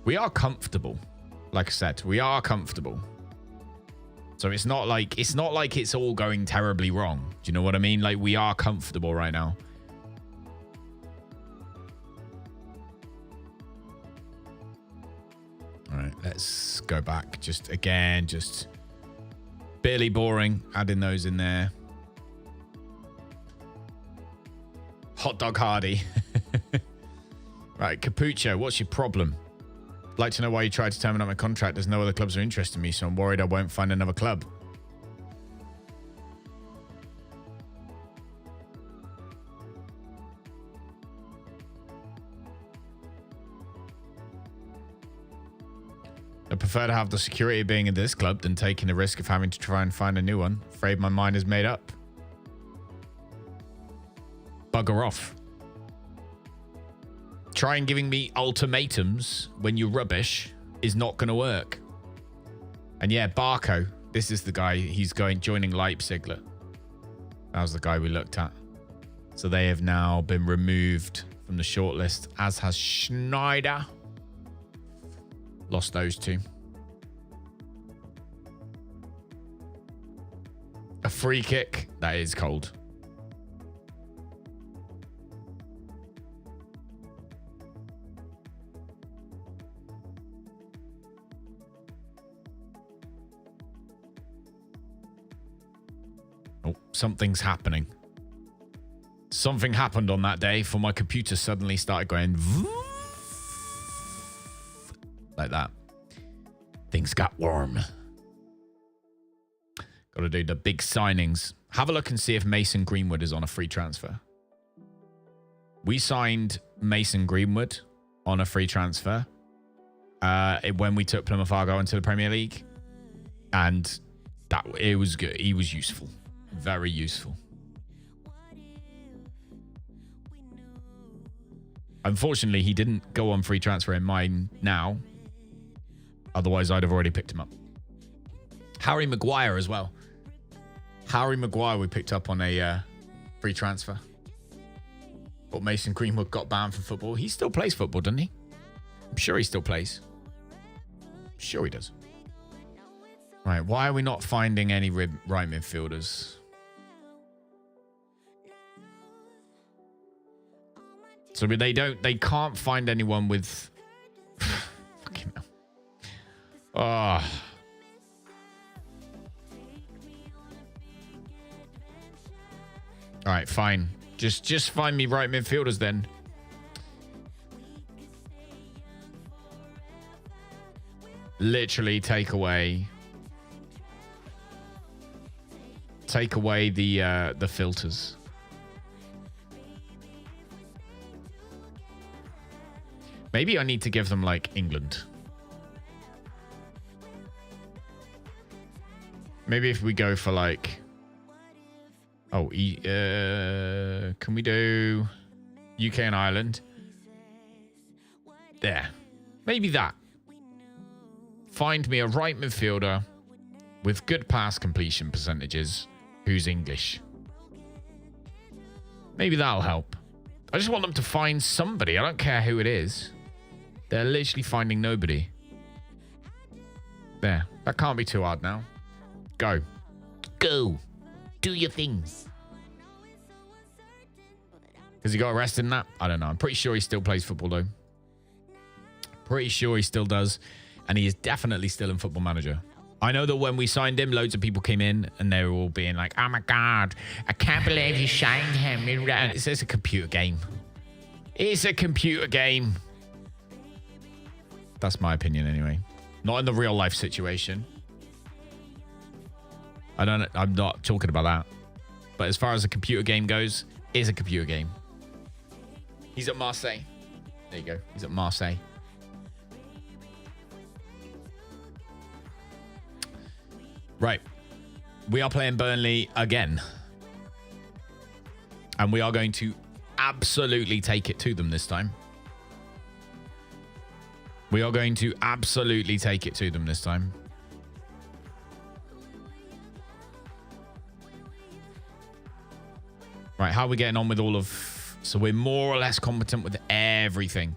We are comfortable. Like I said, we are comfortable. So it's not like it's all going terribly wrong. Do you know what I mean? Like, we are comfortable right now. All right, let's go back. Just barely boring. Adding those in there. Hot Dog Hardy. Right, Capucho, what's your problem? Like to know why you tried to terminate my contract. There's no other clubs are interested in me, so I'm worried I won't find another club. I prefer to have the security of being in this club than taking the risk of having to try and find a new one. Afraid my mind is made up. Bugger off. Trying giving me ultimatums when you're rubbish is not going to work. And yeah, Barco, this is the guy. He's joining Leipzig. Look. That was the guy we looked at. So they have now been removed from the shortlist, as has Schneider. Lost those 2. A free kick. That is cold. Oh, something's happening. Something happened on that day, for my computer suddenly started going like that. Things got warm. Got to do the big signings. Have a look and see if Mason Greenwood is on a free transfer. We signed Mason Greenwood on a free transfer when we took Plymouth Argyle into the Premier League. And it was good. He was useful. Very useful. Unfortunately, he didn't go on free transfer in mine now. Otherwise, I'd have already picked him up. Harry Maguire as well. Harry Maguire we picked up on a free transfer. But Mason Greenwood got banned from football. He still plays football, doesn't he? I'm sure he still plays. I'm sure he does. Right, why are we not finding any right midfielders? So they can't find anyone with fucking hell. Oh. All right, fine. Just find me right midfielders then. Literally take away the filters. Maybe I need to give them like England. Maybe if we go for like, can we do UK and Ireland? There. Maybe that. Find me a right midfielder with good pass completion percentages who's English. Maybe that'll help. I just want them to find somebody. I don't care who it is. They're literally finding nobody. There. That can't be too hard now. Go. Go. Do your things. Has he got arrested in that? I don't know. I'm pretty sure he still plays football, though. Pretty sure he still does. And he is definitely still in Football Manager. I know that when we signed him, loads of people came in and they were all being like, oh my God, I can't believe you signed him. It's a computer game. It's a computer game. That's my opinion anyway. Not in the real life situation. I'm not talking about that. But as far as a computer game goes, it's a computer game. He's at Marseille. There you go. He's at Marseille. Right. We are playing Burnley again. And we are going to absolutely take it to them this time. We are going to absolutely take it to them this time. Right, how are we getting on with all of... So we're more or less competent with everything.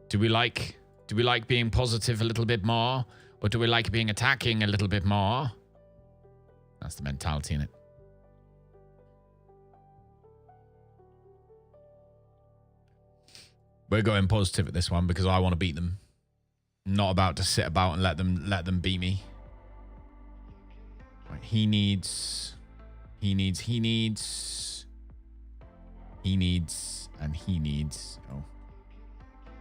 Do we like being positive a little bit more? Or do we like being attacking a little bit more? That's the mentality in it. We're going positive at this one because I want to beat them. I'm not about to sit about and let them beat me. Right, he needs, and he needs. Oh.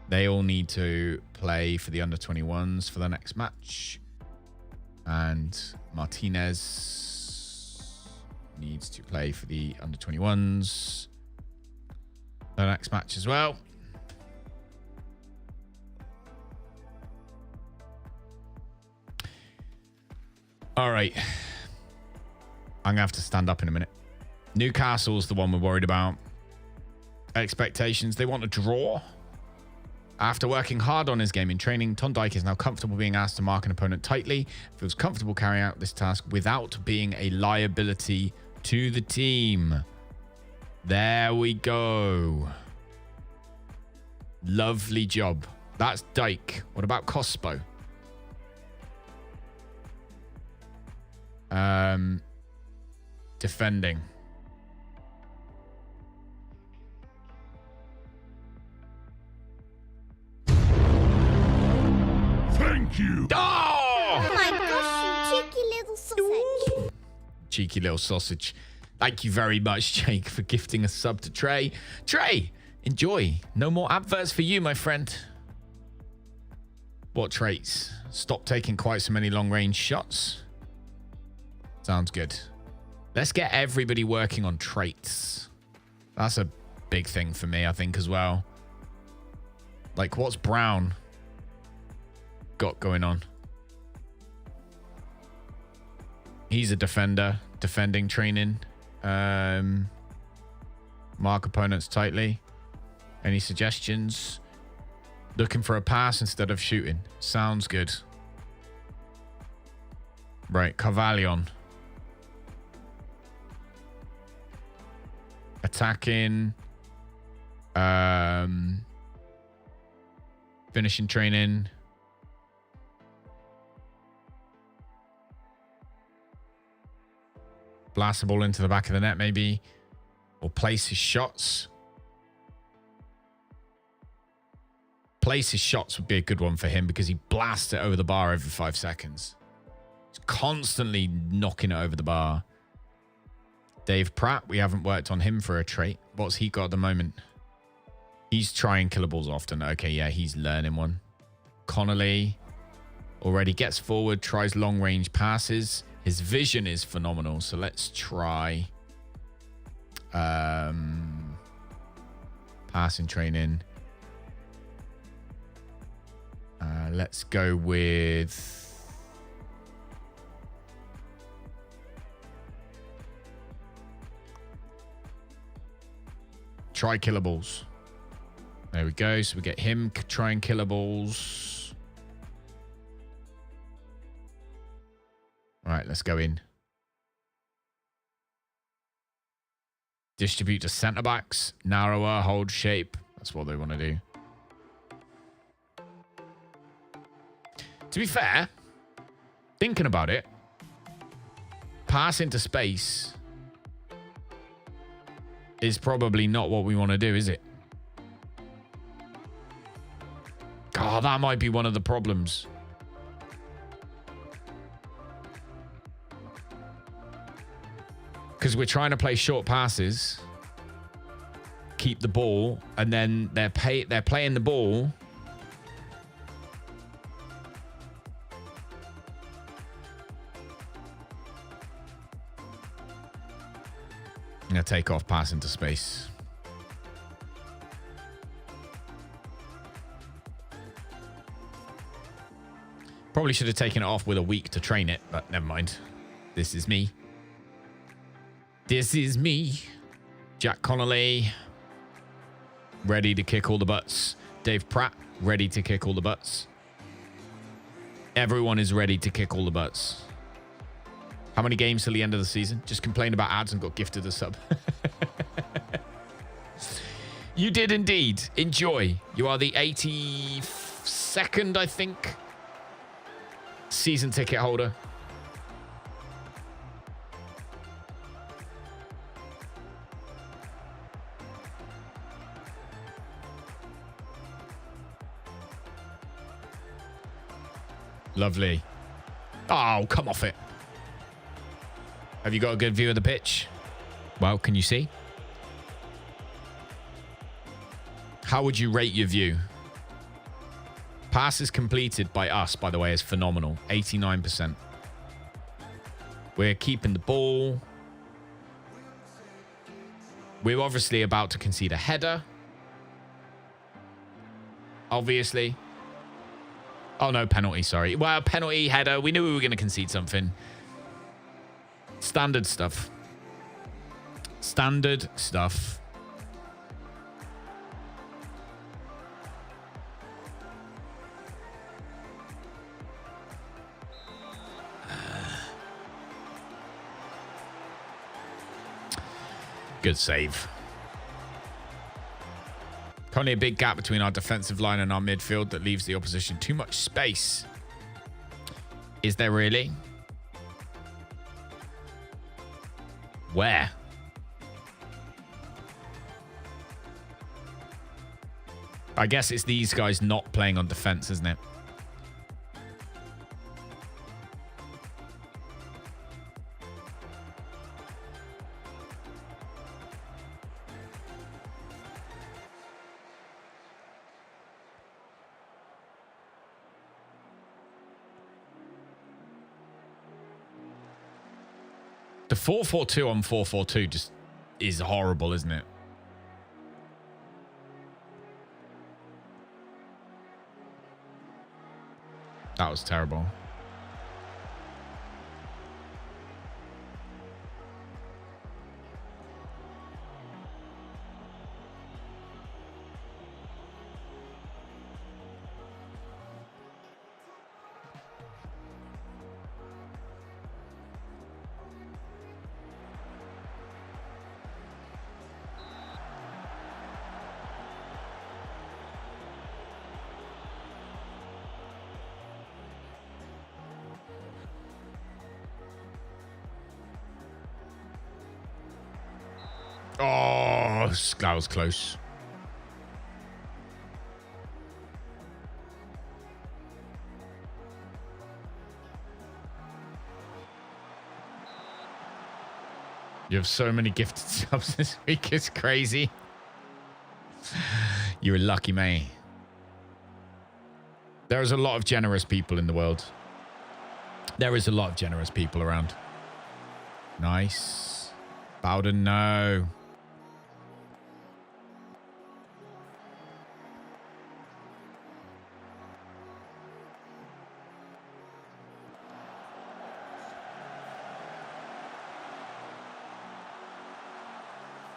They all need to play for the under-21s for the next match. And Martinez needs to play for the under-21s the next match as well. All right. I'm going to have to stand up in a minute. Newcastle's the one we're worried about. Expectations. They want a draw. After working hard on his game in training, Ton Dijk is now comfortable being asked to mark an opponent tightly. Feels comfortable carrying out this task without being a liability to the team. There we go. Lovely job. That's Dijk. What about Cospo? Defending. Thank you. Oh my gosh, you cheeky little sausage. Cheeky little sausage. Thank you very much, Jake, for gifting a sub to Trey. Trey, enjoy. No more adverts for you, my friend. What traits? Stop taking quite so many long-range shots. Sounds good. Let's get everybody working on traits. That's a big thing for me, I think, as well. Like, what's Brown got going on? He's a defender. Defending training. Mark opponents tightly. Any suggestions? Looking for a pass instead of shooting. Sounds good. Right, Carvallion. Attacking. Finishing training. Blast the ball into the back of the net, maybe. Or place his shots. Place his shots would be a good one for him because he blasts it over the bar every 5 seconds. He's constantly knocking it over the bar. Dave Pratt, we haven't worked on him for a trait. What's he got at the moment? He's trying killables often. Okay, yeah, he's learning one. Connolly already gets forward, tries long-range passes. His vision is phenomenal, so let's try passing training. Let's go with... try killables. There we go. So we get him trying killables. All right, let's go in. Distribute to centre backs. Narrower, hold shape. That's what they want to do. To be fair, thinking about it, pass into space is probably not what we want to do, is it? God, that might be one of the problems. Because we're trying to play short passes, keep the ball, and then they're playing the ball a takeoff pass into space. Probably should have taken it off with a week to train it, but never mind. This is me. This is me. Jack Connolly, ready to kick all the butts. Dave Pratt, ready to kick all the butts. Everyone is ready to kick all the butts. How many games till the end of the season? Just complained about ads and got gifted a sub. You did indeed. Enjoy. You are the 82nd, I think, season ticket holder. Lovely. Oh, come off it. Have you got a good view of the pitch? Well, can you see? How would you rate your view? Passes completed by us, by the way, is phenomenal. 89%. We're keeping the ball. We're obviously about to concede a header. Obviously. Oh, no, penalty, sorry. Well, penalty, header. We knew we were going to concede something. Standard stuff. Standard stuff. Good save. Currently a big gap between our defensive line and our midfield that leaves the opposition too much space. Is there really? Where? I guess it's these guys not playing on defense, isn't it? The 4-4-2 on 4-4-2 just is horrible, isn't it? That was terrible. Oh, that was close. You have so many gifted subs this week. It's crazy. You're a lucky man. There is a lot of generous people in the world. There is a lot of generous people around. Nice. Bowden, no.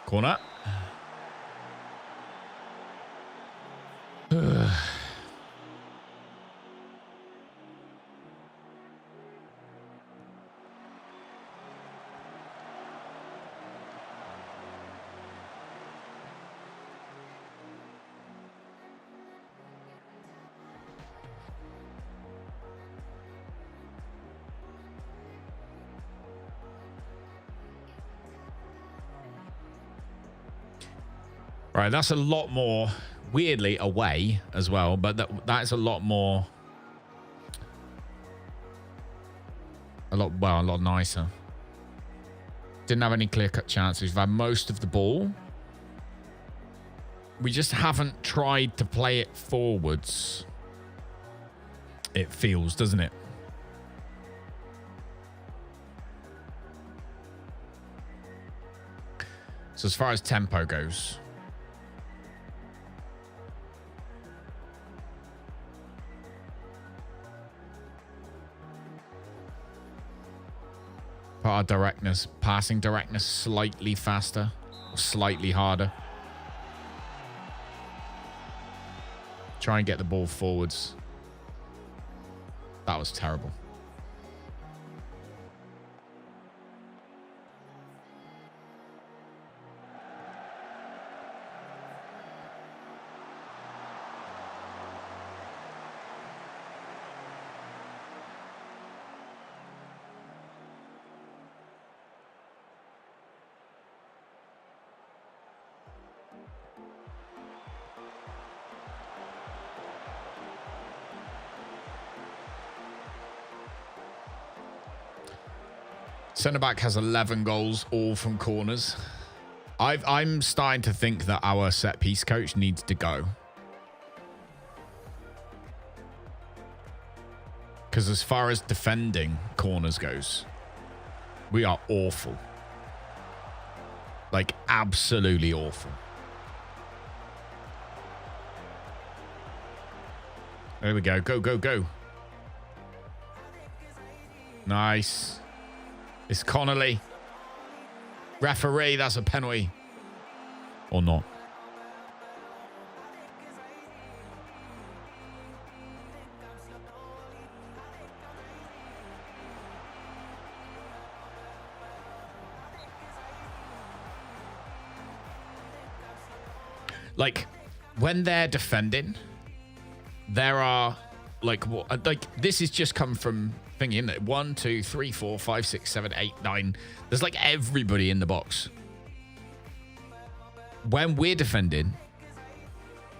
Corner. Right, that's a lot more, weirdly, away as well, but that's a lot more, a lot nicer. Didn't have any clear-cut chances. We've had most of the ball. We just haven't tried to play it forwards. It feels, doesn't it? So as far as tempo goes, put our directness, passing directness slightly faster, or slightly harder. Try and get the ball forwards. That was terrible. Centre-back has 11 goals, all from corners. I'm starting to think that our set-piece coach needs to go. Because as far as defending corners goes, we are awful. Like, absolutely awful. There we go. Go, go, go. Nice. It's Connolly. Referee, that's a penalty. Or not. Like, when they're defending, there are, like, what, like, this has just come from thingy, isn't it? 1, 2, 3, 4, 5, 6, 7, 8, 9. There's like everybody in the box. When we're defending,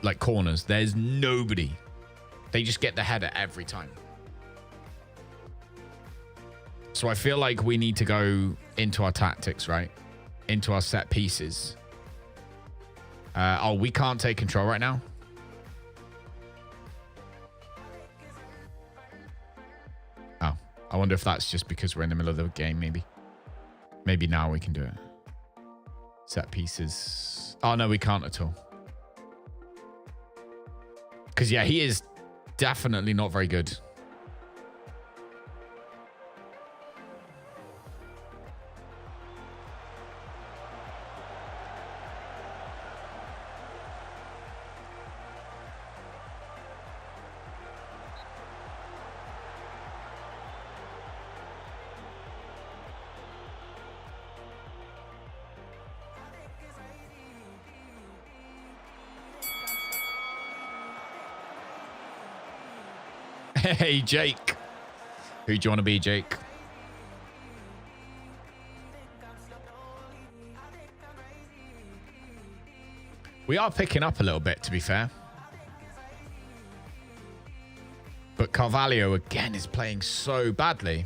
like corners, there's nobody. They just get the header every time. So I feel like we need to go into our tactics, right? Into our set pieces. Oh, we can't take control right now. Oh, I wonder if that's just because we're in the middle of the game, maybe. Maybe now we can do it. Set pieces. Oh, no, we can't at all. Because, yeah, he is definitely not very good. Hey, Jake. Who do you want to be, Jake? We are picking up a little bit, to be fair. But Carvalho, again, is playing so badly.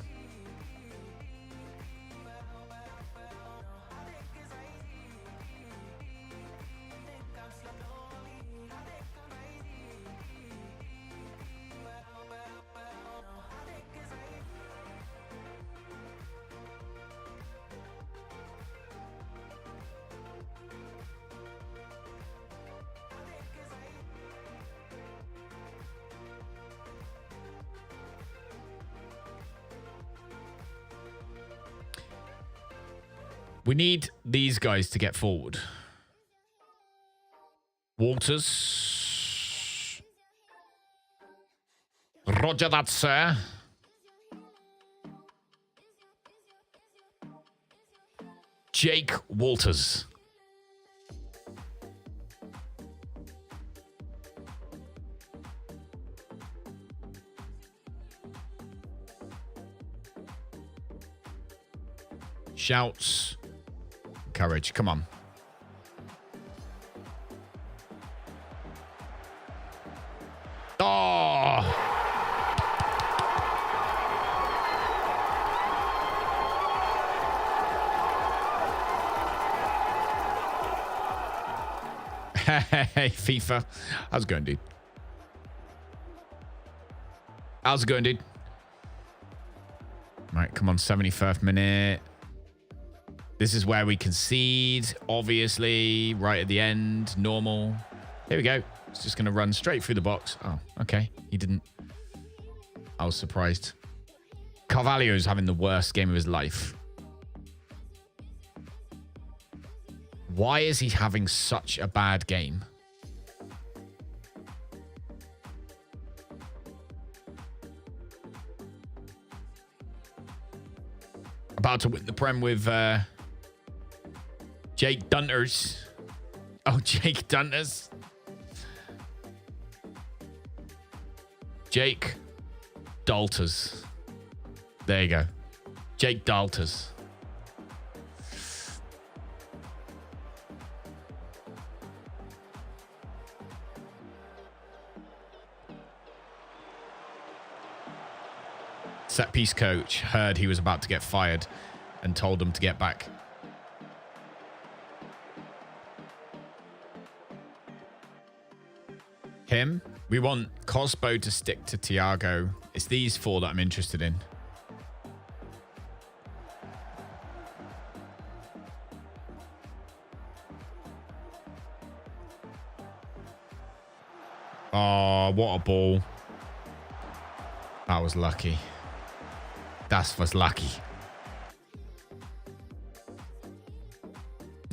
We need these guys to get forward. Walters. Roger that, sir. Jake Walters. Shouts. Courage. Come on. Oh! Hey, FIFA. How's it going, dude? How's it going, dude? Right, come on. 71st minute. This is where we concede, obviously, right at the end, normal. Here we go. It's just going to run straight through the box. Oh, okay. He didn't. I was surprised. Carvalho's having the worst game of his life. Why is he having such a bad game? About to win the Prem with Jake Dunters. Oh, Jake Dunters. Jake Dalters. There you go. Jake Dalters. Set piece coach heard he was about to get fired and told him to get back. Him. We want Cosbo to stick to Thiago. It's these four that I'm interested in. Oh, what a ball. That was lucky. That was lucky.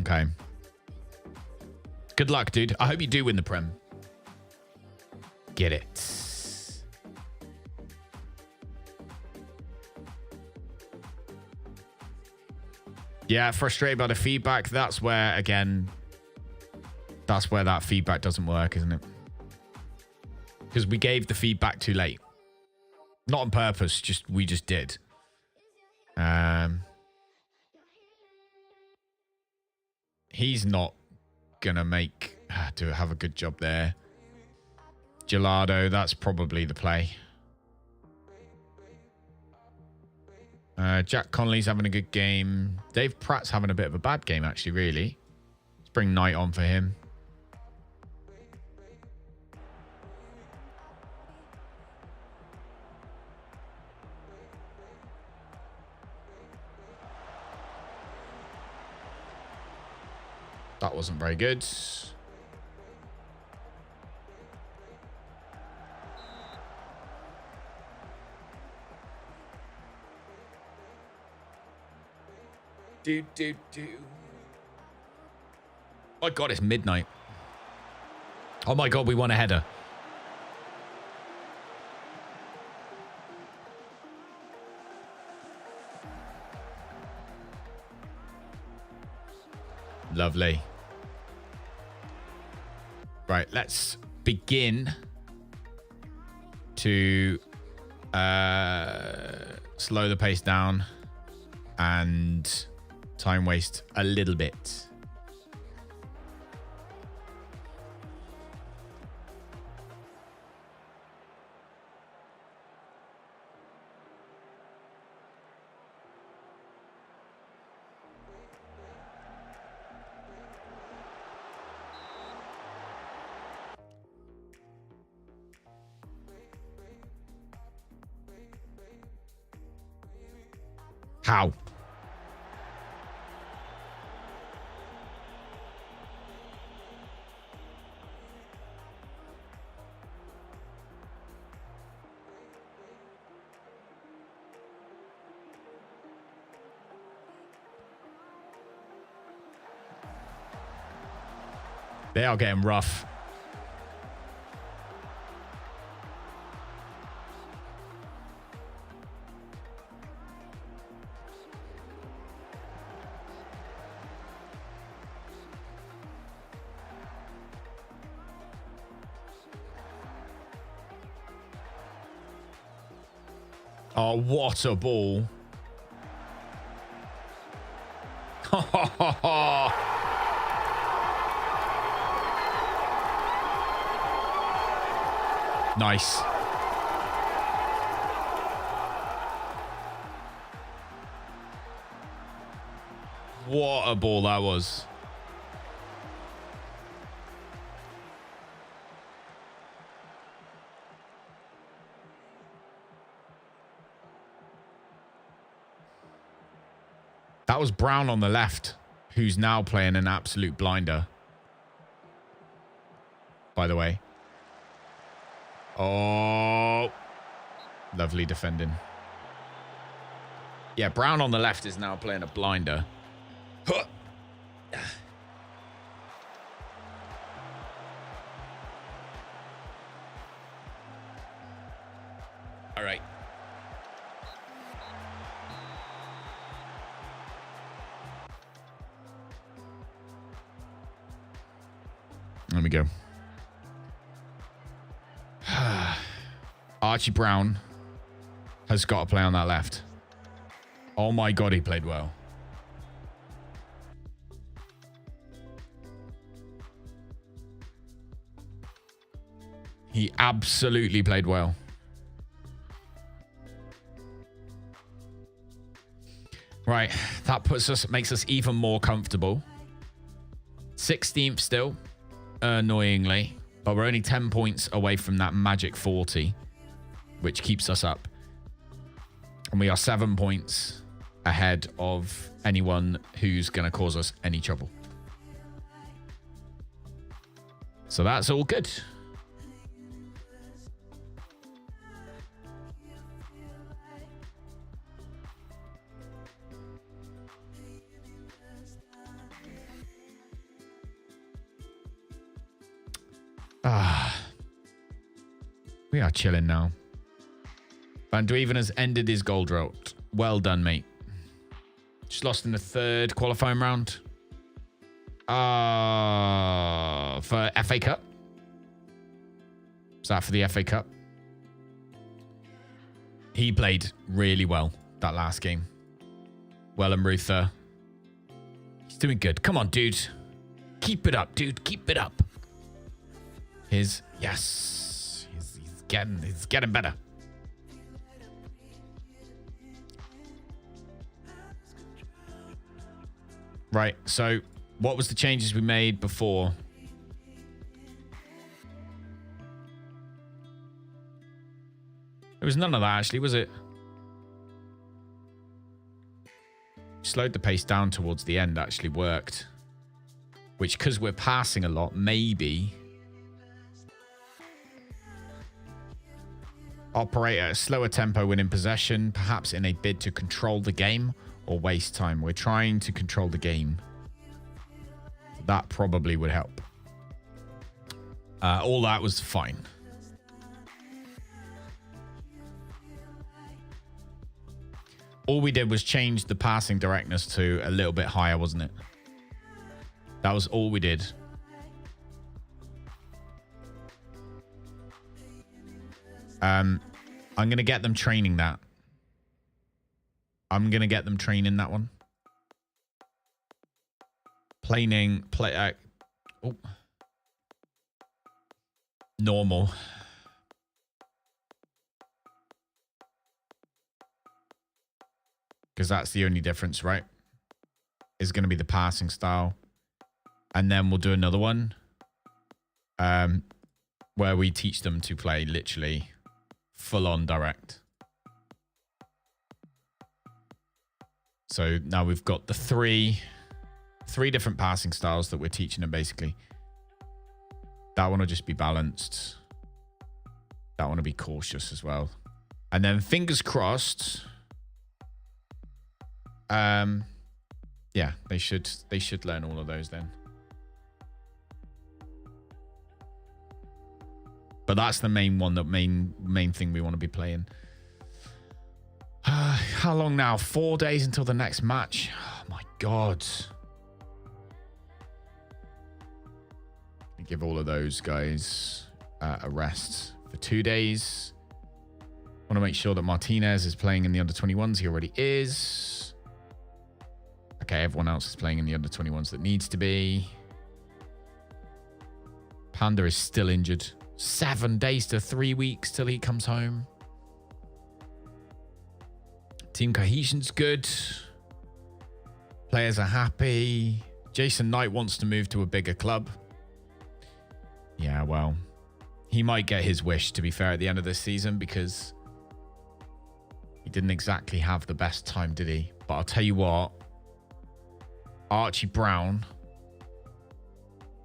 Okay. Good luck, dude. I hope you do win the Prem. Get it. Yeah, frustrated by the feedback. That's where, again, that's where that feedback doesn't work, isn't it? Because we gave the feedback too late. Not on purpose, just we just did. He's not gonna make to have a good job there. Gelado, that's probably the play. Jack Connolly's having a good game. Dave Pratt's having a bit of a bad game, actually, really. Let's bring Knight on for him. That wasn't very good. Do. My God, it's midnight. Oh my God, we won a header. Lovely. Right, let's begin to slow the pace down and time waste a little bit. How? They are getting rough. Oh, what a ball. Nice. What a ball that was. That was Brown on the left, who's now playing an absolute blinder. By the way. Oh. Lovely defending. Yeah, Brown on the left is now playing a blinder. Huh. All right. Let me go. Archie Brown has got to play on that left. Oh my God, he played well. He absolutely played well. Right, that makes us even more comfortable. 16th still, annoyingly, but we're only 10 points away from that magic 40, which keeps us up. And we are 7 points ahead of anyone who's going to cause us any trouble. So that's all good. We are chilling now. Van Duyven has ended his goal drought. Well done, mate. Just lost in the third qualifying round. For FA Cup. Is that for the FA Cup? He played really well that last game. Well and Ruther. He's doing good. Come on, dude. Keep it up, dude. Keep it up. Yes. He's getting better. Right, so what was the changes we made before? There was none of that, actually, was it? Slowed the pace down towards the end, actually worked. Which, because we're passing a lot, maybe... Operate at a slower tempo when in possession, perhaps in a bid to control the game or waste time. We're trying to control the game. That probably would help. All that was fine. All we did was change the passing directness to a little bit higher, wasn't it? That was all we did. I'm going to get them training that. I'm going to get them training that one. Normal. Because that's the only difference, right? Is going to be the passing style. And then we'll do another one. Where we teach them to play literally full on direct. So now we've got the three different passing styles that we're teaching them basically. That one will just be balanced. That one will be cautious as well. And then fingers crossed. Yeah, they should learn all of those then. But that's the main one, the main thing we want to be playing. How long now? 4 days until the next match. Oh my God. Give all of those guys a rest for 2 days. Want to make sure that Martinez is playing in the under-21s. He already is. Okay, everyone else is playing in the under-21s that needs to be. Panda is still injured. 7 days to 3 weeks till he comes home. Team cohesion's good. Players are happy. Jason Knight wants to move to a bigger club. Yeah, well, he might get his wish, to be fair, at the end of this season, because he didn't exactly have the best time, did he? But I'll tell you what, Archie Brown.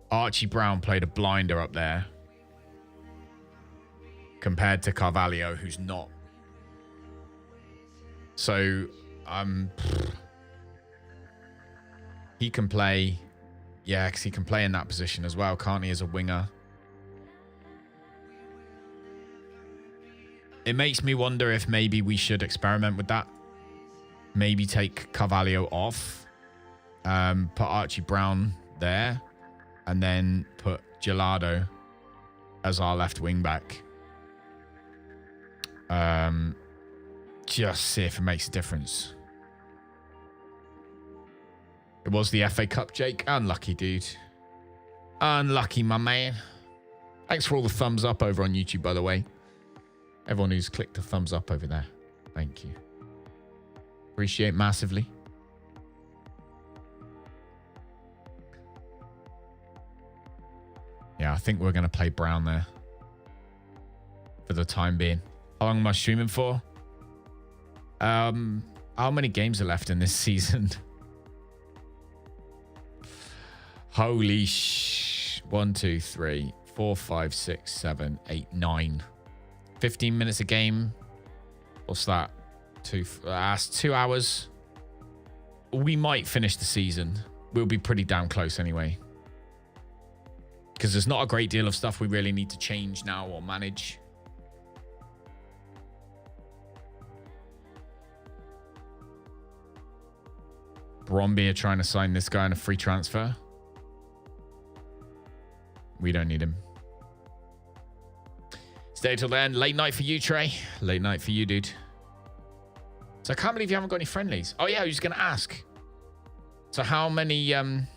Archie Brown played a blinder up there compared to Carvalho, who's not. So, he can play. Yeah, because he can play in that position as well, can't he, as a winger? It makes me wonder if maybe we should experiment with that. Maybe take Carvalho off, put Archie Brown there, and then put Gelado as our left wing back. Just see if it makes a difference. It was the FA Cup, Jake. Unlucky, dude. Unlucky, my man. Thanks for all the thumbs up over on YouTube, by the way. Everyone who's clicked a thumbs up over there. Thank you. Appreciate massively. Yeah, I think we're going to play Brown there for the time being. How long am I streaming for? How many games are left in this season? Holy sh... 1, 2, 3, 4, 5, 6, 7, 8, 9. 15 minutes a game. What's that? That's 2 hours. We might finish the season. We'll be pretty damn close anyway. Because there's not a great deal of stuff we really need to change now or manage. Bromby are trying to sign this guy on a free transfer. We don't need him. Stay till then. Late night for you, Trey. Late night for you, dude. So I can't believe you haven't got any friendlies. Oh, yeah, I was going to ask. So how many... So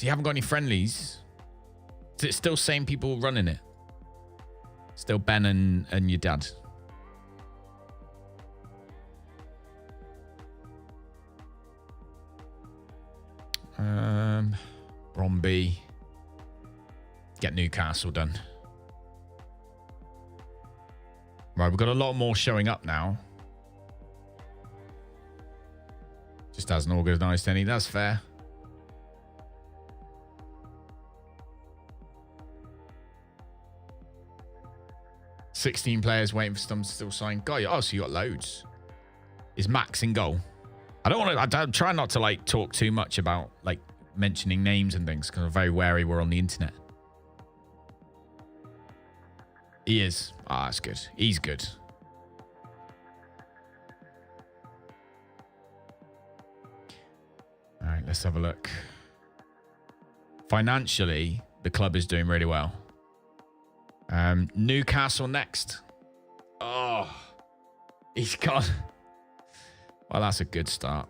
you haven't got any friendlies? Is it still same people running it? Still Ben and your dad? Bromby. Get Newcastle done. Right, we've got a lot more showing up now. Just hasn't organised any. That's fair. $16 players waiting for some to still sign. Guy, oh, so you got loads. Is Max in goal? I'm trying not to like talk too much about like mentioning names and things because I'm very wary we're on the internet. He is. Ah, that's good. He's good. All right, let's have a look. Financially, the club is doing really well. Newcastle next. Oh, he's gone. Well, that's a good start.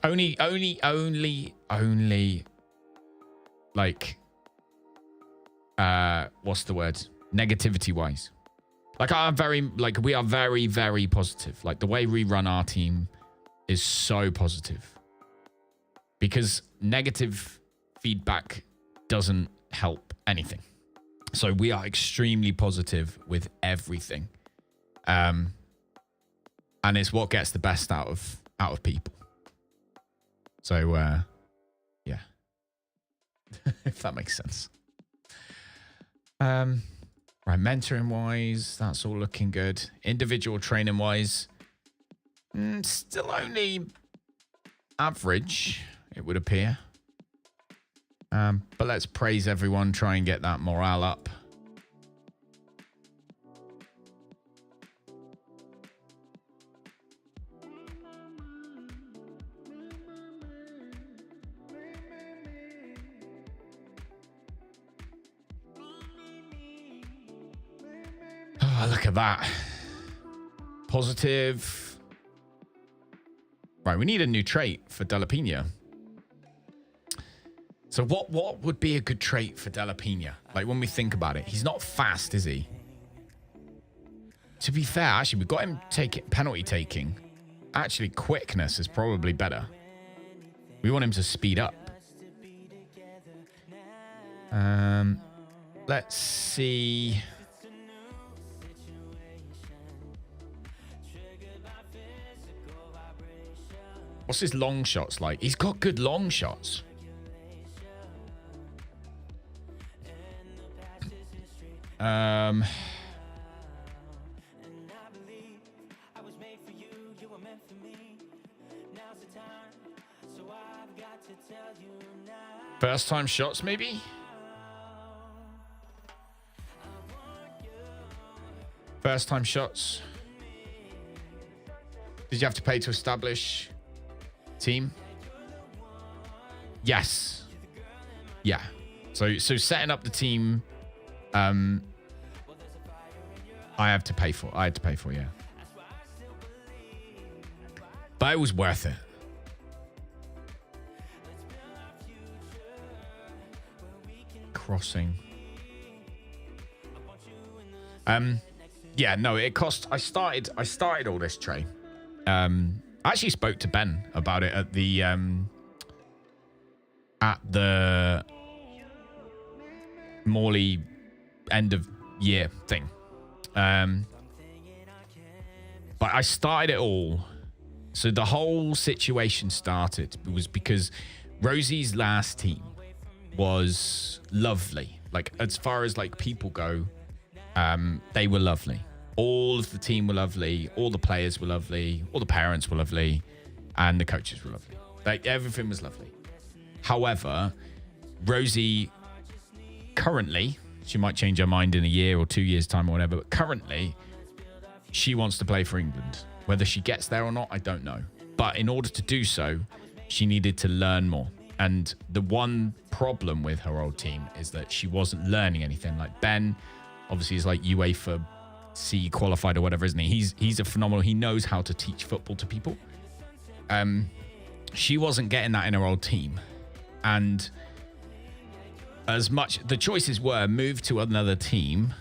Only, like, what's the word? Negativity wise. Like, we are very, very positive. Like, the way we run our team is so positive. Because negative feedback doesn't help anything. So we are extremely positive with everything. And it's what gets the best out of people. So yeah. If that makes sense. Right, mentoring wise, that's all looking good. Individual training wise, still only average, it would appear. But let's praise everyone, try and get that morale up. Oh, look at that. Positive. Right, we need a new trait for Della Pena. So what would be a good trait for Della Pena? Like when we think about it, he's not fast, is he? To be fair, actually, we've got him penalty taking. Actually, quickness is probably better. We want him to speed up. Let's see. What's his long shots like? He's got good long shots. First time shots, maybe? First time shots. Did you have to pay to establish team? Yes. Yeah. So setting up the team, I had to pay for, yeah. But it was worth it. Crossing. Yeah, no, it cost. I started all this, Trey. I actually spoke to Ben about it at the Morley end of year thing. But I started it all. So the whole situation started was because Rosie's last team was lovely. Like, as far as like people go, they were lovely. All of the team were lovely. All the players were lovely. All the parents were lovely. And the coaches were lovely. Like, everything was lovely. However, Rosie currently, she might change her mind in a year or 2 years' time or whatever, but currently, she wants to play for England. Whether she gets there or not, I don't know. But in order to do so, she needed to learn more. And the one problem with her old team is that she wasn't learning anything. Like, Ben, obviously, is like UEFA C qualified or whatever, isn't he? He's a phenomenal. He knows how to teach football to people. She wasn't getting that in her old team. And as much, the choices were move to another team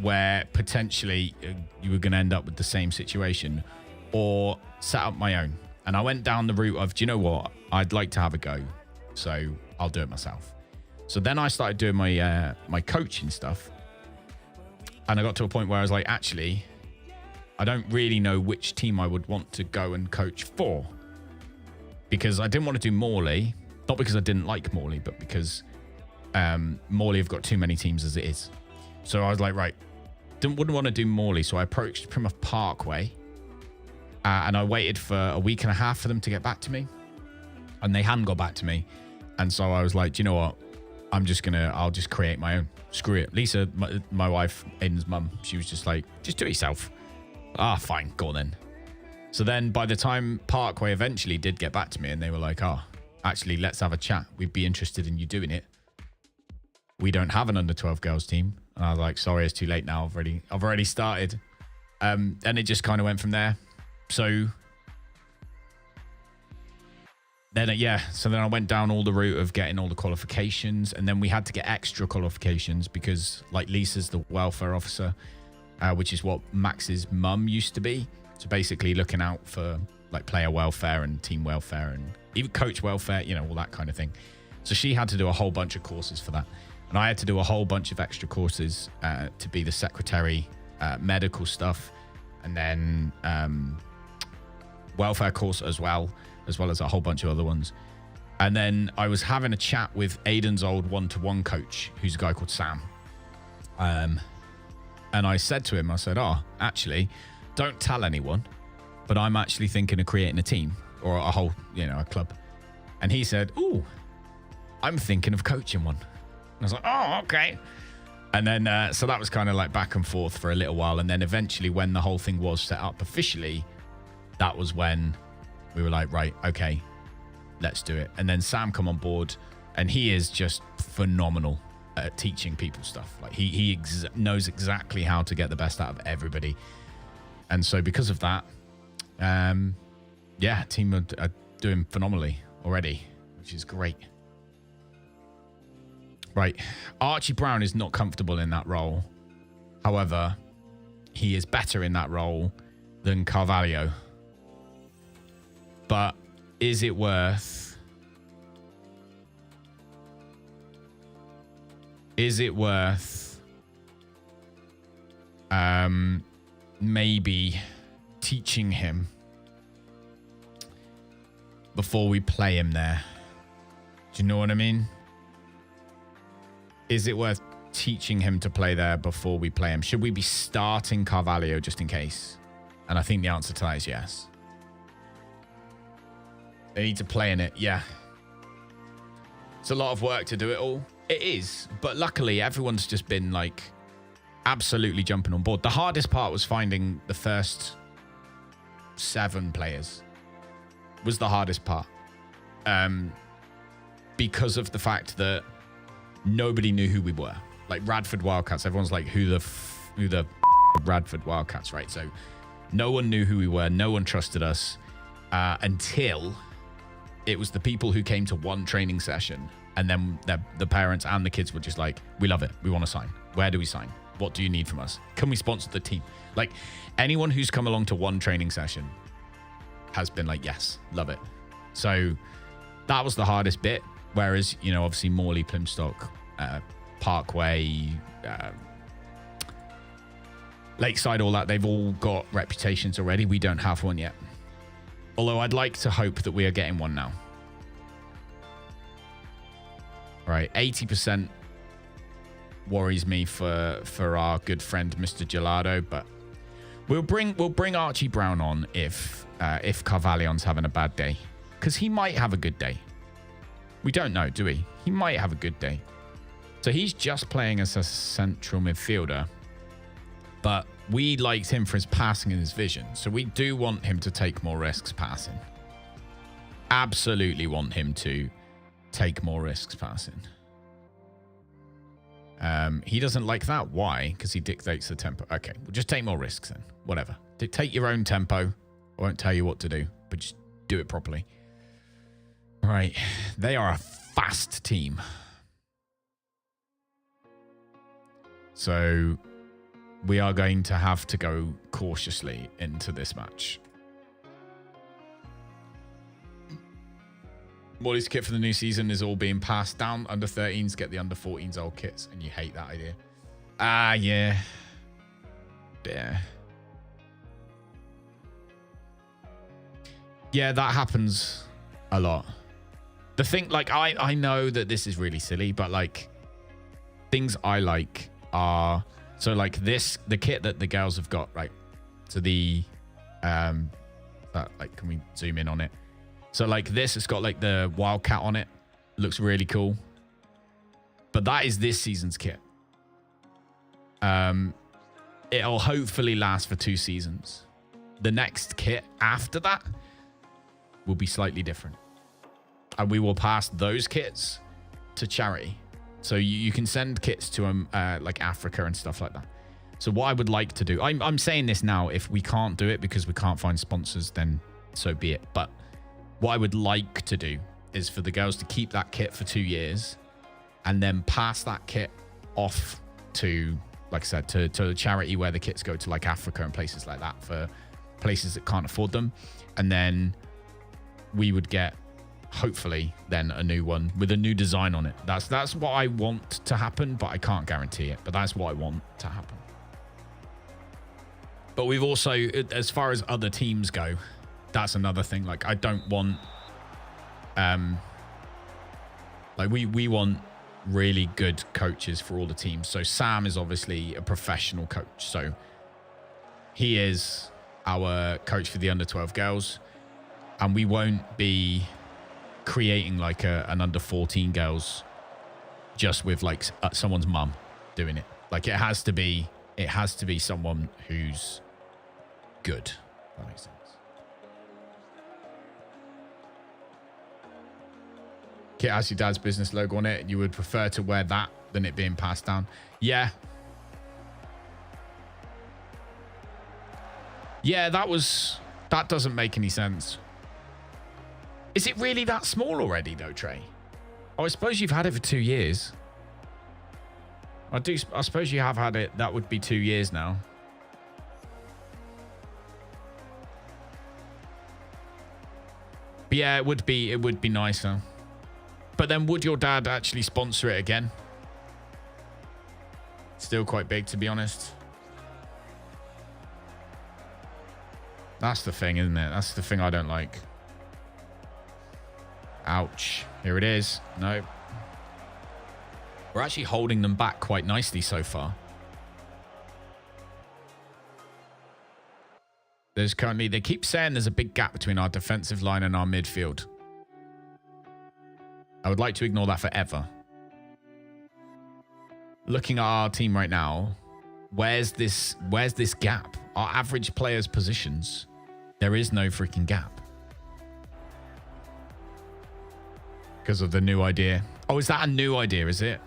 where potentially you were going to end up with the same situation, or set up my own. And I went down the route of, do you know what? I'd like to have a go, so I'll do it myself. So then I started doing my my coaching stuff. And I got to a point where I was like, actually, I don't really know which team I would want to go and coach for. Because I didn't want to do Morley. Not because I didn't like Morley, but because Morley have got too many teams as it is. So I was like, right, wouldn't want to do Morley. So I approached Plymouth Parkway. And I waited for a week and a half for them to get back to me. And they hadn't got back to me. And so I was like, do you know what? I'll just create my own. Screw it. Lisa, my wife, Aiden's mum, she was just like, just do it yourself. Fine, go on then. So then by the time Parkway eventually did get back to me and they were like, actually, let's have a chat. We'd be interested in you doing it. We don't have an under 12 girls team. And I was like, sorry, it's too late now. I've already started. And it just kind of went from there. So then, so then I went down all the route of getting all the qualifications, and then we had to get extra qualifications because, like, Lisa's the welfare officer, which is what Max's mum used to be. So basically looking out for, like, player welfare and team welfare and even coach welfare, you know, all that kind of thing. So she had to do a whole bunch of courses for that. And I had to do a whole bunch of extra courses to be the secretary, medical stuff, and then welfare course as well as a whole bunch of other ones. And then I was having a chat with Aiden's old one-to-one coach, who's a guy called Sam. And I said to him, I said, actually, don't tell anyone, but I'm actually thinking of creating a team or a whole, a club. And he said, I'm thinking of coaching one. And I was like, okay. And then, so that was kind of like back and forth for a little while. And then eventually when the whole thing was set up officially, that was when we were like, right, okay, let's do it. And then Sam come on board, and he is just phenomenal at teaching people stuff. Like he knows exactly how to get the best out of everybody. And so because of that, team are doing phenomenally already, which is great. Right. Archie Brown is not comfortable in that role. However, he is better in that role than Carvalho. But is it worth maybe teaching him before we play him there? Do you know what I mean? Is it worth teaching him to play there before we play him? Should we be starting Carvalho just in case? And I think the answer to that is yes. They need to play in it, yeah. It's a lot of work to do it all. It is, but luckily everyone's just been like absolutely jumping on board. The hardest part was finding the first 7 players. Was the hardest part. Because of the fact that nobody knew who we were. Like Radford Wildcats, everyone's like, who the Radford Wildcats, right? So no one knew who we were. No one trusted us until it was the people who came to one training session, and then the parents and the kids were just like, we love it. We want to sign. Where do we sign? What do you need from us? Can we sponsor the team? Like anyone who's come along to one training session has been like, yes, love it. So that was the hardest bit. Whereas, you know, obviously Morley, Plymstock, Parkway, Lakeside, all that, they've all got reputations already. We don't have one yet. Although I'd like to hope that we are getting one now. Right, 80% worries me for our good friend Mr. Gelado, but we'll bring Archie Brown on if Carvalhon's having a bad day, because he might have a good day. We don't know, do we? He might have a good day. So he's just playing as a central midfielder, but we liked him for his passing and his vision. So we do want him to take more risks passing. Absolutely want him to take more risks passing. He doesn't like that. Why? Because he dictates the tempo. Okay, we'll just take more risks then. Whatever. Dictate your own tempo. I won't tell you what to do, but just do it properly. Right. They are a fast team. So we are going to have to go cautiously into this match. Morley's kit for the new season is all being passed down. Under 13s get the under 14s old kits, and you hate that idea. Ah, yeah. Yeah. Yeah, that happens a lot. The thing, like, I know that this is really silly, but, like, things I like are... So, like, this, the kit that the girls have got, right? So, the... like, can we zoom in on it? So, like, this, it's got, like, the Wildcat on it. Looks really cool. But that is this season's kit. It'll hopefully last for 2 seasons. The next kit after that will be slightly different. And we will pass those kits to charity. So you can send kits to like Africa and stuff like that. So what I would like to do, I'm saying this now, if we can't do it because we can't find sponsors, then so be it. But what I would like to do is for the girls to keep that kit for 2 years and then pass that kit off to, like I said, to a charity where the kits go to, like Africa and places like that, for places that can't afford them. And then we would get, hopefully, then a new one with a new design on it. That's what I want to happen, but I can't guarantee it. But that's what I want to happen. But we've also, as far as other teams go, that's another thing. Like, I don't want, like, we want really good coaches for all the teams. So Sam is obviously a professional coach. So he is our coach for the under 12 girls. And we won't be creating like an under 14 girls just with like someone's mum doing it. Like, it has to be someone who's good. That makes sense. Kit has your dad's business logo on it. You would prefer to wear that than it being passed down? Yeah. Yeah, that doesn't make any sense. Is it really that small already though, Trey? Oh, I suppose you've had it for 2 years. I suppose you have had it. That would be 2 years now. But yeah, it would be nicer. But then would your dad actually sponsor it again? Still quite big, to be honest. That's the thing, isn't it? That's the thing I don't like. Ouch. Here it is. No. We're actually holding them back quite nicely so far. There's currently, they keep saying there's a big gap between our defensive line and our midfield. I would like to ignore that forever. Looking at our team right now, where's this gap? Our average players' positions. There is no freaking gap. Because of the new idea. Oh, is that a new idea, is it?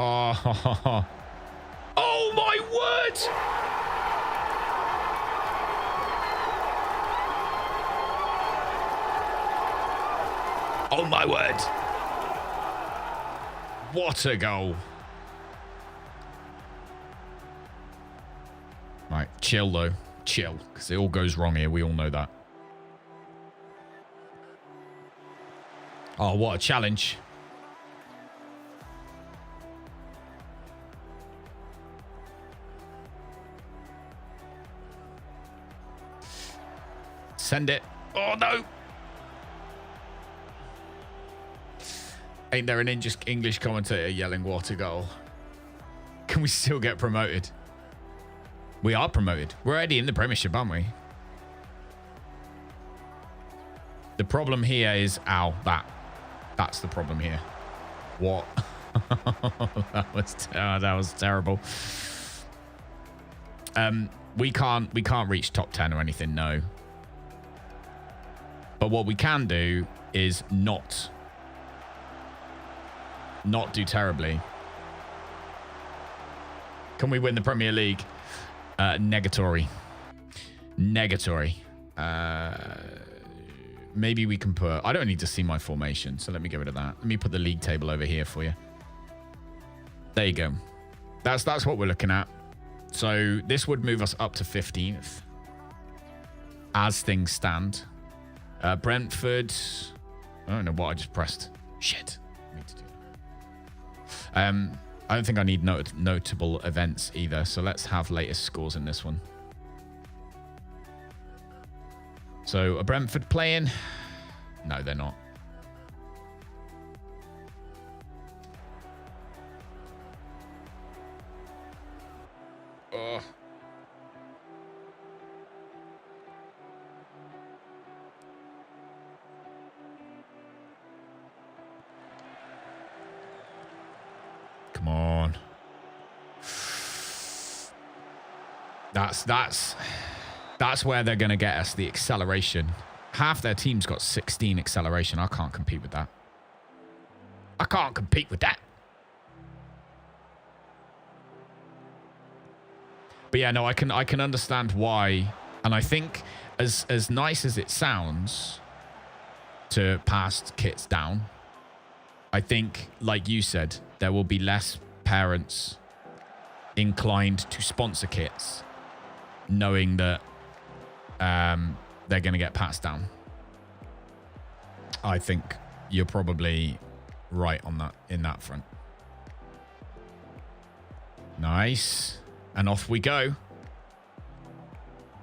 Oh, oh my word! Oh my word! What a goal! Right, chill though. Chill, because it all goes wrong here. We all know that. Oh, what a challenge. Send it. Oh, no. Ain't there an English commentator yelling, what a goal? Can we still get promoted? We are promoted. We're already in the Premiership, aren't we? The problem here is, ow, that's the problem here. What? that was terrible. We can't reach top 10 or anything, no. But what we can do is not do terribly. Can we win the Premier League? Negatory. Maybe we can put... I don't need to see my formation, so let me get rid of that. Let me put the league table over here for you. There you go. That's what we're looking at. So this would move us up to 15th. As things stand. Brentford... I don't know what I just pressed. Shit. I need to do that. I don't think I need notable events either, so let's have latest scores in this one. So, are Brentford playing? No, they're not. Ugh. Come on. That's where they're going to get us, the acceleration. Half their team's got 16 acceleration. I can't compete with that. I can't compete with that. But yeah, no, I can understand why. And I think as nice as it sounds to pass kits down, I think, like you said, there will be less parents inclined to sponsor kits, knowing that they're going to get passed down. I think you're probably right on that, in that front. Nice. And off we go.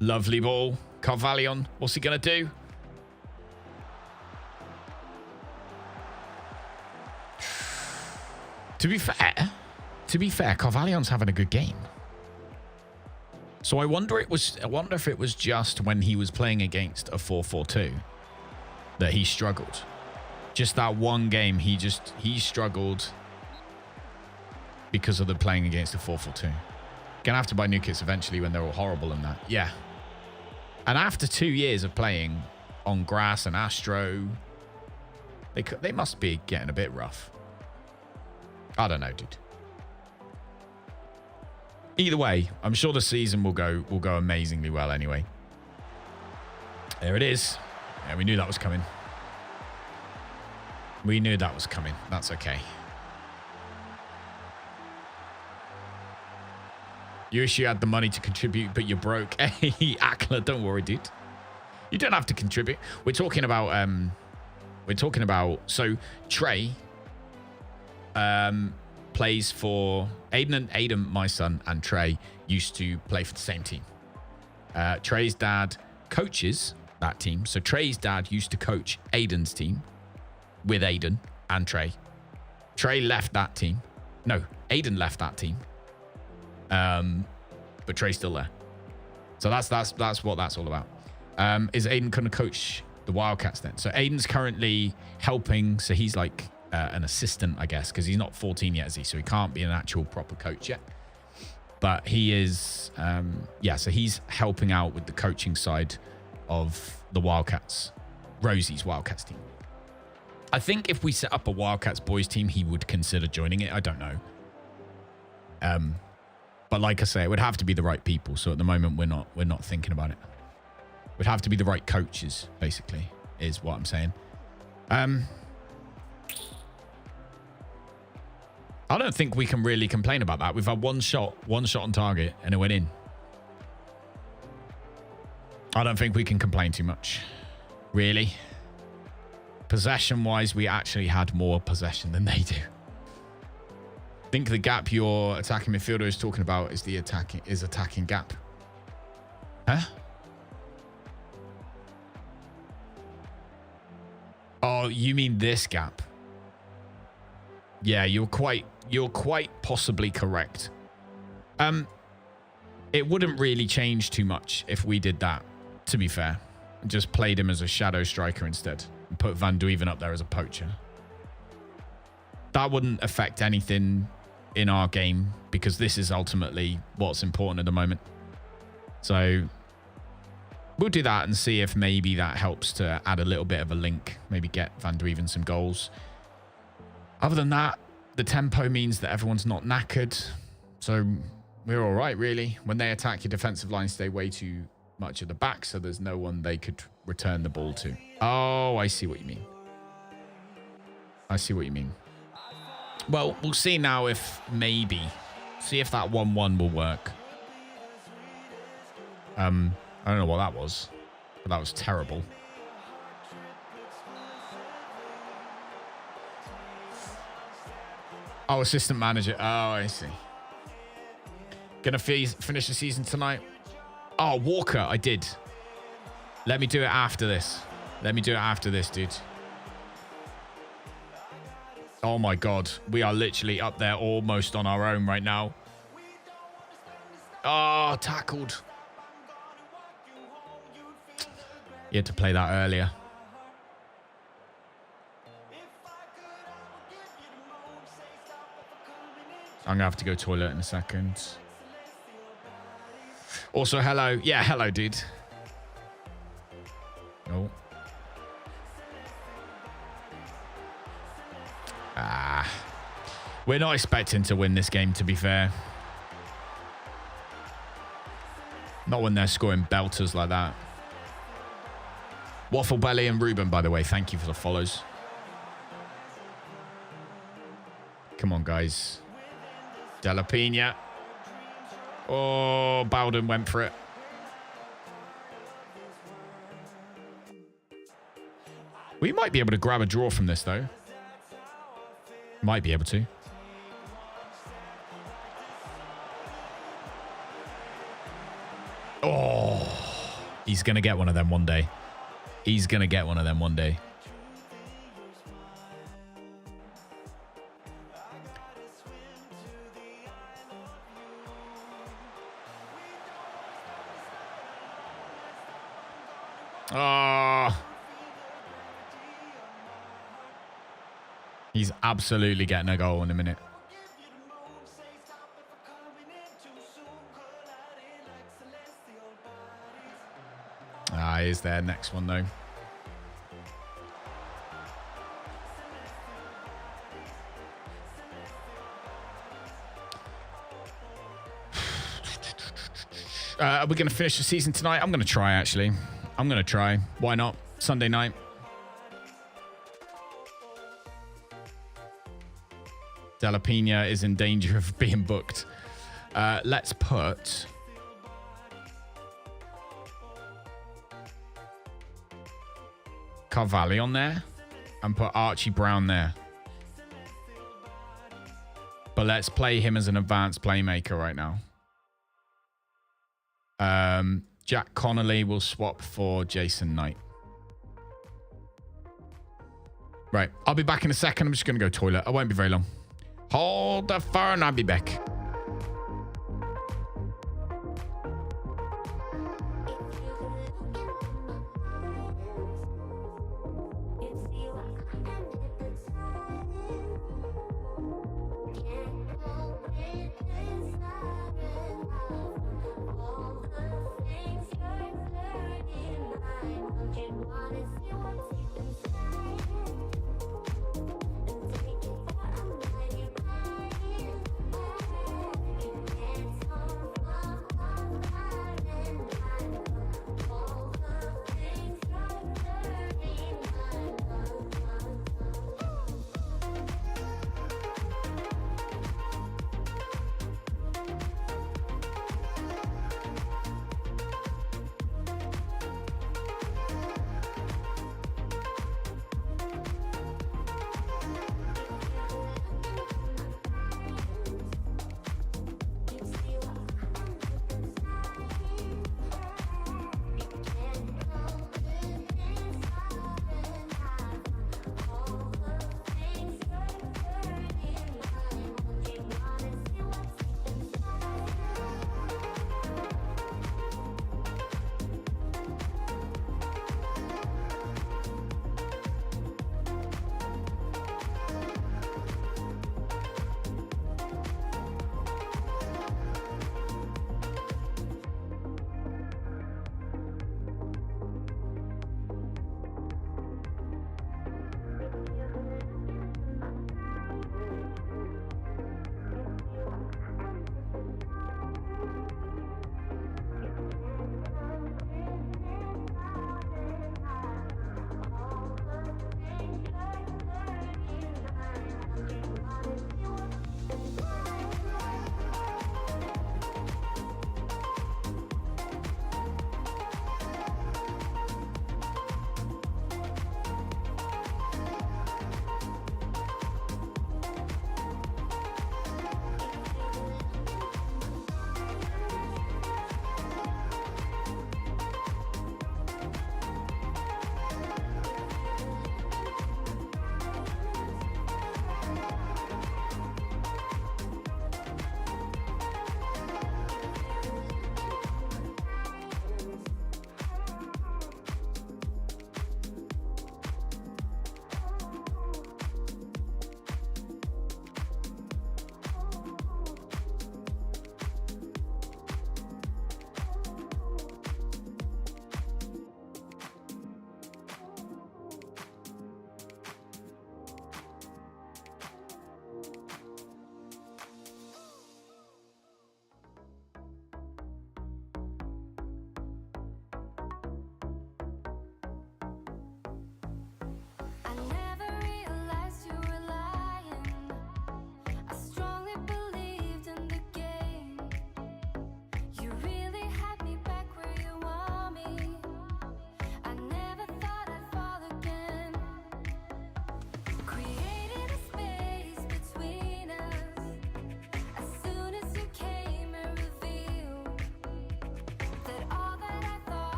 Lovely ball. Carvalho, what's he going to do? To be fair, Carvalho's having a good game. So I wonder if it was just when he was playing against a 4-4-2 that he struggled. Just that one game, he struggled because of the playing against a 4-4-2. Gonna have to buy new kits eventually when they're all horrible and that. Yeah. And after 2 years of playing on grass and Astro, they must be getting a bit rough. I don't know, dude. Either way, I'm sure the season will go amazingly well anyway. There it is. Yeah, we knew that was coming. We knew that was coming. That's okay. You wish you had the money to contribute, but you're broke. Hey, Akla, don't worry, dude. You don't have to contribute. We're talking about so Trey plays for Aiden, my son, and Trey. used to play for the same team. Trey's dad coaches that team. So Trey's dad used to coach Aiden's team with Aiden and Trey. Trey left that team. No, Aiden left that team. But Trey's still there. So that's what that's all about. Is Aiden going to coach the Wildcats then? So Aiden's currently helping. So he's like an assistant, I guess, because he's not 14 yet, is he? So he can't be an actual proper coach yet. But he is, so he's helping out with the coaching side of the Wildcats, Rosie's Wildcats team. I think if we set up a Wildcats boys team, he would consider joining it. I don't know. But like I say, it would have to be the right people. So at the moment, we're not thinking about it. It would have to be the right coaches, basically, is what I'm saying. I don't think we can really complain about that. We've had one shot on target, and it went in. I don't think we can complain too much, really. Possession-wise, we actually had more possession than they do. I think the gap your attacking midfielder is talking about is the attacking gap. Huh? Oh, you mean this gap? Yeah, you're quite possibly correct. It wouldn't really change too much if we did that, to be fair. Just played him as a shadow striker instead. And put Van Duiven up there as a poacher. That wouldn't affect anything in our game because this is ultimately what's important at the moment. So we'll do that and see if maybe that helps to add a little bit of a link. Maybe get Van Duiven some goals. Other than that, the tempo means that everyone's not knackered. So we're all right, really. When they attack, your defensive line stay way too much at the back, so there's no one they could return the ball to. Oh, I see what you mean. I see what you mean. Well, we'll see now if maybe. See if that 1-1 will work. I don't know what that was, but that was terrible. Oh, assistant manager. Oh, I see. Gonna finish the season tonight. Oh, Walker, I did. Let me do it after this. Let me do it after this, dude. Oh my God. We are literally up there almost on our own right now. Oh, tackled. You had to play that earlier. I'm going to have to go toilet in a second. Also, hello. Yeah, hello, dude. No. We're not expecting to win this game, to be fair. Not when they're scoring belters like that. Waffle Belly and Ruben, by the way, thank you for the follows. Come on, guys. Della Pina. Oh, Bowden went for it. We might be able to grab a draw from this, though. Might be able to. Oh, he's going to get one of them one day. He's going to get one of them one day. Oh. He's absolutely getting a goal in a minute. Here's their next one, though. Are we going to finish the season tonight? I'm going to try, actually. I'm going to try. Why not? Sunday night. Della Pina is in danger of being booked. Let's put... Carvalho on there and put Archie Brown there. But let's play him as an advanced playmaker right now. Jack Connolly will swap for Jason Knight. Right. I'll be back in a second. I'm just going to go toilet. I won't be very long. Hold the phone. I'll be back.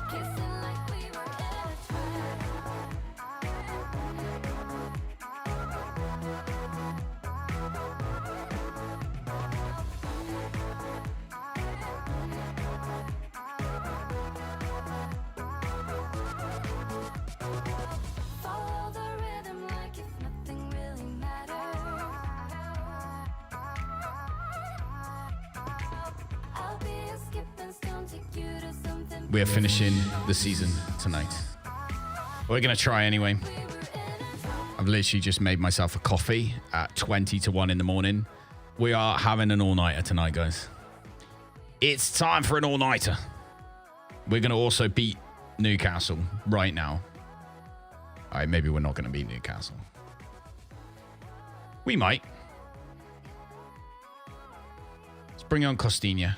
Kissing like we were follow the rhythm like if nothing really mattered. I'll be a skipping stone, take you to something. We're finishing the season tonight. We're going to try anyway. I've literally just made myself a coffee at 20 to 1 in the morning. We are having an all-nighter tonight, guys. It's time for an all-nighter. We're going to also beat Newcastle right now. All right, maybe we're not going to beat Newcastle. We might. Let's bring on Costinha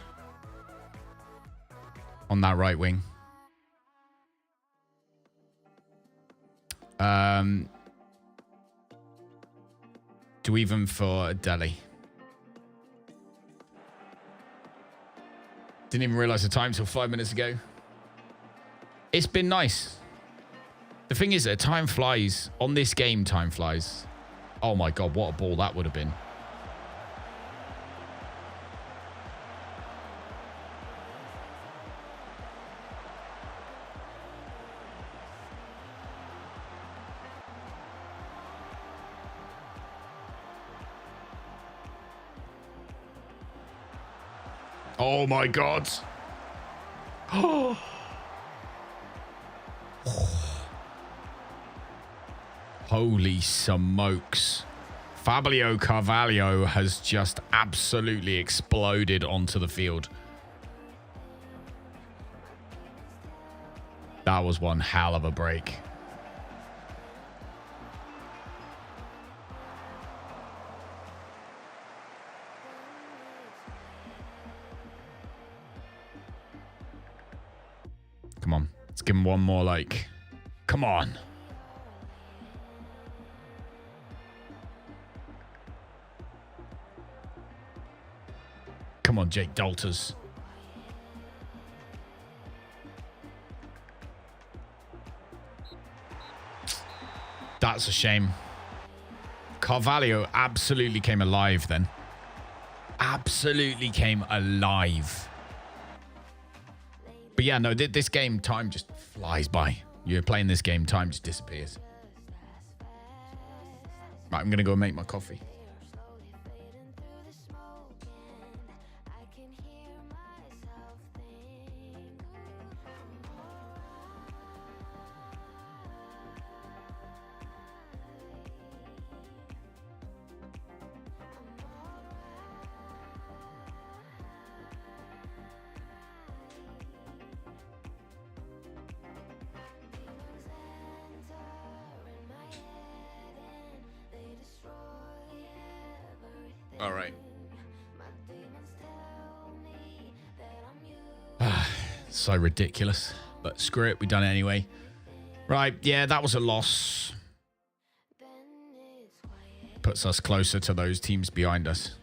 on that right wing. Do even for Delhi. Didn't even realize the time till 5 minutes ago. It's been nice. The thing is that time flies. On this game, time flies. Oh my God, what a ball that would have been. Oh my God. Oh. Holy smokes. Fabio Carvalho has just absolutely exploded onto the field. That was one hell of a break. Come on. Let's give him one more, like... Come on. Come on, Jake Dalters. That's a shame. Carvalho absolutely came alive then. Absolutely came alive. But yeah, no, this game, time just flies by. You're playing this game, time just disappears. Right, I'm going to go make my coffee. All right. So ridiculous, but screw it, we done it anyway. Right, yeah, that was a loss. Puts us closer to those teams behind us.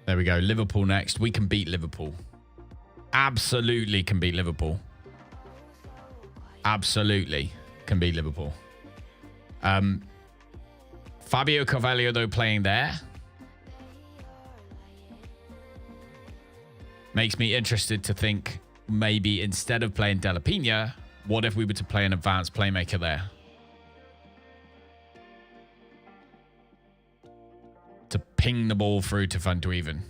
There we go, Liverpool next. We can beat Liverpool. Absolutely can beat Liverpool. Absolutely can beat Liverpool. Fabio Carvalho, though, playing there makes me interested to think maybe instead of playing De La Pena, what if we were to play an advanced playmaker there? To ping the ball through to Van Duiven.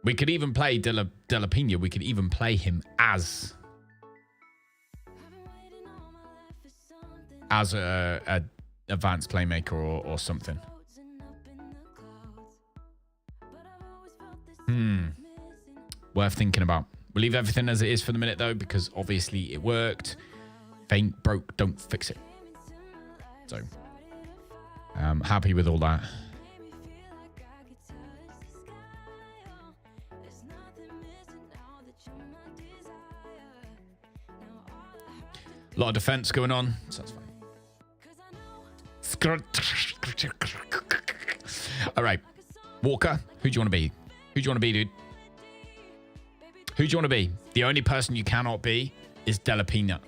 We could even play De La Pena. We could even play him as a advanced playmaker or something. Worth thinking about. We'll leave everything as it is for the minute, though, because obviously it worked. If ain't broke, don't fix it. So, I'm happy with all that. A lot of defense going on, so that's fine. All right. Walker, who do you want to be? Who do you want to be, dude? Who do you want to be? The only person you cannot be is Della Pina.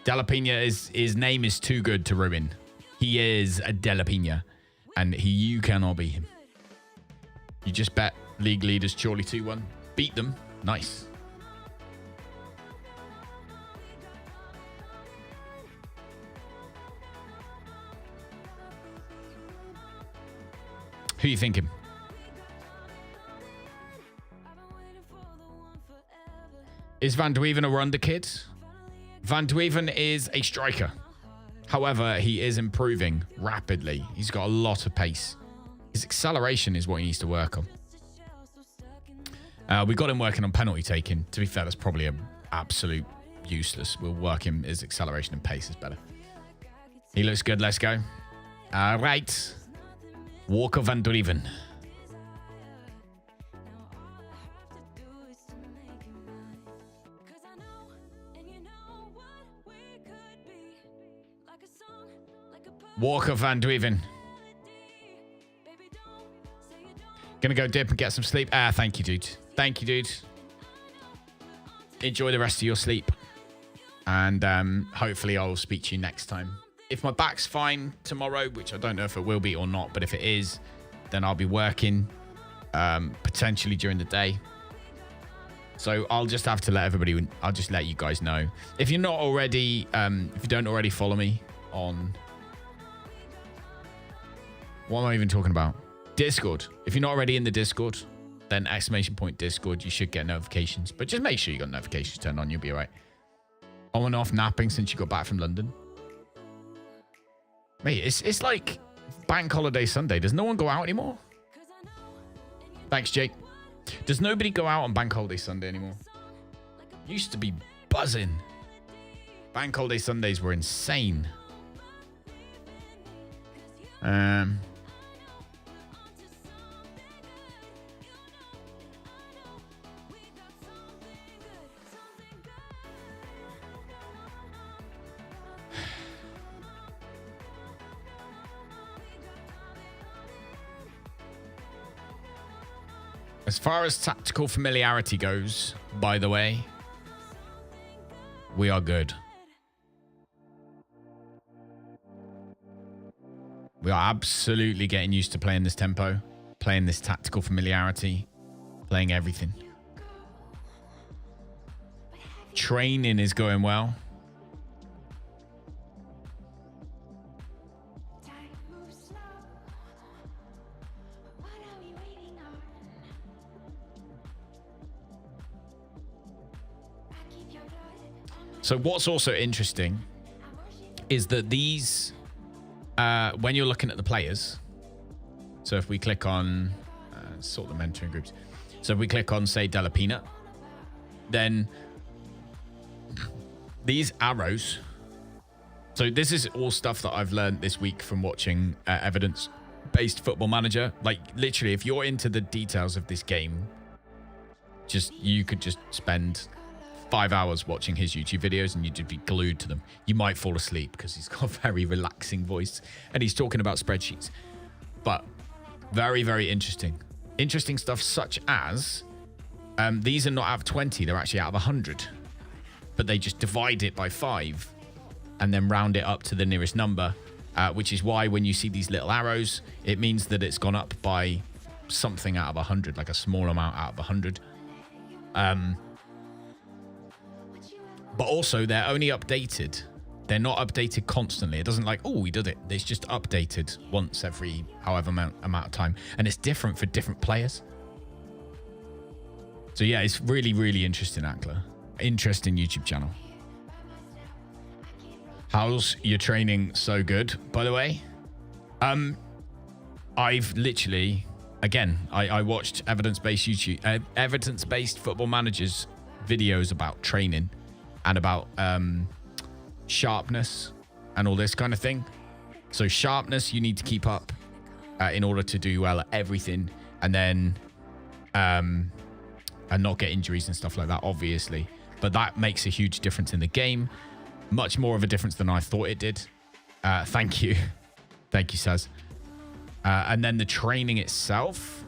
Della Pina his name is too good to ruin. He is a Della Pina, and you cannot be him. You just bet league leaders Chorley 2-1. Beat them. Nice. Who are you thinking? Is Van Dweven a Runda kid? Van Dweven is a striker. However, he is improving rapidly. He's got a lot of pace. His acceleration is what he needs to work on. We got him working on penalty taking. To be fair, that's probably an absolute useless. We'll work him. His acceleration and pace is better. He looks good. Let's go. All right. Walker Van Dweven. Walker Van Dweven. Gonna go dip and get some sleep. Thank you, dude. Thank you, dude. Enjoy the rest of your sleep. And hopefully I'll speak to you next time. If my back's fine tomorrow, which I don't know if it will be or not, but if it is, then I'll be working potentially during the day. So I'll just have to let everybody, I'll just let you guys know. If you're not already, if you don't already follow me on, what am I even talking about? Discord. If you're not already in the Discord, then !Discord, you should get notifications. But just make sure you got notifications turned on, you'll be all right. On and off napping since you got back from London. Mate, it's like Bank Holiday Sunday. Does no one go out anymore? Thanks, Jake. Does nobody go out on Bank Holiday Sunday anymore? Used to be buzzing. Bank Holiday Sundays were insane. As far as tactical familiarity goes, by the way, we are good. We are absolutely getting used to playing this tempo, playing this tactical familiarity, playing everything. Training is going well. So what's also interesting is that these, when you're looking at the players, so if we click on, sort the mentoring groups. So if we click on, say, Della Pina, then these arrows. So this is all stuff that I've learned this week from watching evidence-based Football Manager. Like, literally, if you're into the details of this game, you could just spend 5 hours watching his YouTube videos and you'd just be glued to them. You might fall asleep because he's got a very relaxing voice and he's talking about spreadsheets. But very, very interesting. Interesting stuff such as these are not out of 20, they're actually out of 100. But they just divide it by 5 and then round it up to the nearest number, which is why when you see these little arrows, it means that it's gone up by something out of 100, like a small amount out of 100. But also, they're only updated. They're not updated constantly. It doesn't like, oh, we did it. It's just updated once every however amount of time. And it's different for different players. So yeah, it's really, really interesting, Akla. Interesting YouTube channel. How's your training so good, by the way? I've literally, again, I watched evidence-based Football Managers videos about training and about sharpness and all this kind of thing. So sharpness, you need to keep up in order to do well at everything, and then and not get injuries and stuff like that, obviously. but that makes a huge difference in the game. Much more of a difference than I thought it did. Thank you. Thank you, Saz. And then the training itself,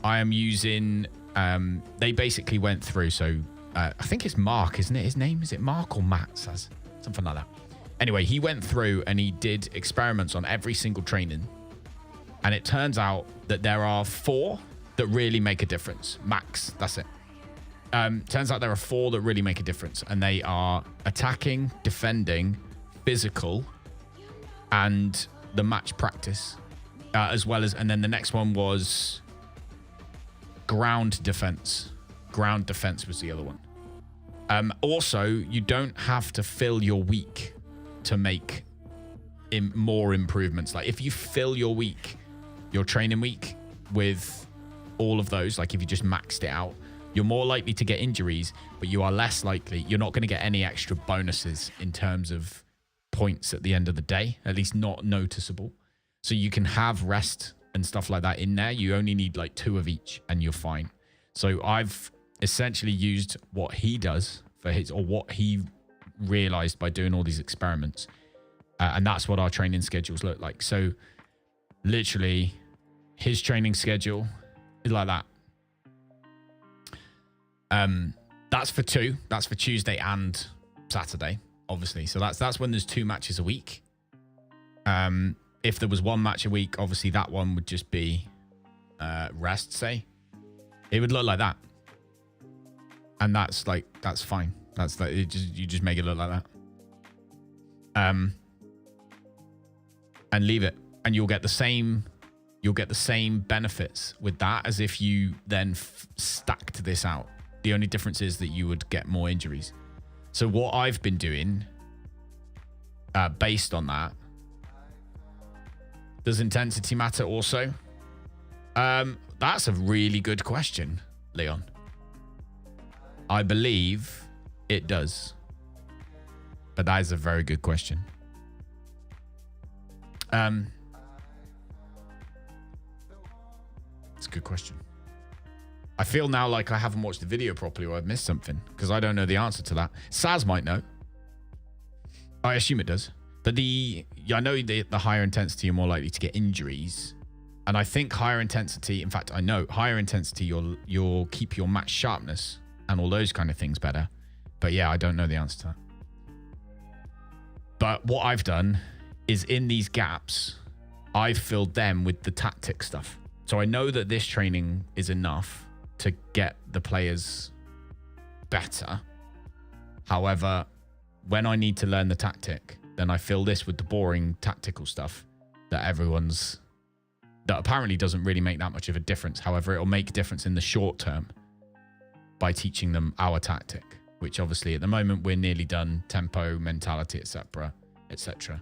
I am using... they basically went through, so I think it's Mark, isn't it? His name? Is it Mark or Matt, Saz? Something like that. Anyway, he went through and he did experiments on every single training. And it turns out that there are 4 that really make a difference. Max, that's it. Turns out there are 4 that really make a difference. And they are attacking, defending, physical, and the match practice. As well as, and then the next one was ground defense. Ground defense was the other one. Also, you don't have to fill your week to make more improvements. Like if you fill your week, your training week with all of those, like if you just maxed it out, you're more likely to get injuries, but you are less likely, you're not going to get any extra bonuses in terms of points at the end of the day, at least not noticeable. So you can have rest and stuff like that in there. You only need like 2 of each and you're fine. So I've essentially used what he does for his, or what he realized by doing all these experiments. And that's what our training schedules look like. So literally his training schedule is like that. That's for 2. That's for Tuesday and Saturday, obviously. So that's when there's 2 matches a week. If there was 1 match a week, obviously that one would just be rest, say. It would look like that. And that's fine. That's like, you just make it look like that. And leave it. And you'll get the same benefits with that as if you then stacked this out. The only difference is that you would get more injuries. So what I've been doing, based on that, does intensity matter also? That's a really good question, Leon. I believe it does. But that is a very good question. It's a good question. I feel now like I haven't watched the video properly or I've missed something because I don't know the answer to that. Saz might know. I assume it does. But I know the higher intensity, you're more likely to get injuries. And I think higher intensity, in fact, I know higher intensity, you'll keep your match sharpness and all those kind of things better. But yeah, I don't know the answer to that. But what I've done is in these gaps, I've filled them with the tactic stuff. So I know that this training is enough to get the players better. However, when I need to learn the tactic, then I fill this with the boring tactical stuff that apparently doesn't really make that much of a difference. However, it'll make a difference in the short term by teaching them our tactic, which obviously at the moment we're nearly done. Tempo, mentality, etc., etc.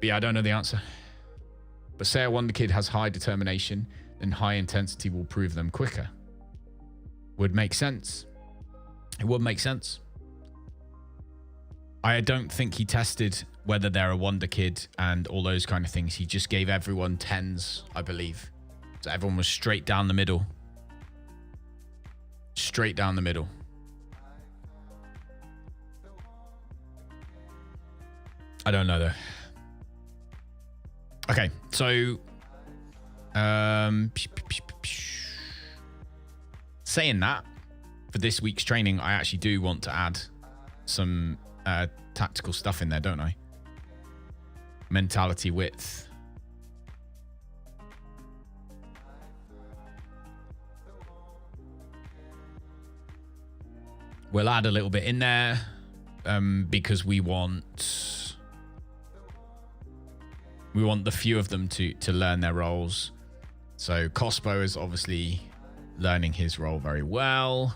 But yeah, I don't know the answer. But say a wonder kid has high determination, then high intensity will prove them quicker. Would make sense. It would make sense. I don't think he tested whether they're a wonder kid and all those kind of things. He just gave everyone 10s, I believe. So everyone was straight down the middle. Straight down the middle. I don't know though. Okay, so saying that, for this week's training, I actually do want to add some tactical stuff in there, don't I? Mentality width. We'll add a little bit in there because we want the few of them to learn their roles. So Cospo is obviously learning his role very well.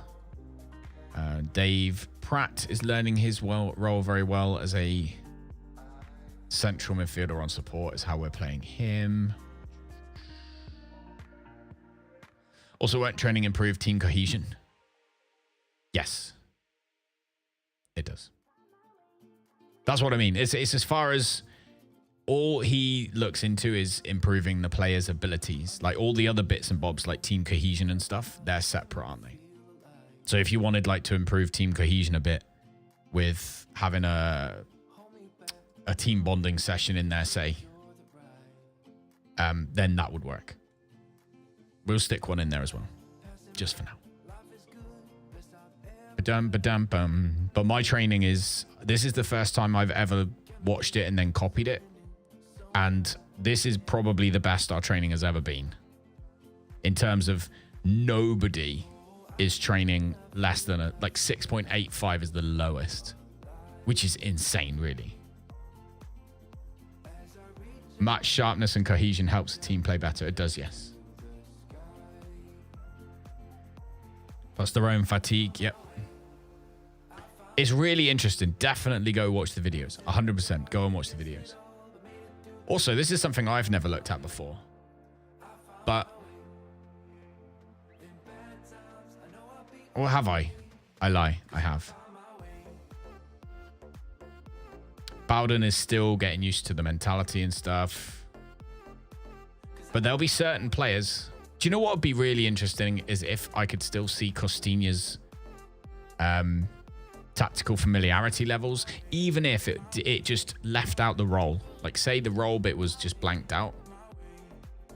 Dave Pratt is learning his role very well as a central midfielder on support, is how we're playing him. Also, won't training improve team cohesion? Yes, it does. That's what I mean. It's as far as all he looks into is improving the player's abilities. Like all the other bits and bobs, like team cohesion and stuff, they're separate, aren't they? So if you wanted like to improve team cohesion a bit with having a team bonding session in there, say, then that would work. We'll stick one in there as well, just for now. Ba-dum-ba-dum-bum. But my training is, this is the first time I've ever watched it and then copied it. And this is probably the best our training has ever been. In terms of nobody is training less than like 6.85 is the lowest, which is insane, really. Match sharpness and cohesion helps the team play better. It does, yes. Plus their own fatigue, yep. It's really interesting. Definitely go watch the videos. 100% go and watch the videos. Also, this is something I've never looked at before. But... or have I? I lie. I have. Bowden is still getting used to the mentality and stuff. But there'll be certain players... Do you know what would be really interesting is if I could still see Costinha's tactical familiarity levels, even if it just left out the role. Like, say the role bit was just blanked out,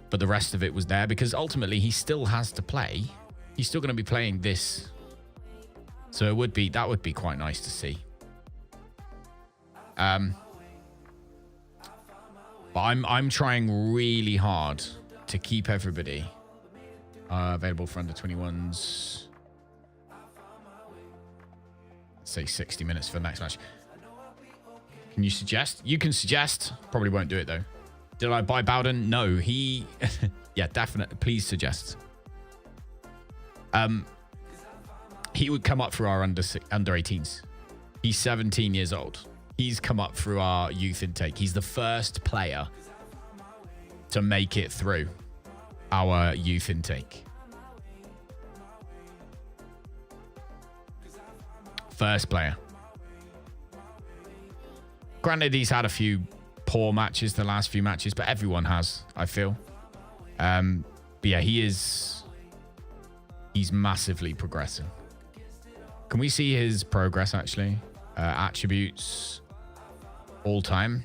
but the rest of it was there, because ultimately he still has to play. He's still going to be playing this. So it would be, that would be quite nice to see. But I'm trying really hard to keep everybody available for under 21s. Say 60 minutes for the next match. Can you suggest? You can suggest. Probably won't do it though. Did I buy Bowden? No, he... yeah, definitely. Please suggest. He would come up through our under 18s. He's 17 years old. He's come up through our youth intake. He's the first player to make it through our youth intake. First player. Granted, he's had a few poor matches the last few matches, but everyone has, I feel. But yeah, he's massively progressing. Can we see his progress, actually? Attributes, all time.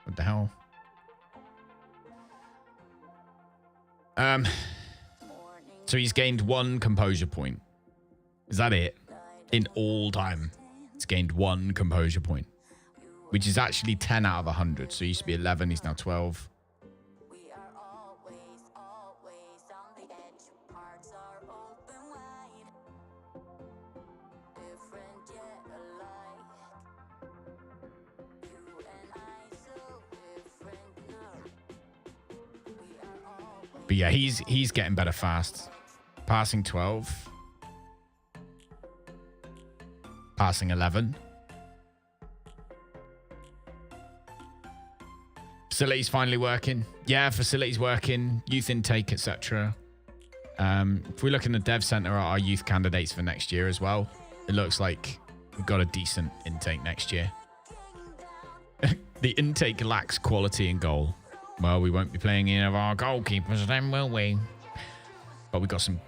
What the hell? So he's gained 1 composure point. Is that it? In all time, he's gained 1 composure point, which is actually 10 out of 100. So he used to be 11, he's now 12. But yeah, he's getting better fast. Passing 12. Passing 11. Facilities finally working. Yeah, facilities working. Youth intake, etc. If we look in the dev center at our youth candidates for next year as well, it looks like we've got a decent intake next year. The intake lacks quality and goal. Well, we won't be playing any of our goalkeepers then, will we? But we got some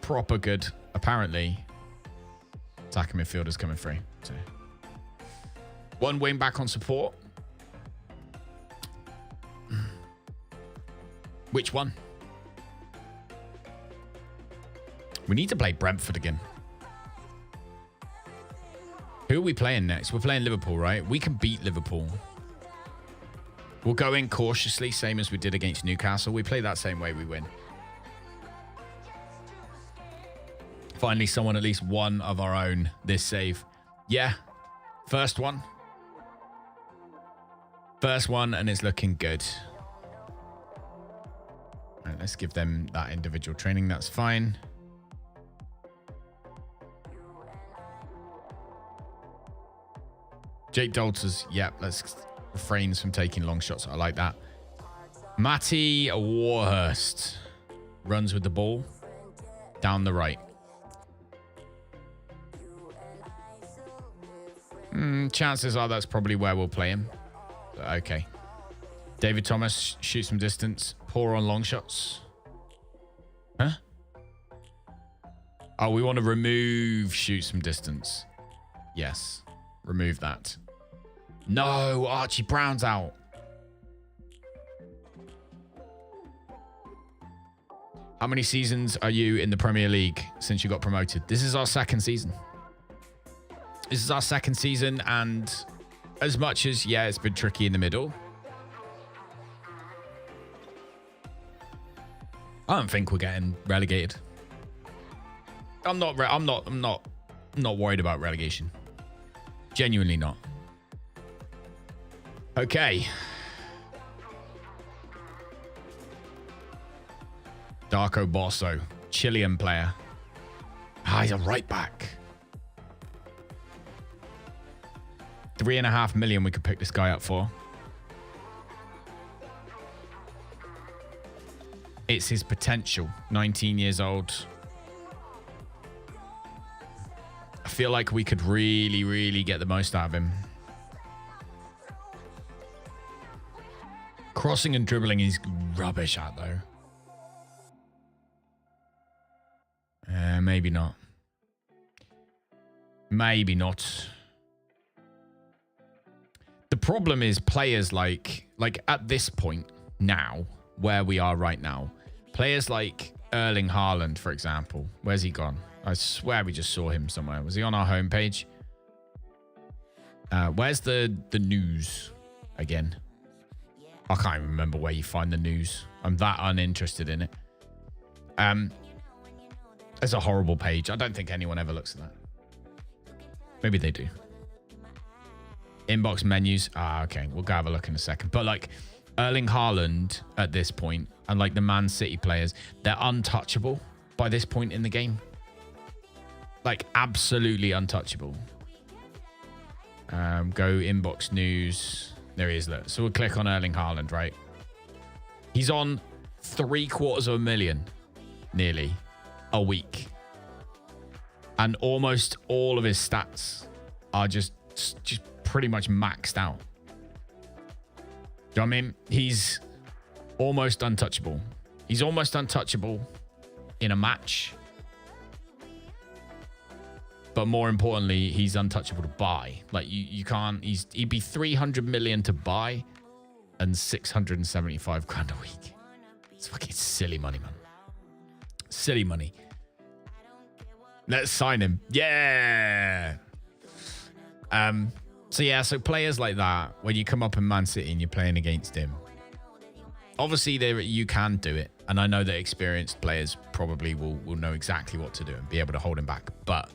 proper good, apparently, attacking midfielders coming through. So 1 wing back on support. Which one? We need to play Brentford again. Who are we playing next? We're playing Liverpool, right? We can beat Liverpool. We'll go in cautiously, same as we did against Newcastle. We play that same way, we win. Finally, someone at least one of our own this save. Yeah, first one. First one, and it's looking good. All right, let's give them that individual training. That's fine. Jake Dalters, yep, let's refrains from taking long shots. I like that. Matty Warhurst runs with the ball down the right. Chances are that's probably where we'll play him. Okay. David Thomas shoots from distance. Poor on long shots. Huh? Oh, we want to remove shoots from distance. Yes. Remove that. No, Archie Brown's out. How many seasons are you in the Premier League since you got promoted? This is our second season. This is our second season, and as much as, yeah, it's been tricky in the middle, I don't think we're getting relegated. I'm not worried about relegation. Genuinely not. Okay. Darko Bosso, Chilean player. Ah, he's a right back. 3.5 million we could pick this guy up for. It's his potential. 19 years old. I feel like we could really, really get the most out of him. Crossing and dribbling he's rubbish at, though. Maybe not. Maybe not. The problem is players like at this point now, where we are right now, players like Erling Haaland, for example. Where's he gone? I swear we just saw him somewhere. Was he on our homepage? Where's the news again? I can't even remember where you find the news. I'm that uninterested in it. It's a horrible page. I don't think anyone ever looks at that. Maybe they do. Inbox menus. Ah, okay. We'll go have a look in a second. But like Erling Haaland at this point and like the Man City players, they're untouchable by this point in the game. Like absolutely untouchable. Go inbox news. There he is. Look. So we'll click on Erling Haaland, right? He's on 750,000 nearly a week. And almost all of his stats are just pretty much maxed out. Do you know what I mean? He's almost untouchable. He's almost untouchable in a match. But more importantly, he's untouchable to buy. Like you can't, he'd be 300 million to buy and 675 grand a week. It's fucking silly money, man. Silly money. Let's sign him. Yeah. So players like that, when you come up in Man City and you're playing against him, obviously you can do it. And I know that experienced players probably will know exactly what to do and be able to hold him back. But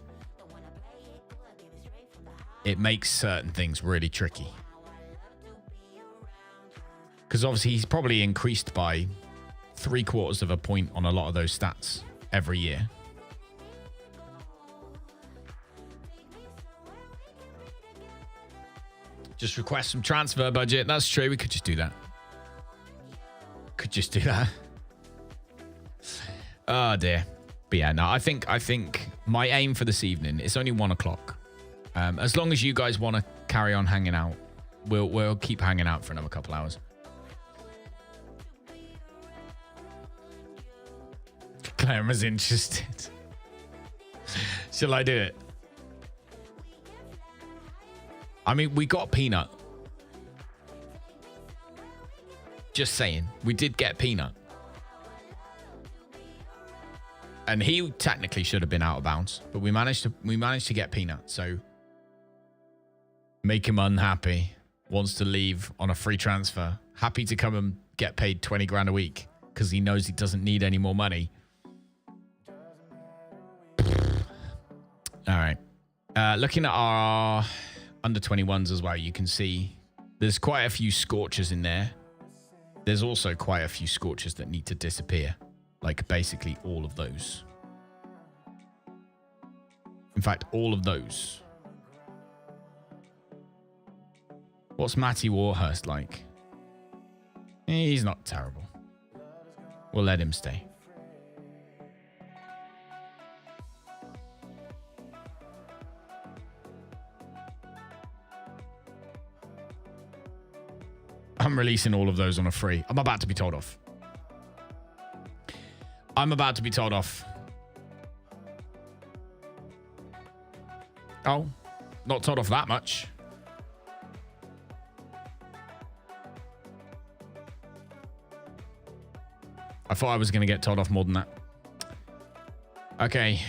it makes certain things really tricky. Because obviously he's probably increased by 3/4 of a point on a lot of those stats every year. Just request some transfer budget. That's true. We could just do that. Could just do that. Oh dear. But yeah, no, I think my aim for this evening, it's only 1 o'clock. As long as you guys want to carry on hanging out, we'll keep hanging out for another couple hours. Clara's interested. Shall I do it? I mean, we got Peanut. Just saying. We did get Peanut. And he technically should have been out of bounds. But we managed to get Peanut. So make him unhappy. Wants to leave on a free transfer. Happy to come and get paid 20 grand a week. Because he knows he doesn't need any more money. All right. Looking at our under 21s as well, you can see there's quite a few scorchers in there. There's also quite a few scorchers that need to disappear. Like basically all of those. In fact, all of those. What's Matty Warhurst like? He's not terrible. We'll let him stay. I'm releasing all of those on a free. I'm about to be told off. I'm about to be told off. Oh, not told off that much. I thought I was going to get told off more than that. Okay.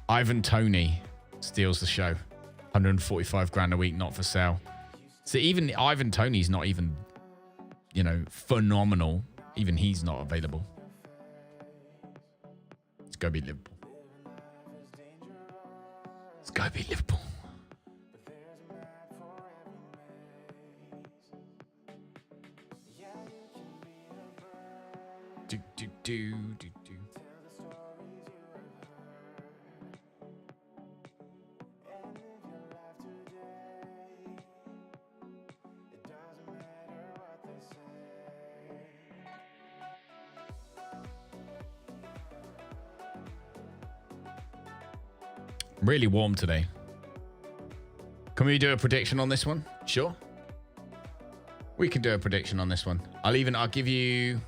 Ivan Toney steals the show. 145 grand a week, not for sale. So even Ivan Toney's not even, you know, phenomenal. Even he's not available. Let's go beat Liverpool. Let's go beat Liverpool. Do. Really warm today. Can we do a prediction on this one? Sure. We can do a prediction on this one. I'll give you...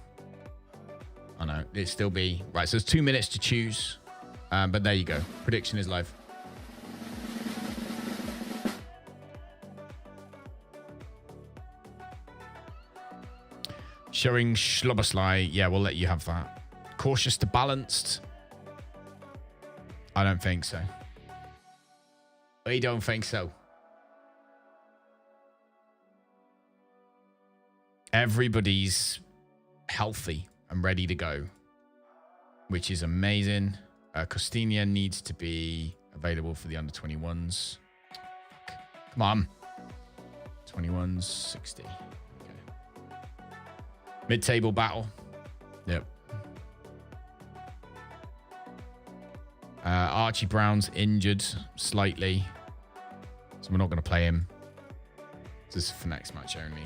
I know, it'd still be... Right, so there's 2 minutes to choose. But there you go. Prediction is live. Showing Schlobersley. Yeah, we'll let you have that. Cautious to balanced. I don't think so. We don't think so. Everybody's healthy and ready to go, which is amazing. Costinha needs to be available for the under 21s. Come on. 21s, 60. Okay. Mid-table battle. Yep. Archie Brown's injured slightly, so we're not going to play him. This is for next match only.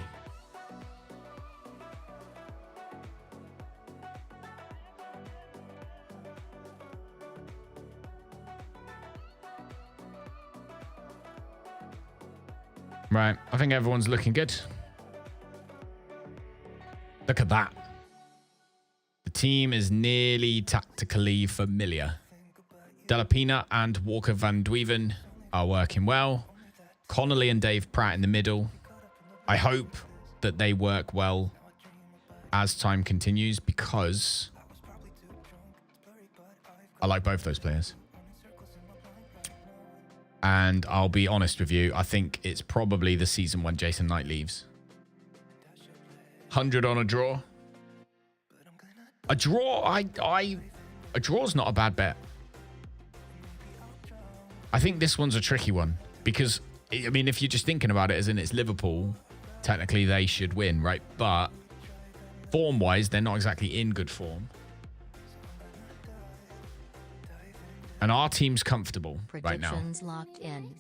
Right, I think everyone's looking good. Look at that. The team is nearly tactically familiar. Delapina and Walker Van Duyven are working well. Connolly and Dave Pratt in the middle. I hope that they work well as time continues because I like both those players. And I'll be honest with you, I think it's probably the season when Jason Knight leaves. 100 on a draw. A draw, a draw's not a bad bet. I think this one's a tricky one because, I mean, if you're just thinking about it as in it's Liverpool, technically they should win, right? But form-wise, they're not exactly in good form. And our team's comfortable right now. Predictions locked in.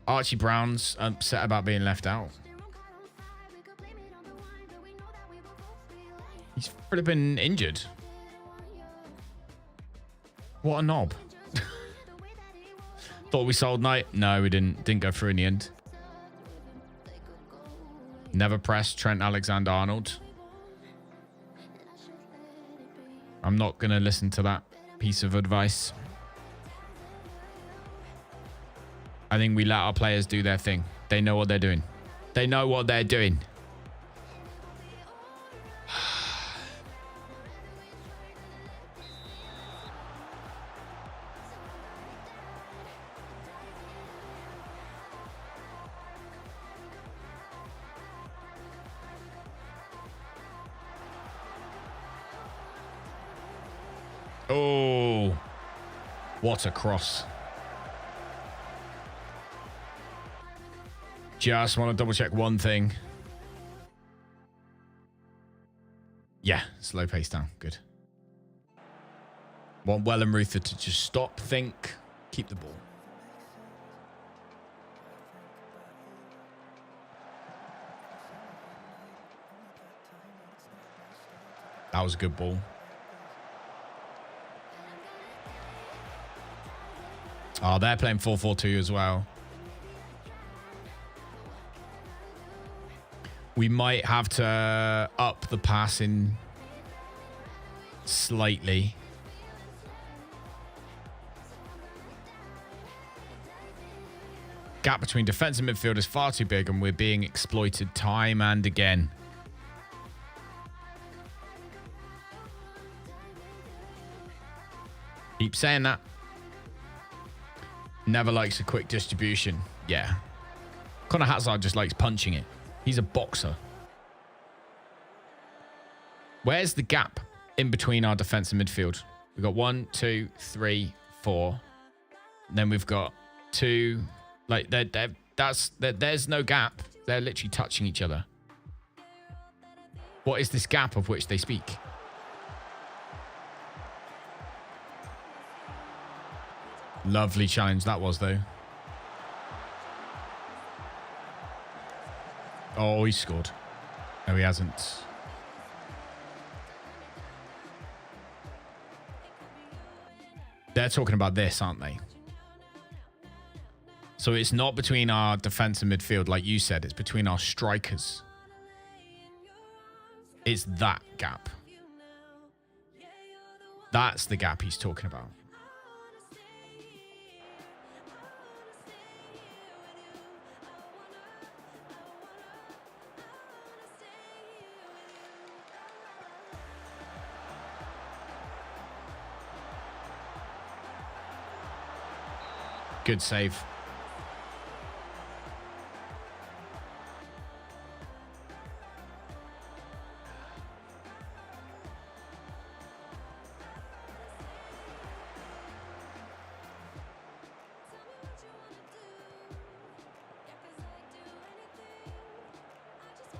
Archie Brown's upset about being left out. He's flipping injured. What a knob. Thought we sold Knight. No, we didn't. Didn't go through in the end. Never pressed Trent Alexander-Arnold. I'm not going to listen to that piece of advice. I think we let our players do their thing. They know what they're doing. They know what they're doing. Oh, what a cross. Just want to double check one thing. Yeah, slow pace down. Good. Want Wellenreuther to just stop, think, keep the ball. That was a good ball. Oh, they're playing 4-4-2 as well. We might have to up the passing slightly. Gap between defense and midfield is far too big, and we're being exploited time and again. Keep saying that. Never likes a quick distribution. Yeah. Conor Hazard just likes punching it. He's a boxer. Where's the gap in between our defense and midfield? We've got 1, 2, 3, 4. And then we've got 2. Like, there's no gap. They're literally touching each other. What is this gap of which they speak? Lovely challenge that was, though. Oh, he scored. No, he hasn't. They're talking about this, aren't they? So it's not between our defense and midfield, like you said. It's between our strikers. It's that gap. That's the gap he's talking about. Good save.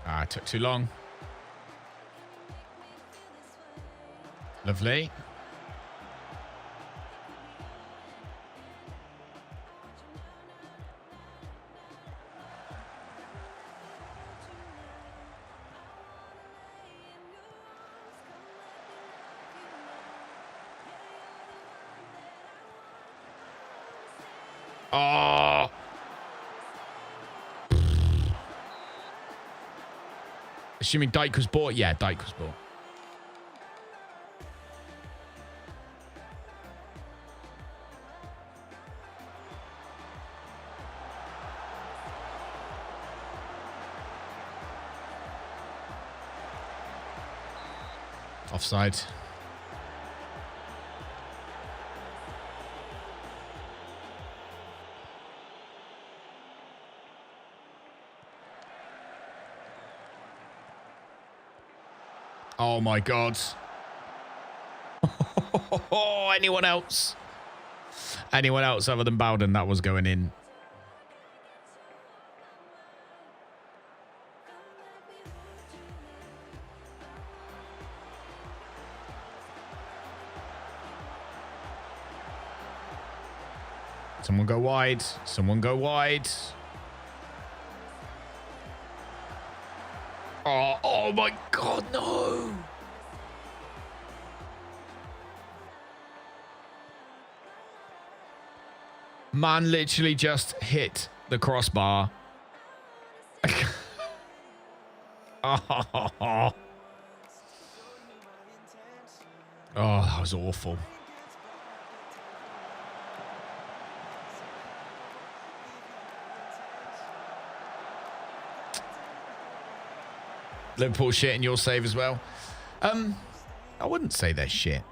Ah, it took too long. Lovely. Oh. Assuming Dyke was bought? Yeah, Dyke was bought. Offside. Oh my God. Anyone else? Anyone else other than Bowden, that was going in. Someone go wide. Someone go wide. Oh my God, no. Man literally just hit the crossbar. Oh, that was awful. Liverpool shit in your save as well. I wouldn't say they're shit.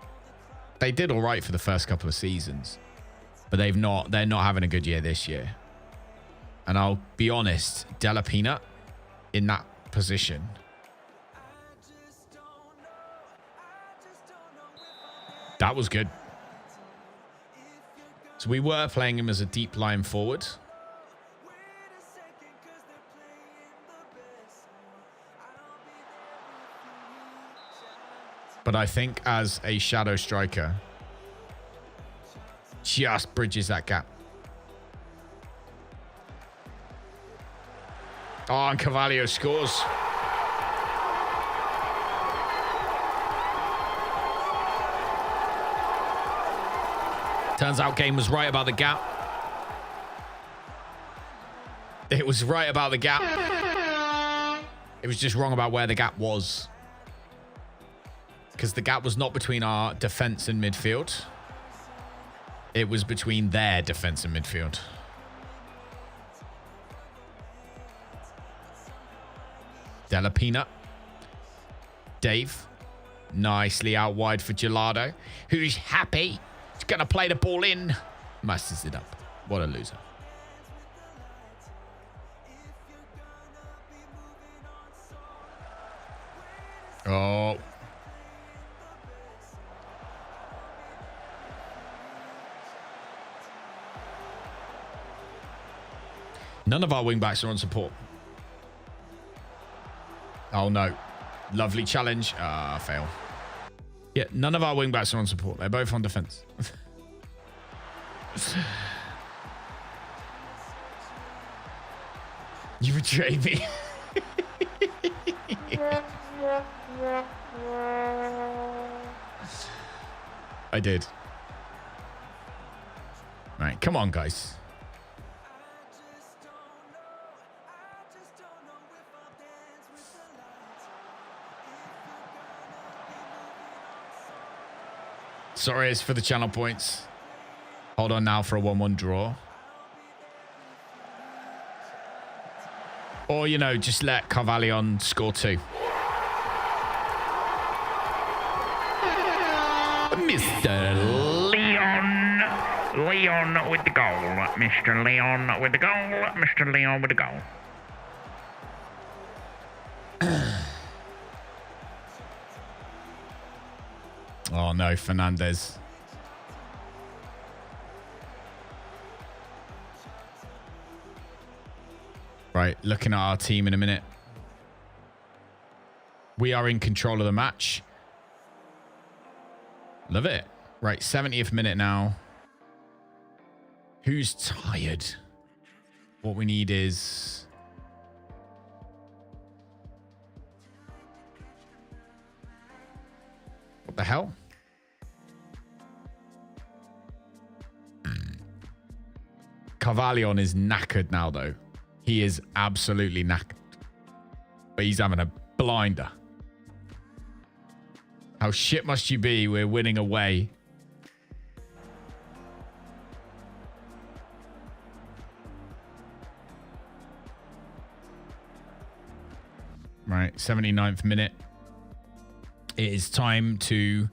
They did all right for the first couple of seasons, but they're not having a good year this year. And I'll be honest, Della Peanut in that position. That was good. So we were playing him as a deep line forward. But I think as a shadow striker, just bridges that gap. Oh, and Carvalho scores. Turns out Game was right about the gap. It was right about the gap. It was just wrong about where the gap was. Because the gap was not between our defense and midfield. It was between their defense and midfield. Delapina. Dave. Nicely out wide for Gelado, who's happy. He's going to play the ball in. Messes it up. What a loser. Oh. None of our wing-backs are on support. Oh, no. Lovely challenge. Fail. Yeah, none of our wing-backs are on support. They're both on defense. You betrayed me. I did. Right, come on, guys. Sorry, it's for the channel points. Hold on now for a 1-1 draw. Or, you know, just let Carvalhon score 2. Mr. Leon. Leon with the goal. Mr. Leon with the goal. Mr. Leon with the goal. Oh, no, Fernandez. Right, looking at our team in a minute. We are in control of the match. Love it. Right, 70th minute now. Who's tired? What we need is... What the hell? Carvalhon is knackered now, though. He is absolutely knackered. But he's having a blinder. How shit must you be? We're winning away. Right, 79th minute. It is time to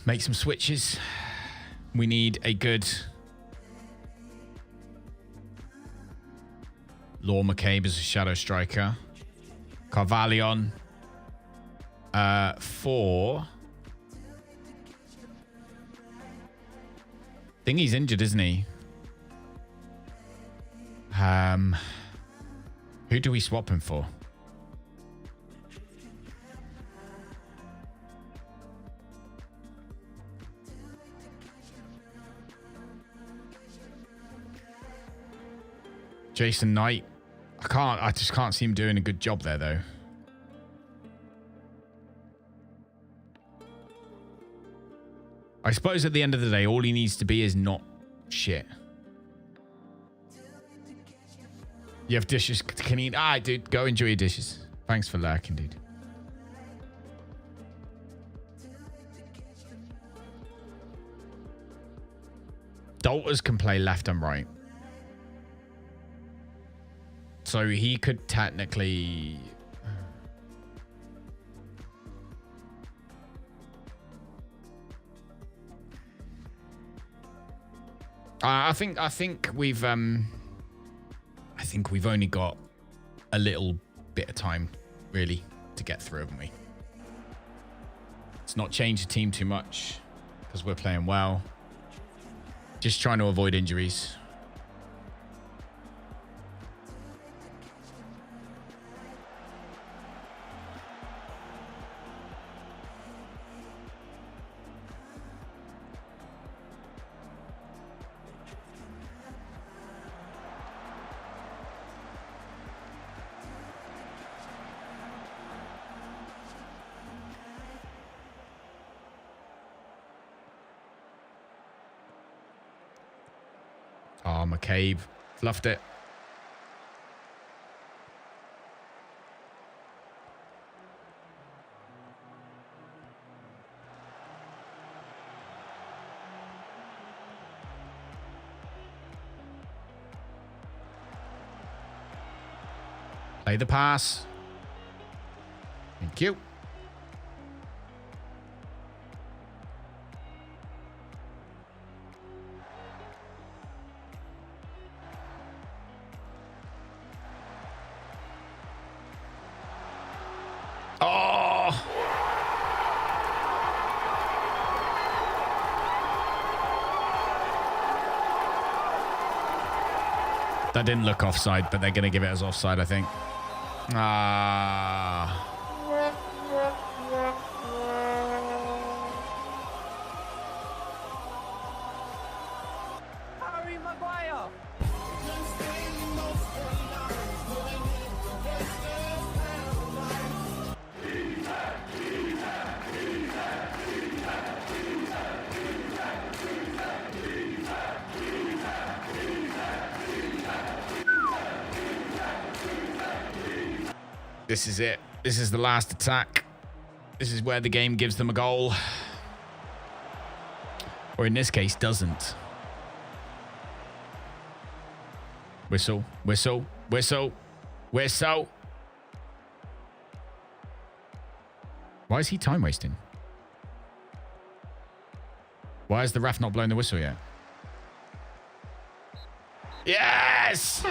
make some switches. We need a good... Law McCabe is a shadow striker. Carvalhon. For... I think he's injured, isn't he? Who do we swap him for? Jason Knight. I just can't see him doing a good job there, though. I suppose at the end of the day, all he needs to be is not shit. You have dishes. Can he? Dude, go enjoy your dishes. Thanks for lurking, dude. Dalters can play left and right. So he could technically... I think we've only got a little bit of time, really, to get through, haven't we? It's not changed the team too much because we're playing well. Just trying to avoid injuries. Oh, McCabe fluffed it. Play the pass. Thank you. Oh! That didn't look offside, but they're going to give it as offside, I think. Ah. Harry Maguire. This is it. This is the last attack. This is where the game gives them a goal. Or in this case, doesn't. Whistle, whistle, whistle, whistle. Why is he time wasting? Why is the ref not blowing the whistle yet? Yes!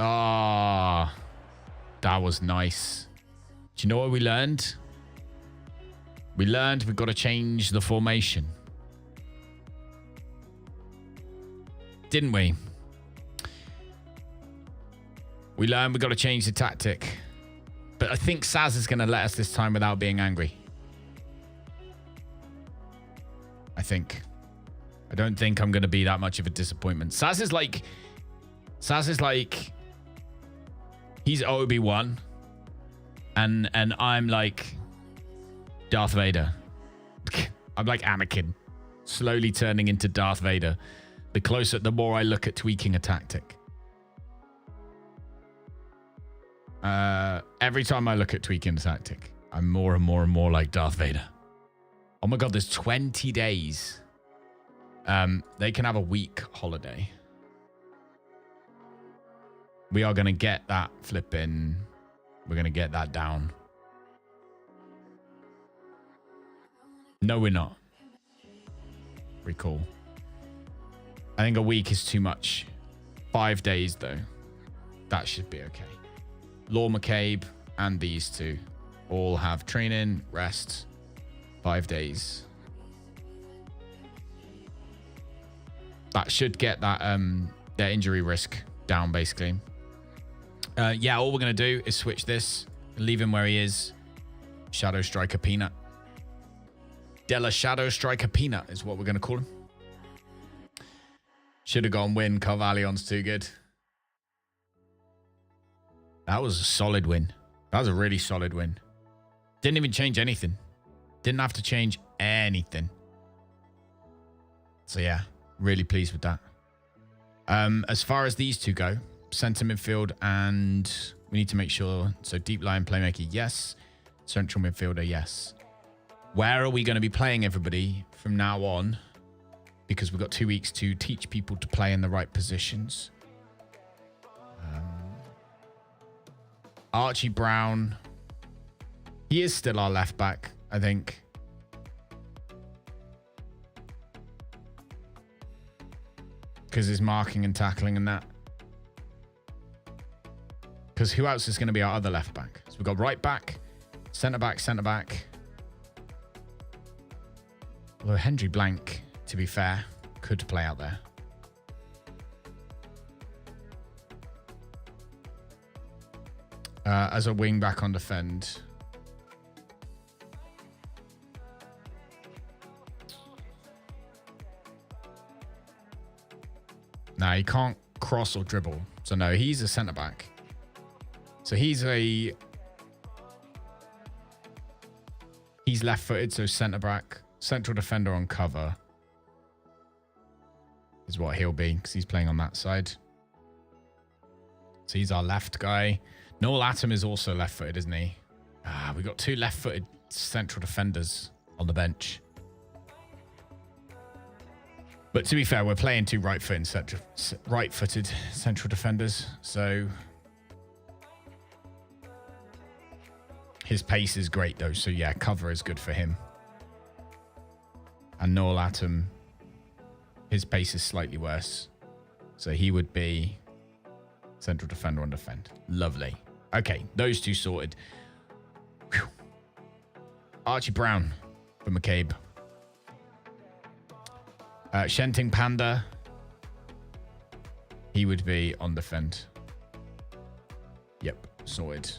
Ah, that was nice. Do you know what we learned? We learned we've got to change the formation. Didn't we? We learned we've got to change the tactic. But I think Saz is going to let us this time without being angry. I think. I don't think I'm going to be that much of a disappointment. Saz is like... He's Obi-Wan. And I'm like Darth Vader. I'm like Anakin. Slowly turning into Darth Vader. The more I look at tweaking a tactic. Every time I look at tweaking a tactic, I'm more and more and more like Darth Vader. Oh my God, there's 20 days. They can have a week holiday. We are going to get that flipping. We're going to get that down. No, we're not. Recall. I think a week is too much. 5 days, though. That should be okay. Law McCabe and these two all have training, rest, 5 days. That should get that their injury risk down, basically. Yeah, all we're going to do is switch this. Leave him where he is. Shadow Striker Peanut. Della Shadow Striker Peanut is what we're going to call him. Should have gone win. Carvalhion's too good. That was a solid win. That was a really solid win. Didn't even change anything. Didn't have to change anything. So yeah, really pleased with that. As far as these two go, centre midfield, and we need to make sure. So deep line playmaker, yes. Central midfielder, yes. Where are we going to be playing everybody from now on? Because we've got 2 weeks to teach people to play in the right positions. Archie Brown. He is still our left back, I think. Because he's marking and tackling and that. Because who else is going to be our other left back? So we've got right back, centre back, centre back. Although Hendry Blank, to be fair, could play out there. As a wing back on defend. No, he can't cross or dribble. So no, he's a centre back. So he's left-footed, so centre back. Central defender on cover is what he'll be, because he's playing on that side. So he's our left guy. Noel Atom is also left-footed, isn't he? We got 2 left-footed central defenders on the bench. But to be fair, we're playing 2 right-footed central defenders. So his pace is great, though. So, yeah, cover is good for him. And Noel Atom, his pace is slightly worse. So he would be central defender on defend. Lovely. Okay, those 2 sorted. Whew. Archie Brown for McCabe. Shenting Panda. He would be on defend. Yep, sorted.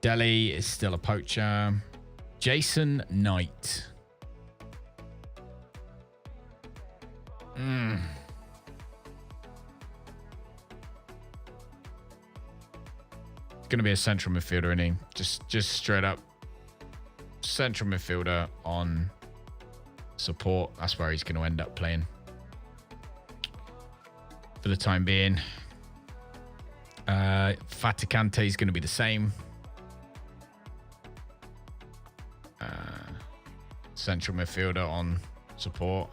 Delhi is still a poacher. Jason Knight. Going to be a central midfielder, isn't he? Just straight up central midfielder on support. That's where he's going to end up playing for the time being. Faticante is going to be the same. Central midfielder on support.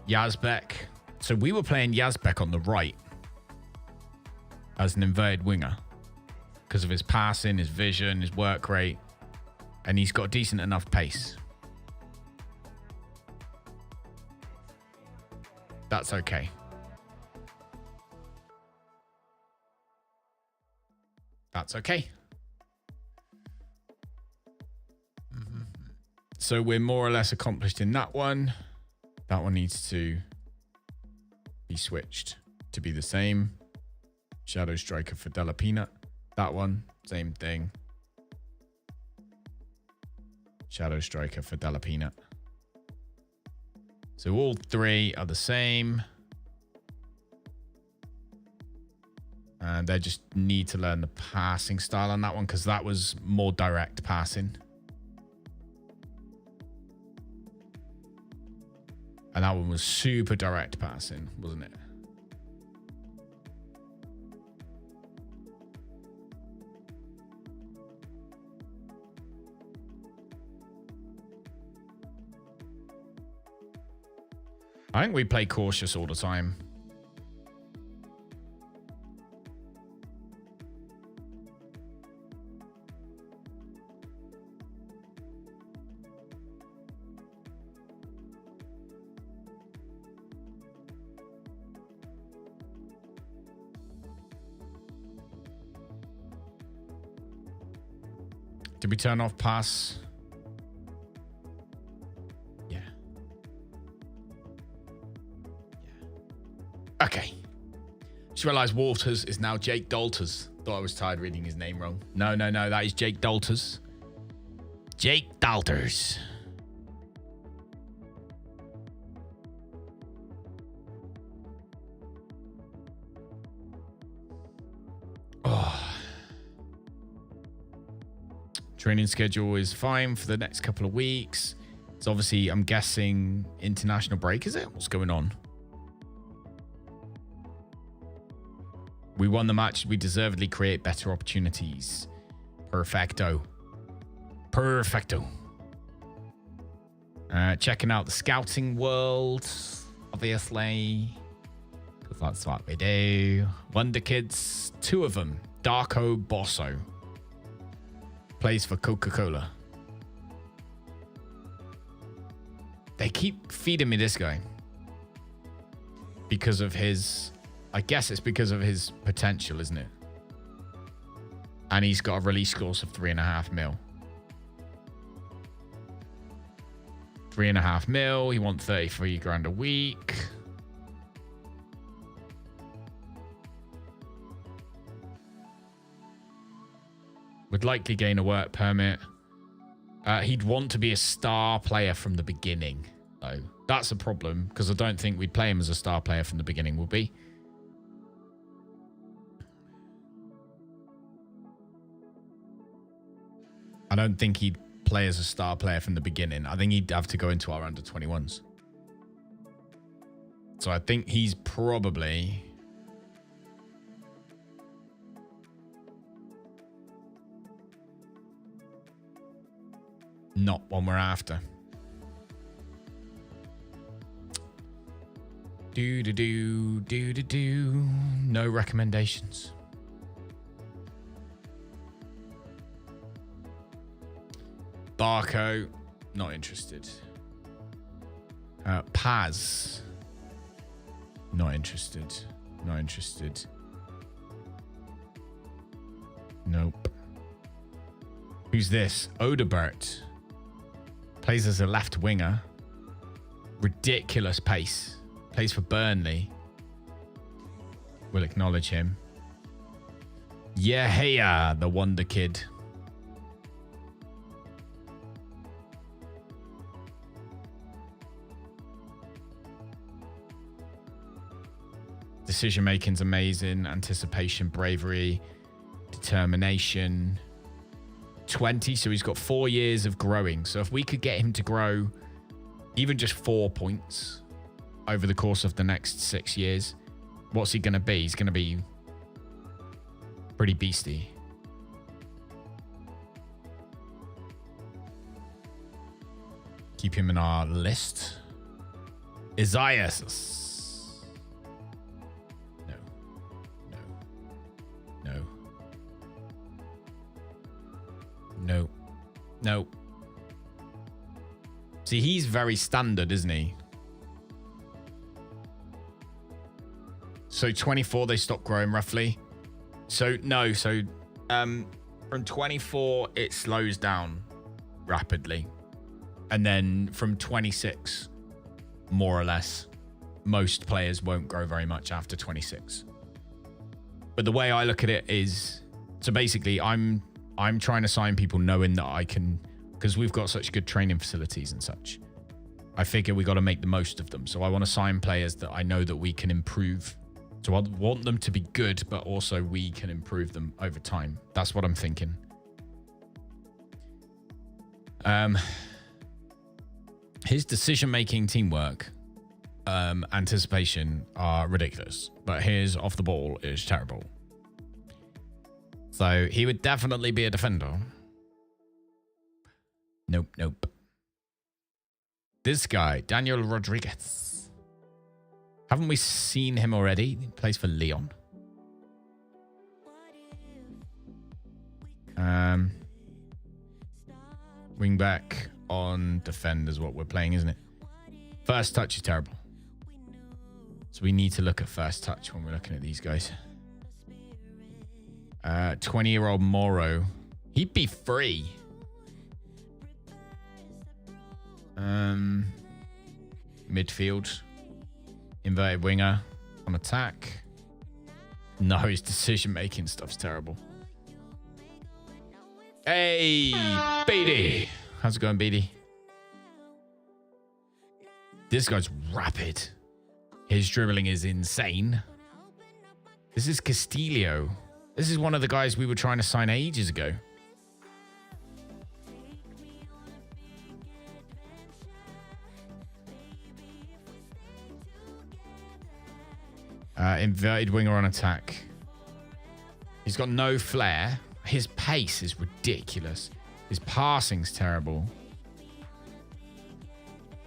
Yazbek. So we were playing Yazbek on the right as an inverted winger because of his passing, his vision, his work rate, and he's got decent enough pace. That's okay. That's okay. So we're more or less accomplished in that one. That one needs to be switched to be the same. Shadow Striker for Della Peanut. That one, same thing. Shadow Striker for Della Peanut. So all 3 are the same. And they just need to learn the passing style on that one because that was more direct passing. And that one was super direct passing, wasn't it? I think we play cautious all the time. Did we turn off pass? Yeah. Okay. Just realised Waters is now Jake Dalters. Thought I was tired reading his name wrong. No. That is Jake Dalters. Jake Dalters. Training schedule is fine for the next couple of weeks. It's obviously, I'm guessing, international break, is it? What's going on? We won the match. We deservedly create better opportunities. Perfecto. Checking out the scouting world, obviously, because that's what we do. Wonder Kids, 2 of them. Darko Bosso. Plays for Coca-Cola. They keep feeding me this guy because of his, I guess it's because of his potential, isn't it? And he's got a release clause of 3.5 mil. 3.5 mil. He wants 33 grand a week. Would likely gain a work permit. He'd want to be a star player from the beginning, though. That's a problem, because I don't think we'd play him as a star player from the beginning, would we? I don't think he'd play as a star player from the beginning. I think he'd have to go into our under-21s. So I think he's probably... not one we're after. Do. No recommendations. Barco, not interested. Paz, not interested. Not interested. Nope. Who's this? Odebert. Plays as a left winger. Ridiculous pace. Plays for Burnley. We'll acknowledge him. Yeah, the Wonder Kid. Decision making's amazing. Anticipation, bravery, determination. 20, so he's got 4 years of growing. So if we could get him to grow even just 4 points over the course of the next 6 years, what's he going to be? He's going to be pretty beastie. Keep him in our list. Isaias. No. See, he's very standard, isn't he? So 24, they stop growing roughly. So no, from 24, it slows down rapidly. And then from 26, more or less, most players won't grow very much after 26. But the way I look at it is, so basically I'm trying to sign people knowing that I can, because we've got such good training facilities and such. I figure we got to make the most of them. So I want to sign players that I know that we can improve. So I want them to be good, but also we can improve them over time. That's what I'm thinking. His decision-making, teamwork, anticipation are ridiculous, but his off the ball is terrible. So he would definitely be a defender. Nope. This guy, Daniel Rodriguez. Haven't we seen him already? He plays for Leon. Wing back on defend is what we're playing, isn't it? First touch is terrible. So we need to look at first touch when we're looking at these guys. 20-year-old Moro. He'd be free. Midfield. Inverted winger. On attack. No, his decision-making stuff's terrible. Hey, BD. How's it going, BD? This guy's rapid. His dribbling is insane. This is Castillo. This is one of the guys we were trying to sign ages ago. Inverted winger on attack. He's got no flair. His pace is ridiculous. His passing's terrible.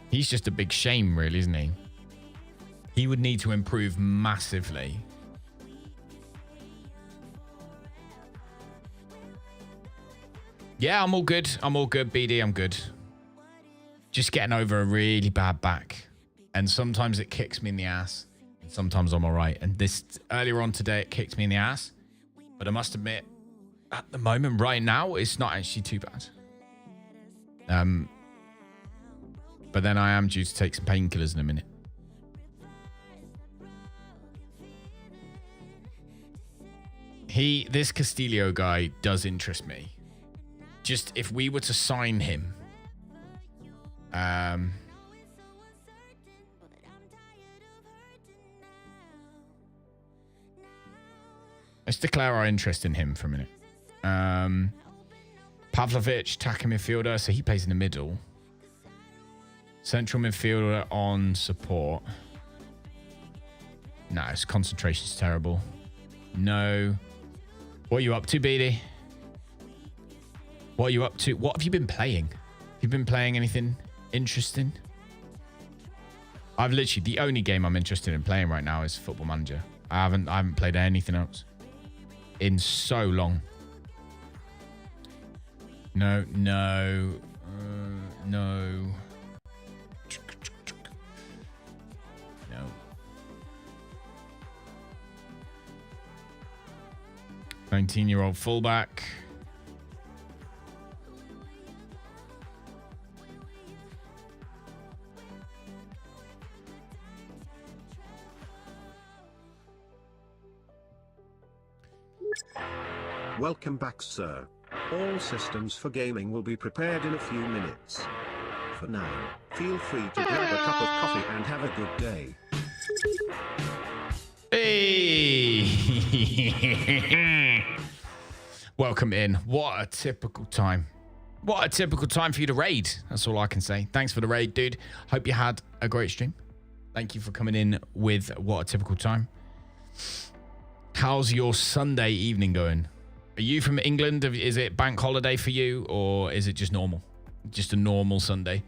He's just a big shame, really, isn't he? He would need to improve massively. Yeah, I'm all good. BD, I'm good. Just getting over a really bad back. And sometimes it kicks me in the ass. And sometimes I'm all right. And this earlier on today, it kicked me in the ass. But I must admit, at the moment, right now, it's not actually too bad. But then I am due to take some painkillers in a minute. This Castillo guy does interest me. Just if we were to sign him, let's declare our interest in him for a minute. Pavlovic, attacking midfielder, so he plays in the middle. Central midfielder on support. No, his concentration's terrible. No. What are you up to, BD? What are you up to? What have you been playing? You've been playing anything interesting? I've literally, the only game I'm interested in playing right now is Football Manager. I haven't played anything else in so long. No. No. 19-year-old fullback. Welcome back, sir. All systems for gaming will be prepared in a few minutes. For now, feel free to grab a cup of coffee and have a good day. Hey! Welcome in. What a typical time. What a typical time for you to raid. That's all I can say. Thanks for the raid, dude. Hope you had a great stream. Thank you for coming in with What a Typical Time. How's your Sunday evening going? Are you from England? Is it bank holiday for you, or is it just normal? Just a normal Sunday?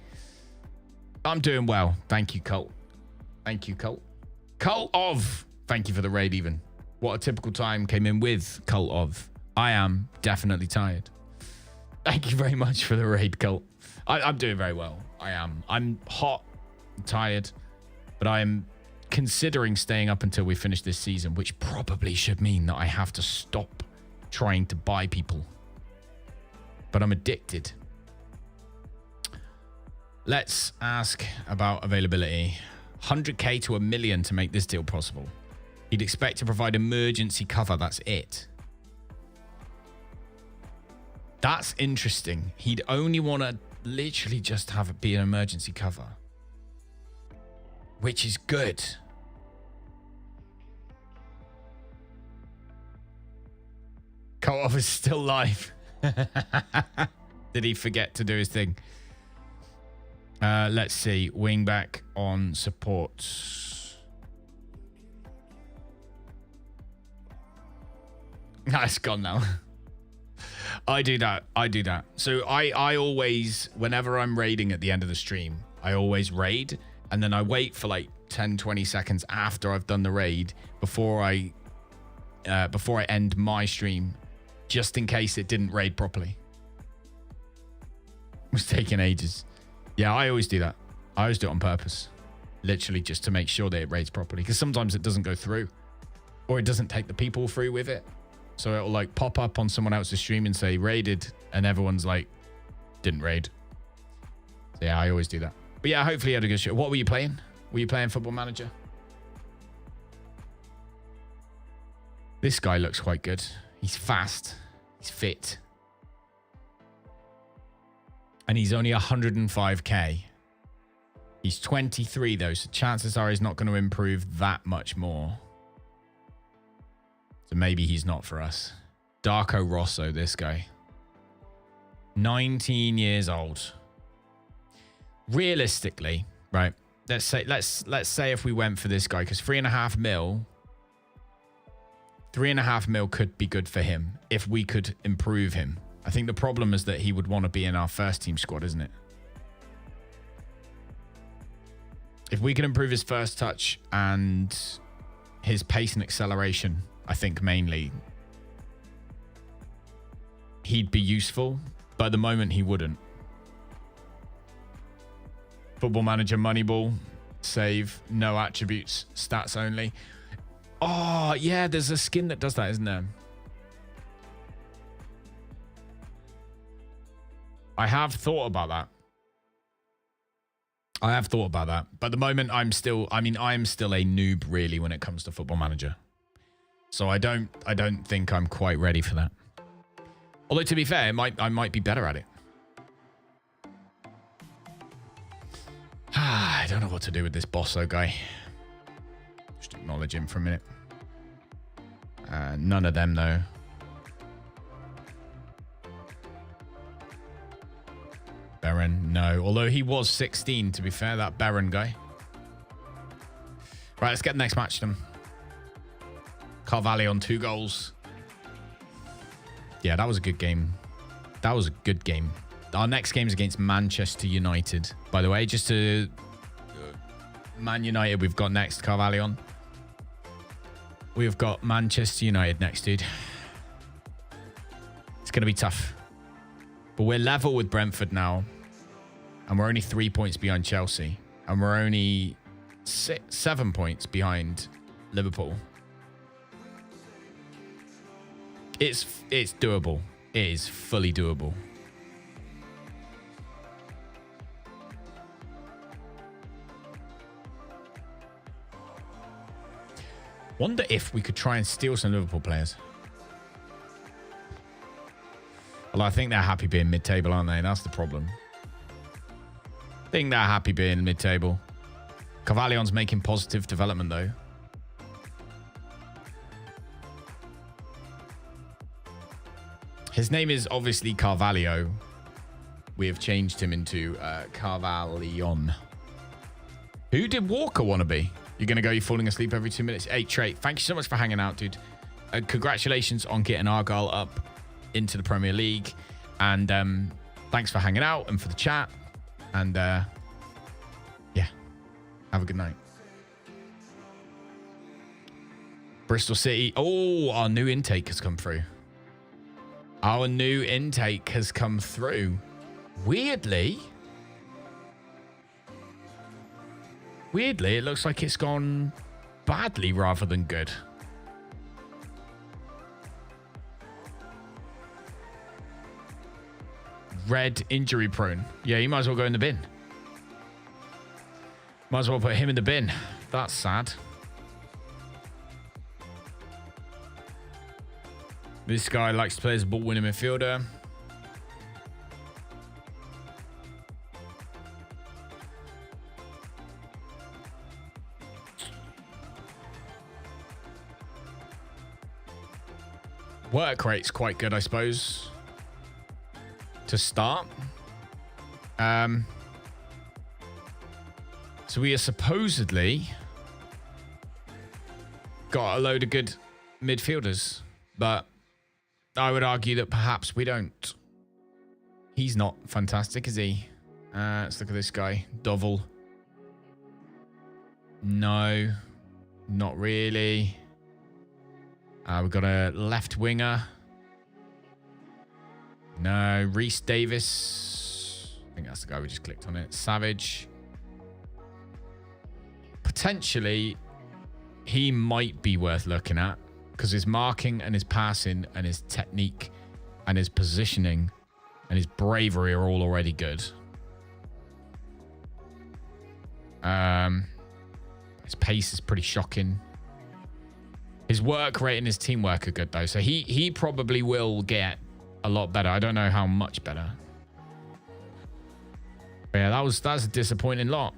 I'm doing well. Thank you, Cult. Thank you, Cult. Cult of. Thank you for the raid even. What a Typical Time came in with Cult of. I am definitely tired. Thank you very much for the raid, Cult. I'm doing very well. I am. I'm hot, tired, but I am considering staying up until we finish this season, which probably should mean that I have to stop trying to buy people. But I'm addicted. Let's ask about availability. 100k to $1 million to make this deal possible. He'd expect to provide emergency cover. That's it. That's interesting. He'd only want to literally just have it be an emergency cover, which is good. Co-op is still live. Did he forget to do his thing? Let's see. Wingback on support. It's gone now. I do that. So I always, whenever I'm raiding at the end of the stream, I always raid, and then I wait for like 10, 20 seconds after I've done the raid before I end my stream, just in case it didn't raid properly. It was taking ages. Yeah, I always do that. I always do it on purpose. Literally just to make sure that it raids properly. Because sometimes it doesn't go through. Or it doesn't take the people through with it. So it'll like pop up on someone else's stream and say raided. And everyone's like, didn't raid. So yeah, I always do that. But yeah, hopefully you had a good show. What were you playing? Were you playing Football Manager? This guy looks quite good. He's fast. He's fit. And he's only 105k. He's 23 though, so chances are he's not going to improve that much more. So maybe he's not for us. Darko Rosso, this guy. 19 years old. Realistically, right? Let's say if we went for this guy, because 3.5 mil could be good for him if we could improve him. I think the problem is that he would want to be in our first team squad, isn't it? If we can improve his first touch and his pace and acceleration, I think mainly he'd be useful, but at the moment he wouldn't. Football Manager, Moneyball, save, no attributes, stats only. Oh, yeah, there's a skin that does that, isn't there? I have thought about that. But at the moment, I am still a noob really when it comes to Football Manager. So I don't think I'm quite ready for that. Although to be fair, I might be better at it. I don't know what to do with this Bosso guy. Just acknowledge him for a minute. None of them though. Baron, no. Although he was 16, to be fair, that Baron guy. Right, let's get the next match done. Carvalho on 2 goals. Yeah, that was a good game. That Our next game is against Manchester United. By the way, just to Man United, we've got next, Carvalho. We've got Manchester United next, dude. It's going to be tough. But we're level with Brentford now. And we're only 3 points behind Chelsea. And we're only 7 points behind Liverpool. It's doable. It is fully doable. Wonder if we could try and steal some Liverpool players. Well, I think they're happy being mid-table, aren't they? That's the problem. I think they're happy being mid-table. Carvalho's making positive development, though. His name is obviously Carvalho. We have changed him into Carvalho. Who did Walker want to be? You're going to go, you're falling asleep every 2 minutes. Hey, Trey, thank you so much for hanging out, dude. Congratulations on getting Argyle up into the Premier League. And thanks for hanging out and for the chat. And yeah, have a good night. Bristol City. Oh, our new intake has come through. Our new intake has come through. Weirdly, it looks like it's gone badly rather than good. Red, injury prone. Yeah, you might as well go in the bin. Might as well put him in the bin. That's sad. This guy likes to play as a ball-winning midfielder. Work rate's quite good, I suppose, to start. So we are supposedly got a load of good midfielders, but I would argue that perhaps we don't. He's not fantastic, is he? Let's look at this guy. Dovel. No, not really. We've got a left winger. No, Reece Davis. I think that's the guy we just clicked on it. Savage. Potentially, he might be worth looking at because his marking and his passing and his technique and his positioning and his bravery are all already good. His pace is pretty shocking. His work rate and his teamwork are good, though. So he probably will get a lot better. I don't know how much better. But yeah, that's a disappointing lot.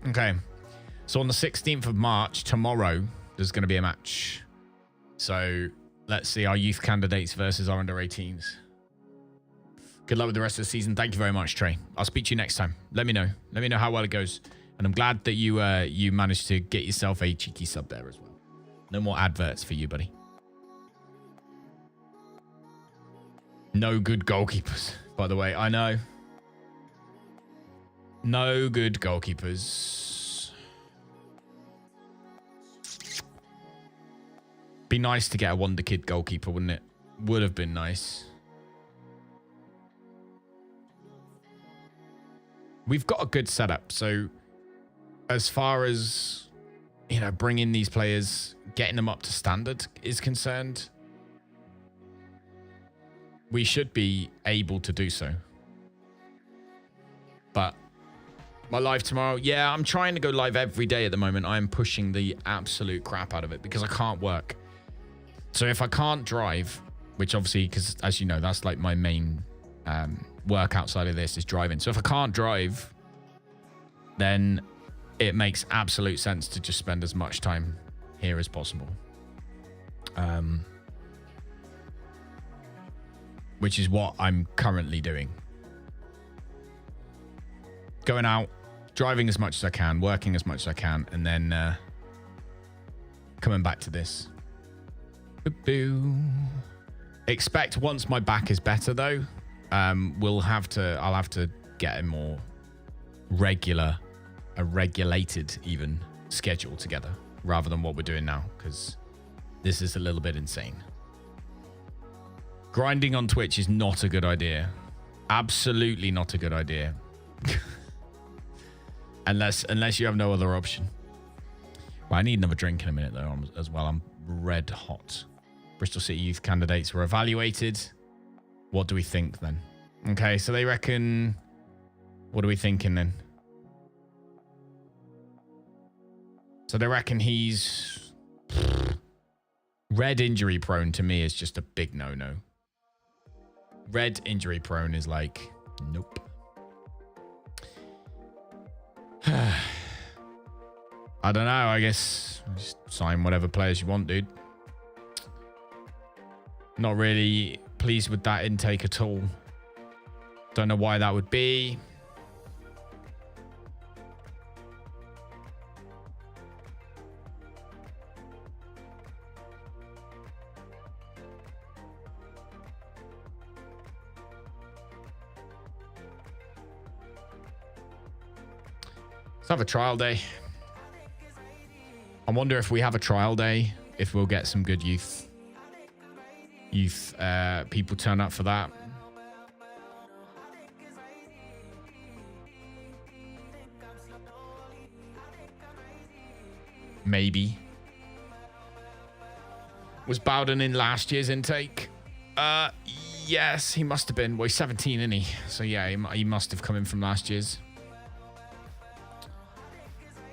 Okay. So on the 16th of March, tomorrow, there's going to be a match. So let's see our youth candidates versus our under 18s. Good luck with the rest of the season. Thank you very much, Trey. I'll speak to you next time. Let me know. Let me know how well it goes. And I'm glad that you managed to get yourself a cheeky sub there as well. No more adverts for you, buddy. No good goalkeepers, by the way. I know. No good goalkeepers. Be nice to get a wonder kid goalkeeper, wouldn't it? Would have been nice. We've got a good setup. So as far as, you know, bringing these players, getting them up to standard is concerned, we should be able to do so. But my live tomorrow, yeah, I'm trying to go live every day at the moment. I'm pushing the absolute crap out of it because I can't work. So if I can't drive, which obviously, because as you know, that's like my main work outside of this is driving. So if I can't drive, then it makes absolute sense to just spend as much time here as possible. Which is what I'm currently doing. Going out, driving as much as I can, working as much as I can, and then coming back to this. Boo-boo. Expect once my back is better though, I'll have to get a more regulated even schedule together rather than what we're doing now, because this is a little bit insane. Grinding on Twitch is not a good idea. Absolutely not a good idea. unless you have no other option. Well, I need another drink in a minute though as well. I'm red hot. Bristol City youth candidates were evaluated. What do we think then? Okay, so they reckon... What are we thinking then? So they reckon he's... Red injury prone to me is just a big no-no. Red injury prone is like, nope. I don't know, I guess just sign whatever players you want, dude. Not really pleased with that intake at all. Don't know why that would be. Let's have a trial day. I wonder if we have a trial day, if we'll get some good youth people turn up for that. Maybe. Was Bowden in last year's intake? Yes, he must have been. Well, he's 17, isn't he? So yeah, he must have come in from last year's.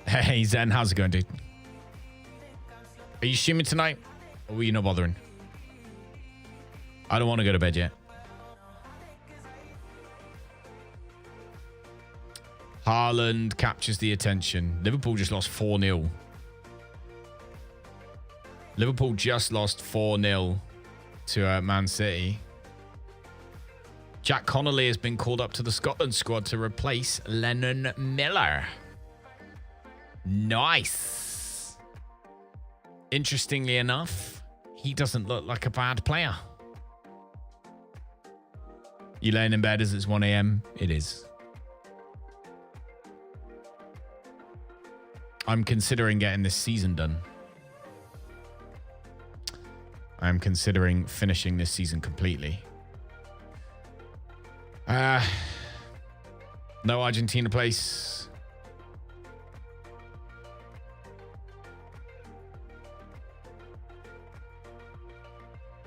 Hey, Zen, how's it going, dude? Are you streaming tonight? Or were you not bothering? I don't want to go to bed yet. Haaland captures the attention. Liverpool just lost 4-0. Liverpool just lost 4-0 to Man City. Jack Connolly has been called up to the Scotland squad to replace Lennon Miller. Nice. Interestingly enough, he doesn't look like a bad player. You laying in bed as it's 1 a.m.? It is. I'm considering getting this season done. I'm considering finishing this season completely. No Argentina place.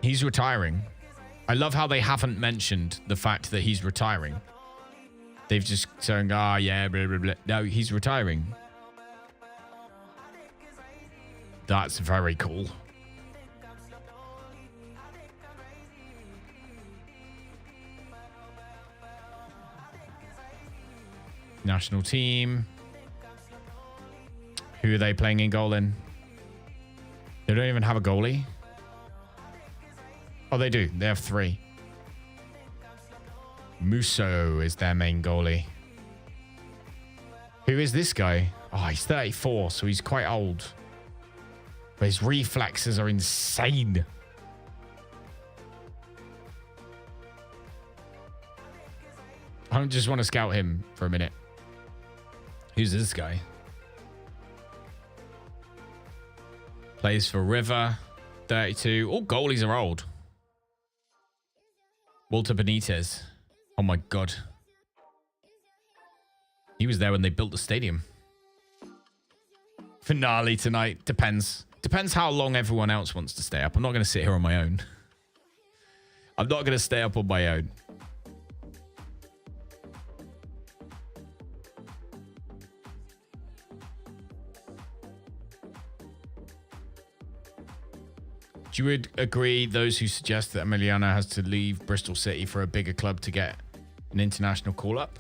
He's retiring. I love how they haven't mentioned the fact that he's retiring. They've just saying, yeah, blah, blah, blah. No, he's retiring. That's very cool. National team. Who are they playing in goal in? They don't even have a goalie. Oh, they do. They have 3. Musso is their main goalie. Who is this guy? Oh, he's 34, so he's quite old. But his reflexes are insane. I just want to scout him for a minute. Who's this guy? Plays for River. 32. All goalies are old. Walter Benitez. Oh my God. He was there when they built the stadium. Finale tonight. Depends. Depends how long everyone else wants to stay up. I'm not going to sit here on my own. I'm not going to stay up on my own. Do you agree those who suggest that Emiliano has to leave Bristol City for a bigger club to get an international call-up?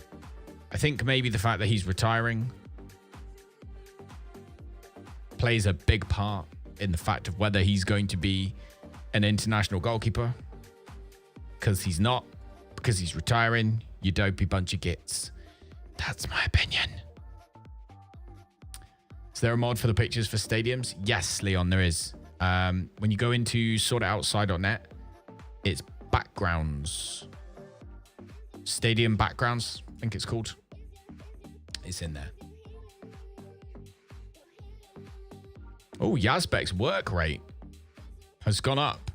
I think maybe the fact that he's retiring plays a big part in the fact of whether he's going to be an international goalkeeper. Because he's not. Because he's retiring. You dopey bunch of gits. That's my opinion. Is there a mod for the pictures for stadiums? Yes, Leon, there is. When you go into sortitoutside.net, it's backgrounds. Stadium backgrounds, I think it's called. It's in there. Oh, Yazbek's work rate has gone up.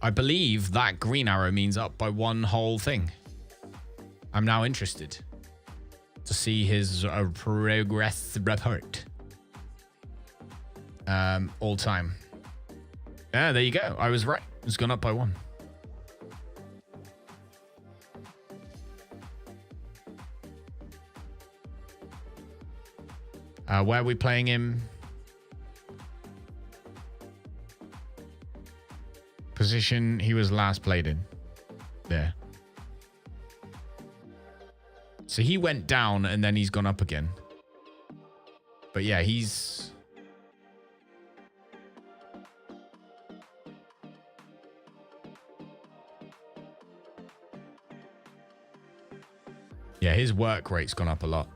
I believe that green arrow means up by one whole thing. I'm now interested to see his progress report. All time. Yeah, there you go. I was right. It's gone up by one. Where are we playing him? Position he was last played in. There. So he went down and then he's gone up again. But yeah, he's... Yeah, his work rate's gone up a lot.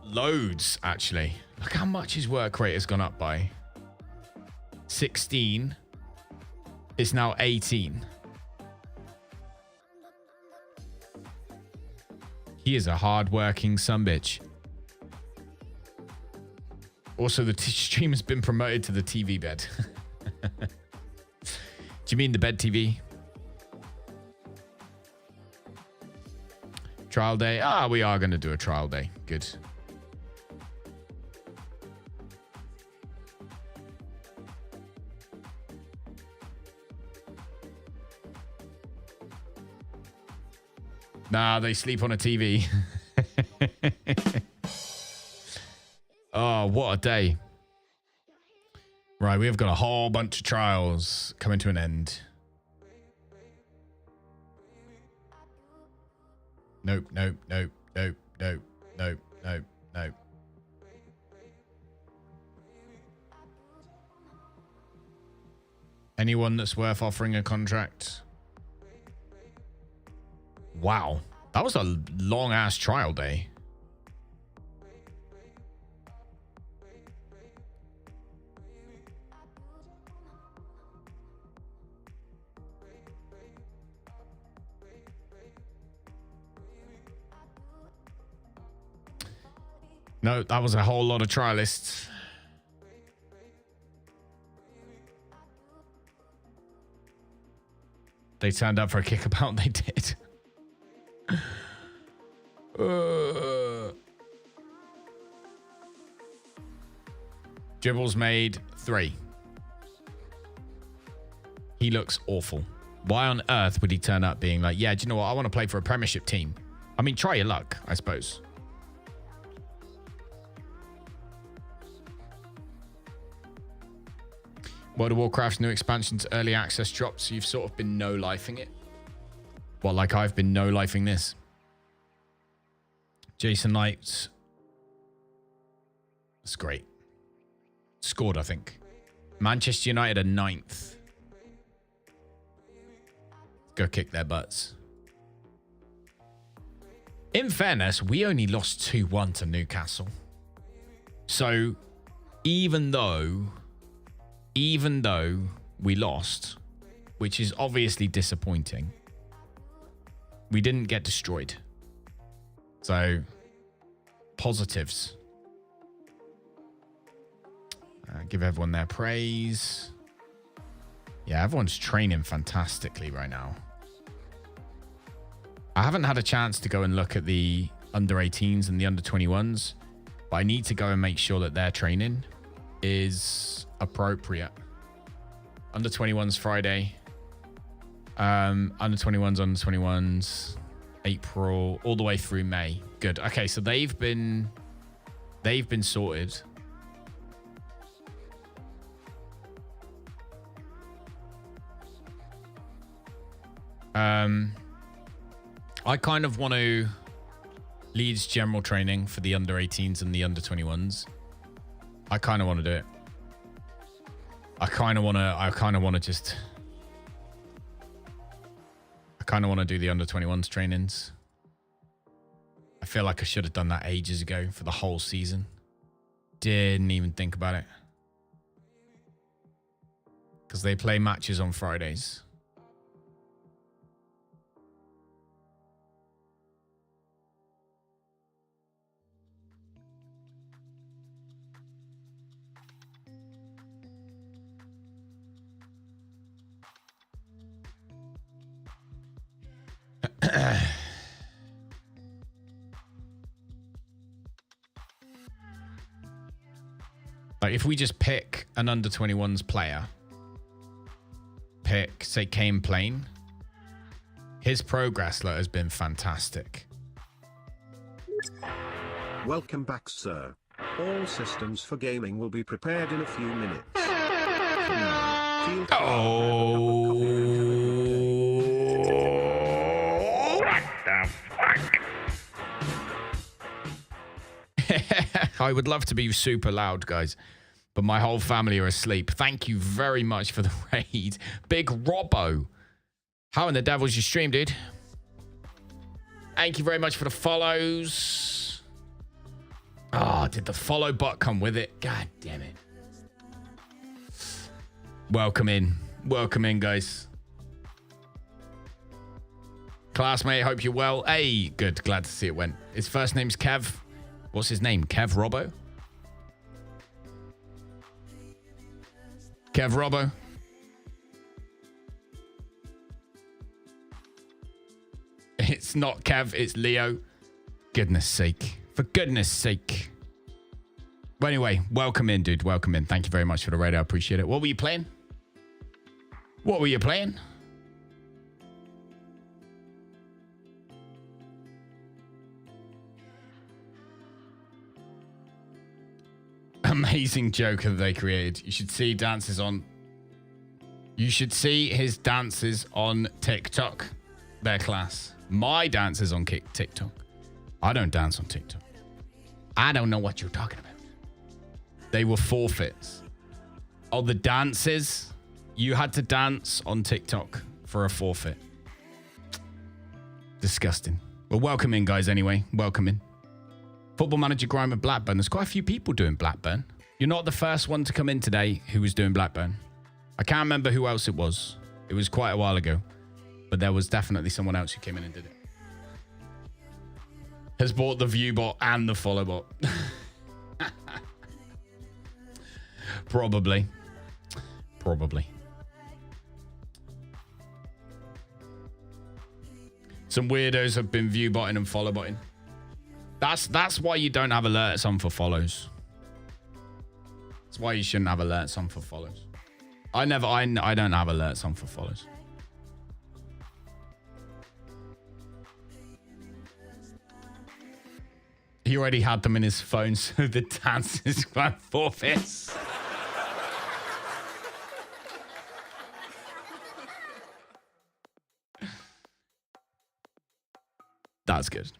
Loads, actually. Look how much his work rate has gone up by. 16. It's now 18. He is a hard-working sumbitch. Also, the stream has been promoted to the TV bed. Do you mean the bed TV? Trial day. Ah, we are going to do a trial day. Good. Nah, they sleep on a TV. Oh, what a day. Right, we have got a whole bunch of trials coming to an end. Nope, nope, nope, nope, nope, nope, nope, nope. Anyone that's worth offering a contract? Wow, that was a long-ass trial day. No, that was a whole lot of trialists. They turned up for a kickabout, they did. Dribbles made 3. He looks awful. Why on earth would he turn up being like, yeah, do you know what? I want to play for a Premiership team. I mean, try your luck, I suppose. World of Warcraft's new expansion's early access dropped, so you've sort of been no-lifing it. Well, like I've been no-lifing this. Jason Knight. That's great. Scored, I think. Manchester United are 9th. Go kick their butts. In fairness, we only lost 2-1 to Newcastle. So, even though we lost, which is obviously disappointing, we didn't get destroyed. So, positives. Give everyone their praise. Yeah, everyone's training fantastically right now. I haven't had a chance to go and look at the under 18s and the under 21s, but I need to go and make sure that their training is appropriate. Under 21s Friday. Under 21s, April, all the way through May. Good. Okay, so they've been sorted. I kind of want to Leeds general training for the under 18s and the under 21s. I kind of want to do it. I kind of want to do the under 21s trainings. I feel like I should have done that ages ago for the whole season. Didn't even think about it. Because they play matches on Fridays. Like if we just pick an under 21s player, pick say Kane Plain, his progress has been fantastic. Welcome back, sir. All systems for gaming will be prepared in a few minutes. For now, feel free to I would love to be super loud, guys, but my whole family are asleep. Thank you very much for the raid. Big Robbo. How in the devil's your stream, dude? Thank you very much for the follows. Oh, did the follow bot come with it? God damn it. Welcome in. Welcome in, guys. Classmate, hope you're well. Hey, good. Glad to see it went. His first name's Kev. What's his name? Kev Robbo? Kev Robbo? It's not Kev, it's Leo. Goodness sake. For goodness sake. But anyway, welcome in, dude. Welcome in. Thank you very much for the raid. I appreciate it. What were you playing? What were you playing? Amazing joke that they created. You should see dances on. You should see his dances on TikTok. Their class. My dances on TikTok. I don't dance on TikTok. I don't know what you're talking about. They were forfeits. Oh, the dances. You had to dance on TikTok for a forfeit. Disgusting. Well, welcome in, guys, anyway. Welcome in. Football Manager grind with Blackburn. There's quite a few people doing Blackburn. You're not the first one to come in today who was doing Blackburn. I can't remember who else it was. It was quite a while ago. But there was definitely someone else who came in and did it. Has bought the view bot and the follow bot. Probably. Probably. Some weirdos have been view botting and follow botting. That's why you don't have alerts on for follows. That's why you shouldn't have alerts on for follows. I don't have alerts on for follows. He already had them in his phone, so the dances were forfeits. That's good.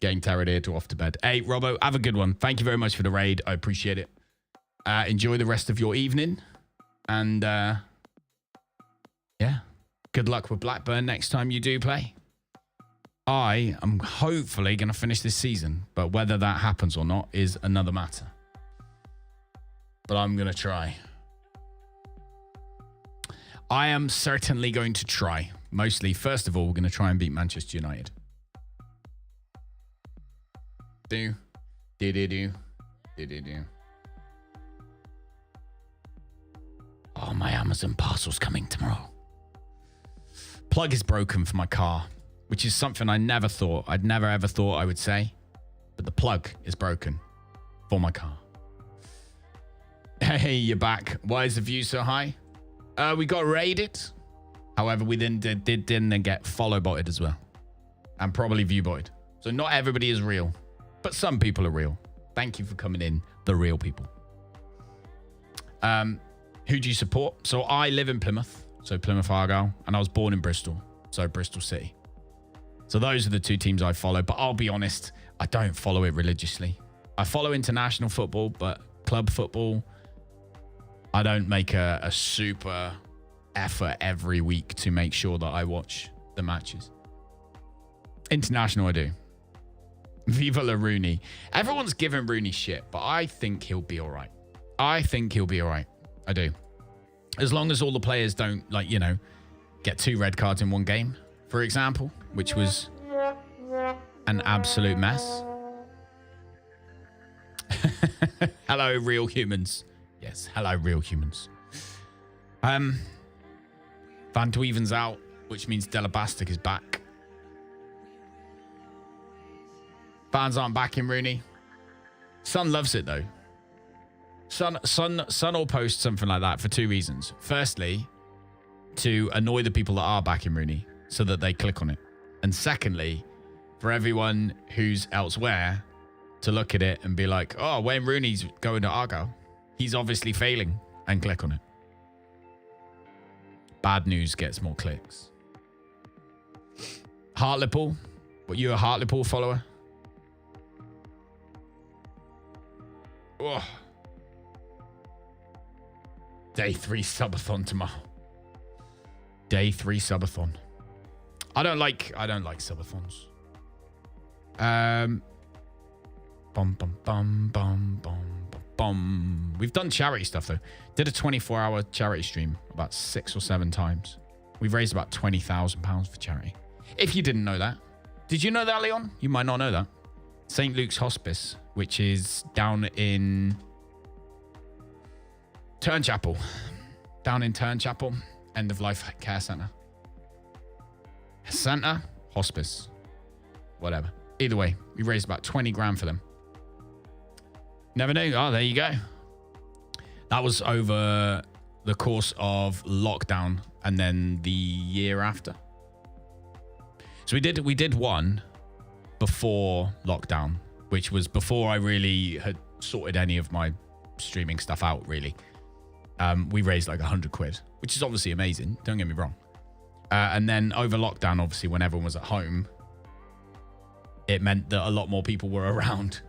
Getting tired here to off to bed. Hey, Robbo, have a good one. Thank you very much for the raid. I appreciate it. Enjoy the rest of your evening. And, yeah. Good luck with Blackburn next time you do play. I am hopefully going to finish this season. But whether that happens or not is another matter. But I'm going to try. I am certainly going to try. Mostly, first of all, we're going to try and beat Manchester United. Do. Oh, my Amazon parcel's coming tomorrow. Plug is broken for my car, which is something I'd never ever thought I would say. But the plug is broken for my car. Hey, you're back. Why is the view so high? We got raided. However, we then didn't get follow botted as well. And probably view botted. So not everybody is real. But some people are real. Thank you for coming in, the real people. Who do you support? So I live in Plymouth. So Plymouth Argyle. And I was born in Bristol. So Bristol Cty. So those are the two teams I follow. But I'll be honest, I don't follow it religiously. I follow international football, but club football, I don't make a super effort every week to make sure that I watch the matches. International, I do. Viva La Rooney. Everyone's giving Rooney shit, but I think he'll be all right. I do. As long as all the players don't, like, you know, get 2 red cards in one game, for example, which was an absolute mess. Hello, real humans. Yes, hello, real humans. Van Dweeven's out, which means Delabastic is back. Fans aren't backing Rooney. Son loves it, though. Son will post something like that for 2 reasons. Firstly, to annoy the people that are backing Rooney so that they click on it. And secondly, for everyone who's elsewhere to look at it and be like, oh, Wayne Rooney's going to Argyle. He's obviously failing, and click on it. Bad news gets more clicks. Hartlepool. What, you a Hartlepool follower? Oh. Day 3 subathon tomorrow. Day 3 subathon. I don't like subathons. Bum bum bum bum bum bum. We've done charity stuff though. Did a 24-hour charity stream about 6 or 7 times. We've raised about £20,000 for charity. If you didn't know that. Did you know that, Leon? You might not know that. St. Luke's Hospice, which is down in Turnchapel. End of life care centre. Hospice. Whatever. Either way, we raised about 20 grand for them. Never knew. Oh, there you go. That was over the course of lockdown and then the year after. So we did one before lockdown, which was before I really had sorted any of my streaming stuff out, really. We raised like 100 quid, which is obviously amazing. Don't get me wrong. And then over lockdown, obviously, when everyone was at home, it meant that a lot more people were around.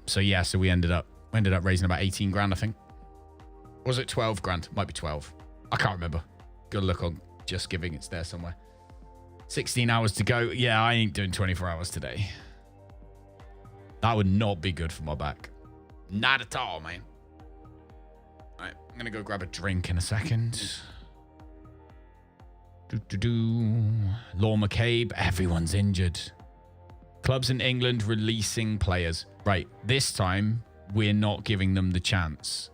So we ended up raising about 18 grand, I think. Or was it 12 grand? Might be 12. I can't remember. Gotta look on Just Giving. It's there somewhere. 16 hours to go. Yeah, I ain't doing 24 hours today. That would not be good for my back. Not at all, man. All right, I'm gonna go grab a drink in a second. Law McCabe. Everyone's injured. Clubs in England releasing players. Right, this time, we're not giving them the chance.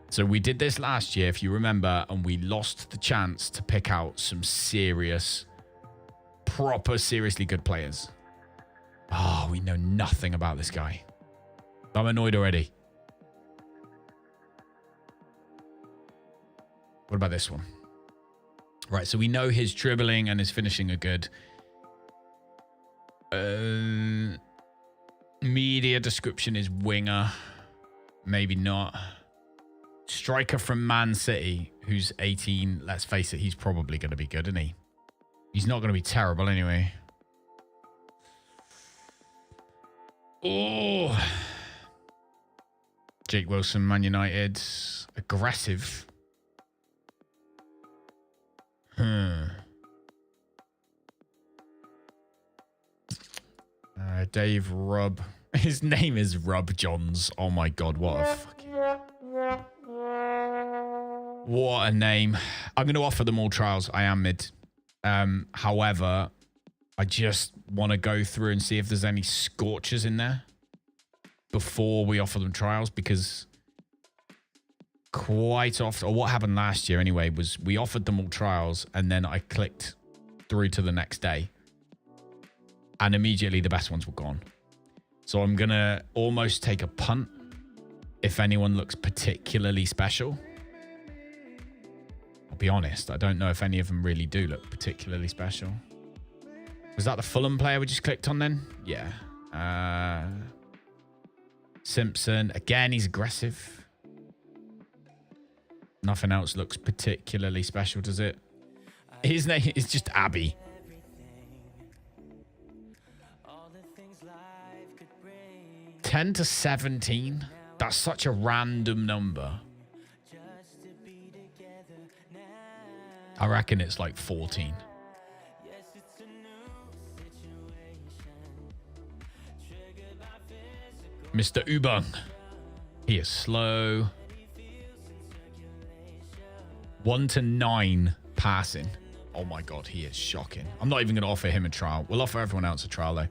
So we did this last year, if you remember, and we lost the chance to pick out some serious, seriously good players. Oh, we know nothing about this guy. I'm annoyed already. What about this one? Right, so we know his dribbling and his finishing are good. Media description is winger. Maybe not. Striker from Man City, who's 18. Let's face it, he's probably going to be good, isn't he? He's not going to be terrible anyway. Oh. Jake Wilson, Man United. Aggressive. Dave Rubb. His name is Rubb Johns. Oh my God, what a name. I'm going to offer them all trials. I am mid. However, I just want to go through and see if there's any scorchers in there before we offer them trials, because quite often, or what happened last year anyway, was we offered them all trials and then I clicked through to the next day and immediately the best ones were gone. So I'm going to almost take a punt if anyone looks particularly special. I'll be honest, I don't know if any of them really do look particularly special. Was that the Fulham player we just clicked on then? Yeah. Simpson. Again, he's aggressive. Nothing else looks particularly special, does it? His name is just Abby. $10 to $17. That's such a random number. I reckon it's like 14. Mr. Ubung. He is slow. 1 to 9 passing. Oh my God, he is shocking. I'm not even going to offer him a trial. We'll offer everyone else a trial though.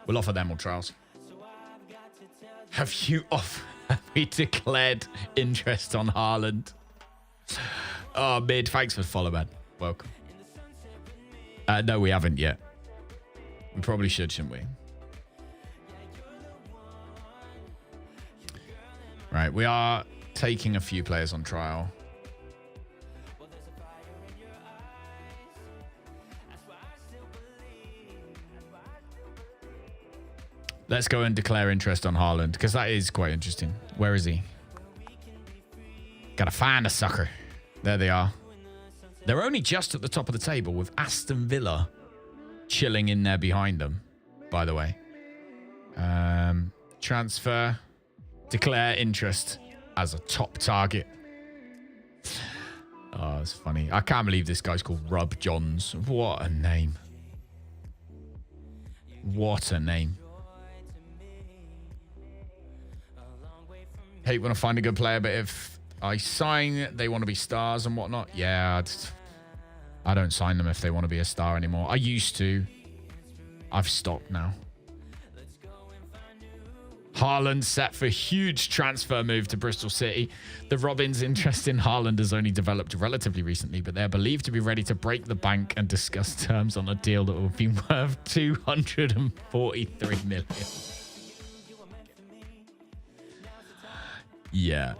We'll offer them all trials. Have we declared interest on Haaland? Oh, Mid, thanks for the follow, man. Welcome. No, we haven't yet. We probably should, shouldn't we? Right, we are taking a few players on trial. Let's go and declare interest on Haaland, because that is quite interesting. Where is he? Gotta find a sucker. There they are. They're only just at the top of the table with Aston Villa chilling in there behind them, by the way. Transfer. Declare interest as a top target. Oh, it's funny. I can't believe this guy's called Rub Johns. What a name. What a name. Hate when I find a good player, but if I sign, they want to be stars and whatnot. Yeah, I don't sign them if they want to be a star anymore. I used to. I've stopped now. Haaland set for huge transfer move to Bristol City. The Robins' interest in Haaland has only developed relatively recently, but they're believed to be ready to break the bank and discuss terms on a deal that will be worth 243 million. Yeah,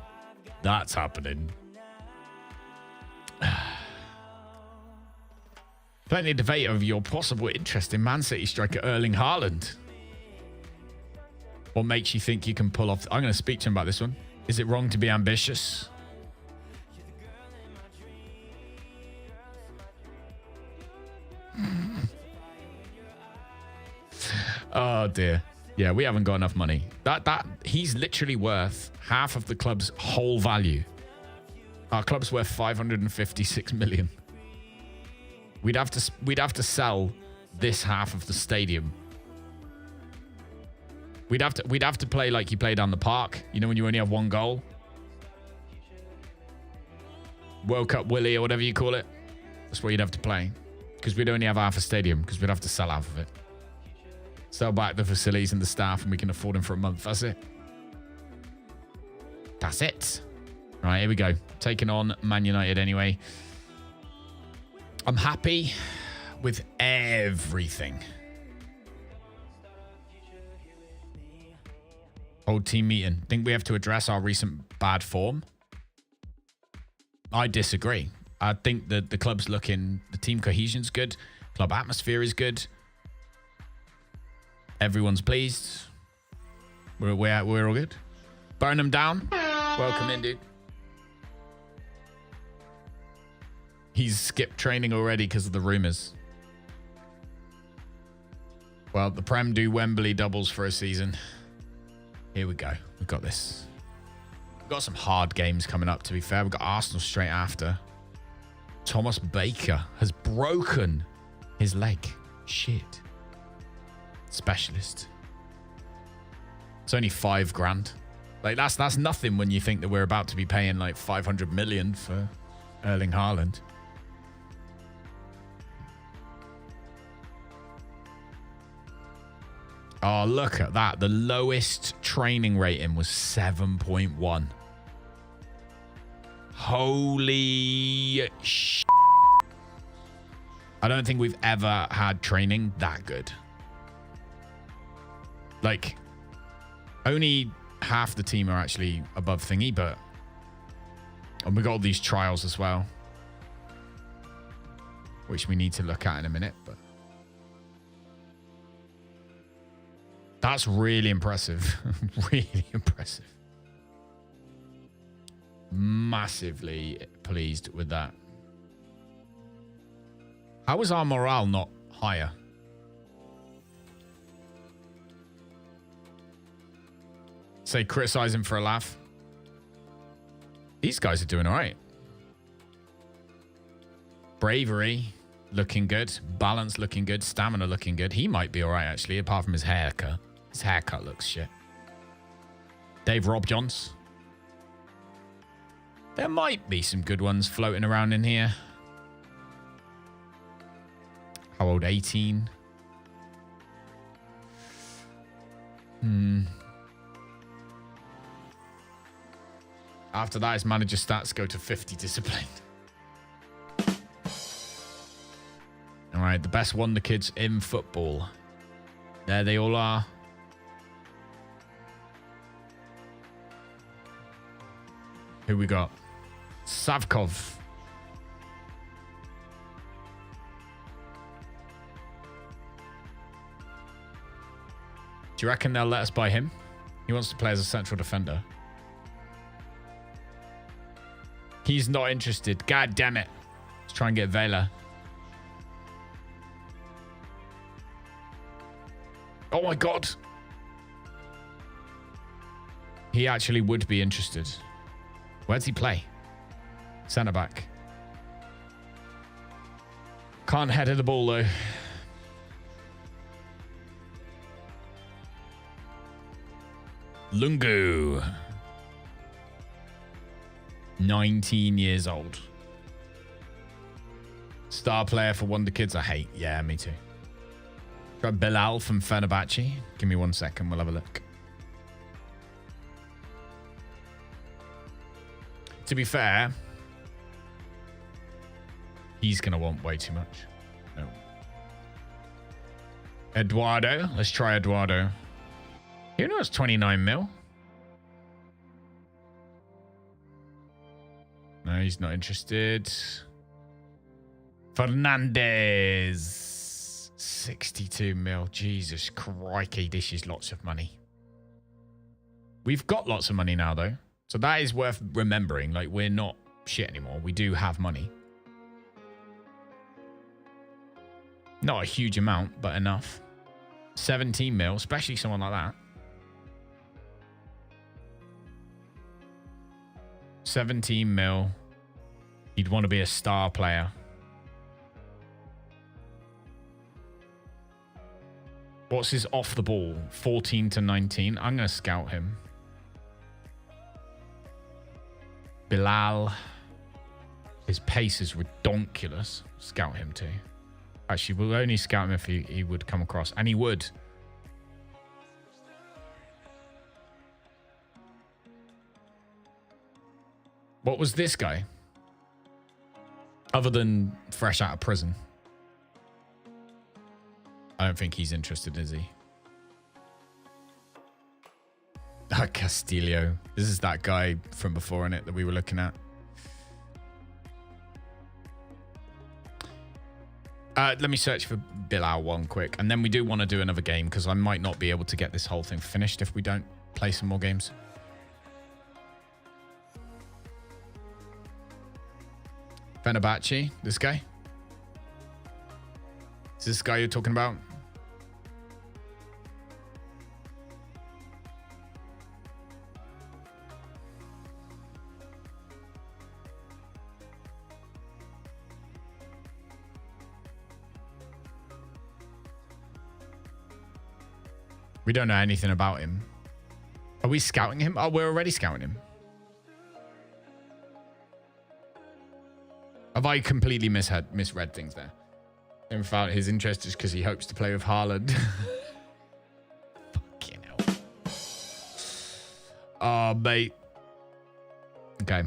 that's happening. Plenty of debate over your possible interest in Man City striker Erling Haaland. What makes you think you can pull off? I'm going to speak to him about this one. Is it wrong to be ambitious? Oh dear. Yeah, we haven't got enough money. That he's literally worth half of the club's whole value. Our club's worth 556 million. We'd have to sell this half of the stadium. We'd have to play like you play down the park. You know, when you only have one goal. World Cup Willie or whatever you call it. That's what you'd have to play. Because we'd only have half a stadium, because we'd have to sell half of it. Sell back the facilities and the staff, and we can afford them for a month. That's it. That's it. All right, here we go. Taking on Man United anyway. I'm happy with everything. Old team meeting. Think we have to address our recent bad form? I disagree. I think that the club's looking... The team cohesion's good. Club atmosphere is good. Everyone's pleased. We're all good. Burn them down. Welcome in, dude. He's skipped training already because of the rumours. Well, the Prem do Wembley doubles for a season. Here we go. We've got this. We've got some hard games coming up, to be fair. We've got Arsenal straight after. Thomas Baker has broken his leg. Shit. Specialist. It's only $5,000. Like, that's nothing when you think that we're about to be paying like 500 million for Erling Haaland. Oh, look at that. The lowest training rating was 7.1. Holy sh**. I don't think we've ever had training that good. Like, only half the team are actually above thingy, but... And we got all these trials as well. Which we need to look at in a minute, but... That's really impressive. Really impressive. Massively pleased with that. How is our morale not higher? Say criticize him for a laugh. These guys are doing all right. Bravery. looking good. Balance looking good. Stamina looking good. He might be all right, actually, apart from his haircut. His haircut looks shit. Dave Rob Johns. There might be some good ones floating around in here. How old? 18? After that, his manager stats go to 50 disciplined. All right, the best wonder kids in football. There they all are. Who we got? Savkov. Do you reckon they'll let us buy him? He wants to play as a central defender. He's not interested. God damn it. Let's try and get Vela. Oh my God. He actually would be interested. Where does he play? Centre back. Can't header the ball though. Lungu. 19 years old. Star player for Wonder Kids. I hate. Yeah, me too. Got Bilal from Fenerbahce. Give me 1 second. We'll have a look. To be fair, he's going to want way too much. No. Eduardo. Let's try Eduardo. Who knows? 29 mil. No, he's not interested. Fernandez. 62 mil. Jesus crikey, this is lots of money. We've got lots of money now, though. So that is worth remembering. Like, we're not shit anymore. We do have money. Not a huge amount, but enough. 17 mil, especially someone like that. 17 mil. He'd want to be a star player. What's his off the ball? 14 to 19. I'm going to scout him. Bilal. His pace is redonkulous. Scout him too. Actually, we'll only scout him if he would come across. And he would. What was this guy? Other than fresh out of prison. I don't think he's interested, is he? Castillo. This is that guy from before, innit, that we were looking at. Let me search for Bilal one quick. And then we do want to do another game because I might not be able to get this whole thing finished if we don't play some more games. Fenerbahce, this guy. Is this guy you're talking about? We don't know anything about him. Are we scouting him? Oh, we're already scouting him. Have I completely misread things there? In fact, his interest is because he hopes to play with Haaland. Fucking hell. Oh, mate. Okay.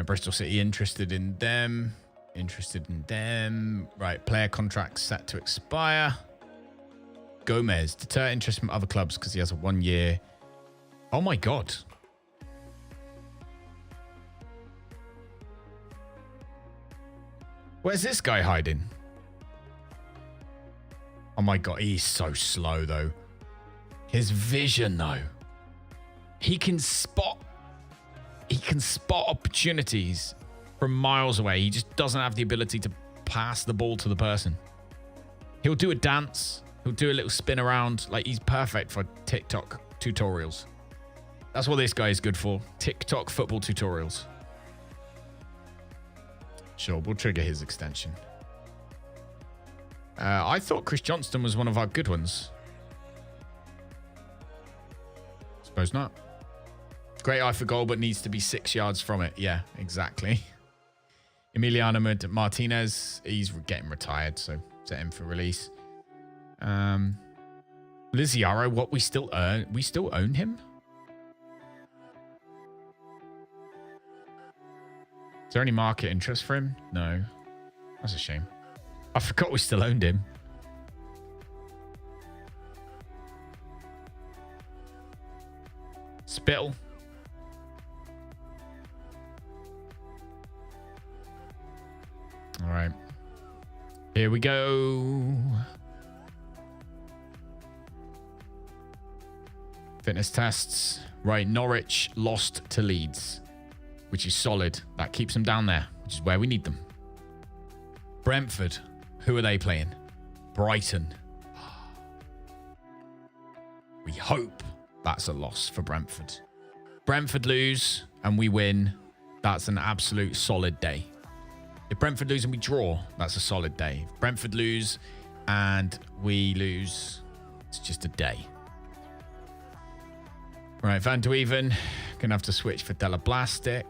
Bristol City interested in them. Right, player contract set to expire. Gomez. Deter interest from other clubs because he has a 1 year. Oh, my God. Where's this guy hiding? Oh my God, he's so slow though. His vision though. He can spot opportunities from miles away. He just doesn't have the ability to pass the ball to the person. He'll do a dance. He'll do a little spin around. Like, he's perfect for TikTok tutorials. That's what this guy is good for. TikTok football tutorials. Sure, we'll trigger his extension. I thought Chris Johnston was one of our good ones. Suppose not. Great eye for goal, but needs to be 6 yards from it. Yeah, exactly. Emiliano Martinez, he's getting retired, so set him for release. Liziaro, what we still own him? Is there any market interest for him? No. That's a shame. I forgot we still owned him. Spittle. All right. Here we go. Fitness tests. Right, Norwich lost to Leeds, which is solid. That keeps them down there, which is where we need them. Brentford. Who are they playing? Brighton. We hope that's a loss for Brentford. Brentford lose and we win. That's an absolute solid day. If Brentford lose and we draw, that's a solid day. If Brentford lose and we lose, it's just a day. Right, Van de Even. Gonna have to switch for Della Blastic.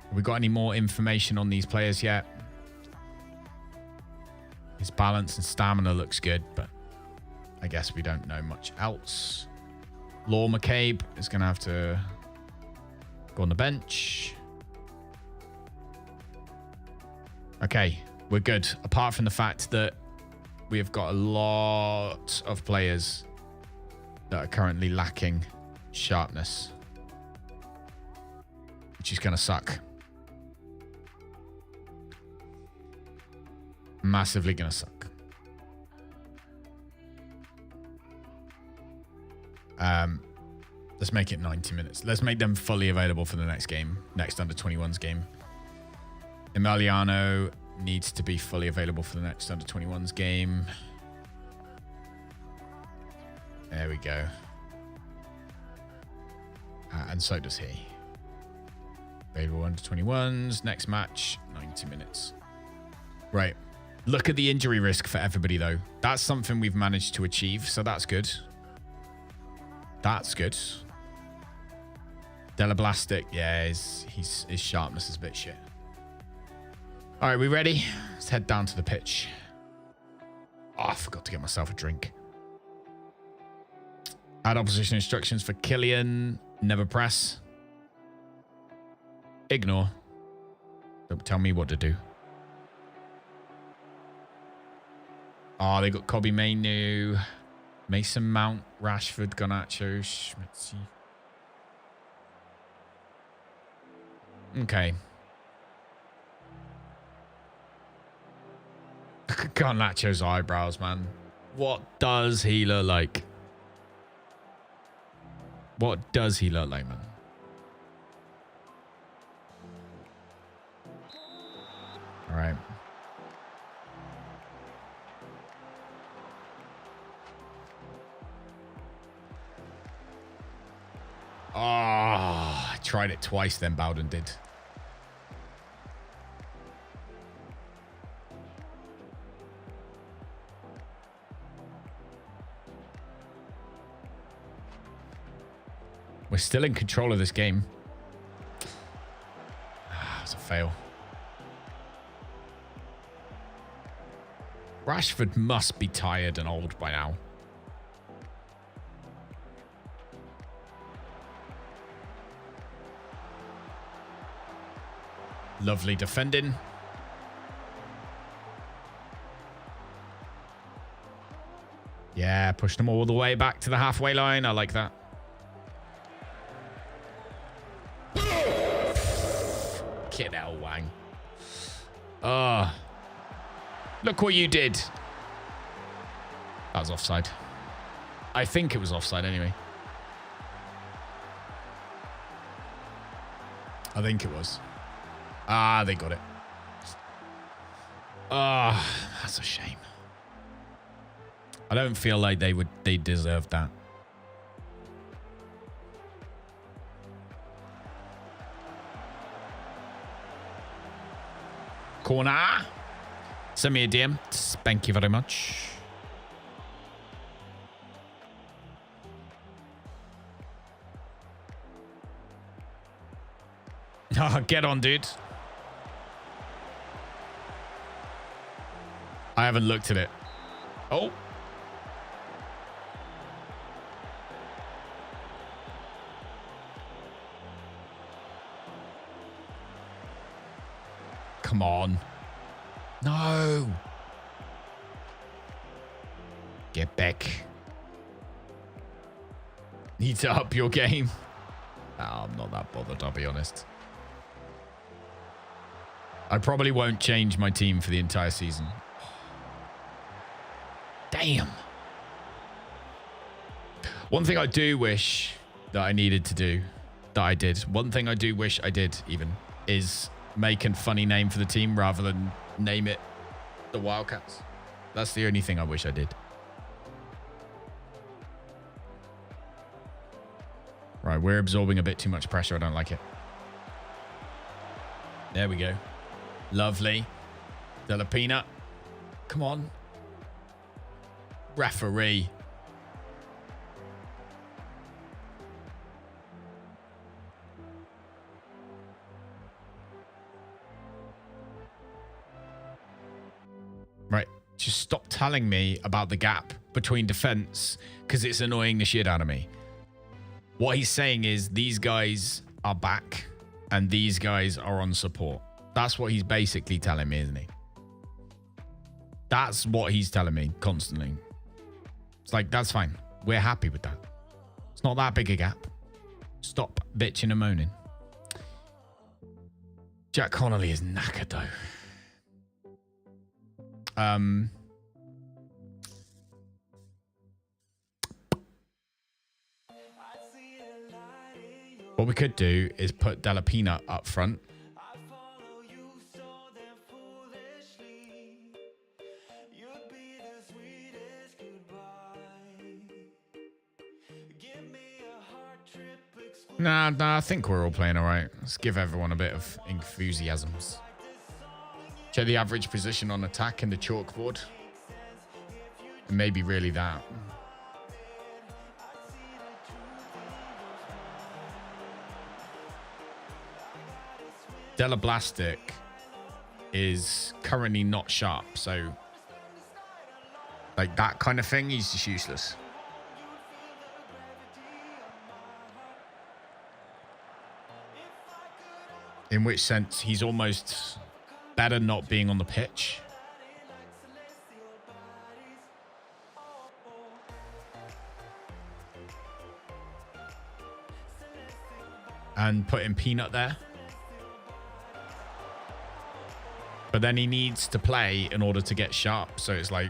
Have we got any more information on these players yet? His balance and stamina looks good, but I guess we don't know much else. Law McCabe is going to have to go on the bench. Okay, we're good. Apart from the fact that we have got a lot of players that are currently lacking sharpness, which is going to suck. Massively going to suck. Let's make it 90 minutes. Let's make them fully available for the next game. Next under 21s game. Emiliano needs to be fully available for the next under 21s game. There we go. And so does he. Available under 21s. Next match, 90 minutes. Right. Look at the injury risk for everybody, though. That's something we've managed to achieve, so that's good. That's good. Della Blastic, yeah, his sharpness is a bit shit. All right, we ready? Let's head down to the pitch. Oh, I forgot to get myself a drink. Add opposition instructions for Killian. Never press. Ignore. Don't tell me what to do. Oh, they got Kobe Mainu, Mason Mount, Rashford, Garnacho, Schmitzy. Okay. Garnacho's eyebrows, man. What does he look like? What does he look like, man? All right. Oh, I tried it twice then Bowden did. We're still in control of this game. It's a fail. Rashford must be tired and old by now. Lovely defending. Yeah, pushed them all the way back to the halfway line. I like that. Kid L Wang. Look what you did. That was offside. I think it was offside anyway. I think it was. Ah, they got it. Ah, that's a shame. I don't feel like they deserved that. corner. Send me a DM. Thank you very much. Oh, get on, dude. I haven't looked at it. Oh. Come on. No. Get back. Need to up your game. Oh, I'm not that bothered, I'll be honest. I probably won't change my team for the entire season. Damn. One thing I do wish that I needed to do, that I did. One thing I do wish I did even, is make a funny name for the team rather than name it the Wildcats. That's the only thing I wish I did. Right, we're absorbing a bit too much pressure. I don't like it. There we go. Lovely. Delapina. Come on. Referee. Right. Just stop telling me about the gap between defense because it's annoying the shit out of me. What he's saying is these guys are back and these guys are on support. That's what he's basically telling me, isn't he? That's what he's telling me constantly. It's like, that's fine. We're happy with that. It's not that big a gap. Stop bitching and moaning. Jack Connolly is knackered, though. What we could do is put Delapina up front. Nah, I think we're all playing all right. Let's give everyone a bit of enthusiasms. Check the average position on attack in the chalkboard. Maybe really that. Delablastic is currently not sharp, so like that kind of thing, he's just useless. In which sense, he's almost better not being on the pitch. And putting Peanut there. But then he needs to play in order to get sharp. So it's like...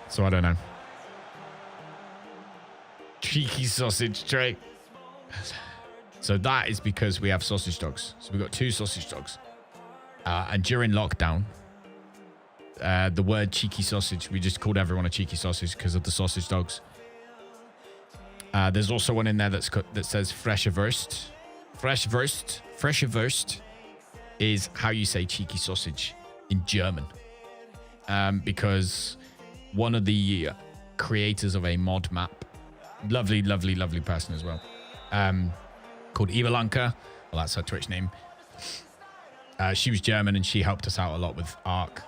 So I don't know. Cheeky sausage tray. So that is because we have sausage dogs. So we've got 2 sausage dogs. And during lockdown, the word cheeky sausage, we just called everyone a cheeky sausage because of the sausage dogs. There's also one in there that says fresche Wurst. Fresche Wurst is how you say cheeky sausage in German. Because one of the creators of a mod map, lovely person as well, called Evalanka, well, that's her Twitch name. She was German and she helped us out a lot with Ark.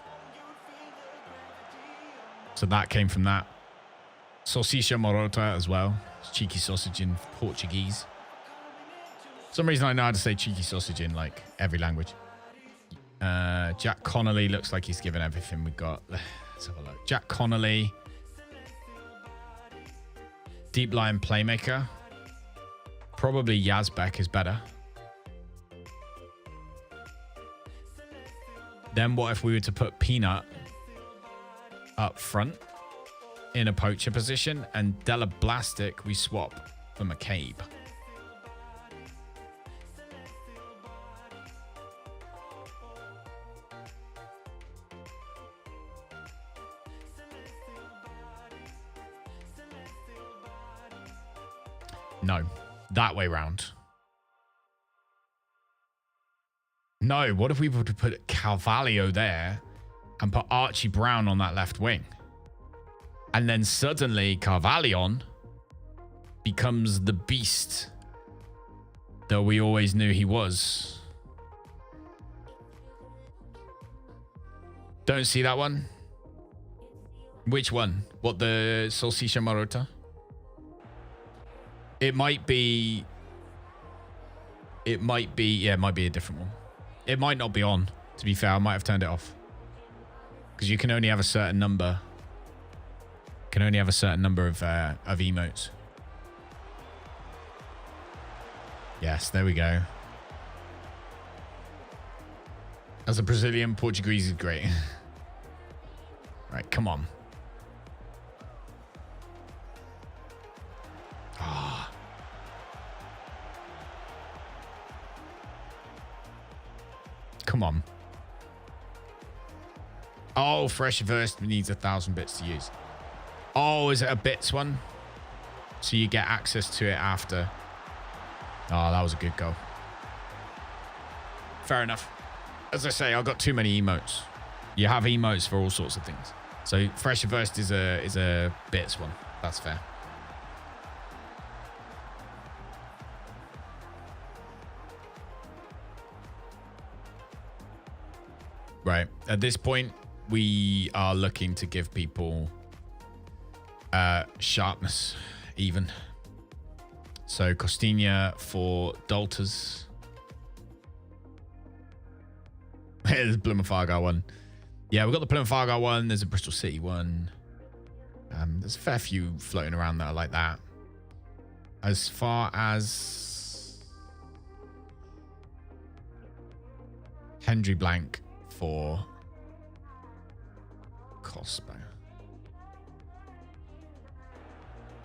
So that came from that. Salsicha Marota as well. It's cheeky sausage in Portuguese. For some reason I know how to say cheeky sausage in like every language. Jack Connolly looks like he's given everything we got. Let's have a look. Jack Connolly. Deep line playmaker. Probably Yazbek is better. Then what if we were to put Peanut up front in a poacher position and Delablastic we swap for McCabe? No. That way round. No, what if we were to put Carvalho there and put Archie Brown on that left wing? And then suddenly Carvalho becomes the beast that we always knew he was. Don't see that one. Which one? What, the Salsicha Marota? It might be... yeah, it might be a different one. It might not be on, to be fair. I might have turned it off. Because you can only have a certain number. Can only have a certain number of emotes. Yes, there we go. As a Brazilian, Portuguese is great. Right, come on. Ah. Come on. Oh, Fresh Verse needs 1,000 bits to use. Oh, is it a bits one? So you get access to it after. Oh, that was a good goal. Fair enough. As I say, I've got too many emotes. You have emotes for all sorts of things. So Fresh Versed is a bits one. That's fair. Right. At this point, we are looking to give people sharpness even. So Costinha for Daltas. There's a Plymouth Argyle one. Yeah, we've got the Plymouth Argyle one. There's a Bristol City one. There's a fair few floating around that are like that. As far as Hendry Blank for Cospo.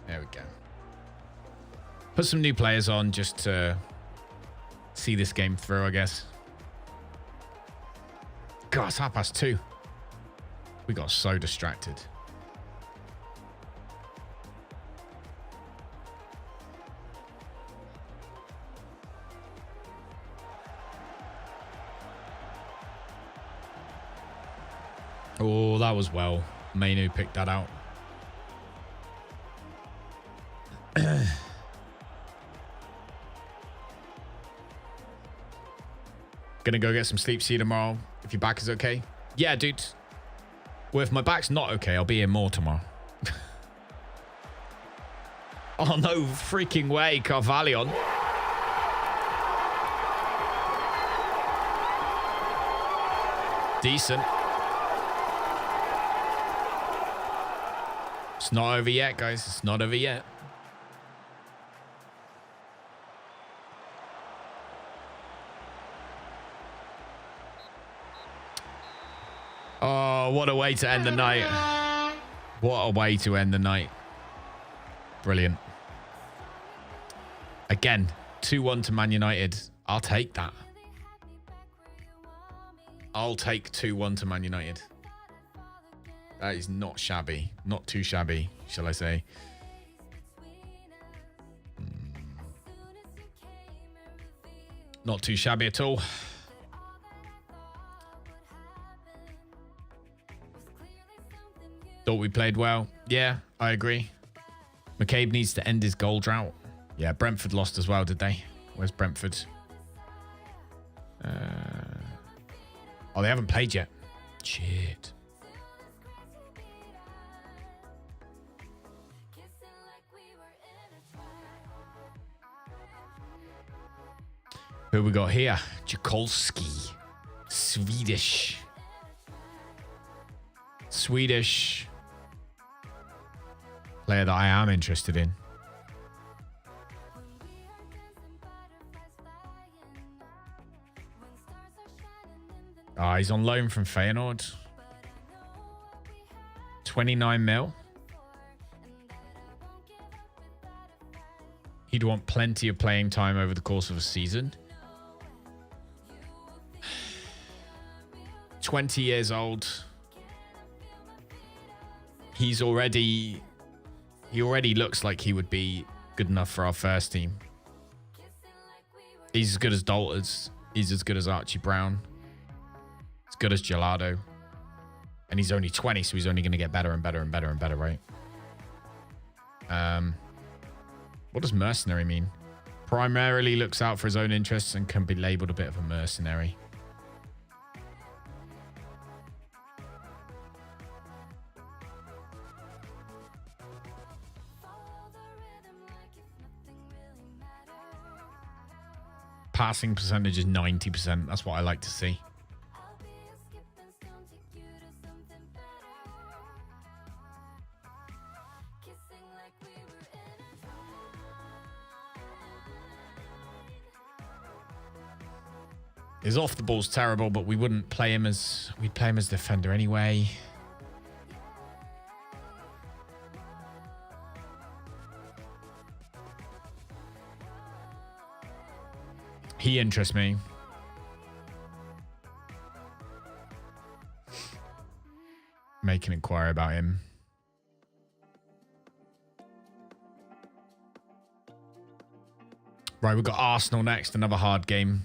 There we go. Put some new players on just to see this game through, I guess. God, it's 2:30. We got so distracted. Oh, that was well. Mainu picked that out. Gonna go get some sleep. See you tomorrow. If your back is okay. Yeah, dude. Well, if my back's not okay, I'll be here more tomorrow. Oh, no freaking way, Carvalho. Decent. It's not over yet, guys. It's not over yet. Oh, what a way to end the night. What a way to end the night. Brilliant. Again, 2-1 to Man United. I'll take that. I'll take 2-1 to Man United. That is not shabby. Not too shabby, shall I say. Not too shabby at all. Thought we played well. Yeah, I agree. McCabe needs to end his goal drought. Yeah, Brentford lost as well, did they? Where's Brentford? Oh, they haven't played yet. Shit. Who we got here? Jakolski. Swedish. Player that I am interested in. Oh, he's on loan from Feyenoord. 29 mil. He'd want plenty of playing time over the course of a season. 20 years old. He already looks like he would be good enough for our first team. He's as good as Dalters. He's as good as Archie Brown. As good as Gelado. And he's only 20, so he's only going to get better and better and better and better, right? What does mercenary mean? Primarily looks out for his own interests and can be labeled a bit of a mercenary. Passing percentage is 90%. That's what I like to see. His off the ball's terrible, but we wouldn't play him as... We'd play him as defender anyway. He interests me. Make an inquiry about him. Right, we've got Arsenal next, another hard game,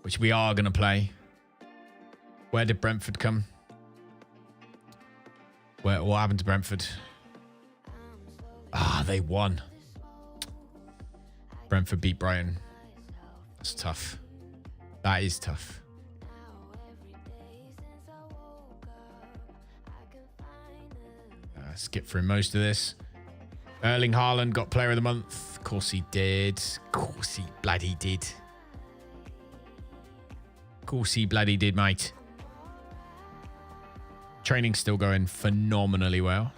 which we are going to play. Where did Brentford come? What happened to Brentford? Ah, they won. Brentford beat Brighton. That's tough. That is tough. Skip through most of this. Erling Haaland got player of the month. Of course he did. Of course he bloody did. Of course he bloody did, mate. Training's still going phenomenally well.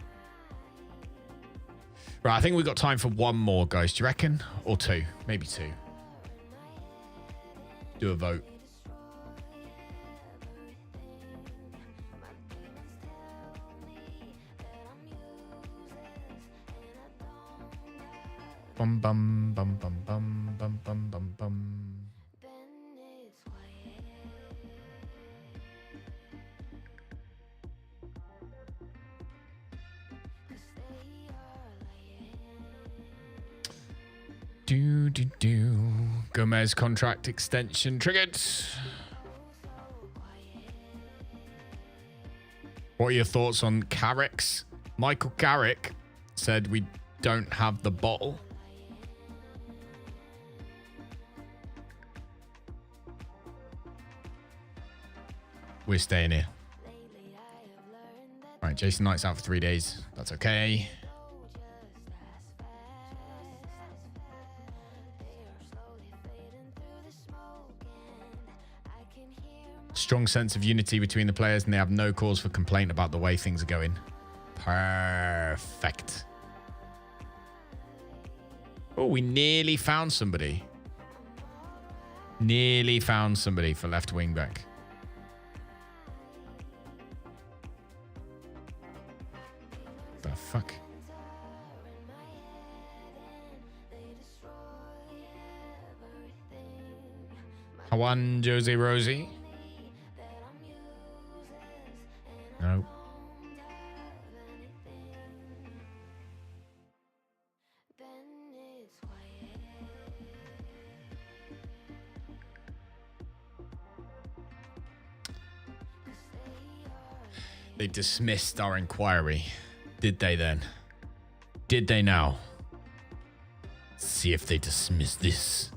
Right, I think we've got time for one more, guys. Do you reckon? Or two? Maybe two. Do a vote. Bum bum bum bum bum bum bum bum bum. Do. Gomez contract extension triggered. What are your thoughts on Carrick's? Michael Carrick said we don't have the bottle. We're staying here. Right, Jason Knight's out for 3 days. That's okay. Strong sense of unity between the players, and they have no cause for complaint about the way things are going. Perfect. Oh, we nearly found somebody. Nearly found somebody for left wing back. The fuck? Juan Jose Rosie. No. They dismissed our inquiry. Did they then? Did they now? Let's see if they dismiss this.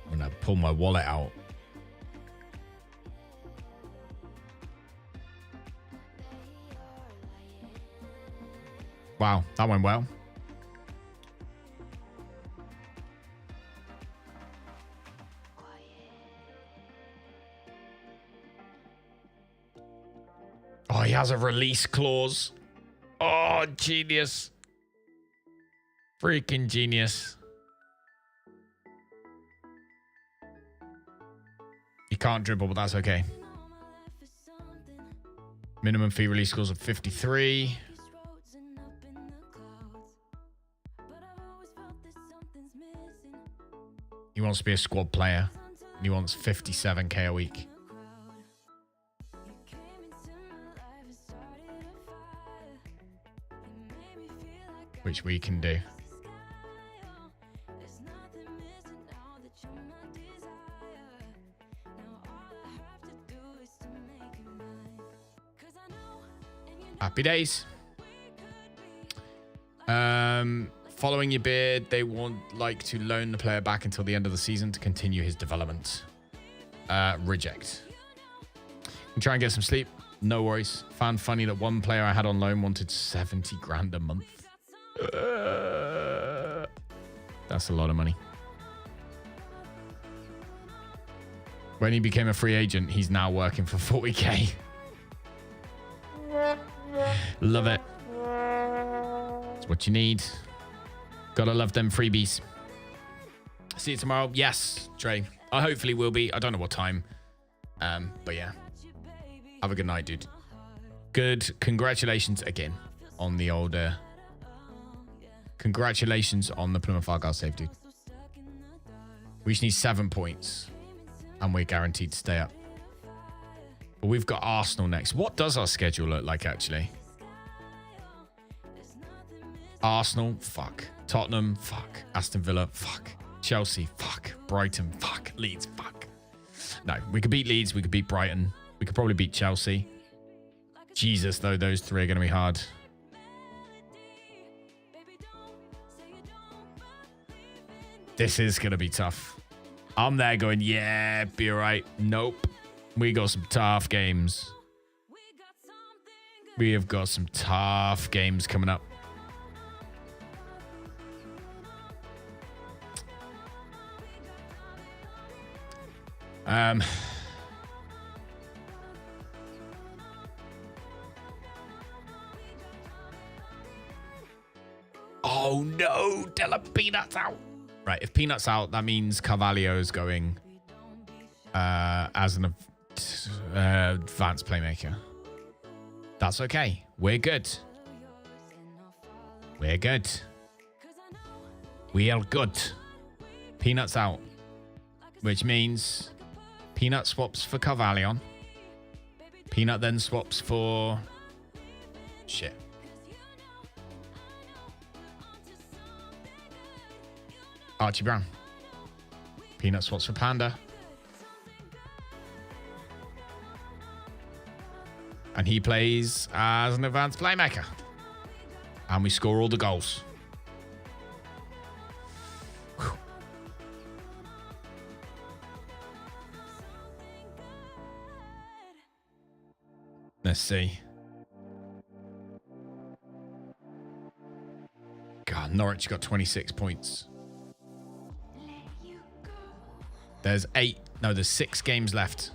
When I pull my wallet out. Wow, that went well. Oh, he has a release clause. Oh, genius. Freaking genius. He can't dribble, but that's okay. Minimum fee release clause of 53. He wants to be a squad player. And he wants 57k a week. Which we can do. Happy days. Following your bid, they would like to loan the player back until the end of the season to continue his development. Reject. And try and get some sleep. No worries. Found funny that one player I had on loan wanted 70 grand a month. That's a lot of money. When he became a free agent, he's now working for 40k. Love it. It's what you need. Gotta love them freebies. See you tomorrow. Yes, Trey. I hopefully will be. I don't know what time. But yeah. Have a good night, dude. Good. Congratulations again on the older. Congratulations on the Plymouth Argyle save, dude. We just need 7 points. And we're guaranteed to stay up. But we've got Arsenal next. What does our schedule look like, actually? Arsenal, fuck. Tottenham, fuck. Aston Villa, fuck. Chelsea, fuck. Brighton, fuck. Leeds, fuck. No, we could beat Leeds. We could beat Brighton. We could probably beat Chelsea. Jesus, though, those three are going to be hard. This is going to be tough. I'm there going, yeah, be all right. Nope. We got some tough games. We have got some tough games coming up. Oh no, Della Peanut's out. Right, if Peanut's out, that means Carvalho's going as an advanced playmaker. That's okay. We're good. We're good. We are good. Peanut's out, which means Peanut swaps for Carvalho. Peanut then swaps for shit. Archie Brown. Peanut swaps for Panda. And he plays as an advanced playmaker. And we score all the goals. Whew. Let's see. God, Norwich got 26 points. There's 6 games left.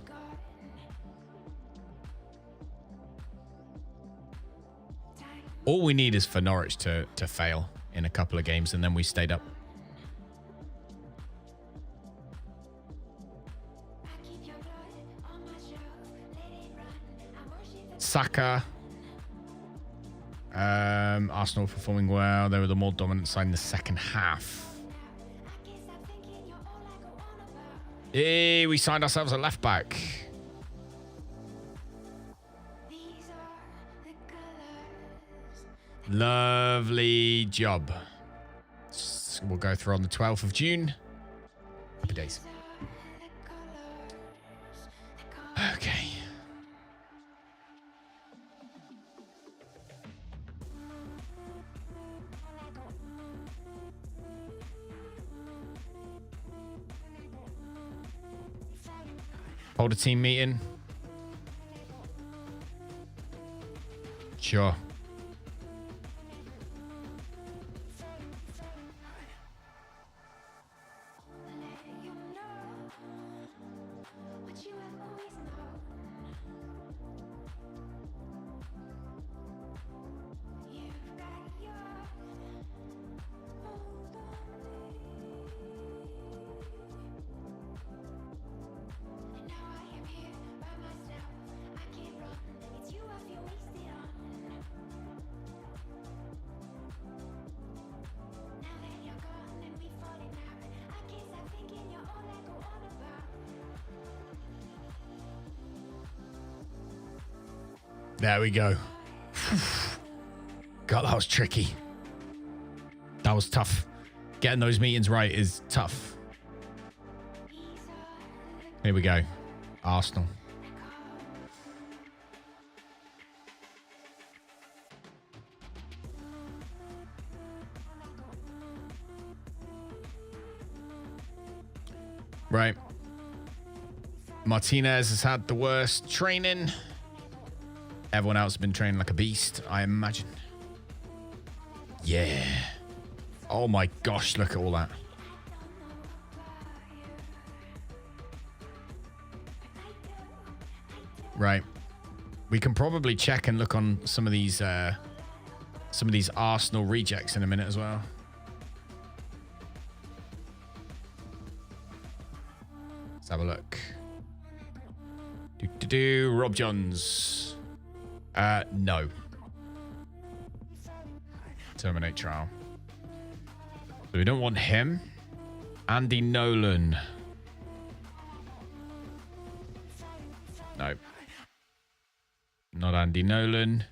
All we need is for Norwich to fail in a couple of games, and then we stayed up. Saka. Arsenal performing well. They were the more dominant side in the second half. Hey, we signed ourselves a left back. Lovely job. We'll go through on the 12th of June. Happy days. Okay. Hold a team meeting. Sure. There we go. God, that was tricky. That was tough. Getting those meetings right is tough. Here we go. Arsenal. Right. Martinez has had the worst training. Everyone else has been training like a beast, I imagine. Yeah. Oh my gosh, look at all that. Right. We can probably check and look on some of these Arsenal rejects in a minute as well. Let's have a look. Rob Johns. No. Terminate trial. So we don't want him. Andy Nolan. No. Not Andy Nolan.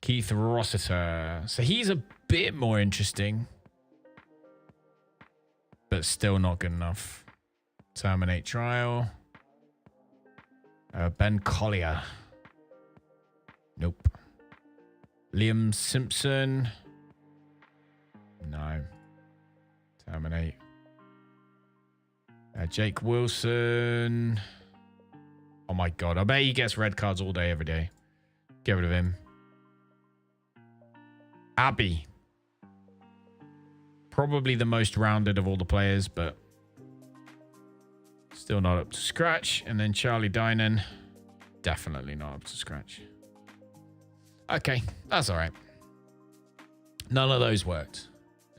Keith Rossiter. So he's a bit more interesting. But still not good enough. Terminate trial. Ben Collier. Nope. Liam Simpson. No. Terminate. Jake Wilson. Oh my god. I bet he gets red cards all day, every day. Get rid of him. Abby. Probably the most rounded of all the players, but still not up to scratch. And then Charlie Dynan. Definitely not up to scratch. Okay, that's all right. None of those worked.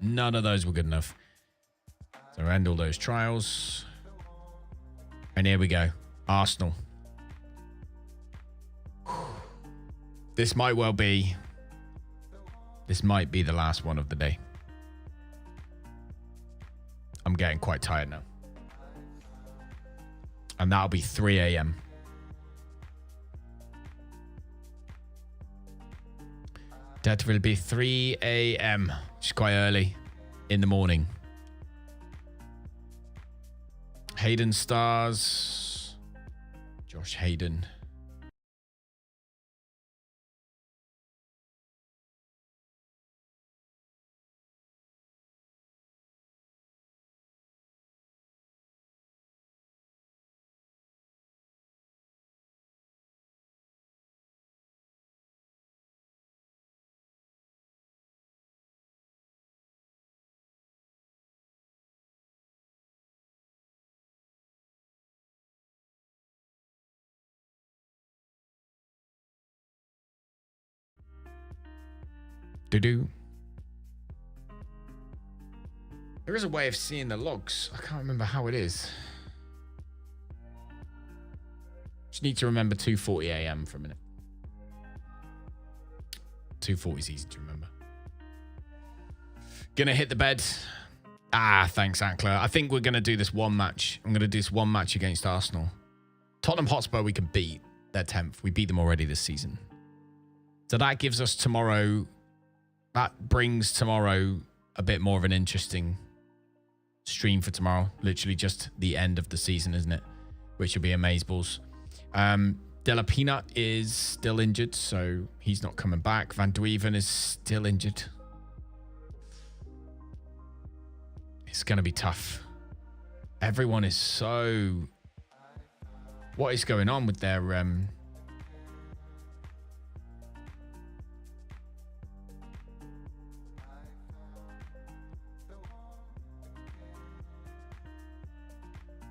None of those were good enough. So end all those trials. And here we go. Arsenal. This might well be... This might be the last one of the day. I'm getting quite tired now. And that'll be 3 a.m. That will be 3 a.m. Which is quite early in the morning. Hayden Stars. Josh Hayden. Do-do. There is a way of seeing the logs. I can't remember how it is. Just need to remember 2:40 a.m. for a minute. 2:40 is easy to remember. Gonna hit the bed. Ah, thanks, Ankler. I think we're gonna do this one match. I'm gonna do this one match against Arsenal. Tottenham Hotspur we can beat. They're 10th. We beat them already this season. So that gives us tomorrow... That brings tomorrow a bit more of an interesting stream for tomorrow. Literally just the end of the season, isn't it? Which will be amazeballs. Della Peanut is still injured, so he's not coming back. Van Duiven is still injured. It's going to be tough. Everyone is so... What is going on with their...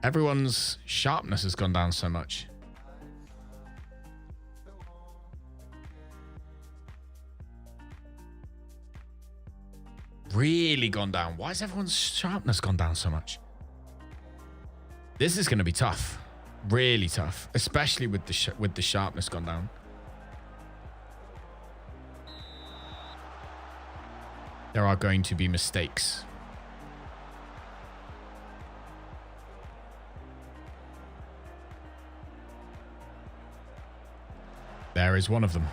Everyone's sharpness has gone down so much. Really gone down. Why has everyone's sharpness gone down so much? This is going to be tough. Really tough. Especially with the sharpness gone down. There are going to be mistakes. There is one of them.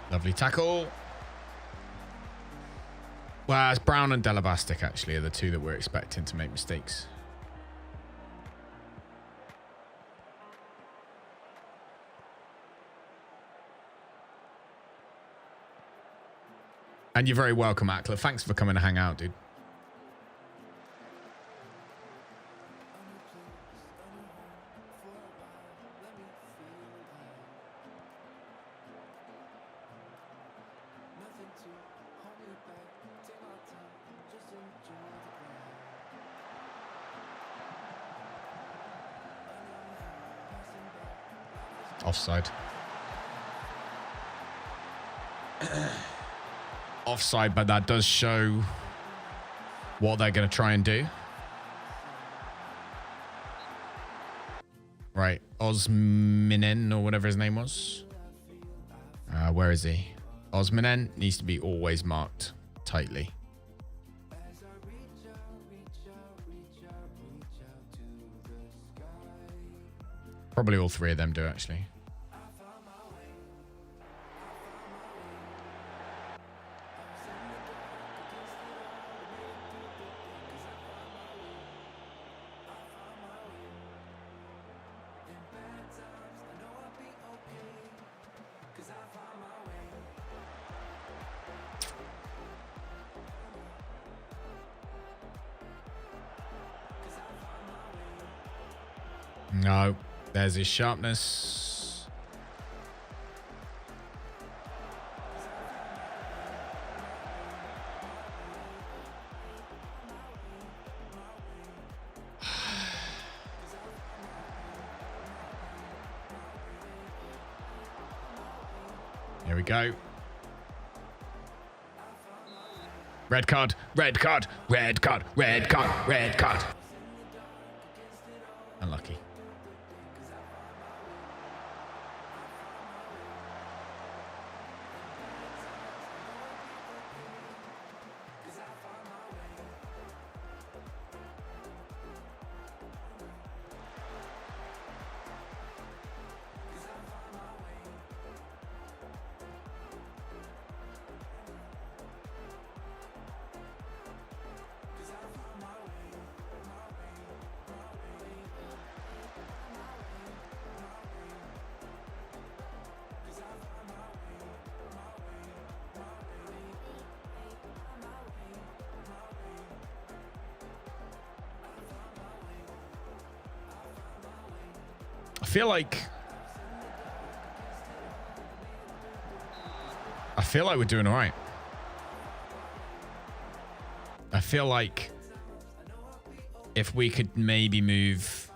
Lovely tackle. Well, it's Brown and Delabastic, actually, are the two that we're expecting to make mistakes. And you're very welcome, Ackler. Thanks for coming to hang out, dude. Offside. Offside, but that does show what they're going to try and do. Right. Osminen, or whatever his name was. Where is he? Osminen needs to be always marked tightly. Probably all three of them do, actually. No, there's his sharpness. Here we go. Red card, red card, red card, red card, red card. Unlucky. I feel like we're doing all right. I feel like if we could maybe move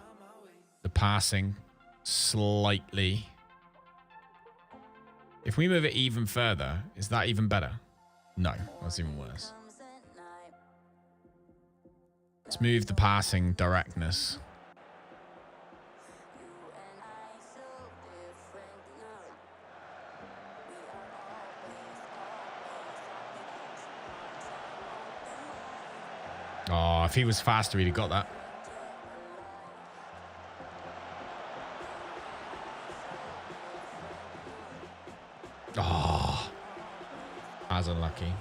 the passing slightly. If we move it even further, is that even better? No, that's even worse. Let's move the passing directness. Oh, if he was faster, he'd have got that. Oh, that was unlucky.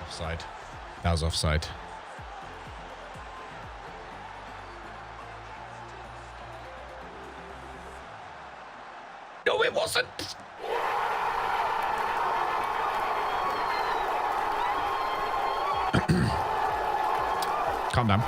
Offside. That was offside. No, it wasn't. Calm down.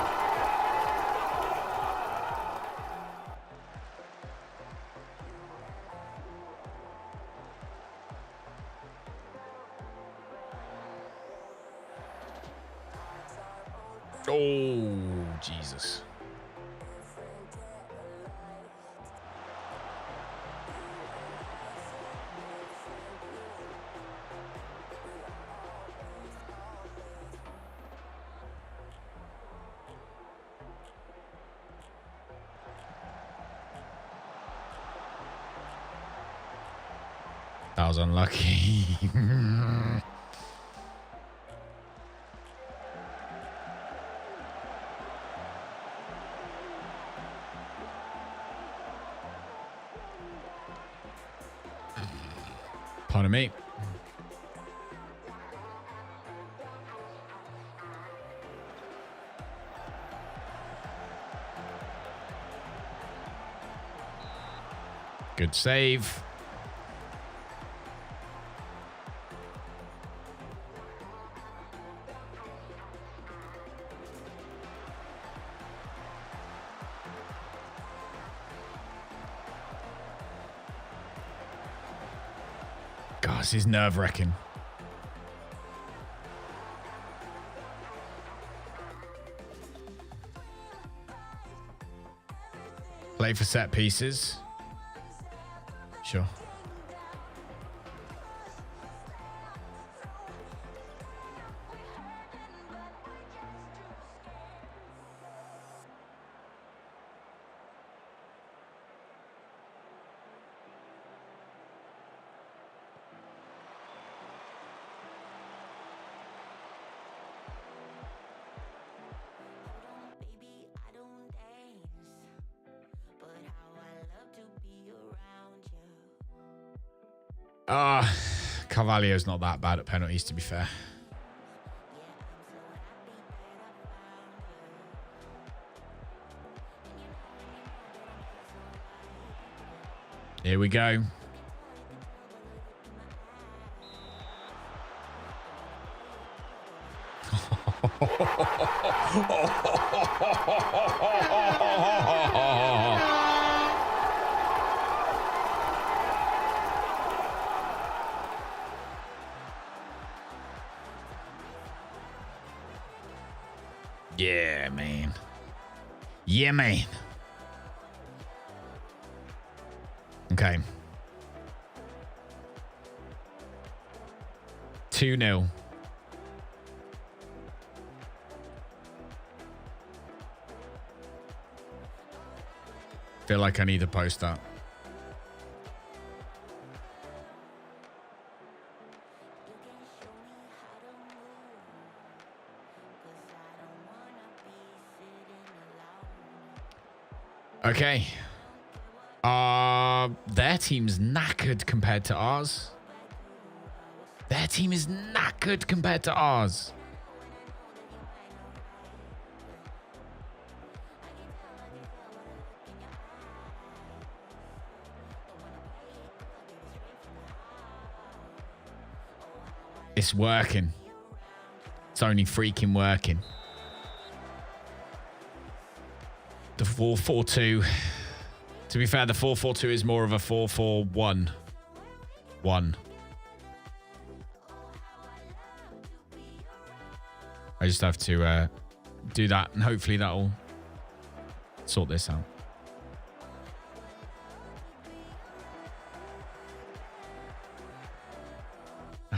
Oh, Jesus. That was unlucky. Pardon me. Good save. God, this is nerve-wracking. Play for set pieces. Sure. Baby, I don't dance, but how I love to be around you. Carvalho's not that bad at penalties, to be fair. Here we go. Yeah, man. Yeah, man. Okay. 2-0. Feel like I need to post that. Okay. Their team's knackered compared to ours. Their team is knackered compared to ours. It's working. It's only freaking working. The 4-4-2. To be fair, the 4-4-2 is more of a 4-4-1. 1. I just have to do that, and hopefully that'll sort this out.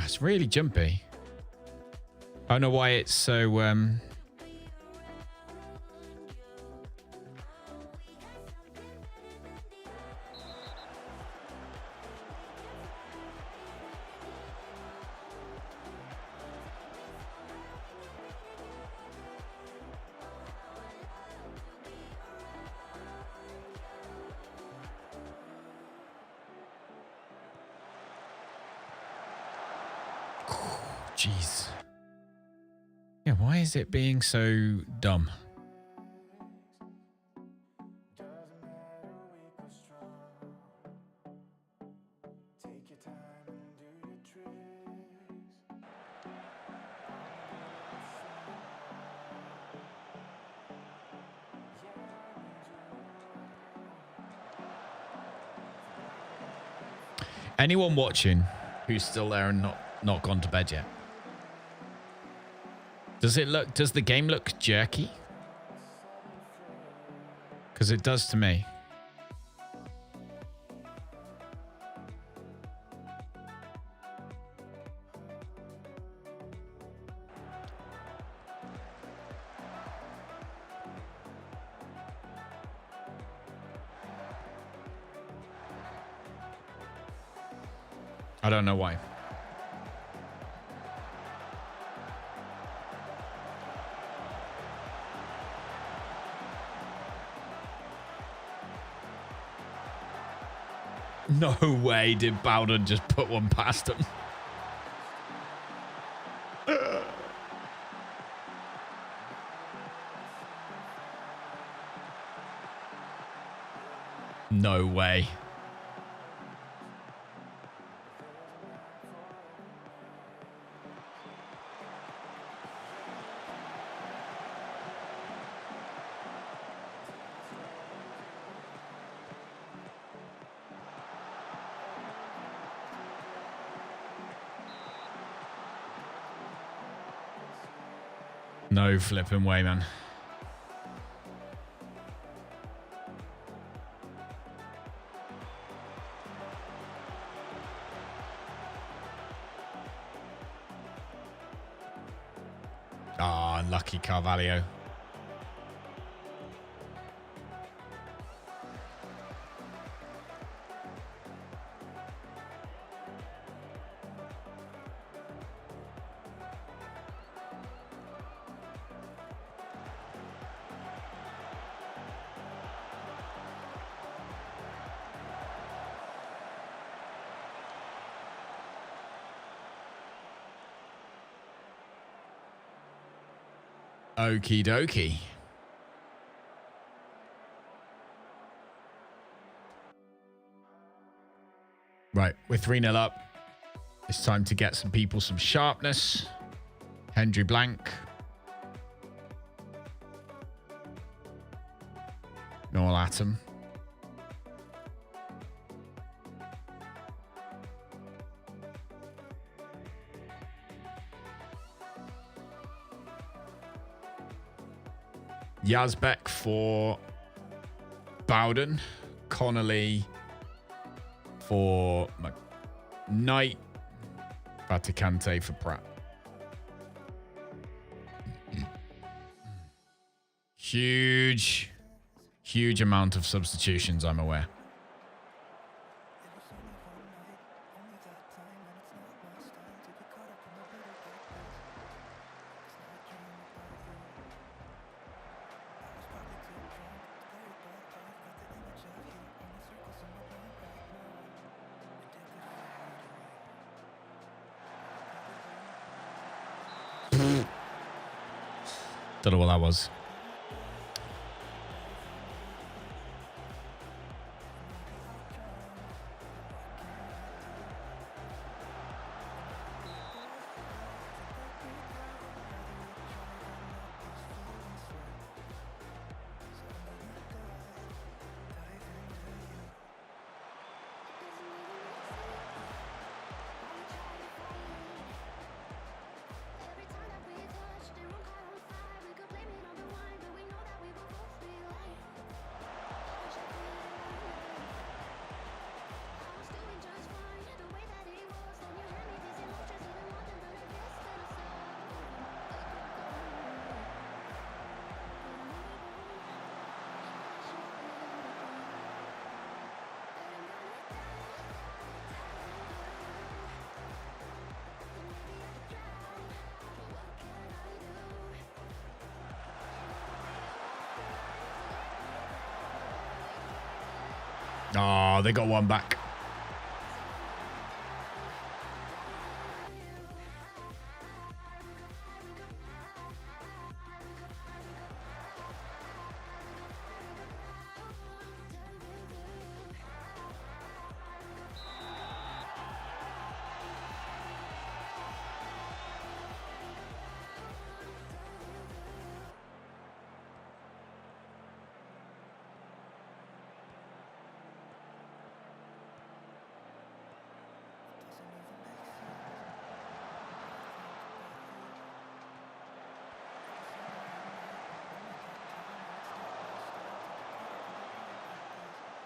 It's really jumpy. I don't know why it's so... Jeez. Yeah, why is it being so dumb? Anyone watching who's still there and not gone to bed yet? Does it look? Does the game look jerky? Because it does to me. I don't know why. No way did Bowden just put one past him. No way. No flipping way, man. Ah, unlucky Carvalho. Okie dokie. Right, we're 3-0 up. It's time to get some people some sharpness. Hendry Blank. Noel Atom. Yazbek for Bowden. Connolly for Knight. Batikante for Pratt. Huge amount of substitutions, I'm aware. Don't know what that was. Oh, they got one back.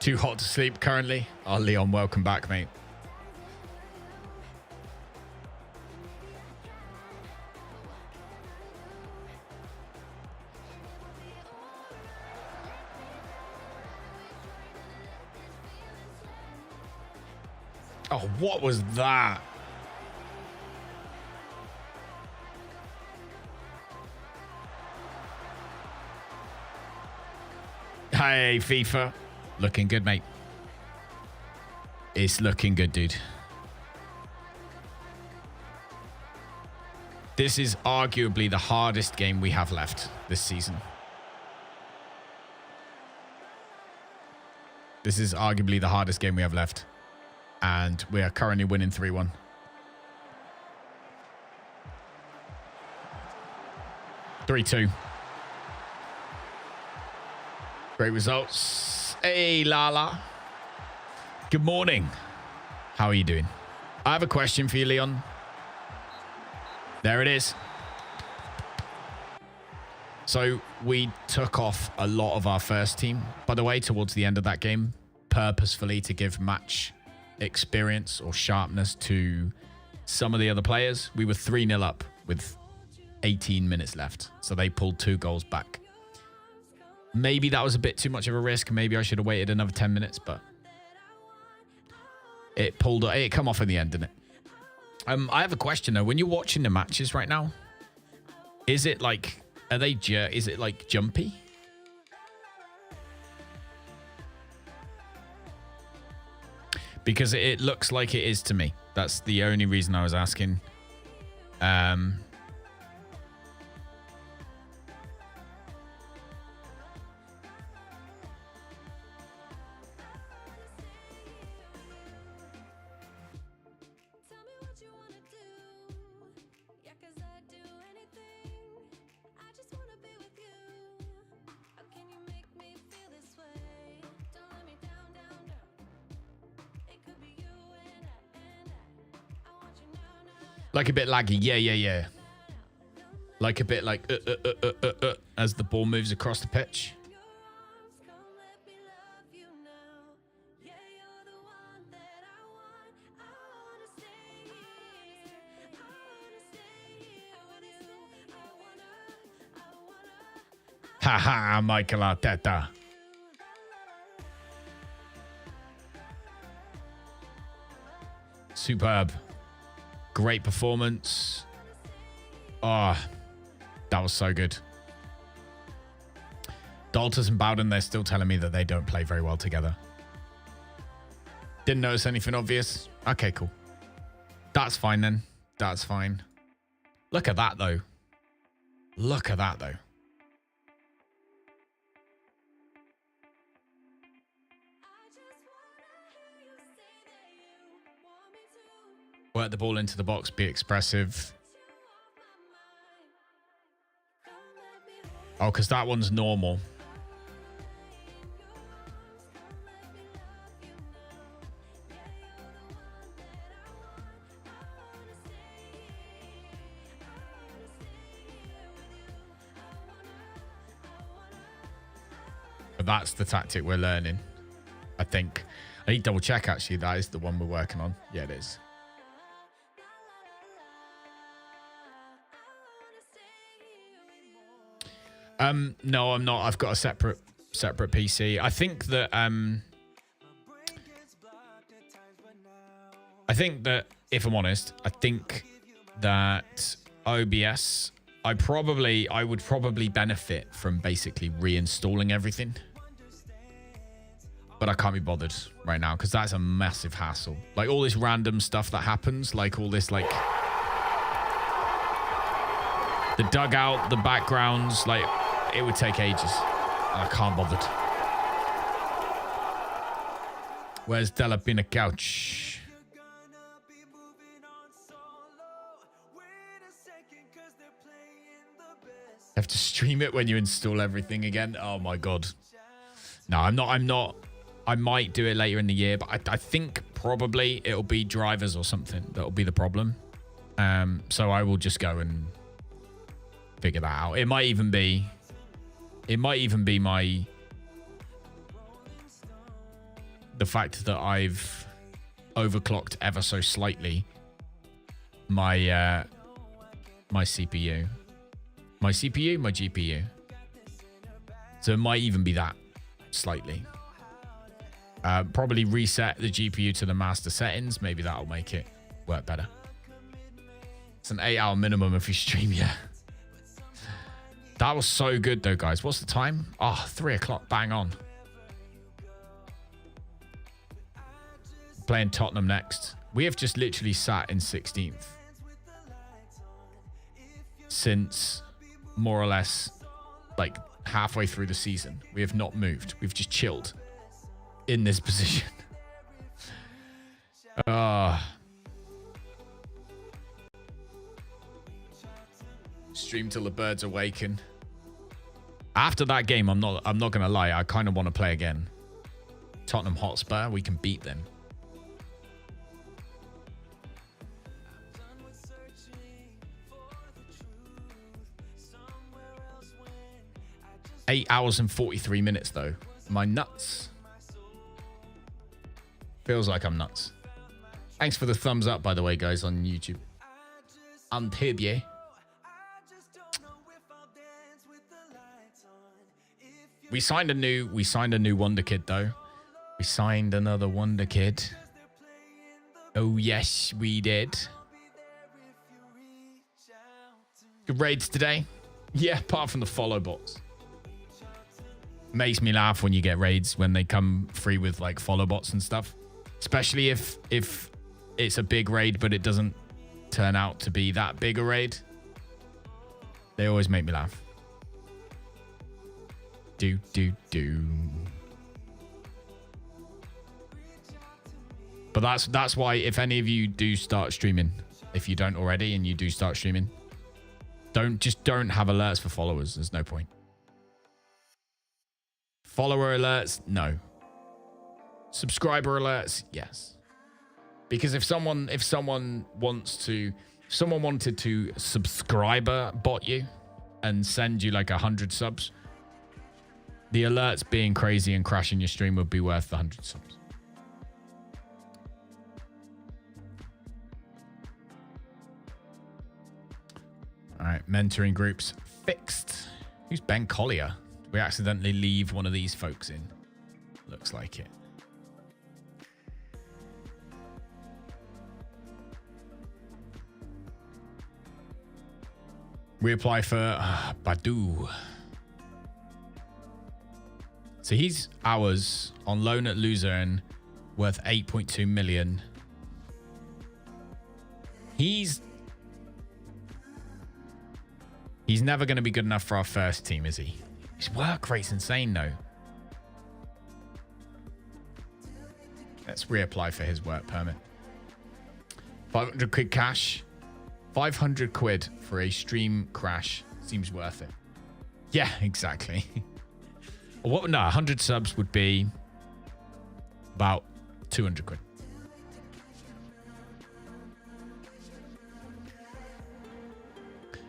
Too hot to sleep currently. Oh, Leon, welcome back, mate. Oh, what was that? Hey, FIFA. Looking good, mate. It's looking good, dude. This is arguably the hardest game we have left this season. This is arguably the hardest game we have left. And we are currently winning 3-1. (3-2). Great results. Hey, Lala. Good morning. How are you doing? I have a question for you, Leon. There it is. So we took off a lot of our first team, by the way, towards the end of that game, purposefully to give match experience or sharpness to some of the other players. We were 3-0 up with 18 minutes left. So they pulled 2 goals back. Maybe that was a bit too much of a risk. Maybe I should have waited another 10 minutes, but it come off in the end, didn't it? I have a question though. When you're watching the matches right now, is it like, is it like jumpy? Because it looks like it is to me. That's the only reason I was asking. Like a bit laggy. Yeah. Like a bit like as the ball moves across the pitch. Haha, Michael Arteta. Superb. Great performance. Oh, that was so good. Daltas and Bowden, they're still telling me that they don't play very well together. Didn't notice anything obvious. Okay, cool. That's fine then. That's fine. Look at that, though. Look at that, though. Work the ball into the box, be expressive. Oh, because that one's normal. But that's the tactic we're learning, I think. I need to double check, actually. That is the one we're working on. Yeah, it is. No, I'm not. I've got a separate PC. I think that if I'm honest, I think that OBS, I would probably benefit from basically reinstalling everything. But I can't be bothered right now because that's a massive hassle. Like all this random stuff that happens, like all this like the dugout, the backgrounds, like it would take ages. I can't bother. Where's Della Pina Couch? Have to stream it when you install everything again. Oh my god. No, I'm not. I might do it later in the year, but I think probably it'll be drivers or something that'll be the problem. So I will just go and figure that out. It might even be my the fact that I've overclocked ever so slightly my my CPU. My CPU, my GPU. So it might even be that slightly. Probably reset the GPU to the master settings. Maybe that'll make it work better. It's an 8-hour minimum if you stream, yeah. That was so good though, guys. What's the time? Oh, 3 o'clock, bang on. Playing Tottenham next. We have just literally sat in 16th since more or less like halfway through the season. We have not moved. We've just chilled in this position. Stream till the birds awaken. After that game, I'm not gonna lie, I kind of want to play again. Tottenham Hotspur, we can beat them. Eight hours and 43 minutes though. Am I nuts? Feels like I'm nuts. Thanks for the thumbs up, by the way, guys, on YouTube. And here, we signed a new Wonder Kid though. We signed another Wonder Kid. Oh yes, we did. Good raids today. Yeah, apart from the follow bots. Makes me laugh when you get raids when they come free with like follow bots and stuff. Especially if it's a big raid, but it doesn't turn out to be that big a raid. They always make me laugh. Do. But that's why if any of you do start streaming, if you don't already and you do start streaming, don't have alerts for followers. There's no point. Follower alerts, no. Subscriber alerts, yes. Because if someone wanted to subscriber bot you and send you like 100 subs, the alerts being crazy and crashing your stream would be worth the 100 subs. All right, mentoring groups fixed. Who's Ben Collier? Did we accidentally leave one of these folks in? Looks like it. Reapply for Badu. So he's ours on loan at Luzerne, worth 8.2 million. He's never going to be good enough for our first team, is he? His work rate's insane, though. Let's reapply for his work permit. 500 quid cash. 500 quid for a stream crash seems worth it. Yeah, exactly. What? No, 100 subs would be about 200 quid.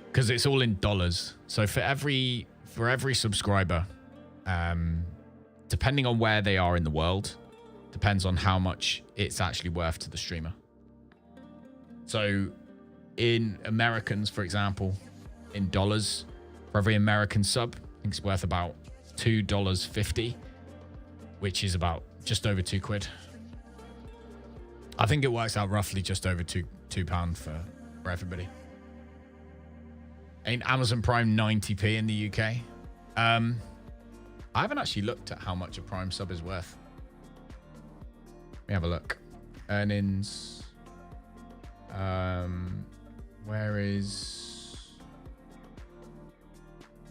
Because it's all in dollars. So for every subscriber, depending on where they are in the world, depends on how much it's actually worth to the streamer. So in Americans, for example, in dollars, for every American sub, I think it's worth about $2.50, which is about just over £2. I think it works out roughly just over £2 for everybody. Ain't Amazon Prime 90p in the UK? I haven't actually looked at how much a Prime sub is worth. Let me have a look. Earnings. Where is...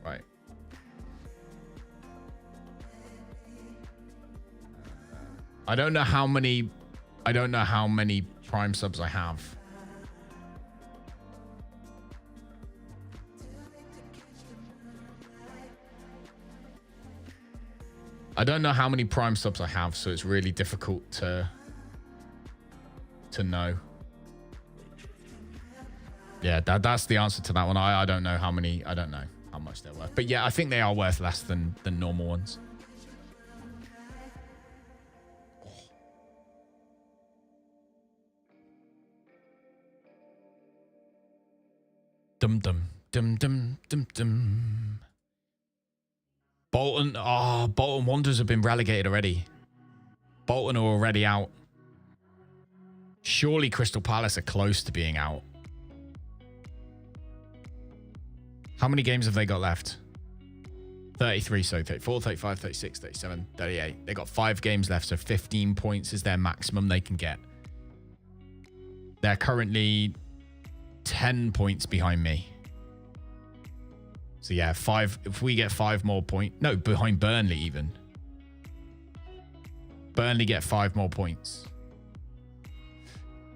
Right. I don't know how many Prime subs I have. I don't know how many Prime subs I have, so it's really difficult to know. Yeah, that's the answer to that one. I don't know how many. I don't know how much they're worth. But yeah, I think they are worth less than normal ones. Dum dum dum dum dum dum. Bolton. Oh, Bolton Wanderers have been relegated already. Bolton are already out. Surely Crystal Palace are close to being out. How many games have they got left? 33, so 34, 35, 36, 37, 38. They got 5 games left, so 15 points is their maximum they can get. They're currently 10 points behind me. So yeah, 5. If we get 5 more points, no, behind Burnley even. Burnley get 5 more points.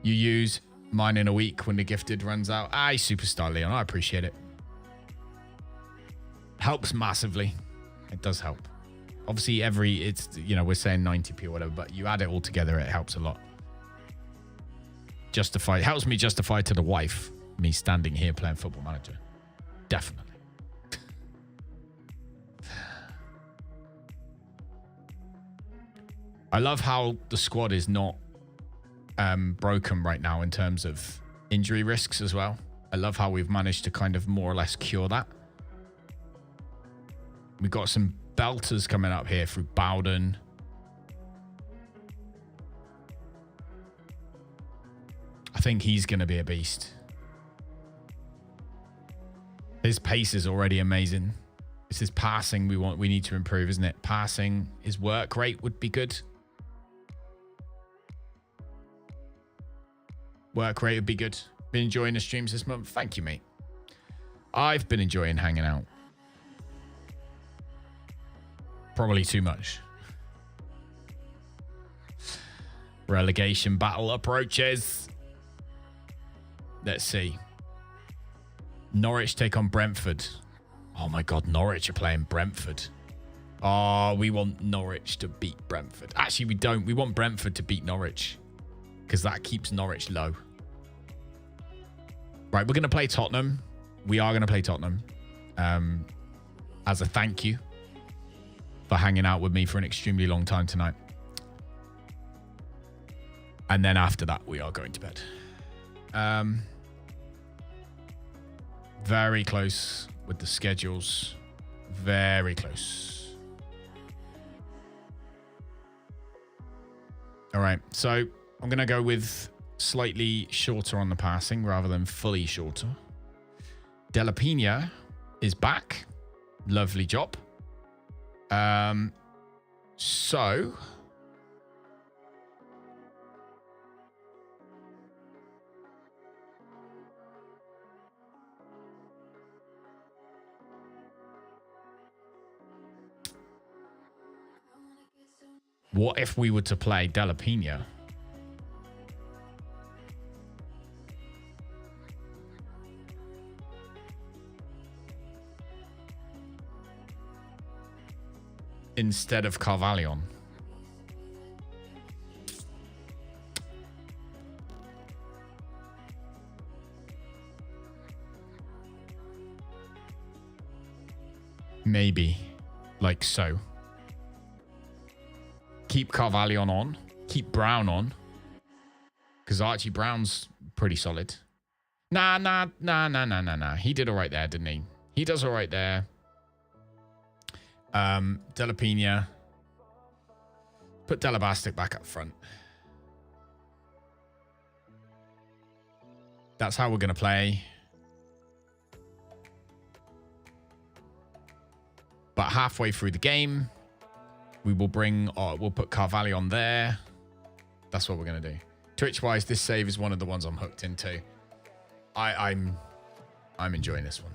You use mine in a week when the gifted runs out. Aye, superstar Leon, I appreciate it. Helps massively. It does help. Obviously, it's, you know, we're saying 90p or whatever, but you add it all together, it helps a lot. Justify, it helps me justify to the wife me standing here playing Football Manager. Definitely. I love how the squad is not broken right now in terms of injury risks as well. I love how we've managed to kind of more or less cure that. We've got some belters coming up here through Bowden. I think he's going to be a beast. His pace is already amazing. It's his passing we need to improve, isn't it? Passing, his work rate would be good. Work rate would be good. Been enjoying the streams this month. Thank you, mate. I've been enjoying hanging out. Probably too much. Relegation battle approaches. Let's see. Norwich take on Brentford. Oh my God, Norwich are playing Brentford. Oh, we want Norwich to beat Brentford. Actually, we don't. We want Brentford to beat Norwich because that keeps Norwich low. Right, we're going to play Tottenham. We are going to play Tottenham as a thank you for hanging out with me for an extremely long time tonight. And then after that, we are going to bed. Very close with the schedules. Very close. All right, so I'm going to go with slightly shorter on the passing rather than fully shorter. De La Pena is back. Lovely job. So what if we were to play De La Pena? Instead of Carvalho. Maybe. Like so. Keep Carvalho on. Keep Brown on. Because Archie Brown's pretty solid. Nah. He did all right there, didn't he? He does all right there. De La Pena. Put Delabastic back up front. That's how we're going to play. But halfway through the game, we will we'll put Carvalho on there. That's what we're going to do. Twitch-wise, this save is one of the ones I'm hooked into. I'm enjoying this one.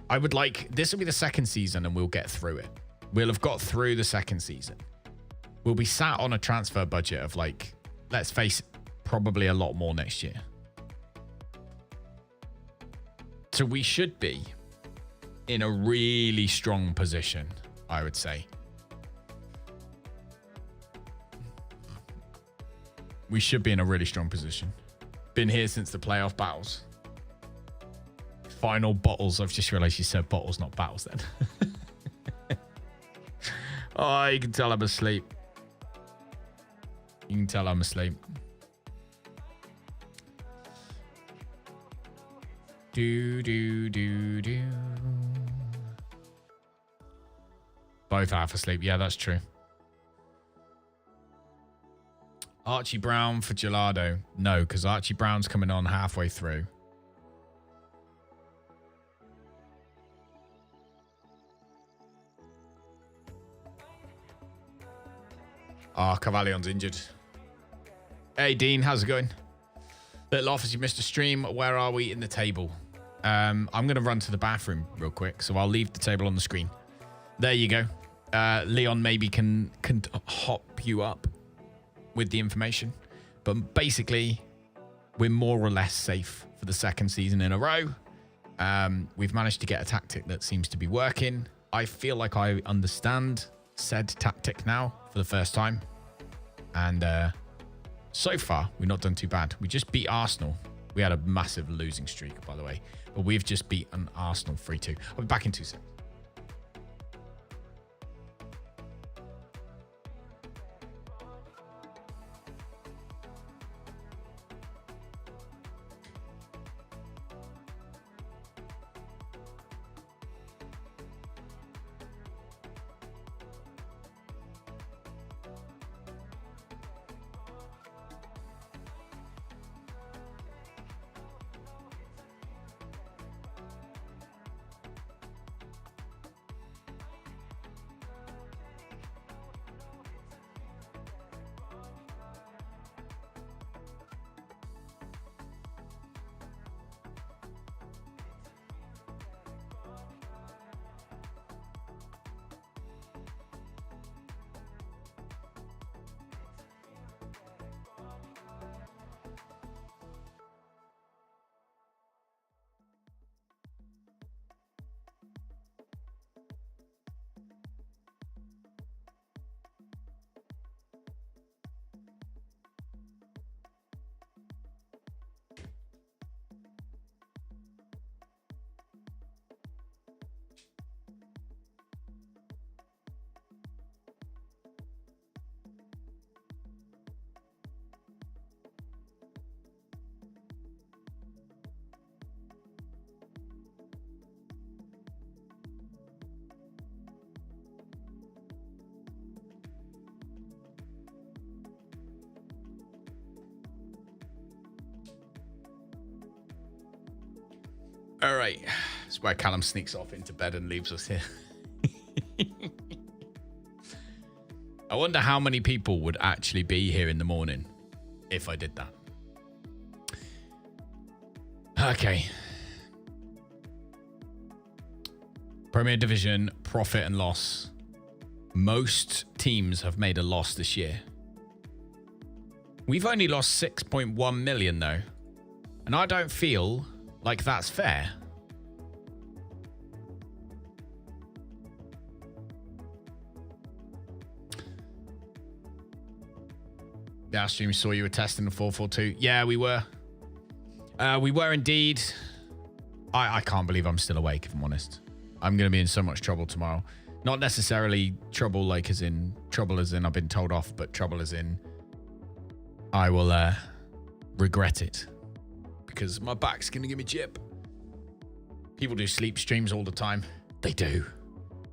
I would like... This will be the second season and we'll get through it. We'll have got through the second season. We'll be sat on a transfer budget of like, let's face it, probably a lot more next year. So we should be in a really strong position, I would say. We should be in a really strong position. Been here since the playoff battles. Final bottles. I've just realized you said bottles, not battles then. Oh, you can tell I'm asleep. You can tell I'm asleep. Do. Both half asleep. Yeah, that's true. Archie Brown for Gelado. No, because Archie Brown's coming on halfway through. Ah, Cavallion's injured. Hey, Dean, how's it going? Little office, you missed a stream. Where are we in the table? I'm going to run to the bathroom real quick, so I'll leave the table on the screen. There you go. Leon maybe can hop you up with the information. But basically, we're more or less safe for the second season in a row. We've managed to get a tactic that seems to be working. I feel like I understand said tactic now for the first time. And so far, we've not done too bad. We just beat Arsenal. We had a massive losing streak, by the way. But we've just beaten Arsenal 3-2. I'll be back in 2 seconds. All right. That's where Callum sneaks off into bed and leaves us here. I wonder how many people would actually be here in the morning if I did that. Okay. Premier Division, profit and loss. Most teams have made a loss this year. We've only lost 6.1 million though. And I don't feel like that's fair. Yeah, stream saw you were testing the 442. Yeah, we were. We were indeed. I can't believe I'm still awake, if I'm honest. I'm going to be in so much trouble tomorrow. Not necessarily trouble like as in trouble as in I've been told off, but trouble as in I will regret it. Because my back's going to give me jip. People do sleep streams all the time. They do.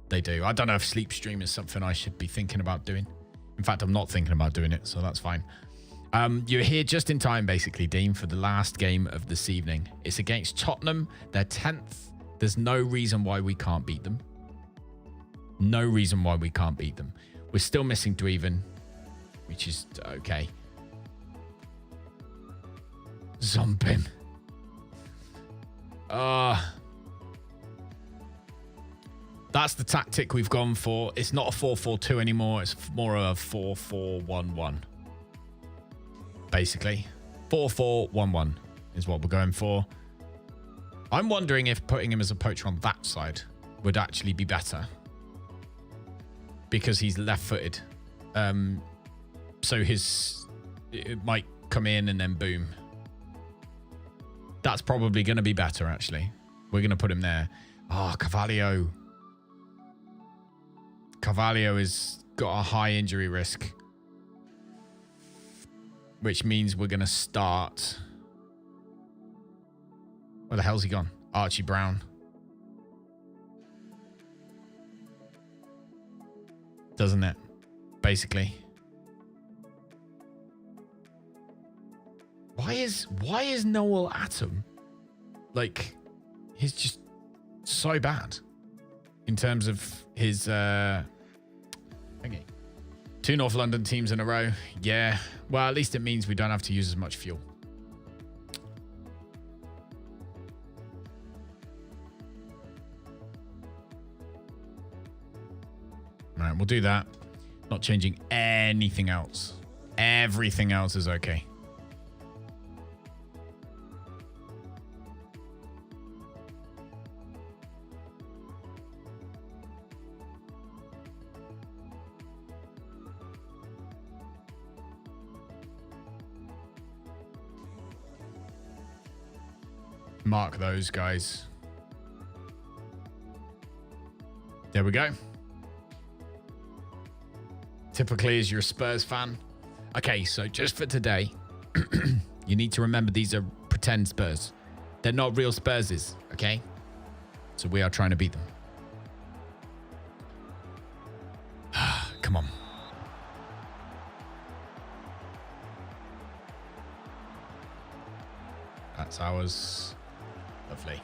They do. I don't know if sleep stream is something I should be thinking about doing. In fact, I'm not thinking about doing it, so that's fine. You're here just in time, basically, Dean, for the last game of this evening. It's against Tottenham. They're 10th. There's no reason why we can't beat them. No reason why we can't beat them. We're still missing Dweven, which is okay. Zombim. That's the tactic we've gone for. It's not a 4-4-2 anymore. It's more of a 4-4-1-1. Basically. 4-4-1-1 is what we're going for. I'm wondering if putting him as a poacher on that side would actually be better. Because he's left-footed. So it might come in and then boom. That's probably going to be better, actually. We're going to put him there. Oh, Cavallio. Cavallio has got a high injury risk. Which means we're going to start Where the hell's he gone? Archie Brown. Doesn't it? Basically. Why is Noel Atom like he's just so bad in terms of his okay. 2 North London teams in a row. Yeah. Well, at least it means we don't have to use as much fuel. All right, we'll do that. Not changing anything else. Everything else is okay. Mark those guys. There we go. Typically, as you're a Spurs fan. Okay, so just for today, you need to remember these are pretend Spurs. They're not real Spurses, okay? So we are trying to beat them. Come on. That's ours. Lovely.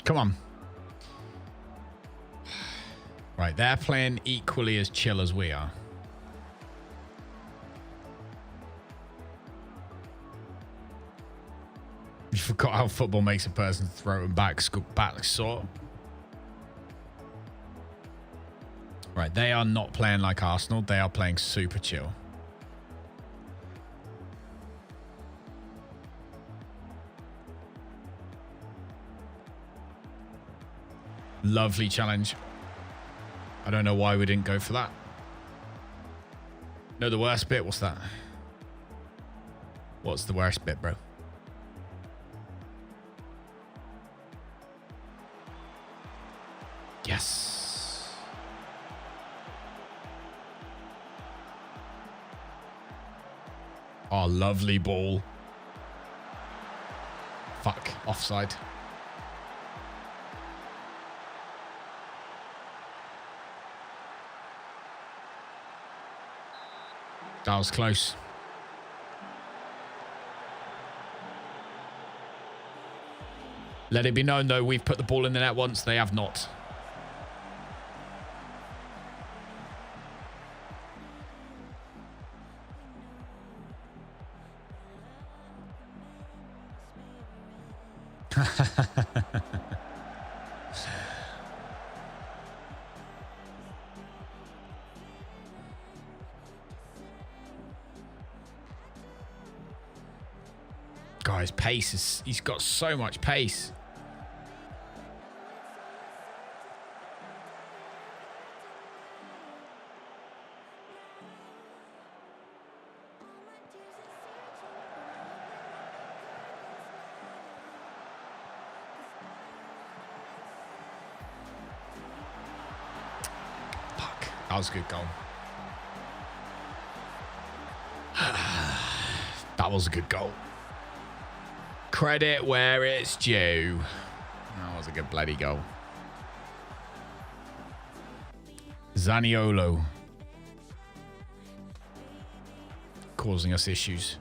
Come on. Right, they're playing equally as chill as we are. You forgot how football makes a person throw and back sore. Right, they are not playing like Arsenal. They are playing super chill. Lovely challenge. I don't know why we didn't go for that. No, the worst bit? What's that? What's the worst bit, bro? Yes. Oh, lovely ball. Fuck, offside. That was close. Let it be known, though, we've put the ball in the net once. They have not. Guys, pace is... He's got so much pace. Fuck. That was a good goal. That was a good goal. Credit where it's due. That was a good bloody goal. Zaniolo. Causing us issues.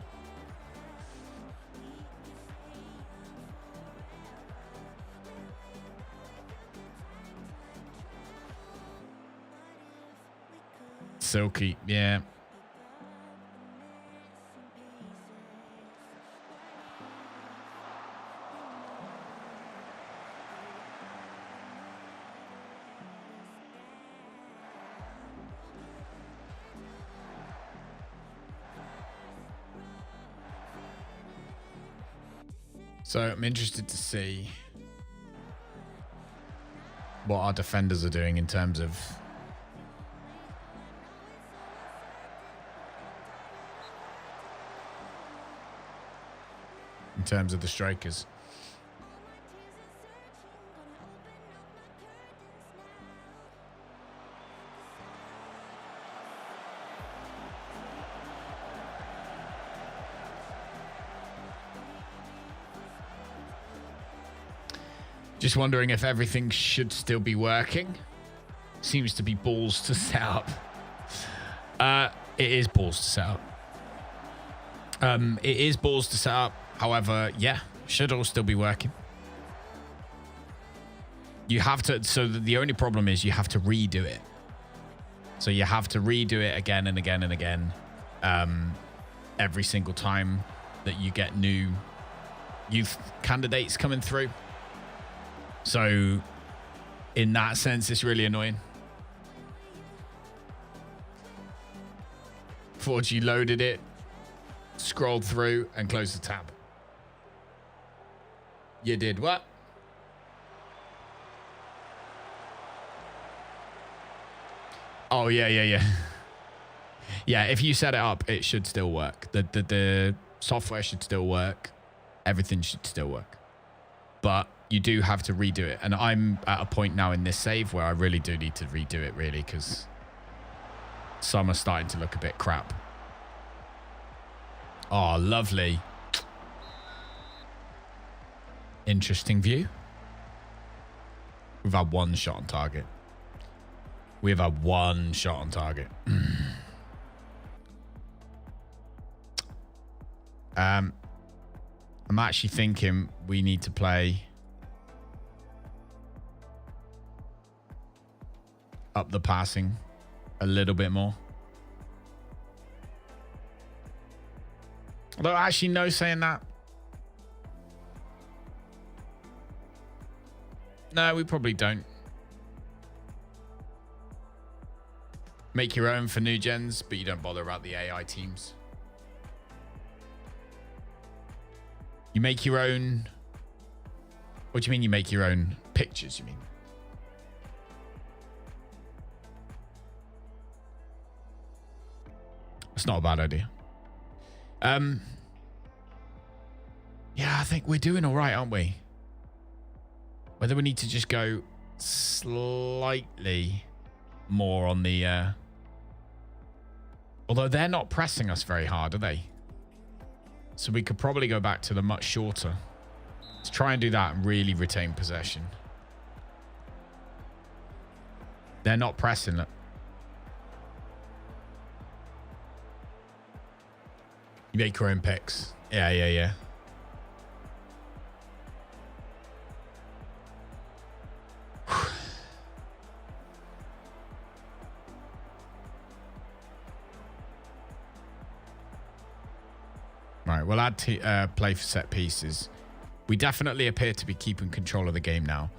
Silky, yeah. So I'm interested to see what our defenders are doing in terms of the strikers. Just wondering if everything should still be working. Seems to be balls to set up. It is balls to set up. It is balls to set up. However, yeah, should all still be working. You have to, so the only problem is you have to redo it. So you have to redo it again and again and again. Every single time that you get new youth candidates coming through. So in that sense, it's really annoying. 4G loaded it, scrolled through and closed the tab. You did what? Oh, yeah. Yeah, if you set it up, it should still work. The software should still work. Everything should still work. But you do have to redo it. And I'm at a point now in this save where I really do need to redo it, really, because some are starting to look a bit crap. Oh, lovely. Interesting view. We've had one shot on target. We've had one shot on target. I'm actually thinking we need to play up the passing a little bit more. Although actually no, saying that. No, we probably don't. Make your own for new gens, but you don't bother about the AI teams. You make your own... What do you mean you make your own pictures, you mean? It's not a bad idea. Yeah, I think we're doing all right, aren't we? Whether we need to just go slightly more on the... Although they're not pressing us very hard, are they? So we could probably go back to the much shorter. Let's try and do that and really retain possession. They're not pressing, look. You make your own picks. Yeah. Right, we'll add play for set pieces. We definitely appear to be keeping control of the game now.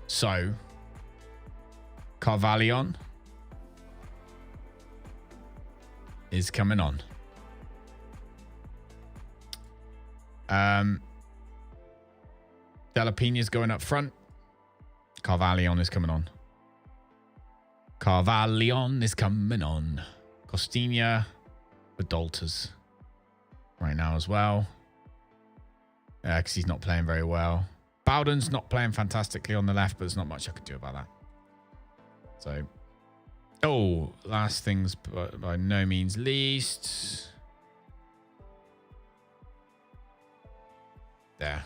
So, Carvallion is coming on. Delapina's going up front. Carvallion is coming on. Carvallion is coming on. Costinha with Dalters right now as well. Because he's not playing very well. Bowden's not playing fantastically on the left, but there's not much I could do about that. So, oh, last things by no means least. There.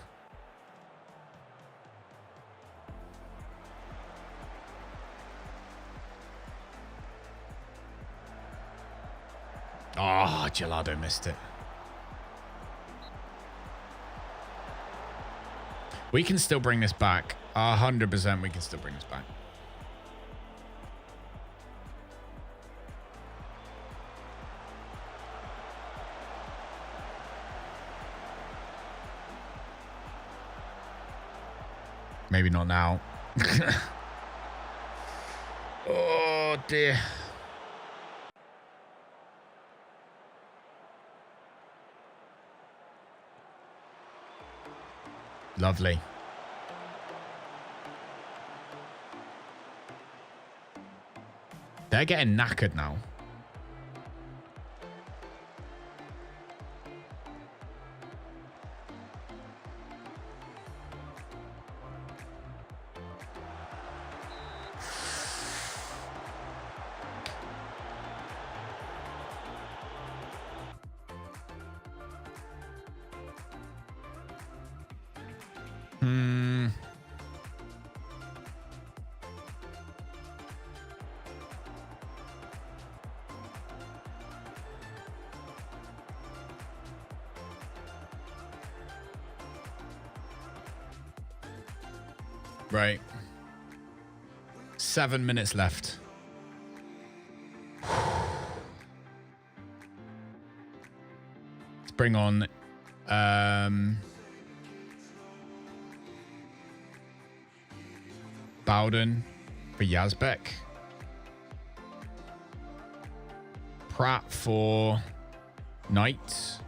Oh, Gelado missed it. We can still bring this back. 100% we can still bring this back. Maybe not now. Oh, dear. Lovely. They're getting knackered now. Right. 7 minutes left. Let's bring on Bowden for Yazbek. Pratt for Knight.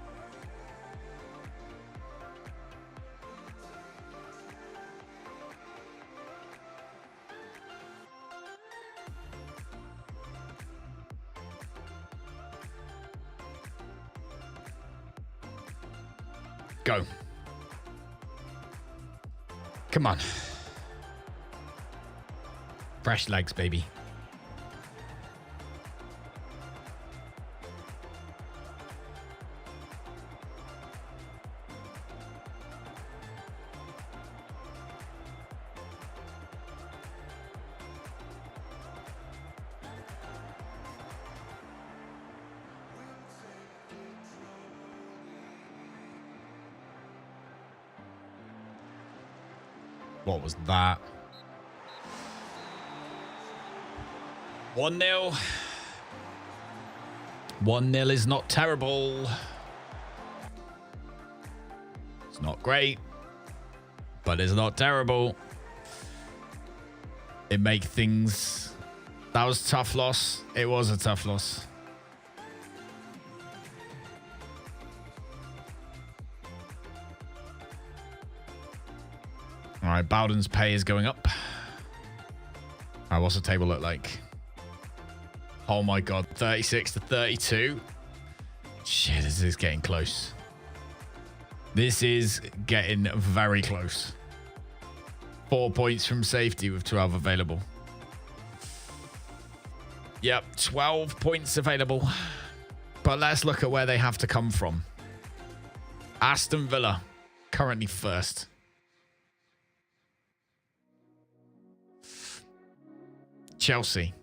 Go. Come on. Fresh legs, baby. What was that? 1-0. 1-0 is not terrible. It's not great, but it's not terrible. It makes things... That was a tough loss. It was a tough loss. All right, Bowden's pay is going up. All right, what's the table look like? Oh my God, 36 to 32. Shit, this is getting close. This is getting very close. 4 points from safety with 12 available. Yep, 12 points available. But let's look at where they have to come from. Aston Villa, currently first. Chelsea,